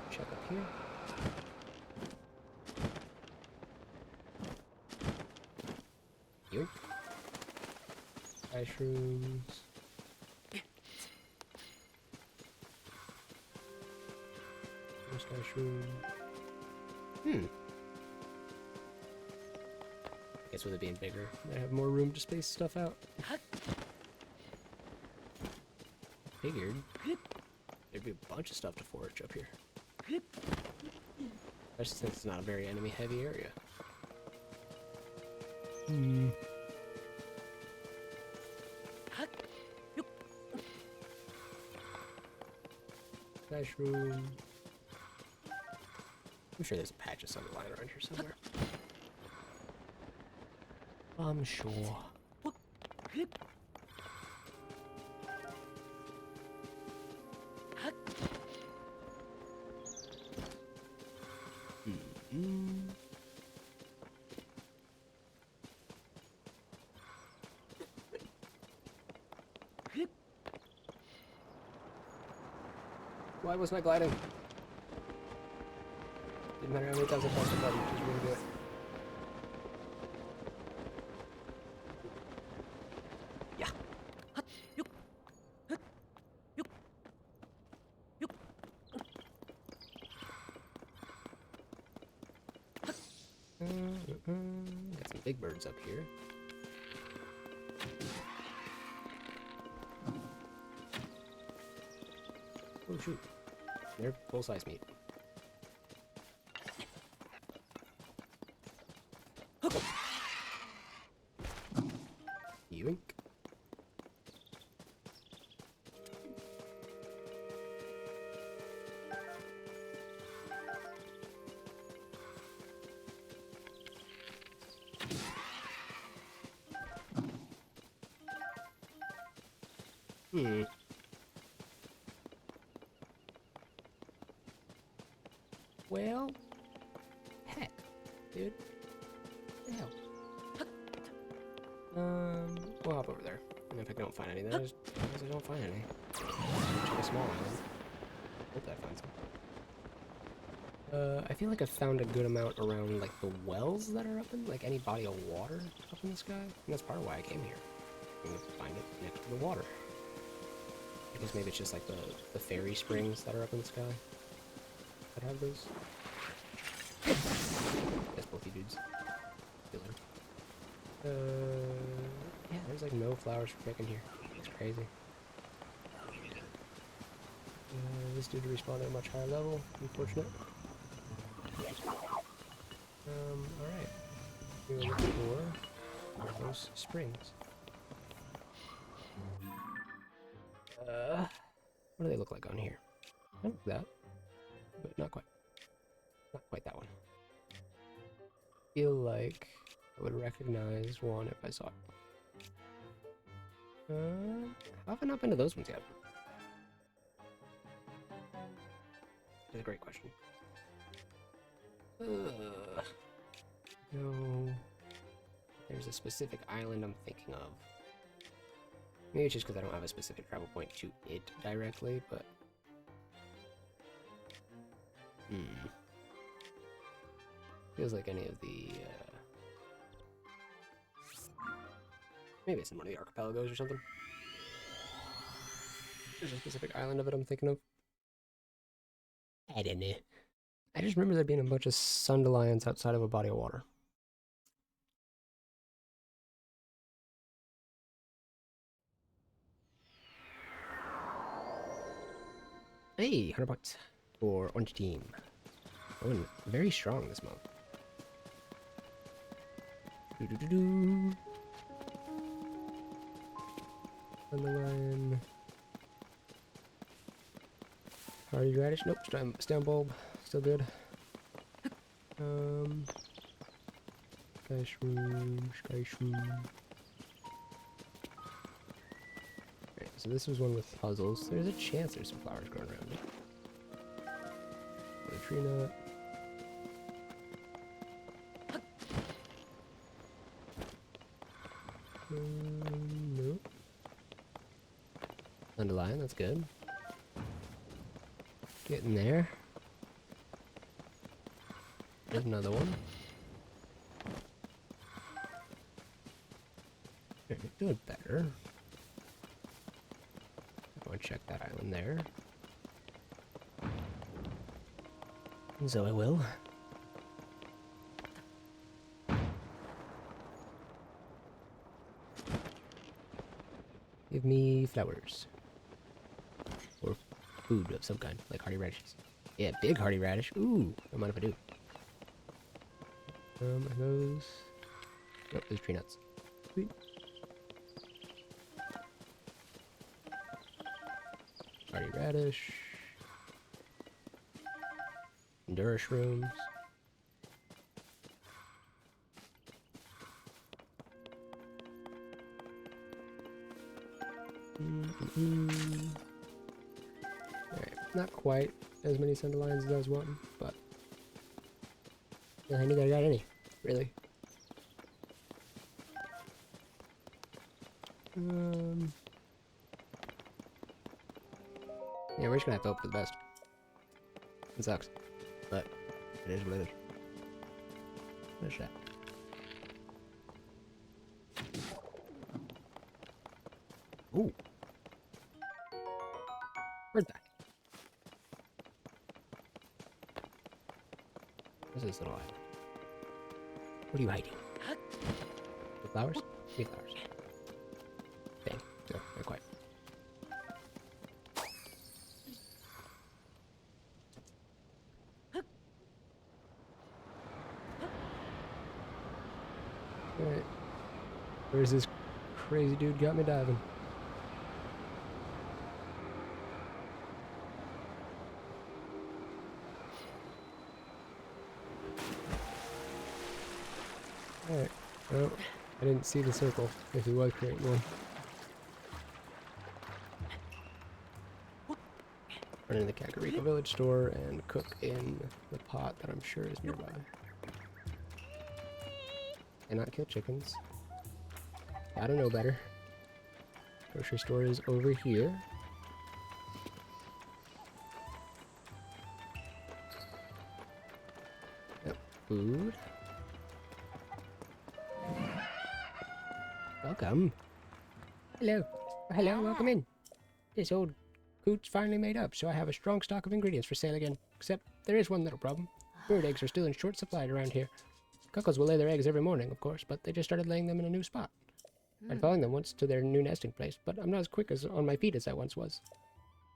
Check up here. Yoink. Mushrooms. First mushroom. I guess with it being bigger, I have more room to space stuff out. Figured there'd be a bunch of stuff to forage up here. Especially since it's not a very enemy-heavy area. Mushroom. I'm sure there's a patch of sunlight around here somewhere. I'm sure. Why wasn't I gliding? Didn't matter how many times I pressed the button, just really good. Yeah. Got some big birds up here. Oh shoot. They're full-size meat. Yoink. Well, heck, dude. What the hell? we'll hop over there. And if I don't find any, then I guess I don't find any. Check a small island. Hope I find some. I feel like I found a good amount around, like, the wells that are up in, like, any body of water up in the sky. And that's part of why I came here. I'm gonna find it next to the water. I guess maybe it's just, like, the fairy springs that are up in the sky that have those. Guess both you dudes. Yeah, there's, like, no flowers for picking here. It's crazy. This dude respawned at a much higher level. Unfortunate. Alright. We will look for those springs. What do they look like on here? I like that, but not quite. Not quite that one. Feel like I would recognize one if I saw it. How have I not been to those ones yet? That's a great question. No. There's a specific island I'm thinking of. Maybe it's just because I don't have a specific travel point to it directly, but... Feels like any of the, maybe it's in one of the archipelagos or something. There's a specific island of it I'm thinking of. I don't know. I just remember there being a bunch of Sundelions outside of a body of water. Hey, 100 points for Orange Team. Going very strong this month. Doo-doo-doo-doo. Sundelion. Hardy Radish? Nope, Stem Bulb. Still good. Sky Shroom. Okay, so this was one with puzzles. There's a chance there's some flowers growing around it. The tree nut. Nope. Underline, that's good. Getting there. There's another one. Doing better. I want to check that island there. And so I will. Give me flowers. Or food of some kind, like hardy radishes. Yeah, big hardy radish. Ooh, don't mind if I do. Are those... Nope, those tree nuts. Sweet. Hardy radish. Endura shrooms. Alright, not quite as many Sundelions as I was wanting, but I think I got any, really. Yeah, we're just gonna have to hope for the best. It sucks, but it is what it is. What is that? Ooh. Where'd that? What's this little island? What are you hiding? The flowers? Need flowers. Dang. No, not quite. Alright. Where's this crazy dude got me diving? Alright. Well, I didn't see the circle, if he was creating one. Run into the Kakariko village store and cook in the pot that I'm sure is nearby. Cannot kill chickens. Gotta know better. Grocery store is over here. Yep, food. Welcome. Hello. Hello, welcome in. This old coot's finally made up, so I have a strong stock of ingredients for sale again. Except there is one little problem. Bird eggs are still in short supply around here. Cuckoos will lay their eggs every morning, of course, but they just started laying them in a new spot. I'd followed them once to their new nesting place, but I'm not as quick as on my feet as I once was.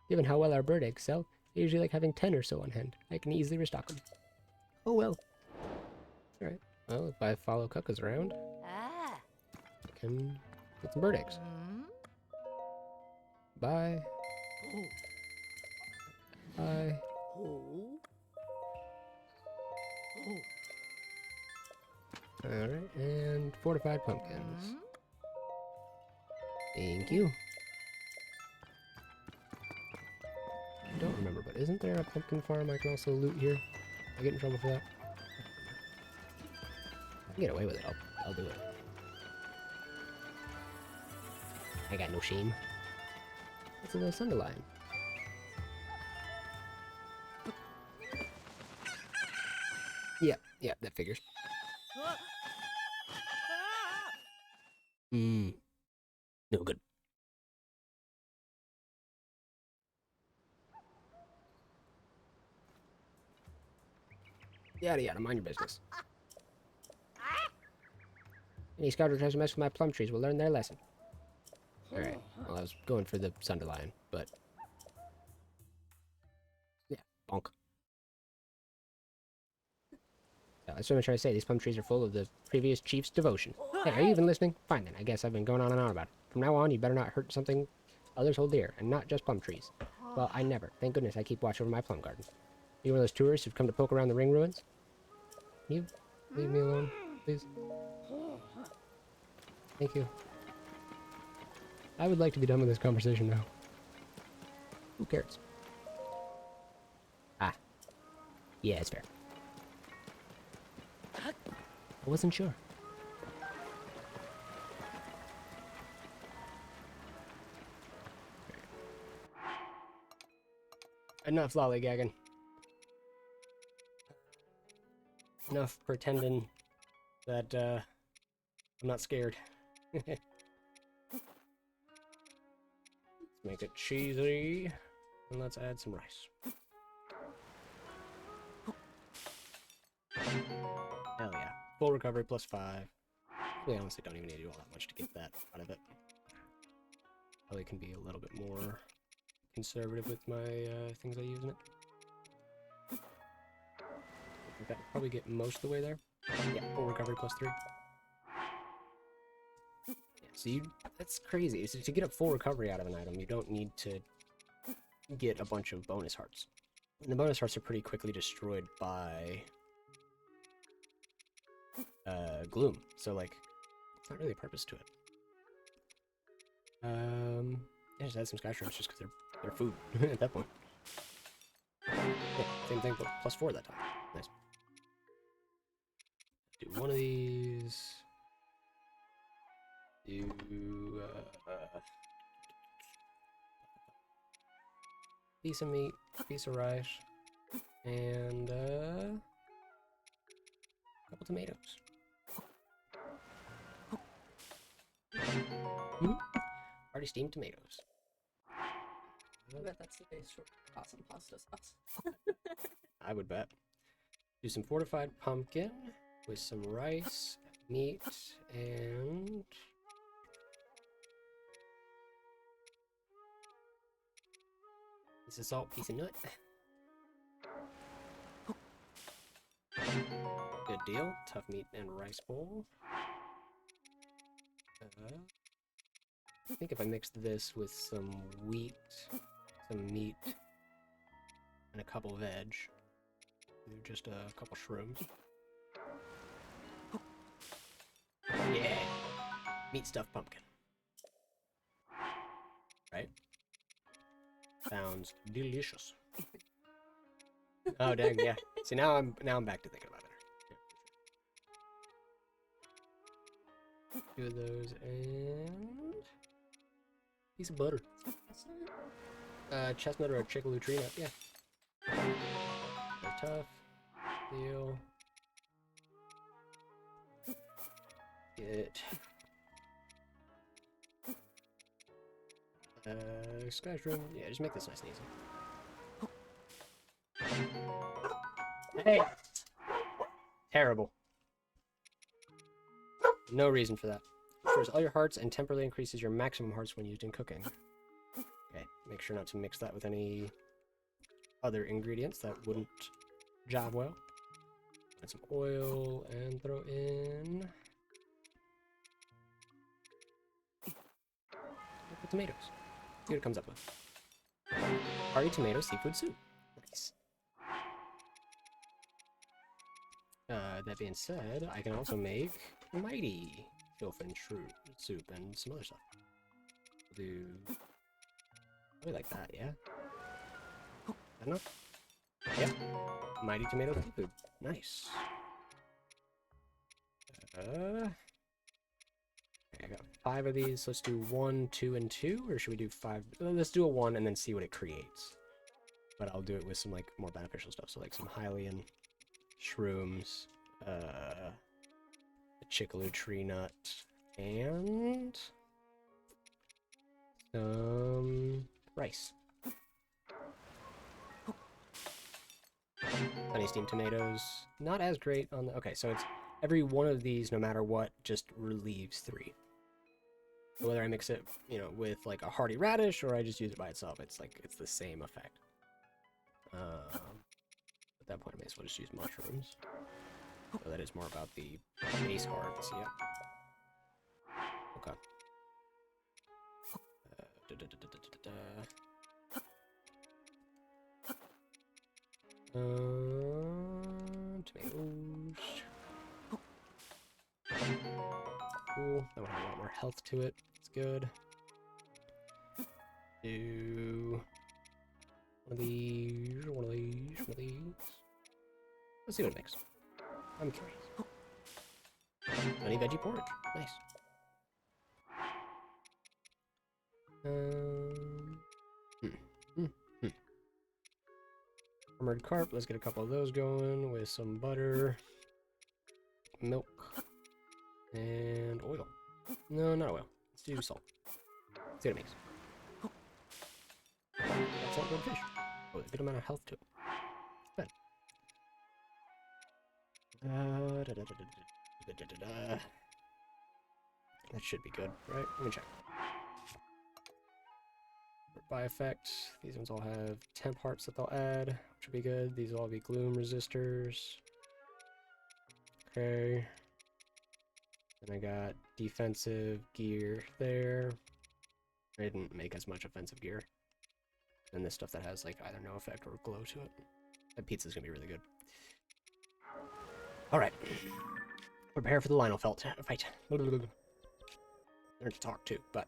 Given how well our bird eggs sell, I usually like having 10 or so on hand. I can easily restock them. Oh well. Alright. Well, if I follow cuckoos around, I can get some bird eggs. Bye. Bye. Alright, and fortified pumpkins. Thank you. I don't remember, but isn't there a pumpkin farm I can also loot here? I get in trouble for that? I can get away with it. I'll do it. I got no shame. It's a little Sunderlion. Yeah, that figures. No good. Yada yada, mind your business. Any scout who tries to mess with my plum trees will learn their lesson. Alright, well I was going for the Sunderlion, but... yeah, bonk. That's what I'm trying to say, these plum trees are full of the previous chief's devotion. Hey, are you even listening? Fine then, I guess I've been going on and on about it. From now on, you better not hurt something others hold dear, and not just plum trees. Well, I never. Thank goodness I keep watch over my plum garden. You one of those tourists who've come to poke around the ring ruins? Can you leave me alone, please? Thank you. I would like to be done with this conversation now. Who cares? Ah. Yeah, it's fair. I wasn't sure. Enough lollygagging. Enough pretending that I'm not scared. Let's make it cheesy, and let's add some rice. Hell yeah. Full recovery plus 5. We honestly don't even need to do all that much to get that out of it. Probably can be a little bit more conservative with my things I use in it. I think that would probably get most of the way there. Yeah, full recovery plus 3. Yeah, so that's crazy. So to get a full recovery out of an item, you don't need to get a bunch of bonus hearts. And the bonus hearts are pretty quickly destroyed by gloom. So like, it's not really a purpose to it. Yeah, just add some sky shrooms just because they're food at that point. Yeah, same thing, but plus 4 that time. Nice. Do one of these. Do piece of meat, piece of rice, and a couple tomatoes. Already steamed tomatoes. I bet that's the base for awesome pasta sauce. I would bet. Do some fortified pumpkin with some rice, meat, and piece of salt, piece of nut. Good deal. Tough meat and rice bowl. I think if I mixed this with some wheat, some meat, and a couple veg, just a couple shrooms. Yeah! Meat stuffed pumpkin. Right? Sounds delicious. Oh dang, yeah. See, now I'm back to thinking about it. Yeah, 2 of those, and Piece of butter. Chestnut or a chickaloon tree nut, yeah. They're tough. Deal. Get. Sky shroom. Yeah, just make this nice and easy. Hey! Terrible. No reason for that. Restores all your hearts and temporarily increases your maximum hearts when used in cooking. Okay, make sure not to mix that with any other ingredients that wouldn't jive well. Add some oil and throw in the tomatoes. See what it comes up with. Hearty tomato seafood soup. Nice. That being said, I can also make mighty filfin soup and some other stuff. We'll do probably like that, yeah? I don't know. Yep. Mighty tomato seafood. Nice. Okay, I got 5 of these. So let's do 1, 2, and 2, or should we do 5? Let's do a 1 and then see what it creates. But I'll do it with some like more beneficial stuff. So like some Hylian shrooms, a chickaloon tree nut, and some rice. Honey steamed tomatoes, not as great on the... Okay, so it's every one of these, no matter what, just relieves 3. So whether I mix it, you know, with like a hearty radish or I just use it by itself, it's like, it's the same effect. At that point, I may as well just use mushrooms. So that is more about the base hearts, yeah. Okay. Tomatoes. Cool. That one has a lot more health to it. It's good. Do one of these, one of these, one of these. Let's see what it makes. I'm curious. Honey veggie porridge. Nice. Armored carp. Let's get a couple of those going with some butter, milk, and oil. No, not oil. Let's do salt. Let's see what it makes. That's not good fish. Oh, a good amount of health to it. It's bad. That should be good, right? Let me check. By effect, these ones all have temp hearts that they'll add, which will be good. These will all be gloom resistors. Okay. Then I got defensive gear there. I didn't make as much offensive gear. And this stuff that has like either no effect or glow to it. That pizza's gonna be really good. Alright. Prepare for the Lionel Felt fight. Learn to talk too, but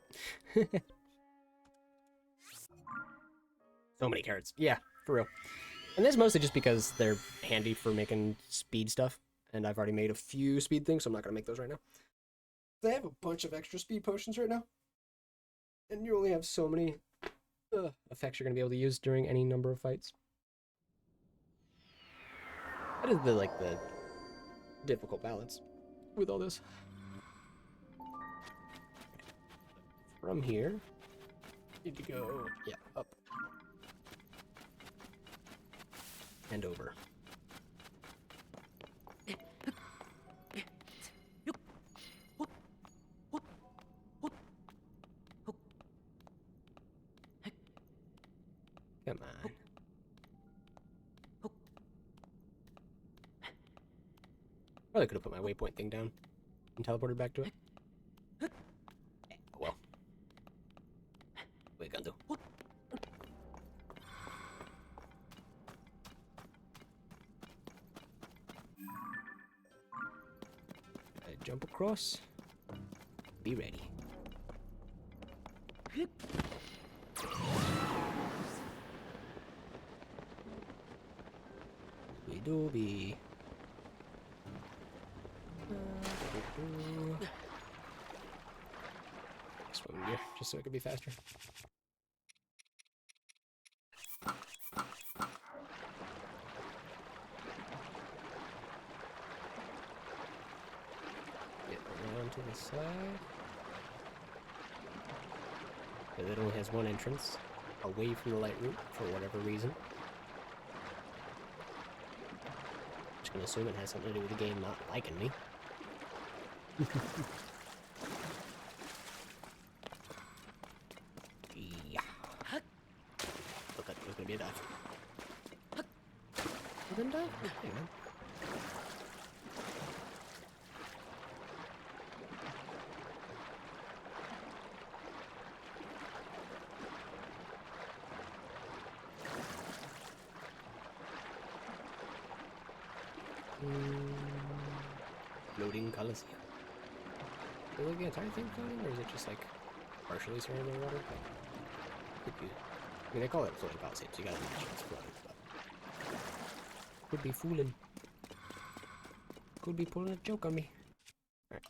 so many carrots. Yeah, for real. And that's mostly just because they're handy for making speed stuff. And I've already made a few speed things, so I'm not going to make those right now. I have a bunch of extra speed potions right now. And you only have so many effects you're going to be able to use during any number of fights. That is the difficult balance with all this. From here, need to go, yeah, up. And over. Come on. Probably could have put my waypoint thing down and teleported back to it. Oh well. What are you gonna do? I jump across. Be ready. We do be. swimming gear, just so it could be faster. Get around to the side. Because it only has one entrance, away from the light route, for whatever reason. Just gonna assume it has something to do with the game not liking me. Yeah. Look, there's gonna be a dive. Well, then dive. Hang on. Floating Coliseum. Is the entire thing floating, or is it just like partially surrounded by water? Could be. I mean, they call it floating Coliseum, so you gotta imagine it's floating, but could be fooling. Could be pulling a joke on me. Alright.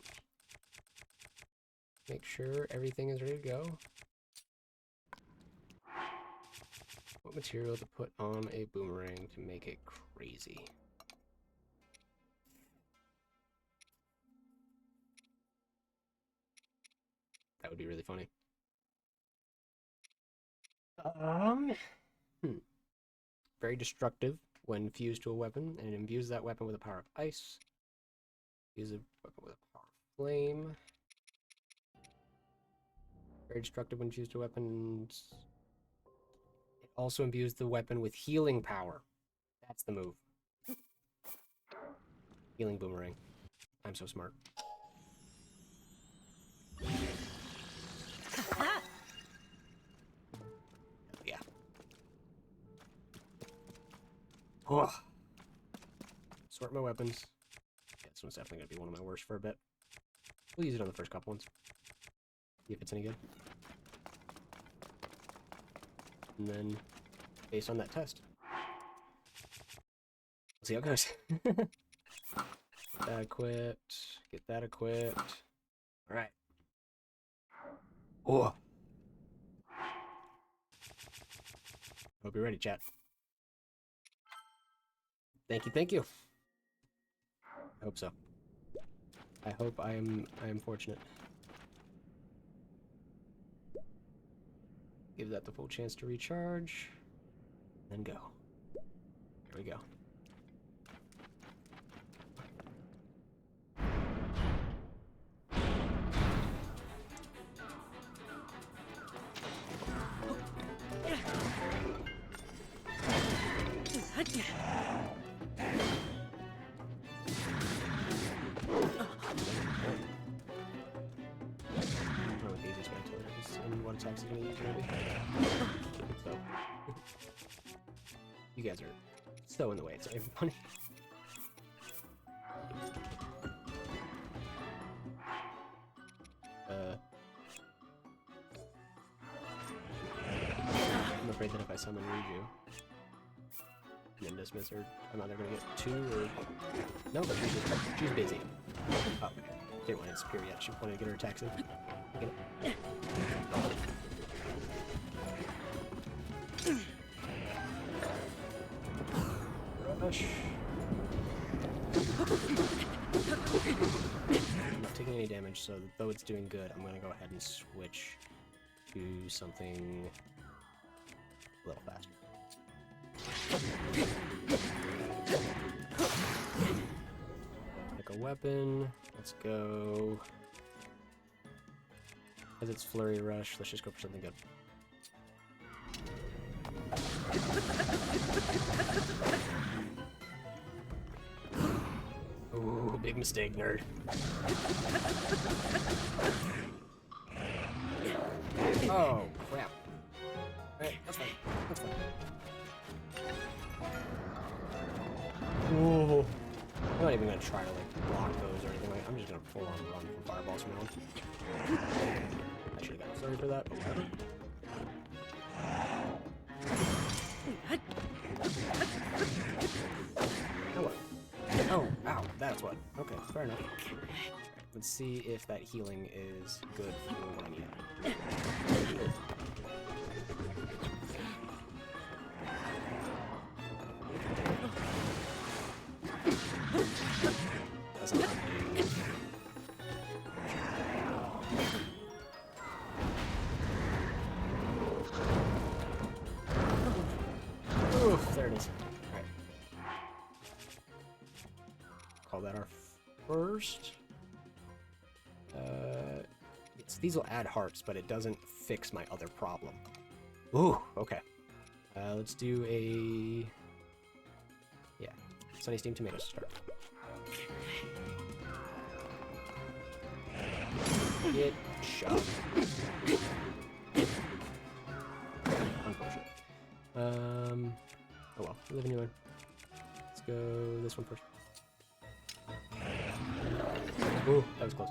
Make sure everything is ready to go. What material to put on a boomerang to make it crazy? That would be really funny. Very destructive when fused to a weapon, and it imbues that weapon with the power of ice. Use a weapon with a power of flame. Very destructive when fused to weapons. It also imbues the weapon with healing power. That's the move. Healing boomerang. I'm so smart. Yeah. Oh. Sort my weapons. Yeah, this one's definitely gonna be one of my worst for a bit. We'll use it on the first couple ones. See if it's any good. And then, based on that test, we'll see how it goes. Get that equipped. Get that equipped. Alright. Oh. Hope you're ready, chat. Thank you, thank you. I hope so. I hope I am fortunate. Give that the full chance to recharge. Then go. Here we go. Attacks are gonna use maybe. So you guys are so in the way, it's not even funny. I'm afraid that if I summon Riju and then dismiss her, I'm either gonna get 2 or no, but she's busy. Oh, okay. Didn't want to disappear yet. She wanted to get her attacks in. Get it. Rush. I'm not taking any damage, so though it's doing good, I'm gonna go ahead and switch to something a little faster. Pick a weapon. Let's go. Because it's Flurry Rush, let's just go for something good. Ooh, big mistake, nerd. Oh, crap. Alright, that's fine. That's fine. Whoa. I'm not even gonna try to, like, block those or anything. I'm just gonna full on run from fireballs from now on. I should've gotten sorry for that, but whatever. Now what? Oh, ow, that's what. Okay, fair enough. Let's see if that healing is good for what I need. Doesn't help me. Oof, there it is. Alright. Call that our first. These will add hearts, but it doesn't fix my other problem. Ooh, okay. Let's do a... Yeah, Sunny Steam Tomatoes to start. Get shot. Unfortunate. Oh well, we live a new one. Let's go this one first. Ooh, that was close.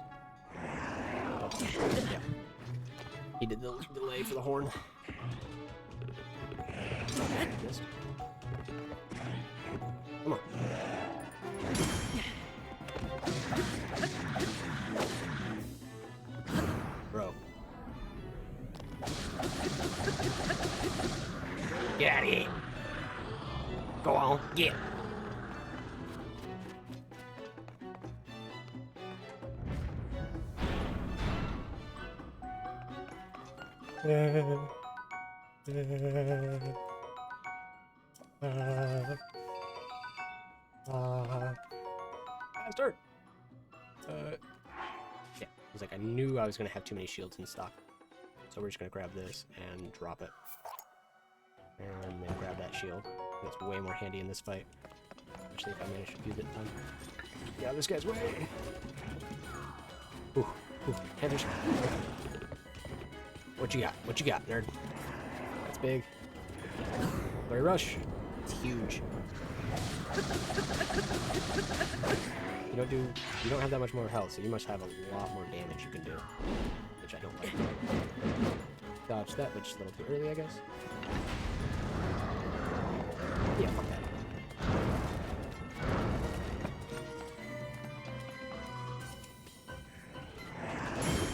Yeah. He did the delay for the horn. Missed. Come on. Bro. Get out of here. Go on, get. Faster! Yeah, it was like I knew I was gonna have too many shields in stock. So we're just gonna grab this and drop it. And then grab that shield. That's way more handy in this fight. Especially if I manage to use it time. Yeah, this guy's way! Ooh, ooh, Panthers. What you got? What you got, nerd? That's big. Flurry rush. It's huge. You don't have that much more health, so you must have a lot more damage you can do. Which I don't like. Dodge that, but just a little too early, I guess. Yeah, fuck that.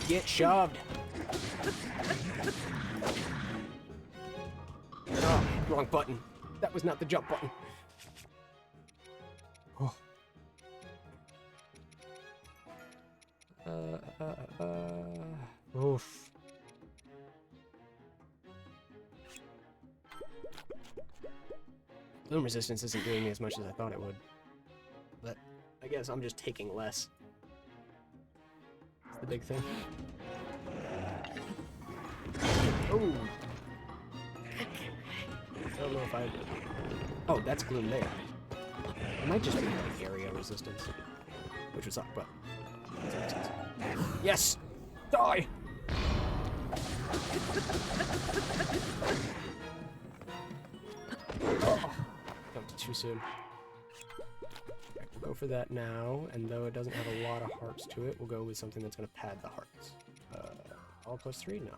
Get shoved! Oh, wrong button. That was not the jump button. Oh. Oof. Bloom resistance isn't doing me as much as I thought it would. But I guess I'm just taking less. That's the big thing. Oh! I don't know if I... Oh, that's gloom there. It might just be like area resistance. Which would suck, but... That makes sense. Yes! Die! Oh, jumped too soon. Okay, we'll go for that now, and though it doesn't have a lot of hearts to it, we'll go with something that's going to pad the hearts. All +3? No.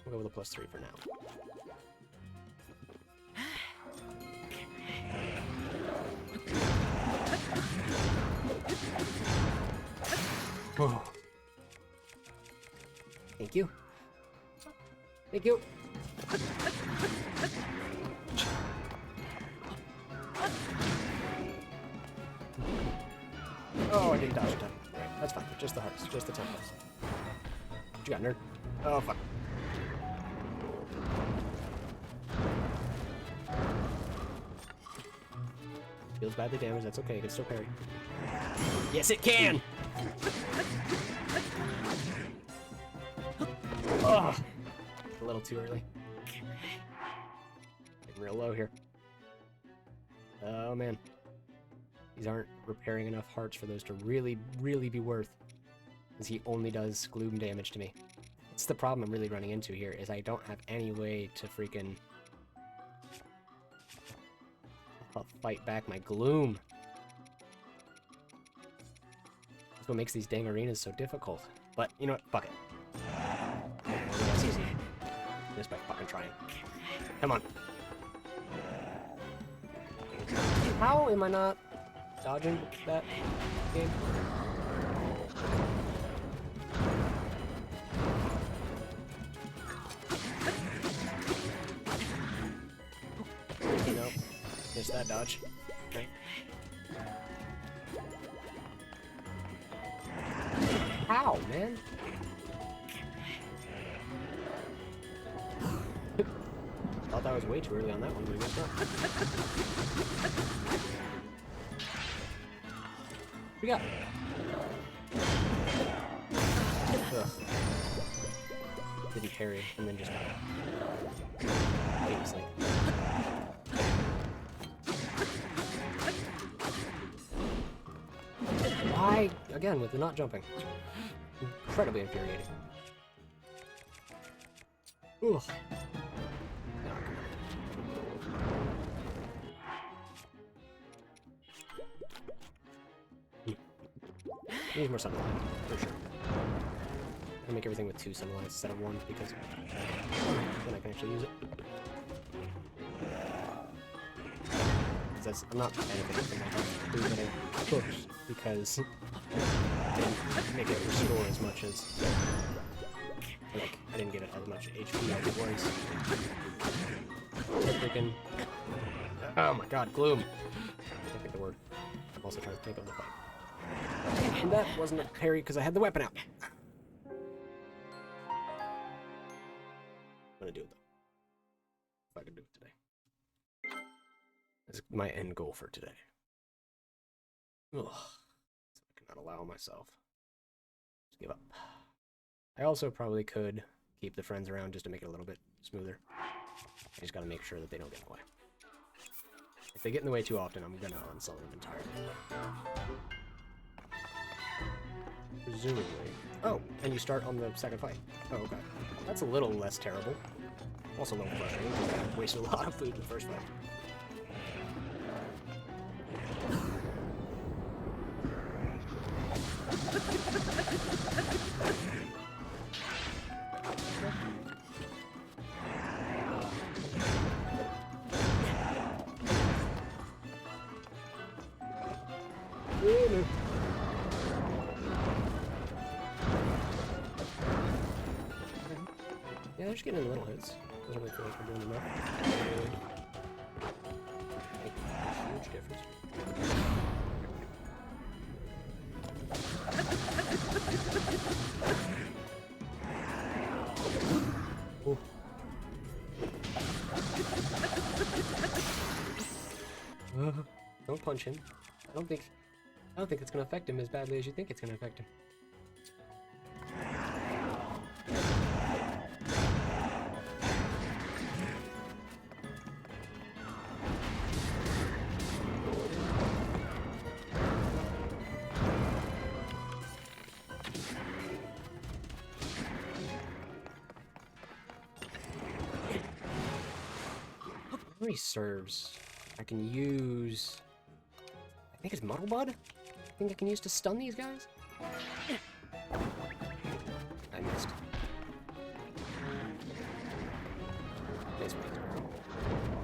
We'll go with a +3 for now. Oh. Thank you. Thank you. Oh, I didn't dodge in time. Right, that's fine. Just the hearts. Just the 10 hearts. What you got, nerd? Oh, fuck. Feels badly damaged. That's okay. It can still parry. Yes, it can! Oh, a little too early. Getting real low here. Oh, man. These aren't repairing enough hearts for those to really, really be worth. Because he only does gloom damage to me. That's the problem I'm really running into here, is I don't have any way to freaking... I'll fight back my gloom. That's what makes these dang arenas so difficult. But, you know what? Fuck it. That's easy. Just by fucking trying. Come on. How am I not dodging that game? Nope. Missed that dodge. Okay. How, man? Thought that was way too early on that one, but I guess not. What we got? Ugh. Didn't parry, and then just famously. Why? Again, with the not jumping. Incredibly infuriating. Ugh. Need more sunlight, for sure. I'm gonna make everything with 2 sunlights instead of 1 because then I can actually use it. I'm not benefiting from my food getting cooked because I didn't make it restore as much as, like, I didn't give it as much HP as it was. Freaking, oh my god, gloom! I can't think the word. I'm also trying to think of the fight. And that wasn't a parry because I had the weapon out. I'm gonna do it though. If I can do it today. That's my end goal for today. Ugh. So I cannot allow myself to give up. I also probably could keep the friends around just to make it a little bit smoother. I just gotta make sure that they don't get in the way. If they get in the way too often, I'm gonna unsell them entirely. Presumably. Oh, and you start on the second fight. Oh, okay. That's a little less terrible. Also a little frustrating because I wasted a lot of food in the first fight. Oh, no. Yeah, they're just getting in little hits. Doesn't really feel like we're doing enough. Make a huge difference. Ooh. Don't punch him. I don't think it's gonna affect him as badly as you think it's gonna affect him. Memory serves. I can use. I think it's Muddle Bud? I think I can use to stun these guys? I missed. Nice one.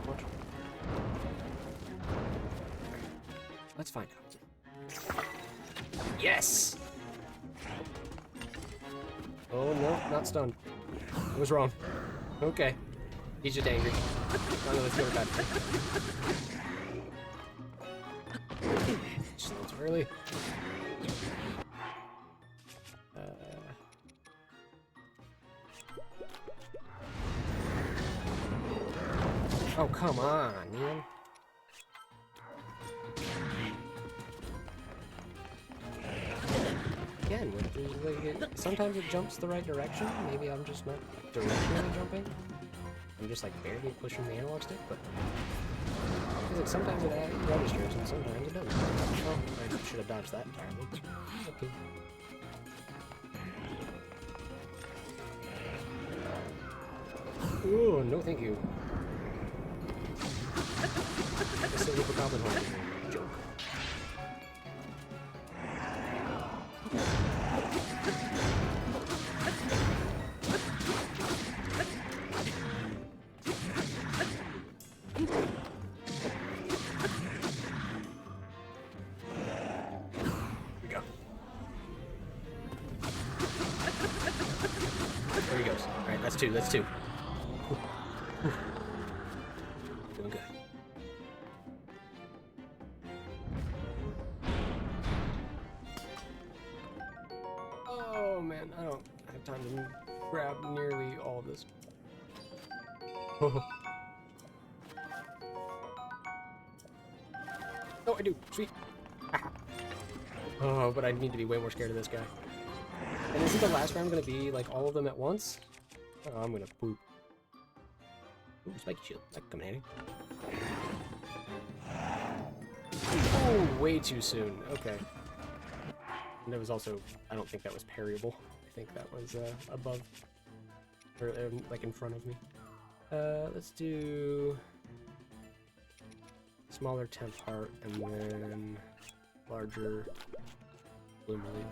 Watch. Let's find out. Yes! Oh no, not stunned. I was wrong. Okay. He's just angry. Oh no, let's go with that. Just a little too early. Oh, come on, man. Again, with the, like, sometimes it jumps the right direction. Maybe I'm just not directionally jumping. I'm just like barely pushing the analog stick, but like, sometimes it registers and sometimes it doesn't. Oh, I should have dodged that entirely. Okay. Ooh, no thank you. It's a little goblin hole. Joke. two. That's two. Doing good. Oh man, I don't have time to grab nearly all of this. Oh, I do. Sweet. Oh, but I need to be way more scared of this guy. And isn't the last round gonna be like all of them at once? Oh, I'm gonna poop. Ooh, spiky shield. That could come in handy. Oh, way too soon. Okay. And there was also, I don't think that was parryable. I think that was above, or like in front of me. Let's do smaller temp heart and then larger bloom relief.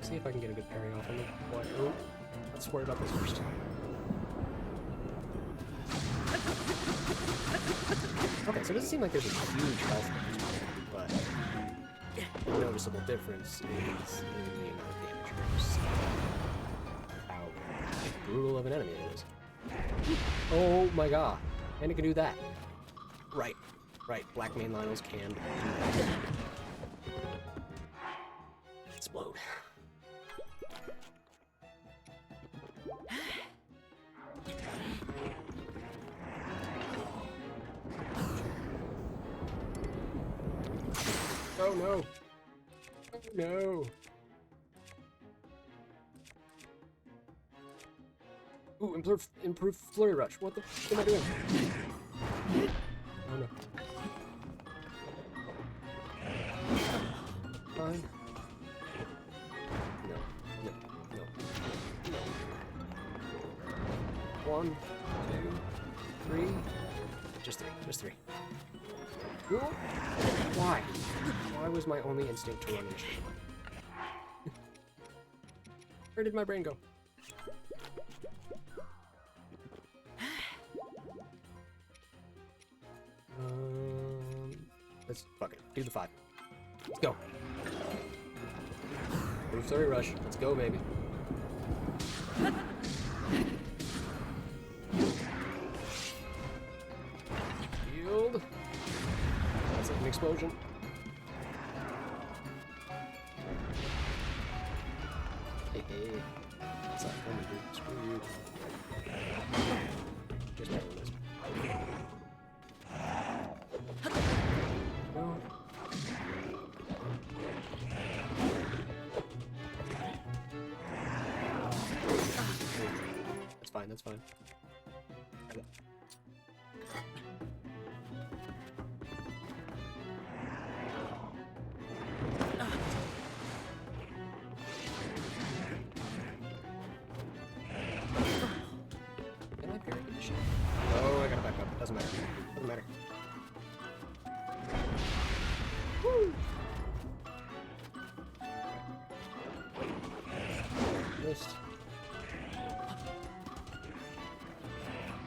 See if I can get a good parry off on the boy. Oh, let's worry about this first. Okay, so it doesn't seem like there's a huge health difference, but the noticeable difference is in the amount of damage you're going to see. How brutal of an enemy it is. Oh my god, and it can do that. Right, black main Lionels can do that. Explode. Oh no! Oh no! Ooh, improve flurry rush. What the f am I doing? Oh no. Fine. No. One, two, three. Just three. Ooh. Why? Why was my only instinct to run in straight line? Where did my brain go? Let's fuck it. Do the 5. Let's go. Move flurry rush. Let's go, baby. Shield. That's like an explosion. Hey. What's that coming, dude? Screw you. Just doing this. No. That's fine. Can I parry this shit? Oh, I gotta back up. Doesn't matter. Woo! Missed.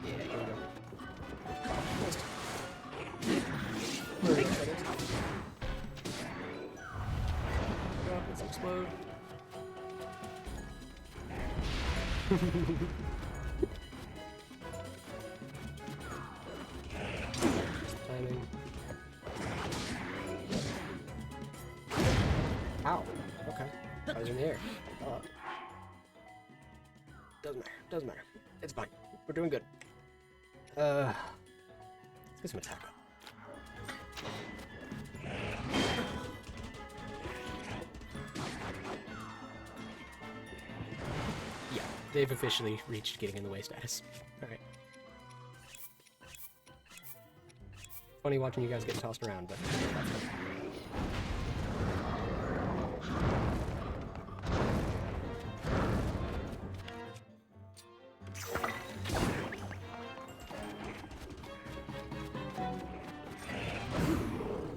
Yeah, here we go. Missed. Let's explode. Timing. Ow. Okay. I was in the air. Doesn't matter. It's fine. We're doing good. Let's get some attack up. Yeah, they've officially reached getting in the way status. Alright. Funny watching you guys get tossed around, but...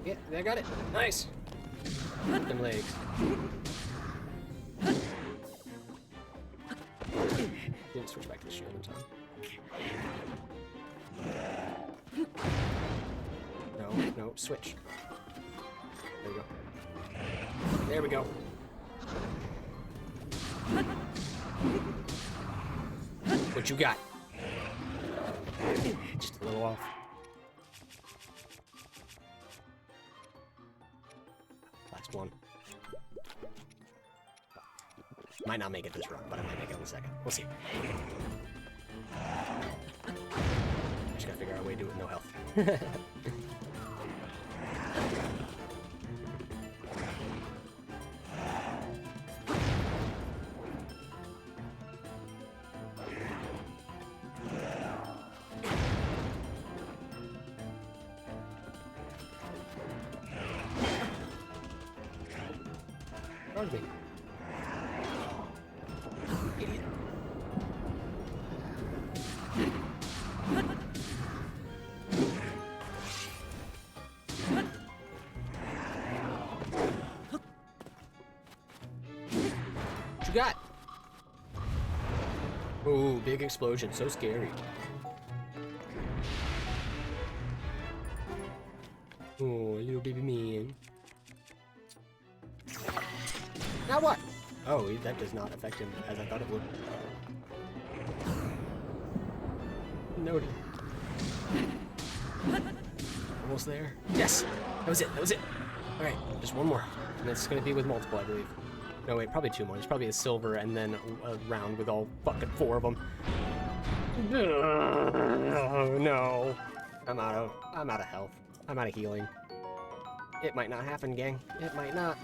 Yeah, I got it. Nice. Them legs. Didn't switch back to the shield in time. No, switch. There we go. What you got? Just a little off. Last one. Might not make it this run, but I might make it in a second. We'll see. Just gotta figure out a way to do it with no health. Charge me. Idiot. What you got? Ooh, big explosion, so scary. Oh, little baby man. Now what? Oh, that does not affect him as I thought it would. Noted. Almost there. Yes! That was it, that was it! Alright, just one more. And it's gonna be with multiple, I believe. No, wait, probably two more. There's probably a silver and then a round with all fucking four of them. No. I'm out of health. I'm out of healing. It might not happen, gang. It might not.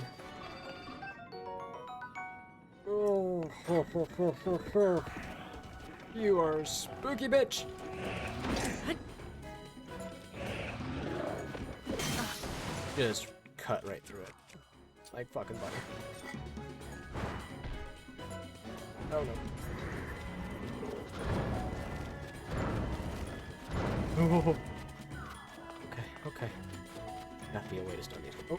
Oh, you are a spooky bitch. Just cut right through it. Like fucking butter. Oh no. Oh. Okay, okay. Gotta be a way to start these. Oh.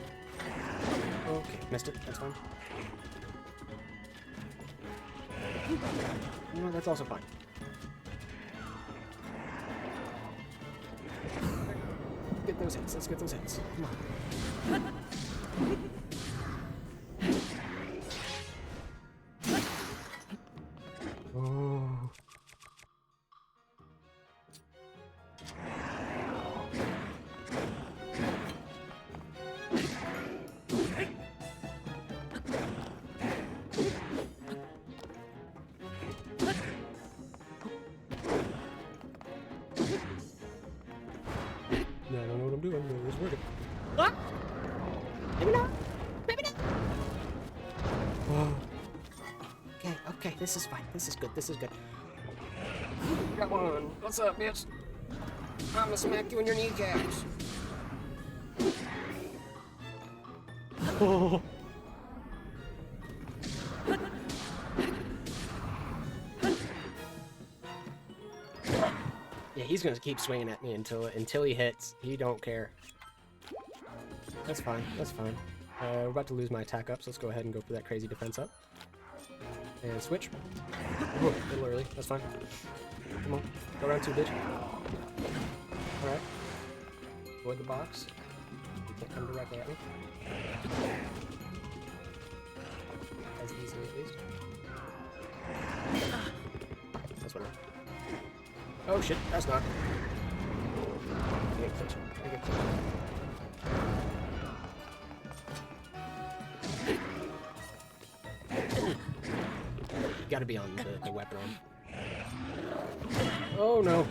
Okay, missed it. That's fine. No, that's also fine. Get those hits. Let's get those hits. Come on. Oh. I don't know what I'm doing, but it's working. Ah! Maybe not. Maybe not. Oh. Okay, okay, this is fine. This is good. This is good. Got one. What's up, bitch? I'm gonna smack you in your kneecaps. Oh. Yeah, he's gonna keep swinging at me until he hits. He don't care. That's fine. That's fine. We're about to lose my attack up, so let's go ahead and go for that crazy defense up. And switch. Ooh, a little early. That's fine. Come on. Go around two, bitch. Alright. Avoid the box. You can't come directly at me. As easily, at least. That's what oh shit, that's not. Get closer. Get closer. You gotta be on the weapon arm. Oh no.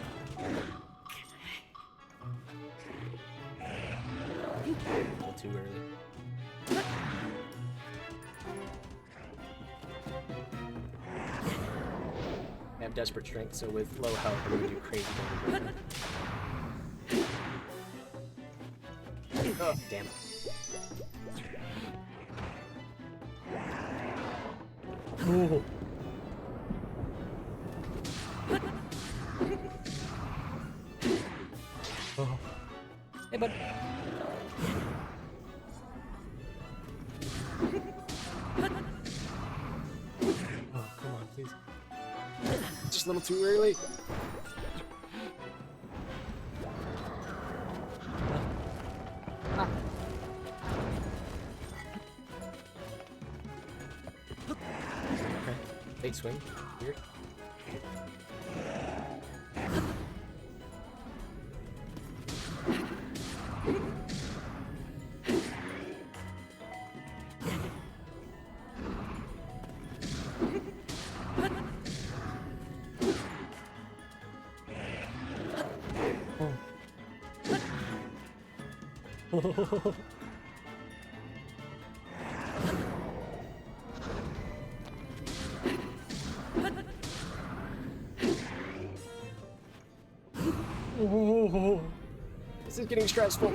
A little too early. I have desperate strength, so with low health, I'm gonna do crazy damage. Oh, damn it. Oh. Oh. Hey, bud. Oh, come on, please. Just a little too early. Ah. Okay. Fake swing. Weird. Oh. Oh, this is getting stressful.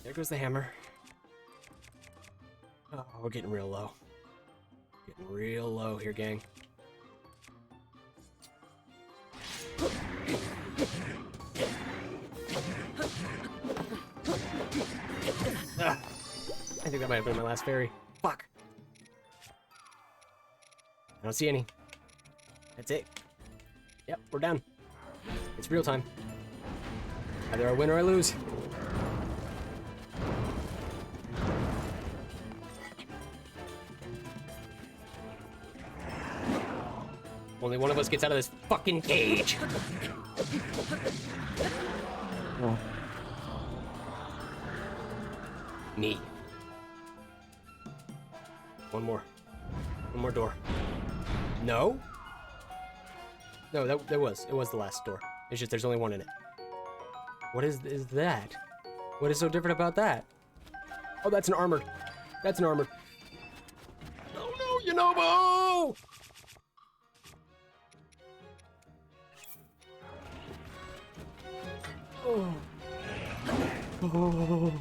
There goes the hammer. Oh, we're getting real low. Getting real low here, gang. Ah, I think that might have been my last fairy. Fuck. I don't see any. That's it. Yep, we're done. It's real time. Either I win or I lose. Only one of us gets out of this fucking cage. Oh. Me. One more. One more door. No? No, that was. It was the last door. It's just there's only one in it. What is that? What is so different about that? Oh, that's an armored. That's an armored. Oh no, Yunobo! Oh. Oh.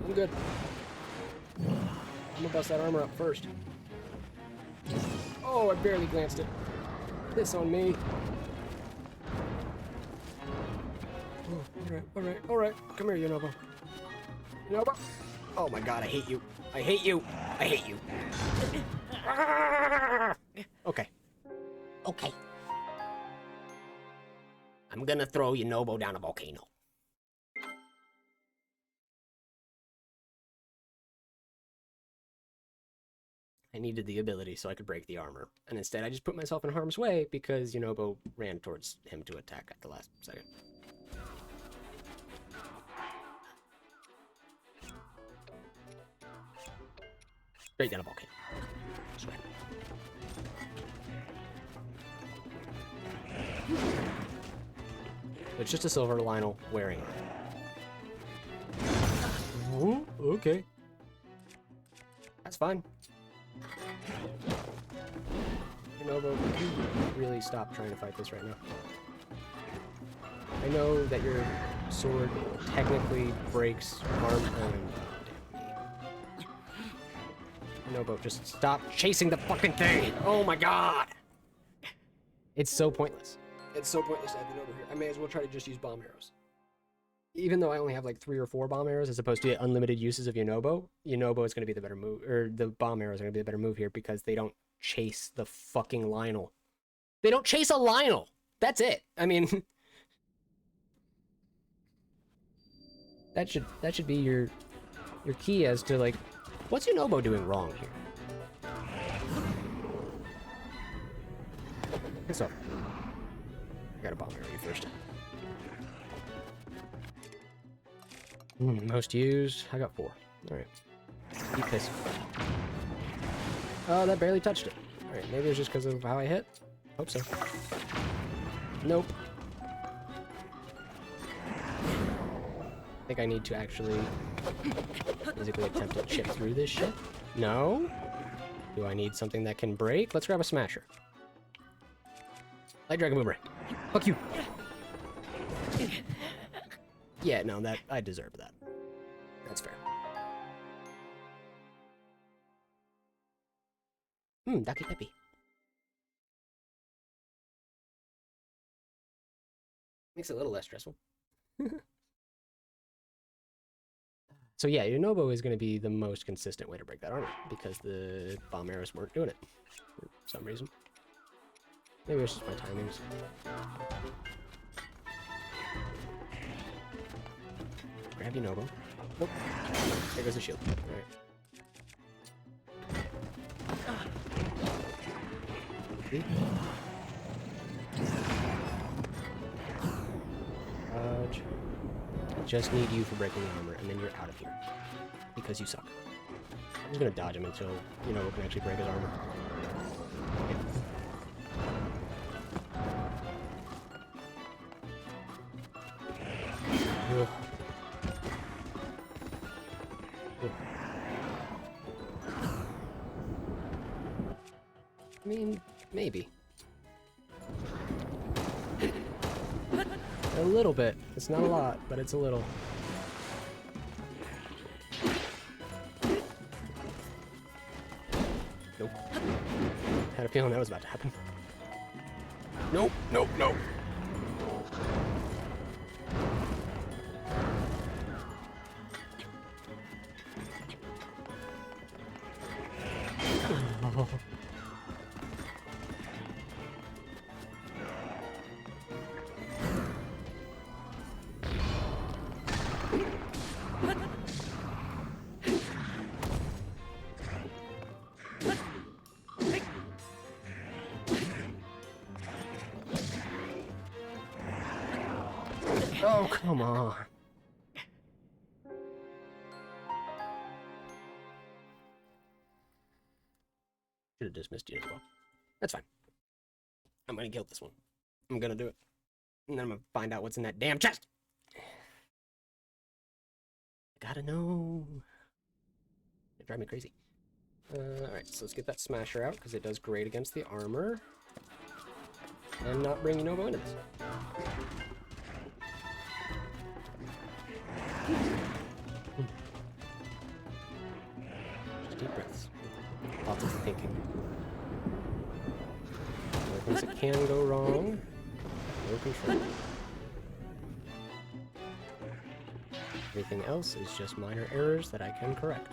I'm good. I'm gonna bust that armor up first. Oh, I barely glanced it. This on me. Oh, alright. Come here, Yunobo. Yunobo. Oh my god, I hate you. I hate you. I hate you. Okay. Okay. I'm gonna throw Yunobo down a volcano. I needed the ability so I could break the armor. And instead I just put myself in harm's way because Yunobo ran towards him to attack at the last second. Straight down a volcano. Straight. It's just a silver Lionel wearing it. Oh, okay. That's fine. Yunobo, could you really stop trying to fight this right now? I know that your sword technically breaks arm and... Yunobo, just stop chasing the fucking thing! Oh my god! It's so pointless. It's so pointless to have Yunobo here. I may as well try to just use bomb arrows. Even though I only have like 3 or 4 bomb arrows as opposed to unlimited uses of Yunobo is going to be the better move, or the bomb arrows are going to be the better move here because they don't chase the fucking Lionel. They don't chase a Lionel! That's it! I mean... that should be your key as to like, what's Yunobo doing wrong here? Piss off. I gotta bomb arrow you first. Most used. I got 4. Alright. Keep pissing. Oh, that barely touched it. Alright, maybe it's just because of how I hit? Hope so. Nope. I think I need to actually physically attempt to chip through this shit. No? Do I need something that can break? Let's grab a smasher. Light Dragon Boomerang. Fuck you. Yeah, no, that I deserve that. That's fair. Daki Peppy. Makes it a little less stressful. So yeah, Yonobo is going to be the most consistent way to break that armor, because the bomb arrows weren't doing it for some reason. Maybe it's just my timings. Grab Yonobo. Nope. There goes the shield. Alright. See? Dodge. I just need you for breaking the armor, and then you're out of here. Because you suck. I'm just gonna dodge him until Yonobo can actually break his armor. Ugh. Ugh. I mean, maybe. A little bit. It's not a lot, but it's a little. Nope. Had a feeling that was about to happen. Nope, nope, nope. Oh, come on. Should have dismissed you as well. That's fine. I'm gonna kill this one. I'm gonna do it. And then I'm gonna find out what's in that damn chest. I gotta know. It drive me crazy. Alright, so let's get that smasher out, because it does great against the armor. And not bring Yonobo into this. Just deep breaths. Lots of thinking. There are things that can go wrong. No control. Everything else is just minor errors that I can correct.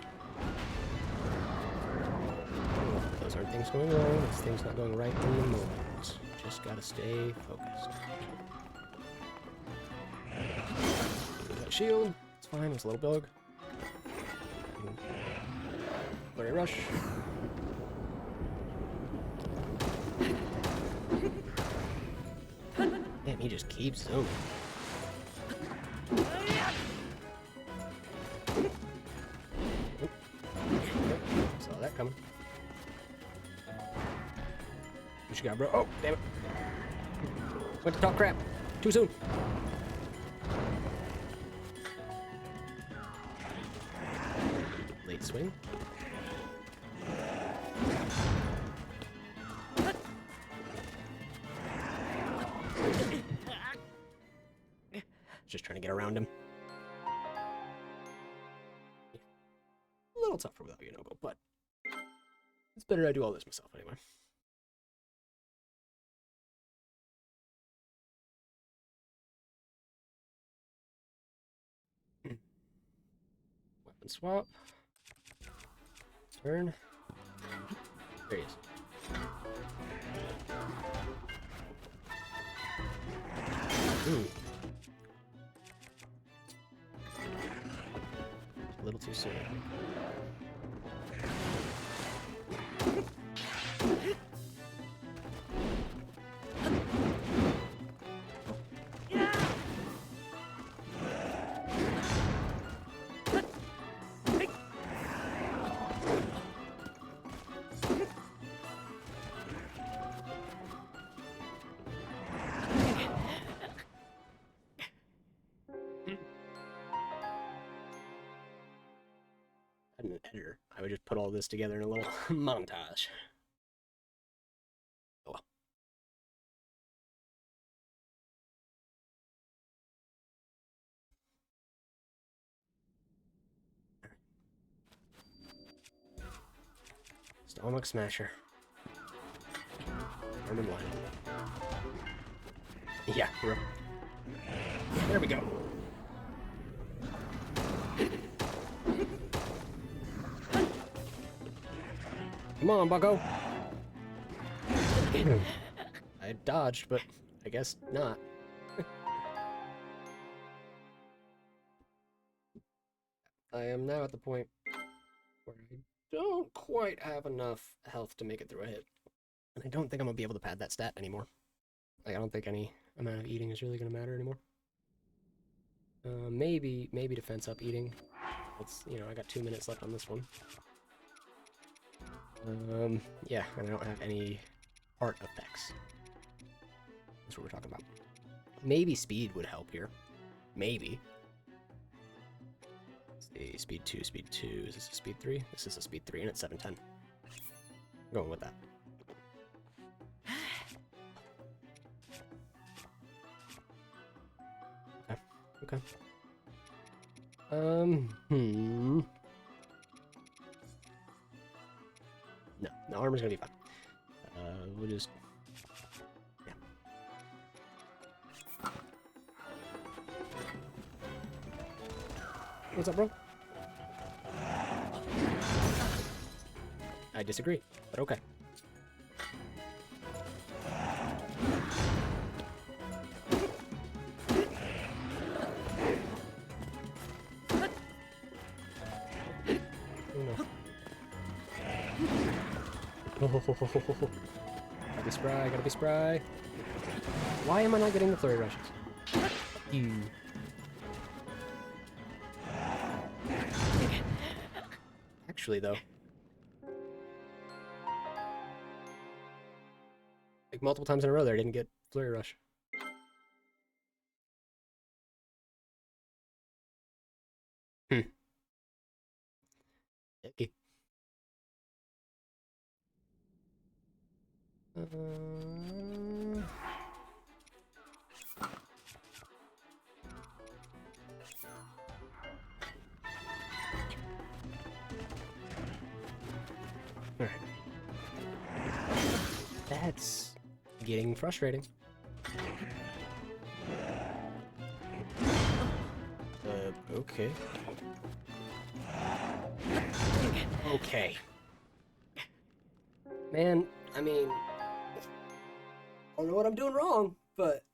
Those aren't things going wrong, it's things not going right in the moment. Just gotta stay focused. That shield, it's fine, it's a little bug. Flurry rush. Damn, he just keeps zooming. Saw that coming. What you got, bro? Oh, damn it. Went to talk crap. Too soon. Late swing. Just trying to get around him. A little tougher without Yonobo, but it's better I do all this myself anyway. Weapon swap. Turn. There he is. Ooh. A little too soon. An editor, I would just put all this together in a little montage. Oh well. Stomach smasher. Arm and line. Yeah, bro. There we go. Come on, bucko. I dodged, but I guess not. I am now at the point where I don't quite have enough health to make it through a hit. And I don't think I'm going to be able to pad that stat anymore. Like, I don't think any amount of eating is really going to matter anymore. Maybe defense up eating. It's, you know, I got 2 minutes left on this one. Yeah, and I don't have any art effects. That's what we're talking about. Maybe speed would help here. Maybe. Let's see, speed 2, speed 2. Is this a speed 3? This is a speed 3, and it's 710. I'm going with that. Okay. No, armor's gonna be fine. We'll just... Yeah. What's up, bro? I disagree, but okay. Gotta be spry, gotta be spry. Why am I not getting the flurry rushes? You. Actually, though. Like, multiple times in a row there, I didn't get flurry rush. Icky. Alright. That's getting frustrating. Okay. Okay. Man, I mean, I don't know what I'm doing wrong, but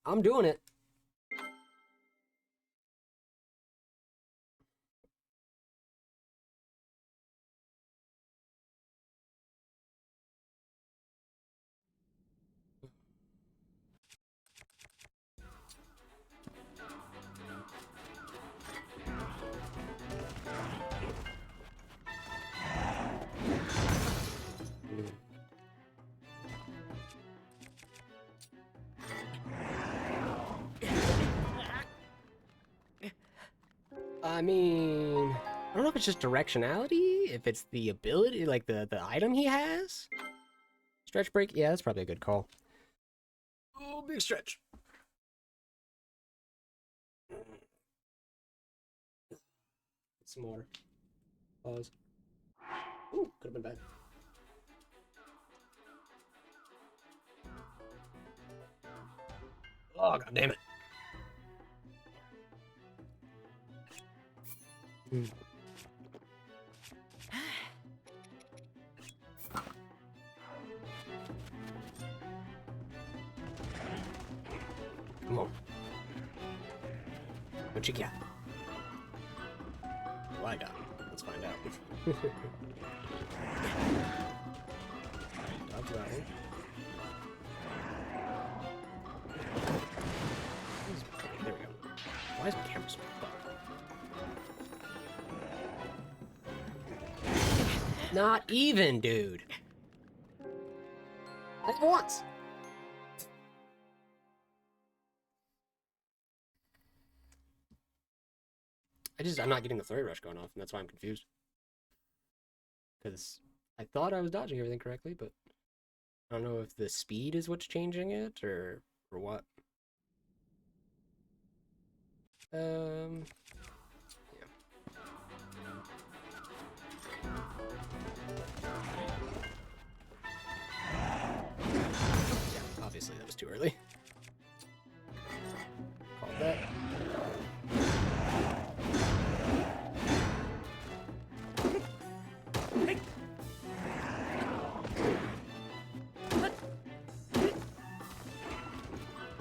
I'm doing it. I mean, I don't know if it's just directionality, if it's the ability, like the item he has. Stretch break, yeah, that's probably a good call. Oh, big stretch. Some water. Pause. Ooh, could have been bad. Oh, god damn it. Come on. What you got? What do I got? Let's find out. Dodge that one. There we go. Why is my camera so fucked? Not even, dude. Like once. I'm not getting the flurry rush going off, and that's why I'm confused. Because I thought I was dodging everything correctly, but I don't know if the speed is what's changing it, or what. Yeah. Yeah, obviously that was too early. Called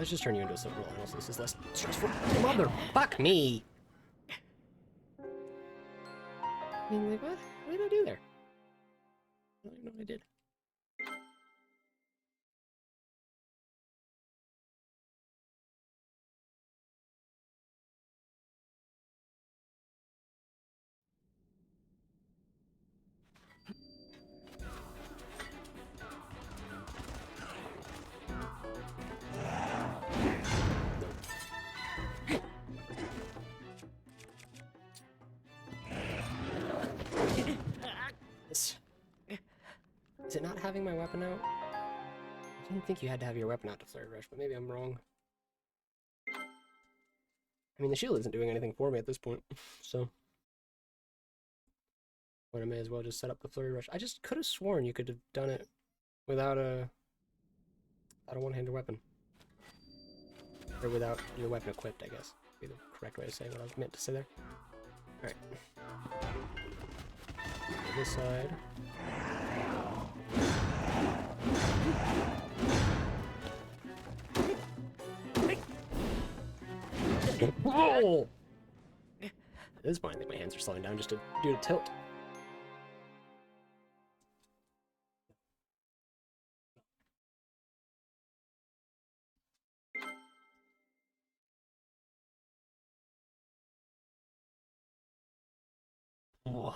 Let's just turn you into a silver lion, so this is less stressful. Mother fuck me! I mean, like, what? What did I do there? I don't even know what I did. Is it not having my weapon out? I didn't think you had to have your weapon out to Flurry Rush, but maybe I'm wrong. I mean, the shield isn't doing anything for me at this point, so... But I may as well just set up the Flurry Rush. I just could have sworn you could have done it without a one-handed weapon. Or without your weapon equipped, I guess. Would be the correct way of saying what I meant to say there. Alright. This side. Whoa! At this point, I think my hands are slowing down just to do a tilt. Whoa.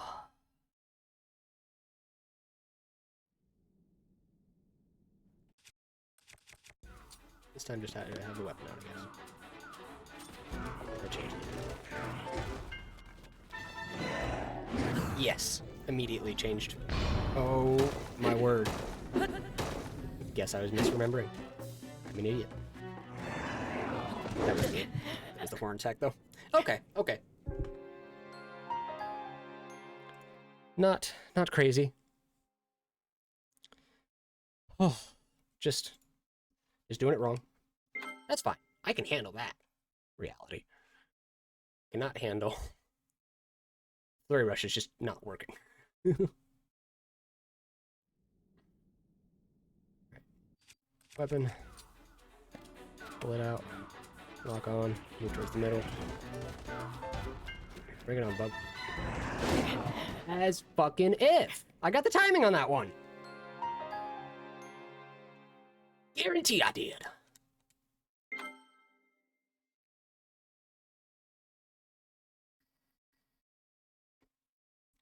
This time just have the weapon out, I guess. I changed it. Yes, immediately changed. Oh my word. Guess I was misremembering. I'm an idiot. That was me. That was the horn tech, though. Okay, okay. Not crazy. Oh, just doing it wrong. That's fine. I can handle that. Reality. Cannot handle. Flurry Rush is just not working. Weapon. Pull it out. Lock on. Move towards the middle. Bring it on, bub. As fucking if. I got the timing on that one. Guaranteed I did.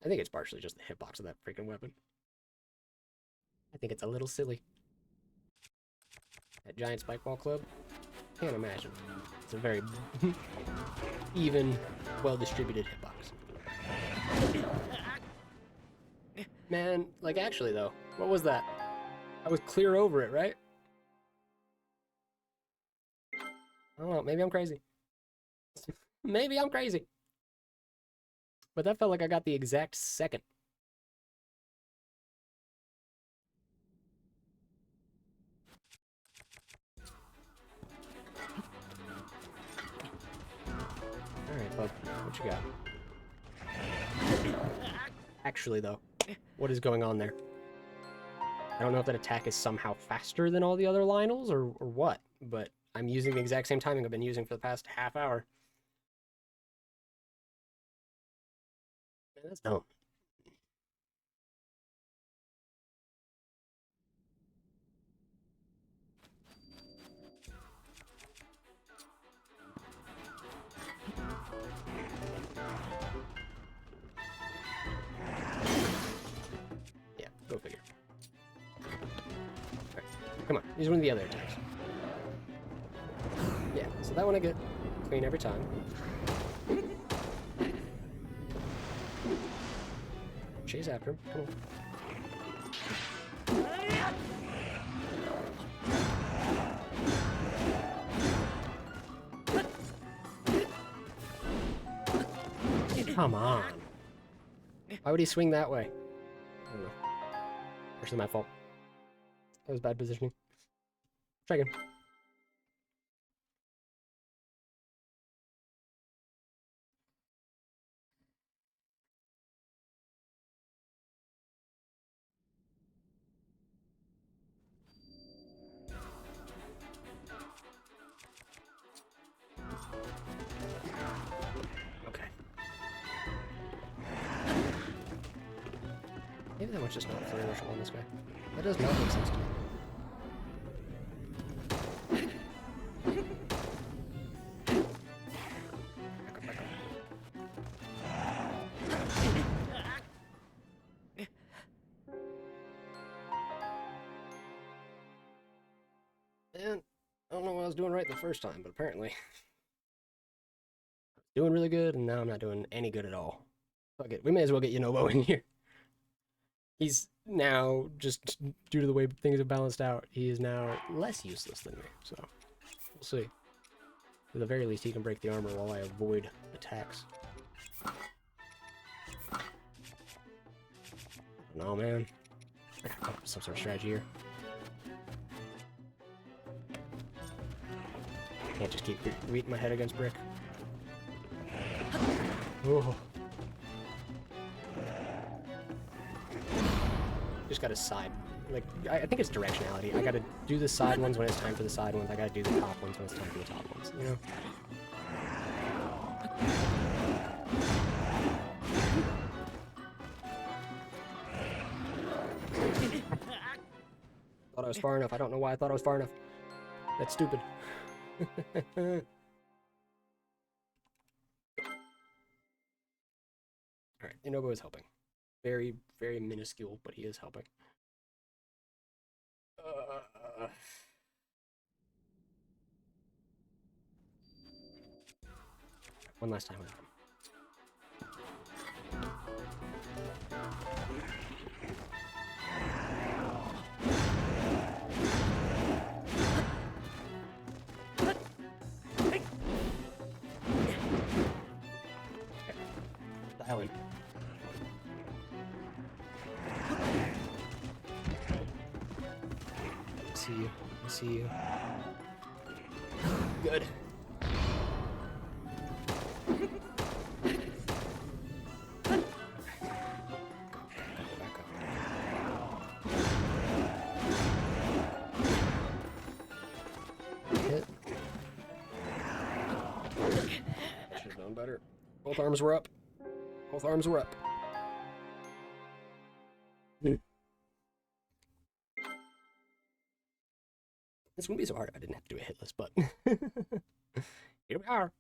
I think it's partially just the hitbox of that freaking weapon. I think it's a little silly. That giant spike ball club? Can't imagine. It's a very even, well-distributed hitbox. Man, like actually though, what was that? I was clear over it, right? I don't know, maybe I'm crazy. Maybe I'm crazy. But that felt like I got the exact second. Alright, bub, what you got? Actually though, what is going on there? I don't know if that attack is somehow faster than all the other Lionels or what, but I'm using the exact same timing I've been using for the past half hour. Man, that's dumb. Yeah, go figure. Right, come on, use one of the other attacks. Yeah, so that one I get clean every time. Chase after him, come on. Come on. Why would he swing that way? I don't know. Actually, my fault. That was bad positioning. Try again. Maybe that one's just not very much on this guy. That does not make sense to me. And I don't know what I was doing right the first time, but apparently doing really good, and now I'm not doing any good at all. Fuck it, we may as well get Yunobo in here. He's now, just due to the way things have balanced out, he is now less useless than me, so we'll see. At the very least, he can break the armor while I avoid attacks. No, man. I gotta come up with some sort of strategy here. Can't just keep beating my head against brick. Oh. Just gotta side. Like, I think it's directionality. I gotta do the side ones when it's time for the side ones. I gotta do the top ones when it's time for the top ones, you know? Thought I was far enough. I don't know why I thought I was far enough. That's stupid. Alright, Inobo is helping. Very, very minuscule, but he is helping. One last time with him. Dial in. See you. I see you. Good. Hit. Should have done better. Both arms were up. Both arms were up. This wouldn't be so hard if I didn't have to do a hit list, but here we are.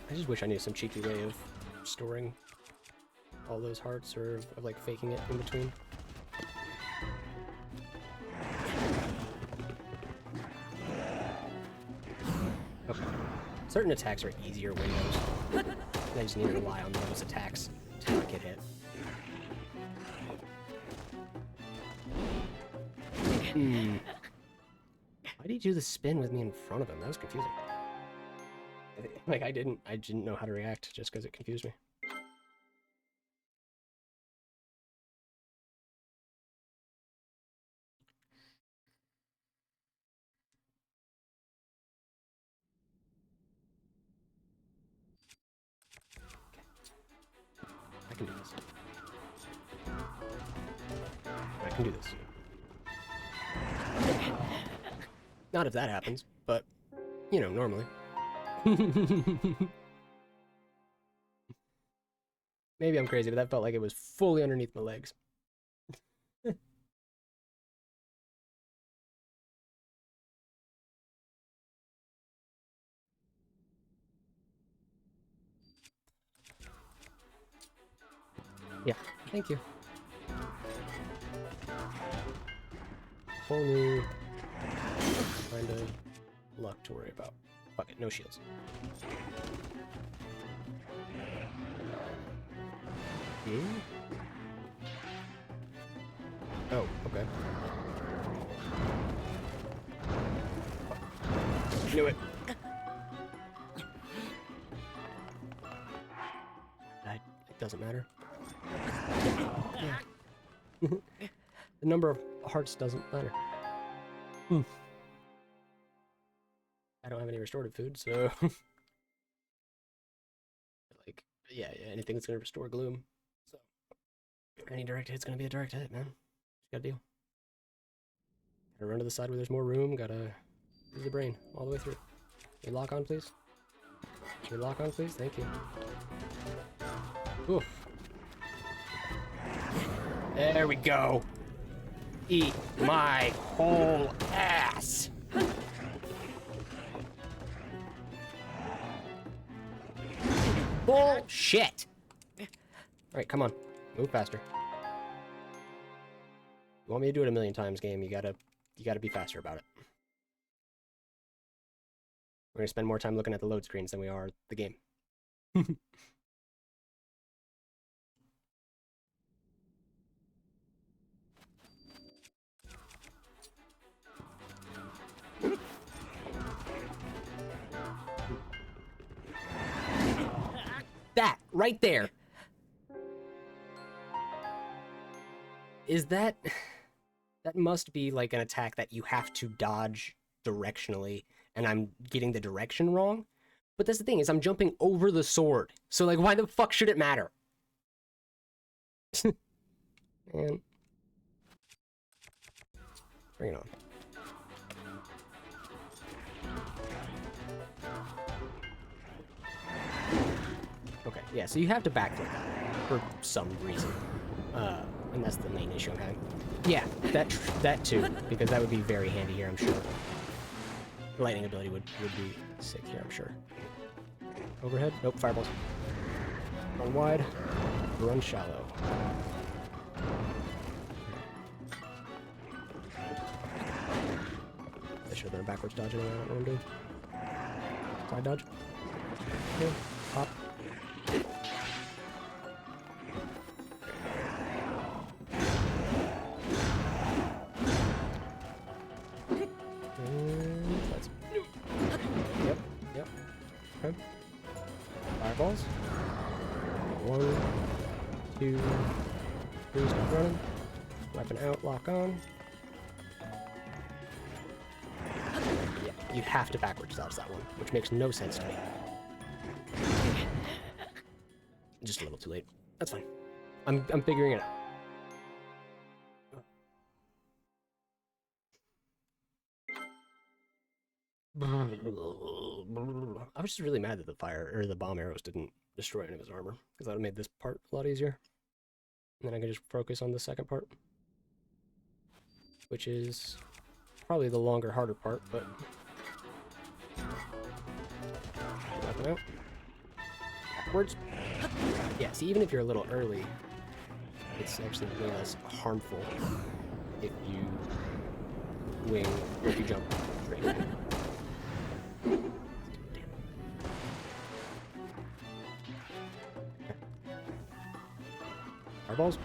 I just wish I knew some cheeky way of storing all those hearts, or of like faking it in between. Okay. Certain attacks are easier windows. I just need to rely on those attacks to not get hit. Why did he do the spin with me in front of him? That was confusing. Like, I didn't know how to react just because it confused me. I can do this. I can do this. Not if that happens, but, you know, normally. Maybe I'm crazy, but that felt like it was fully underneath my legs. Yeah, thank you. Whole new kind of luck to worry about. Fuck it, no shields. Oh, okay. Knew it. It doesn't matter. Yeah. The number of hearts doesn't matter. I don't have any restorative food, so like, yeah, anything that's gonna restore gloom. So any direct hit's gonna be a direct hit, man. Just gotta deal. Gotta run to the side where there's more room. Gotta use the brain all the way through. Can we lock on, please? Can we lock on, please? Thank you. Ooh. There we go. Eat my whole ass. Bullshit. All right, come on. Move faster. You want me to do it a million times, game? You gotta be faster about it. We're gonna spend more time looking at the load screens than we are the game. That right there. Is that must be like an attack that you have to dodge directionally, and I'm getting the direction wrong? But that's the thing, is I'm jumping over the sword. So like, why the fuck should it matter? Man. Bring it on. Okay, yeah, so you have to backflip for some reason. And that's the main issue I'm having. Yeah, that too, because that would be very handy here, I'm sure. Lightning ability would be sick here, I'm sure. Overhead? Nope, fireballs. Run wide, run shallow. That should have been a backwards dodge anyway, I don't know what I'm doing. Side dodge. Okay, pop. Okay. Fireballs. 1, 2, 3, stop running. Weapon out, lock on. Yeah, you have to backwards dodge that one, which makes no sense to me. Just a little too late. That's fine. I'm figuring it out. I was just really mad that the bomb arrows didn't destroy any of his armor, because that would have made this part a lot easier. And then I can just focus on the second part, which is probably the longer, harder part, but weapon out. Backwards. Yeah, see, even if you're a little early, it's actually way less harmful if you wing or if you jump straight. Fireballs.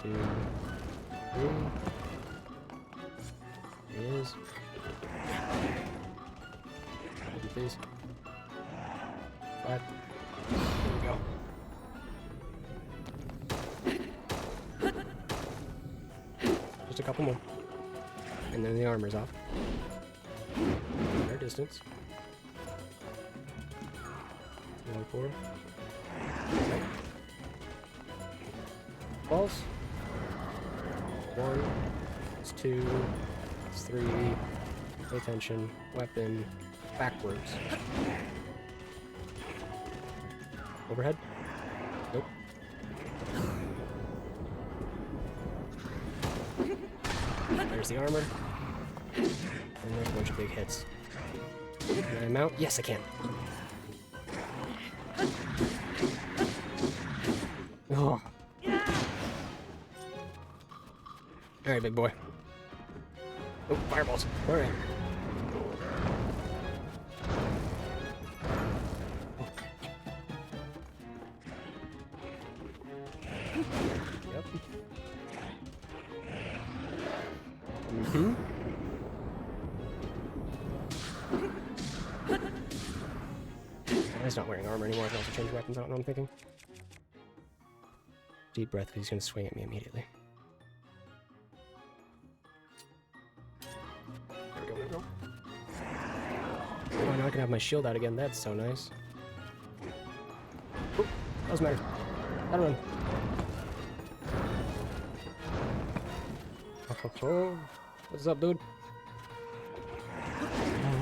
1, 2, 3. There he is. Please. 5. There we go. Just a couple more. And then the armor's off. Fair distance. 1, 4. Okay. Balls. 1. It's 2. It's 3. Pay attention. Weapon. Backwards. Overhead. Nope. There's the armor. And there's a bunch of big hits. Can I mount? Yes, I can. Oh. Alright, big boy. Oh, fireballs. Alright. Yep. Mm-hmm. He's not wearing armor anymore. I can also change weapons. I don't know what I'm thinking. Deep breath, because he's going to swing at me immediately. There we go, there we go. Oh, now I can have my shield out again. That's so nice. Oh, doesn't matter. Gotta run. Oh, what's up, dude?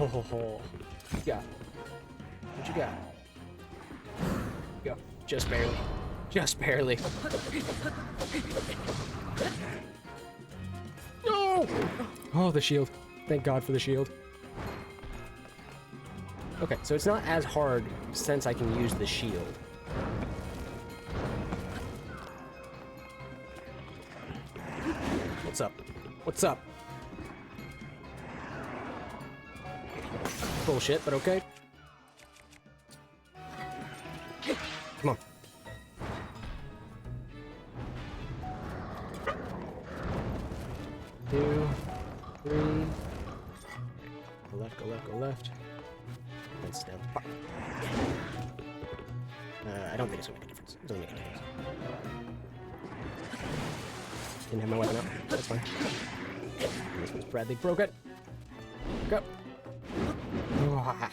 Oh, what you got? What you got? Go. Just barely. Just barely. No! Oh, the shield. Thank God for the shield. Okay, so it's not as hard since I can use the shield. What's up? What's up? Bullshit, but okay. Come on. Two, three. Go left, go left, go left. And stem. I don't think it's gonna make a difference. It doesn't make a difference. Didn't have my weapon out. That's fine. And this one's Bradley broke it. Go. Ah.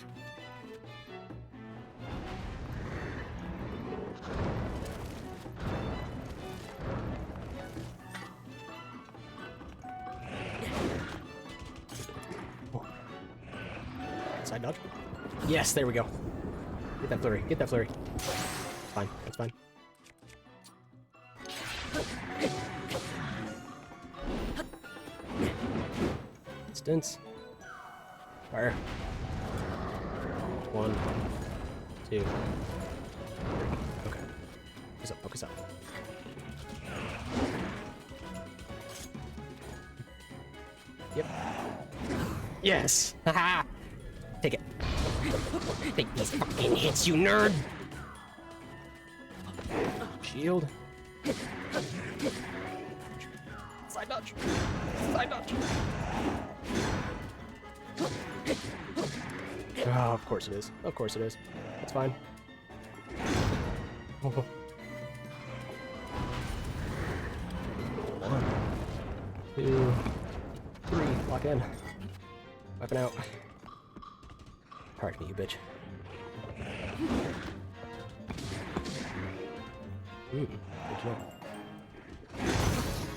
Side dodge. Yes, there we go. Get that flurry. Get that flurry. It's fine. That's fine. Distance. Fire. 1, 2. Okay. Focus up. Focus up. Yep. Yes. Haha. Take it. Take these fucking hits, you nerd. Shield. Side dodge. Side dodge. Oh, of course it is. Of course it is. That's fine. Oh. 1, 2, 3. Lock in. Weapon out. Pardon me, you bitch. Good to know.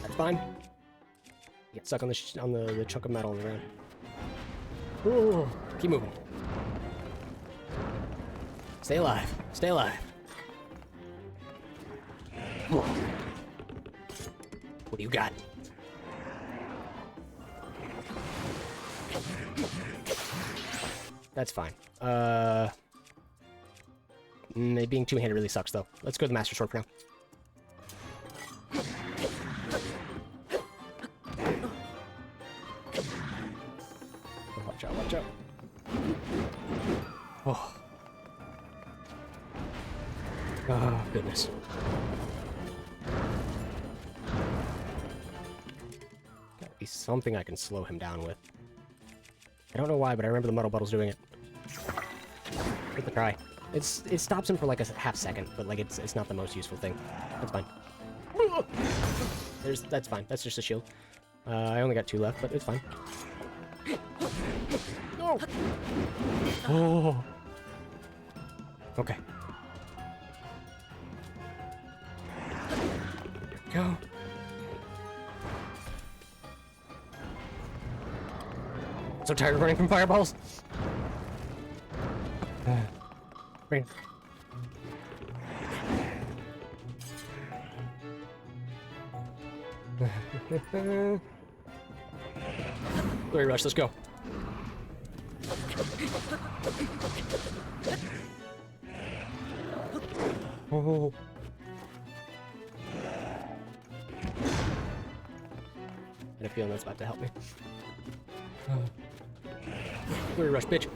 That's fine. Get stuck on the chunk of metal on the ground. Ooh, keep moving. Stay alive. Stay alive. What do you got? That's fine. Being two-handed really sucks, though. Let's go to the Master Sword for now. Oh, watch out, watch out. Oh. Oh, goodness. Gotta be something I can slow him down with. I don't know why, but I remember the Muddle Buttle's doing it. Give it a try. It stops him for like a half second, but like it's not the most useful thing. That's fine. That's fine. That's just a shield. I only got 2 left, but it's fine. No. Oh. Okay. Go. So tired of running from fireballs. Bring. Glory rush, let's go. Oh. I had a feeling that's about to help me. Glory rush, bitch.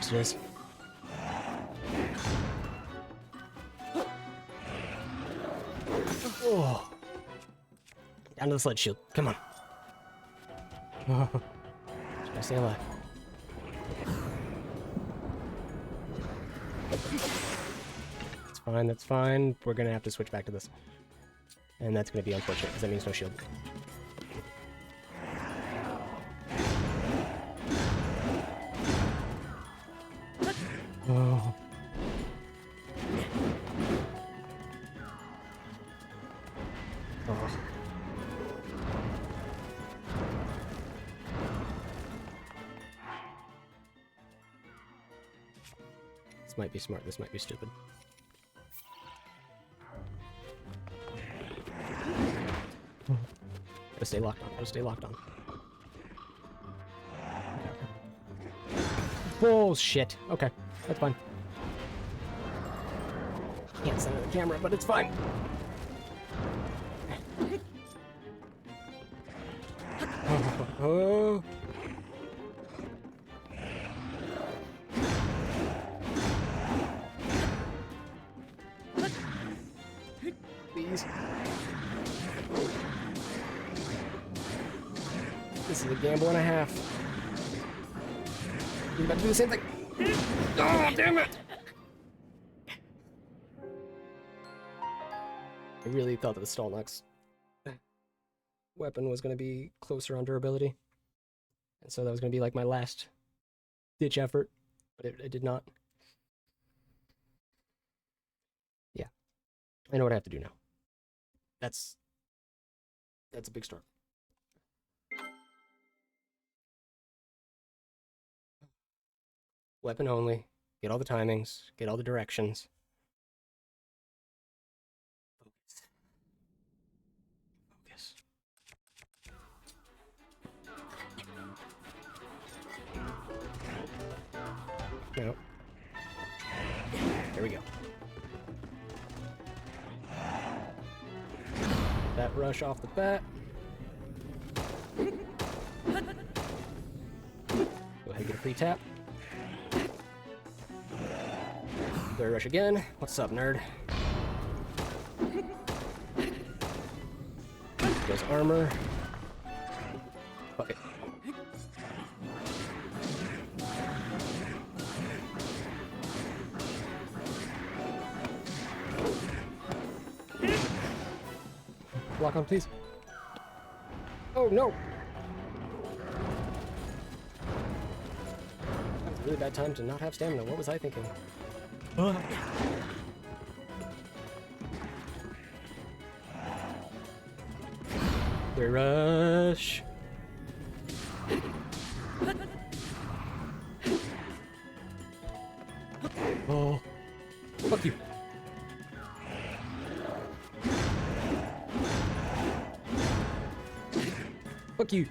Cheers. Oh. Down to the sled shield. Come on. Oh. Just gotta stay alive. That's fine, that's fine. We're gonna have to switch back to this. And that's gonna be unfortunate, because that means no shield. Oh. Oh. This might be smart, this might be stupid. Gotta stay locked on, gotta stay locked on. Bullshit. Okay, that's fine. Can't center the camera, but it's fine. Oh. Please. This is a gamble and a half. You're about to do the same thing. Oh, damn it! I really thought that the Stalnox weapon was going to be closer on durability. And so that was going to be like my last ditch effort, but it did not. Yeah. I know what I have to do now. That's a big start. Weapon only. Get all the timings. Get all the directions. Focus. No. There we go. That rush off the bat. Go ahead and get a free tap. Third rush again. What's up, nerd? Goes armor. Fuck it. Lock on, please. Oh, no! That was a really bad time to not have stamina. What was I thinking? The rush. Oh, fuck you. Fuck you.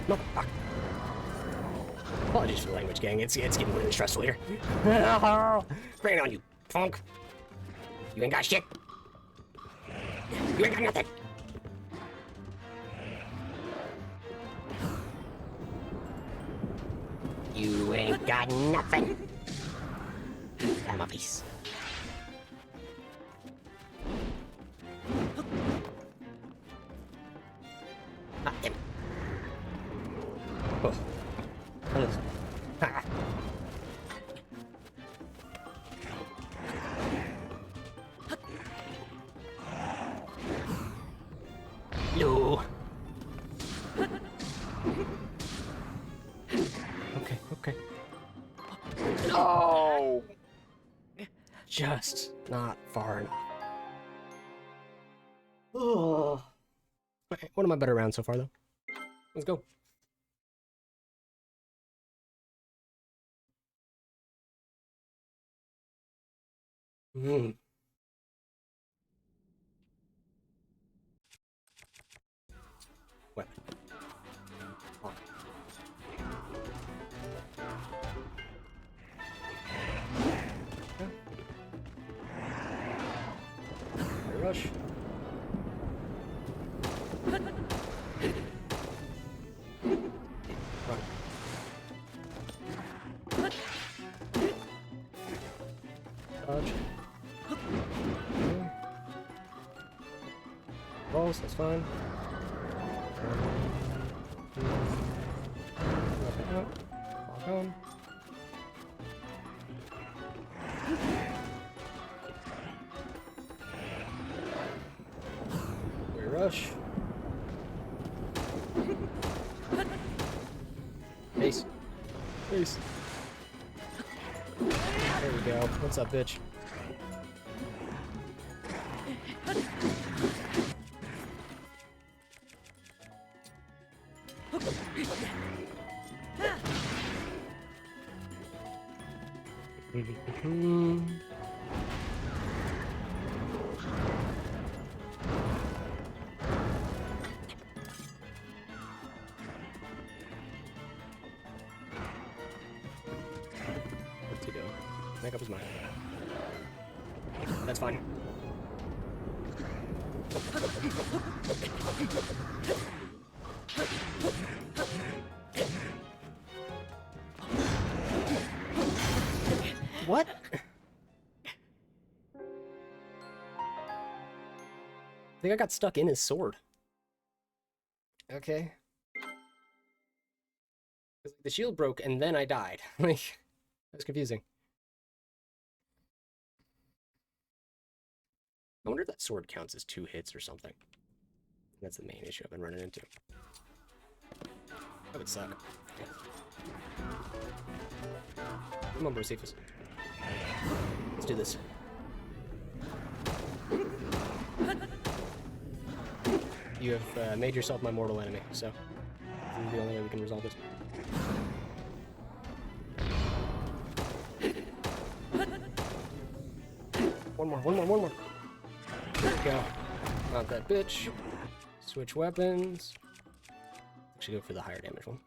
No, fuck. Apologies for the language, gang. It's getting really stressful here. Bring it on, you punk. You ain't got shit. You ain't got nothing. You ain't got nothing. Come on, please. Ah, damn it. Oh. Ah. No. Okay. No. Just not far enough. Oh. Okay, one of my better rounds so far, though. Let's go. Weapon. On. Okay. Rush. Run. Dodge. Rolls, that's fine. Up and out. Walk on. We rush. Base. There we go. What's up, bitch? What's he doing? Make up his mind. That's fine. What? I think I got stuck in his sword. Okay. The shield broke and then I died. Like, that was confusing. I wonder if that sword counts as 2 hits or something. That's the main issue I've been running into. That would suck. Come on, Brocephus. Let's do this. You have made yourself my mortal enemy, so this is the only way we can resolve this. One more. There we go. Not that bitch. Switch weapons. Actually go for the higher damage one.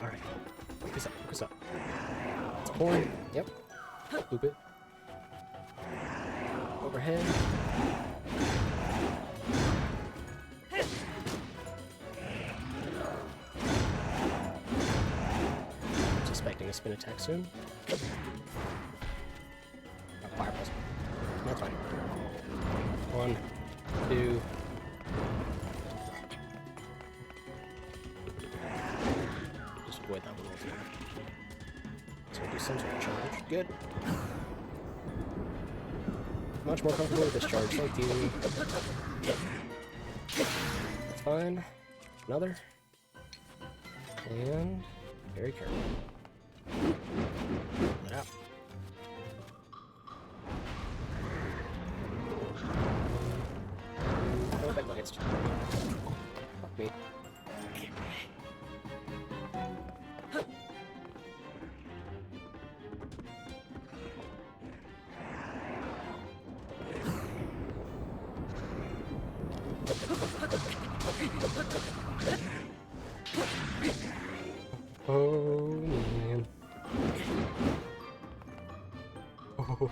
Alright. Focus up. It's a horn. Yep. Boop it. Overhead. Suspecting a spin attack soon. Oh, fireballs. That's fine. 1, 2. Just avoid that one altogether. So we'll do some sort of charge. Good. Much more comfortable with this charge. Thank you. That's fine. Another. And very careful. Let out. Oh, that glanced. Fuck me. Oh, man. Oh.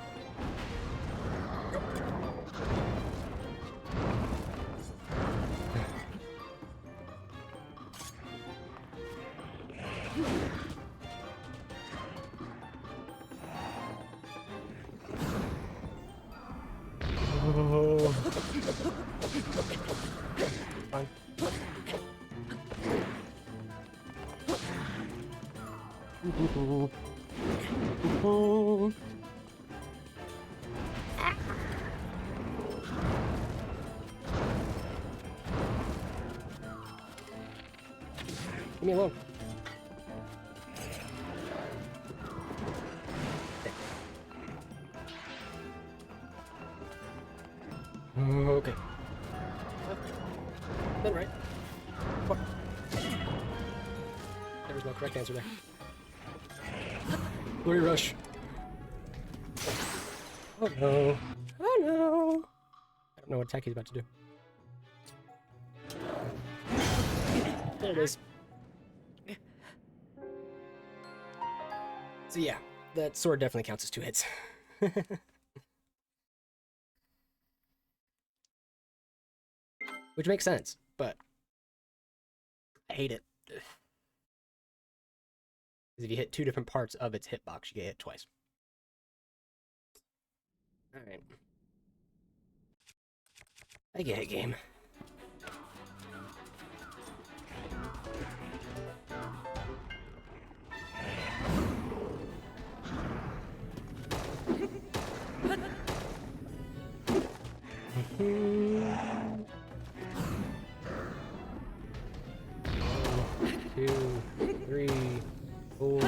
Oh. Fine. Leave me alone. Okay. Then right. What? There was no correct answer there. Glory rush. Oh no. Oh no. I don't know what attack he's about to do. There it is. So yeah, that sword definitely counts as 2 hits. Which makes sense, but I hate it. Because if you hit 2 different parts of its hitbox, you get hit twice. Alright. I get it, game. One, 2, 3, 4.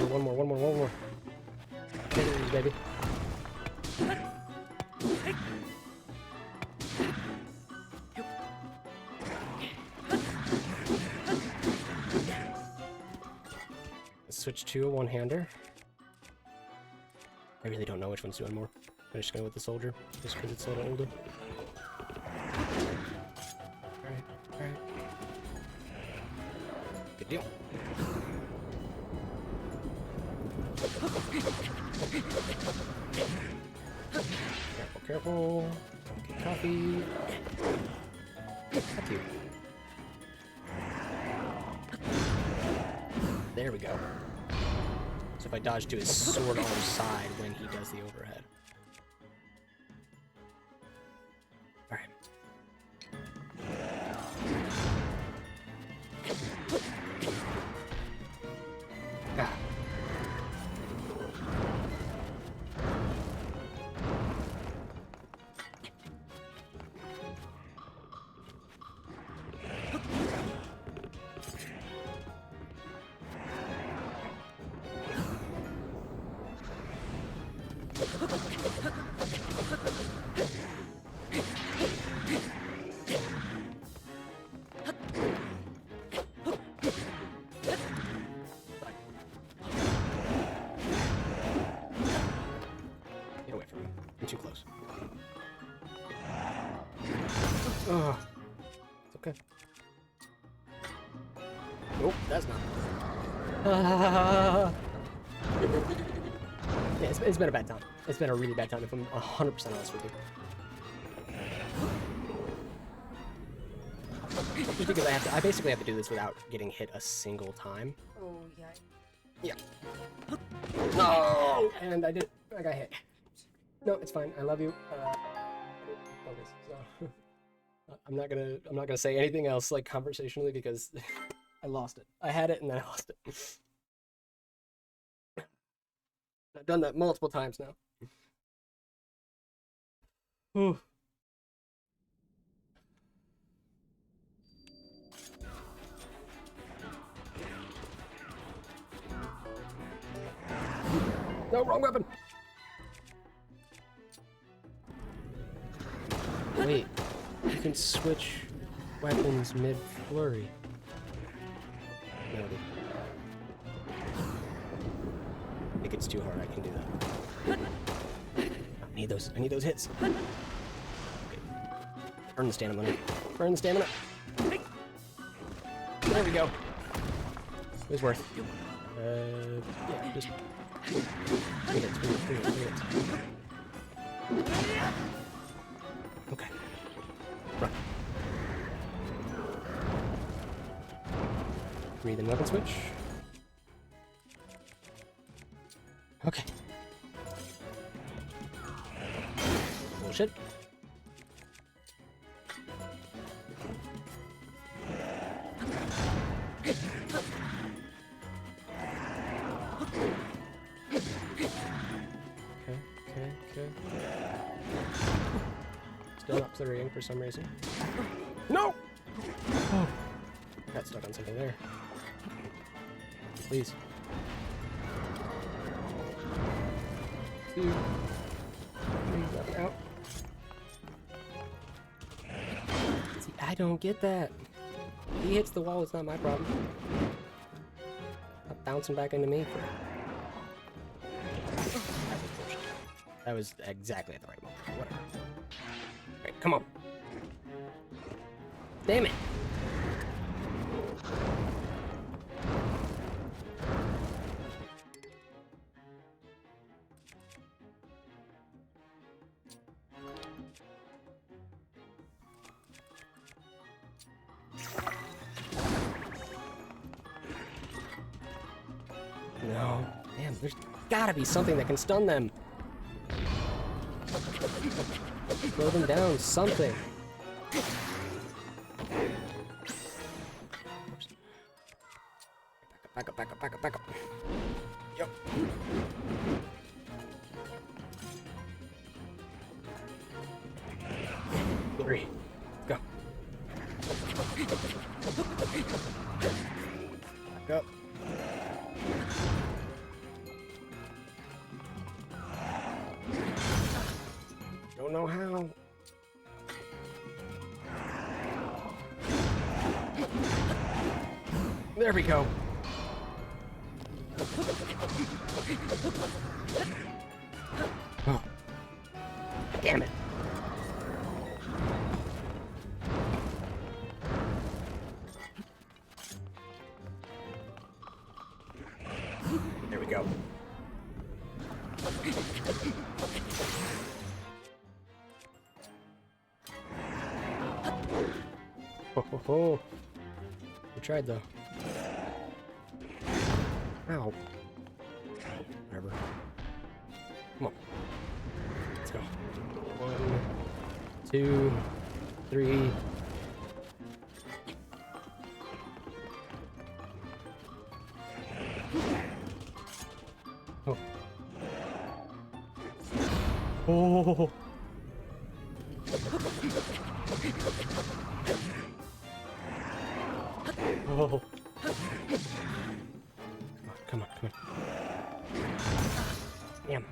switch to a one-hander. I really don't know which one's doing more. I'm just going with the soldier, just because it's a little older. Alright, alright. Good deal. Careful, careful. Don't get coffee. Fuck you. There we go. So if I dodge to his sword arm side when he does the overhead. Alright. Ah. Get away from me. I'm too close. Oh, it's okay. Nope, that's not. Yeah, it's been a bad time. It's been a really bad time if I'm 100% honest with you. Just because I basically have to do this without getting hit a single time. Oh, yeah. Yeah. No! And I got hit. No, it's fine. I love you. Focus. So I'm not gonna say anything else like conversationally because I lost it. I had it and then I lost it. I've done that multiple times now. Whew. No, wrong weapon! Wait, you can switch weapons mid-flurry. Noted. I think it's too hard, I can do that. I need those hits. Okay. Burn the stamina. Burn the stamina. There we go. It was worth. Yeah, just 3 hits. Okay. Run. Breathe and weapon switch. Okay. Bullshit. Okay. Still not flurrying for some reason. No! Oh. Got stuck on something there. Please. Please let me out. See, I don't get that. If he hits the wall, it's not my problem. Not bouncing back into me for... That was exactly at the right moment. Whatever. Alright, come on. Damn it! No. Damn, there's gotta be something that can stun them. Slow them down, something. Back up. Yep. Three. Go. Back up. Don't know how. There we go. Ho ho ho. We tried though. Ow. Whatever. Come on. Let's go. 1, 2, 3. Oh. Oh. Oh. Come on, come on. Damn.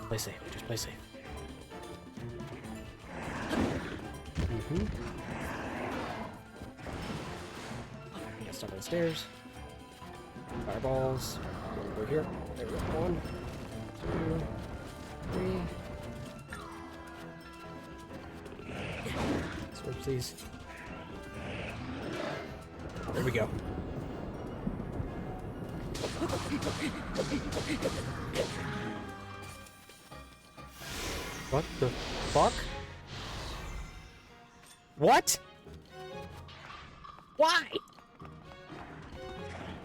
Play safe, just play safe. Got stuff on the stairs. Fireballs. Over here. There we go. 1, 2, 3. Sword, please. There we go. What the fuck? What? Why?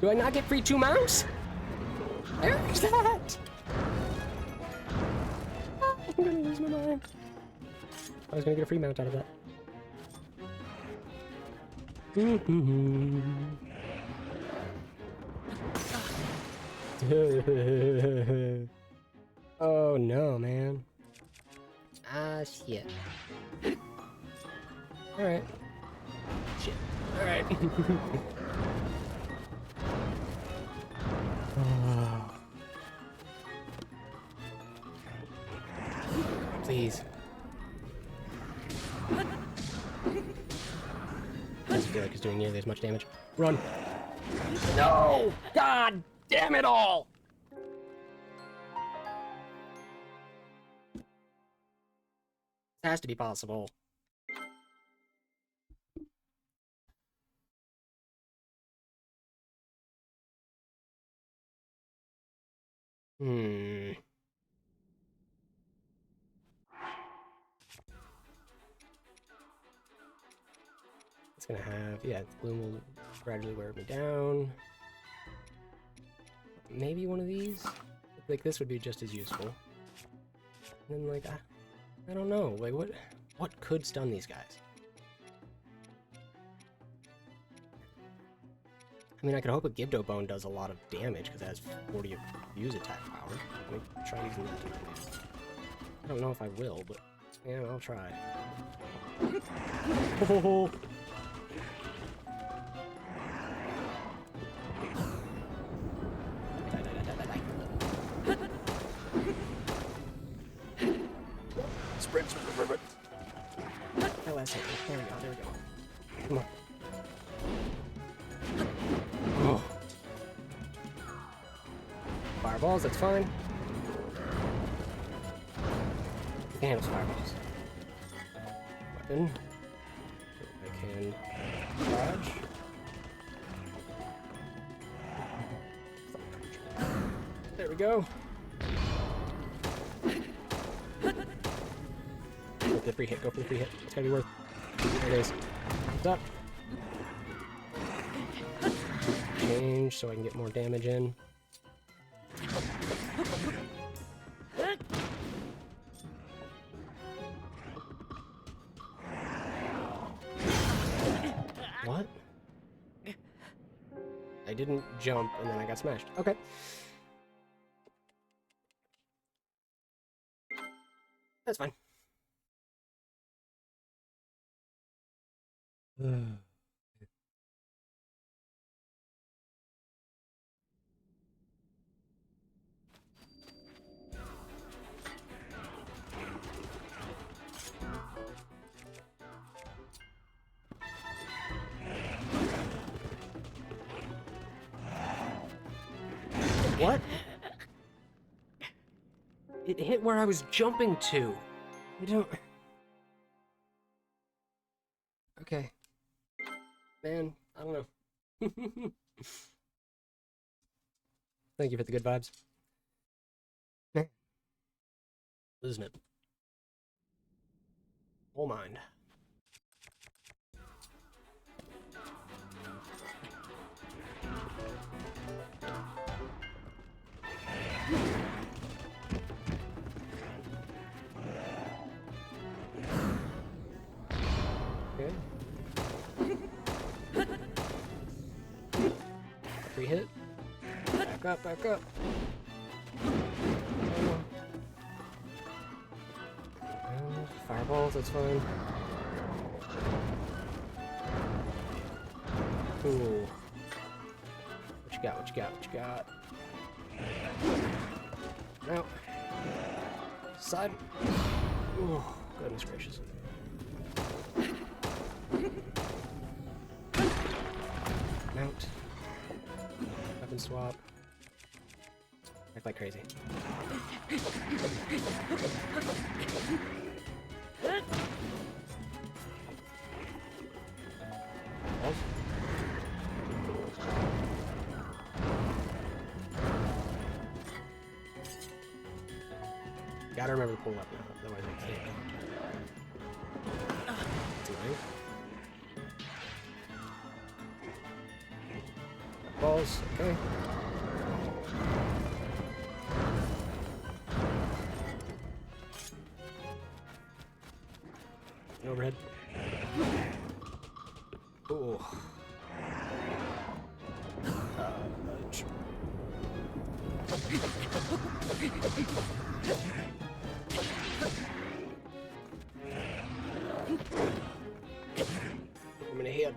Do I not get free 2 mounts? Where is that? I'm gonna lose my mind. I was gonna get a free mount out of that. Oh no, man. Ah, shit. Alright. Shit. Alright. Please. Doesn't feel like it's doing nearly as much damage. Run. No! God damn it all! This has to be possible. It's gonna have, yeah, the bloom will gradually wear me down. Maybe one of these? Like, this would be just as useful. And then, like, I don't know. Like, what could stun these guys? I mean, I could hope a Gibdo Bone does a lot of damage, because it has 40 of use attack power. Let me try using that tonight. I don't know if I will, but, yeah, I'll try. Oh. Sprint, sprint, sprint. That last hit. There we go, there we go. Come on. Oh. Fireballs, that's fine. You can handle fireballs. Weapon. I can dodge. There we go. Go for the free hit, go for the free hit. It's gotta be worth. There it is. What's up? Change so I can get more damage in. What? I didn't jump and then I got smashed. Okay. That's fine. What? It hit where I was jumping to. I don't... Okay. Man, I don't know. Thank you for the good vibes. Isn't it? Whole mind. Okay. Free hit. Back up, back up. Fireballs, that's fine. Cool. What you got, what you got, what you got? No. Side. Oh, goodness gracious. Mount. Weapon swap. Act like crazy. Balls. Gotta remember to pull up now, otherwise I can't. That's annoying. Balls, okay. Overhead. Ooh. I'm gonna hit.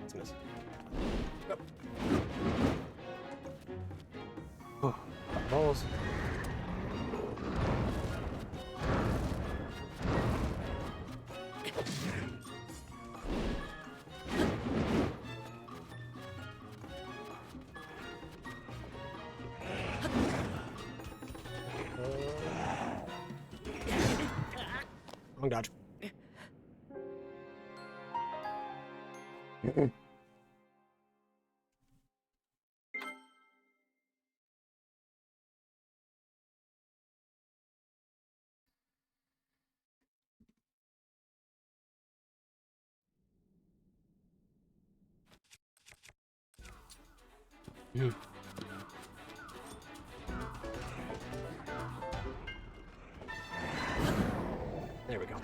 It's a miss. Go. Oh, balls. Wrong dodge. There we go.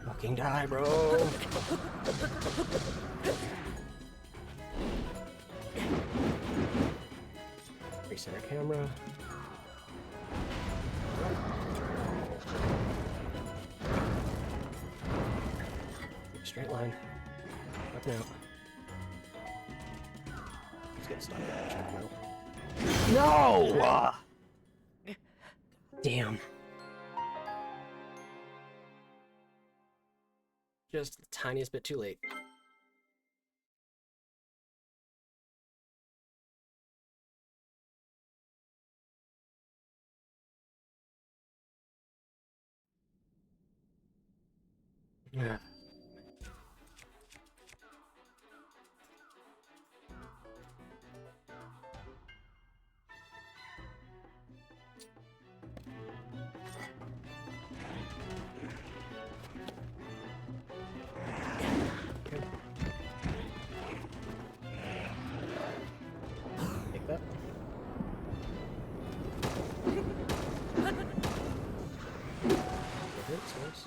Fucking die, bro. Recenter camera. Straight line. Up and out. Let's get stuck. No! Damn. Just the tiniest bit too late. Yeah. Take that. Hits, nice.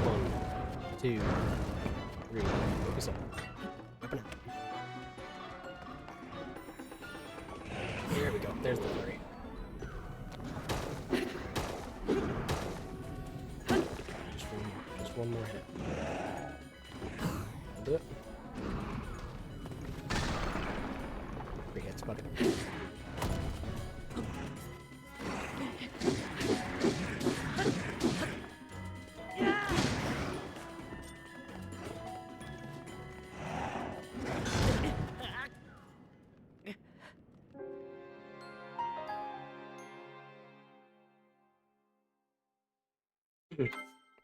One, two, three. Focus up. Weapon out. There we go. There's the three. one more hit. I'll do it. 3 hits, fuck it.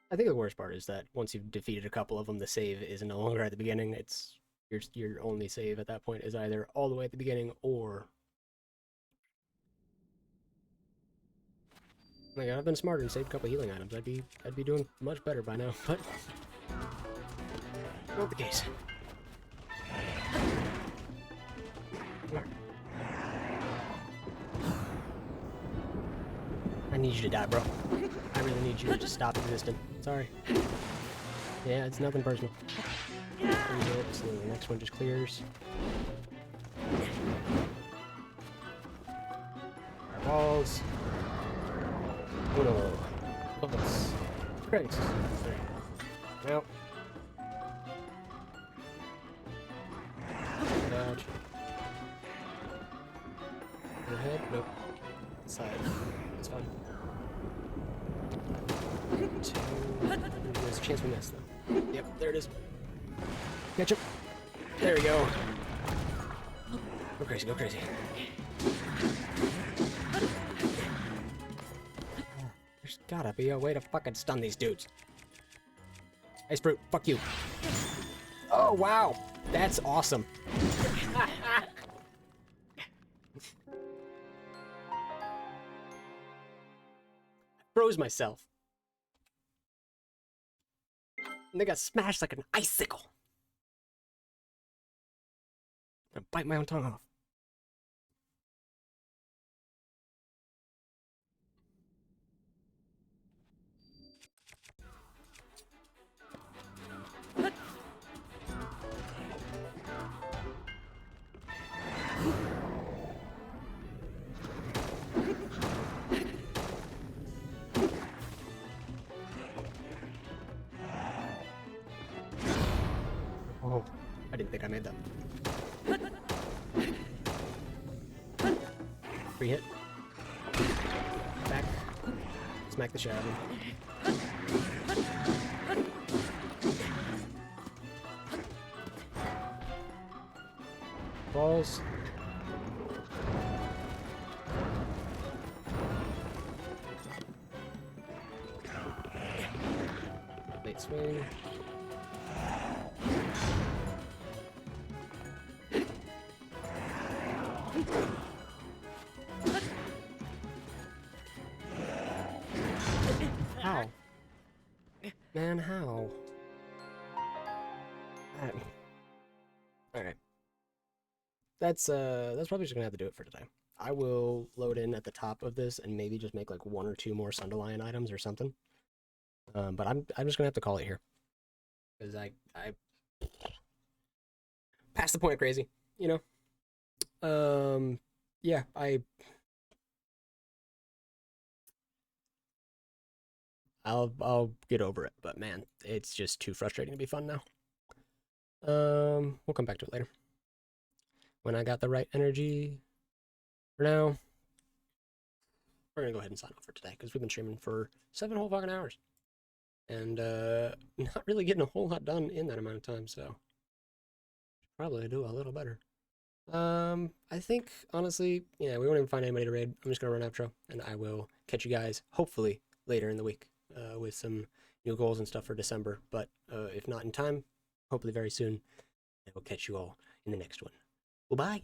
I think the worst part is that once you've defeated a couple of them, the save is no longer at the beginning. It's your only save at that point is either all the way at the beginning or. Oh my god, I've been smarter and saved a couple healing items. I'd be doing much better by now, but not the case. I need you to die, bro. I really need you to just stop existing. Sorry. Yeah, it's nothing personal. So the next one just clears. Walls. Uno. Dos. Tres. Now. Dodge. Overhead? Nope. Side. That's fine. 2. There's a chance we miss, though. Yep, there it is. Catch him. There we go. Go crazy, go crazy. There's gotta be a way to fucking stun these dudes. Ice Brute, fuck you. Oh, wow. That's awesome. Froze myself. And they got smashed like an icicle. I'm gonna bite my own tongue off. Oh, I didn't think I made that. Free hit. Back. Smack the shit out of him. Balls. Late swing. How? Man, how? Alright. That's probably just gonna have to do it for today. I will load in at the top of this and maybe just make like 1 or 2 more Sunderlion items or something. But I'm just gonna have to call it here. Because I past the point of crazy, you know? Yeah, I'll get over it, but man, it's just too frustrating to be fun now. We'll come back to it later. When I got the right energy. For now, we're gonna go ahead and sign off for today, because we've been streaming for 7 whole fucking hours. And not really getting a whole lot done in that amount of time, so probably do a little better. I think, honestly, yeah, we won't even find anybody to raid. I'm just gonna run outro, and I will catch you guys, hopefully, later in the week, with some new goals and stuff for December. But if not in time, hopefully very soon, I will catch you all in the next one. Well, bye!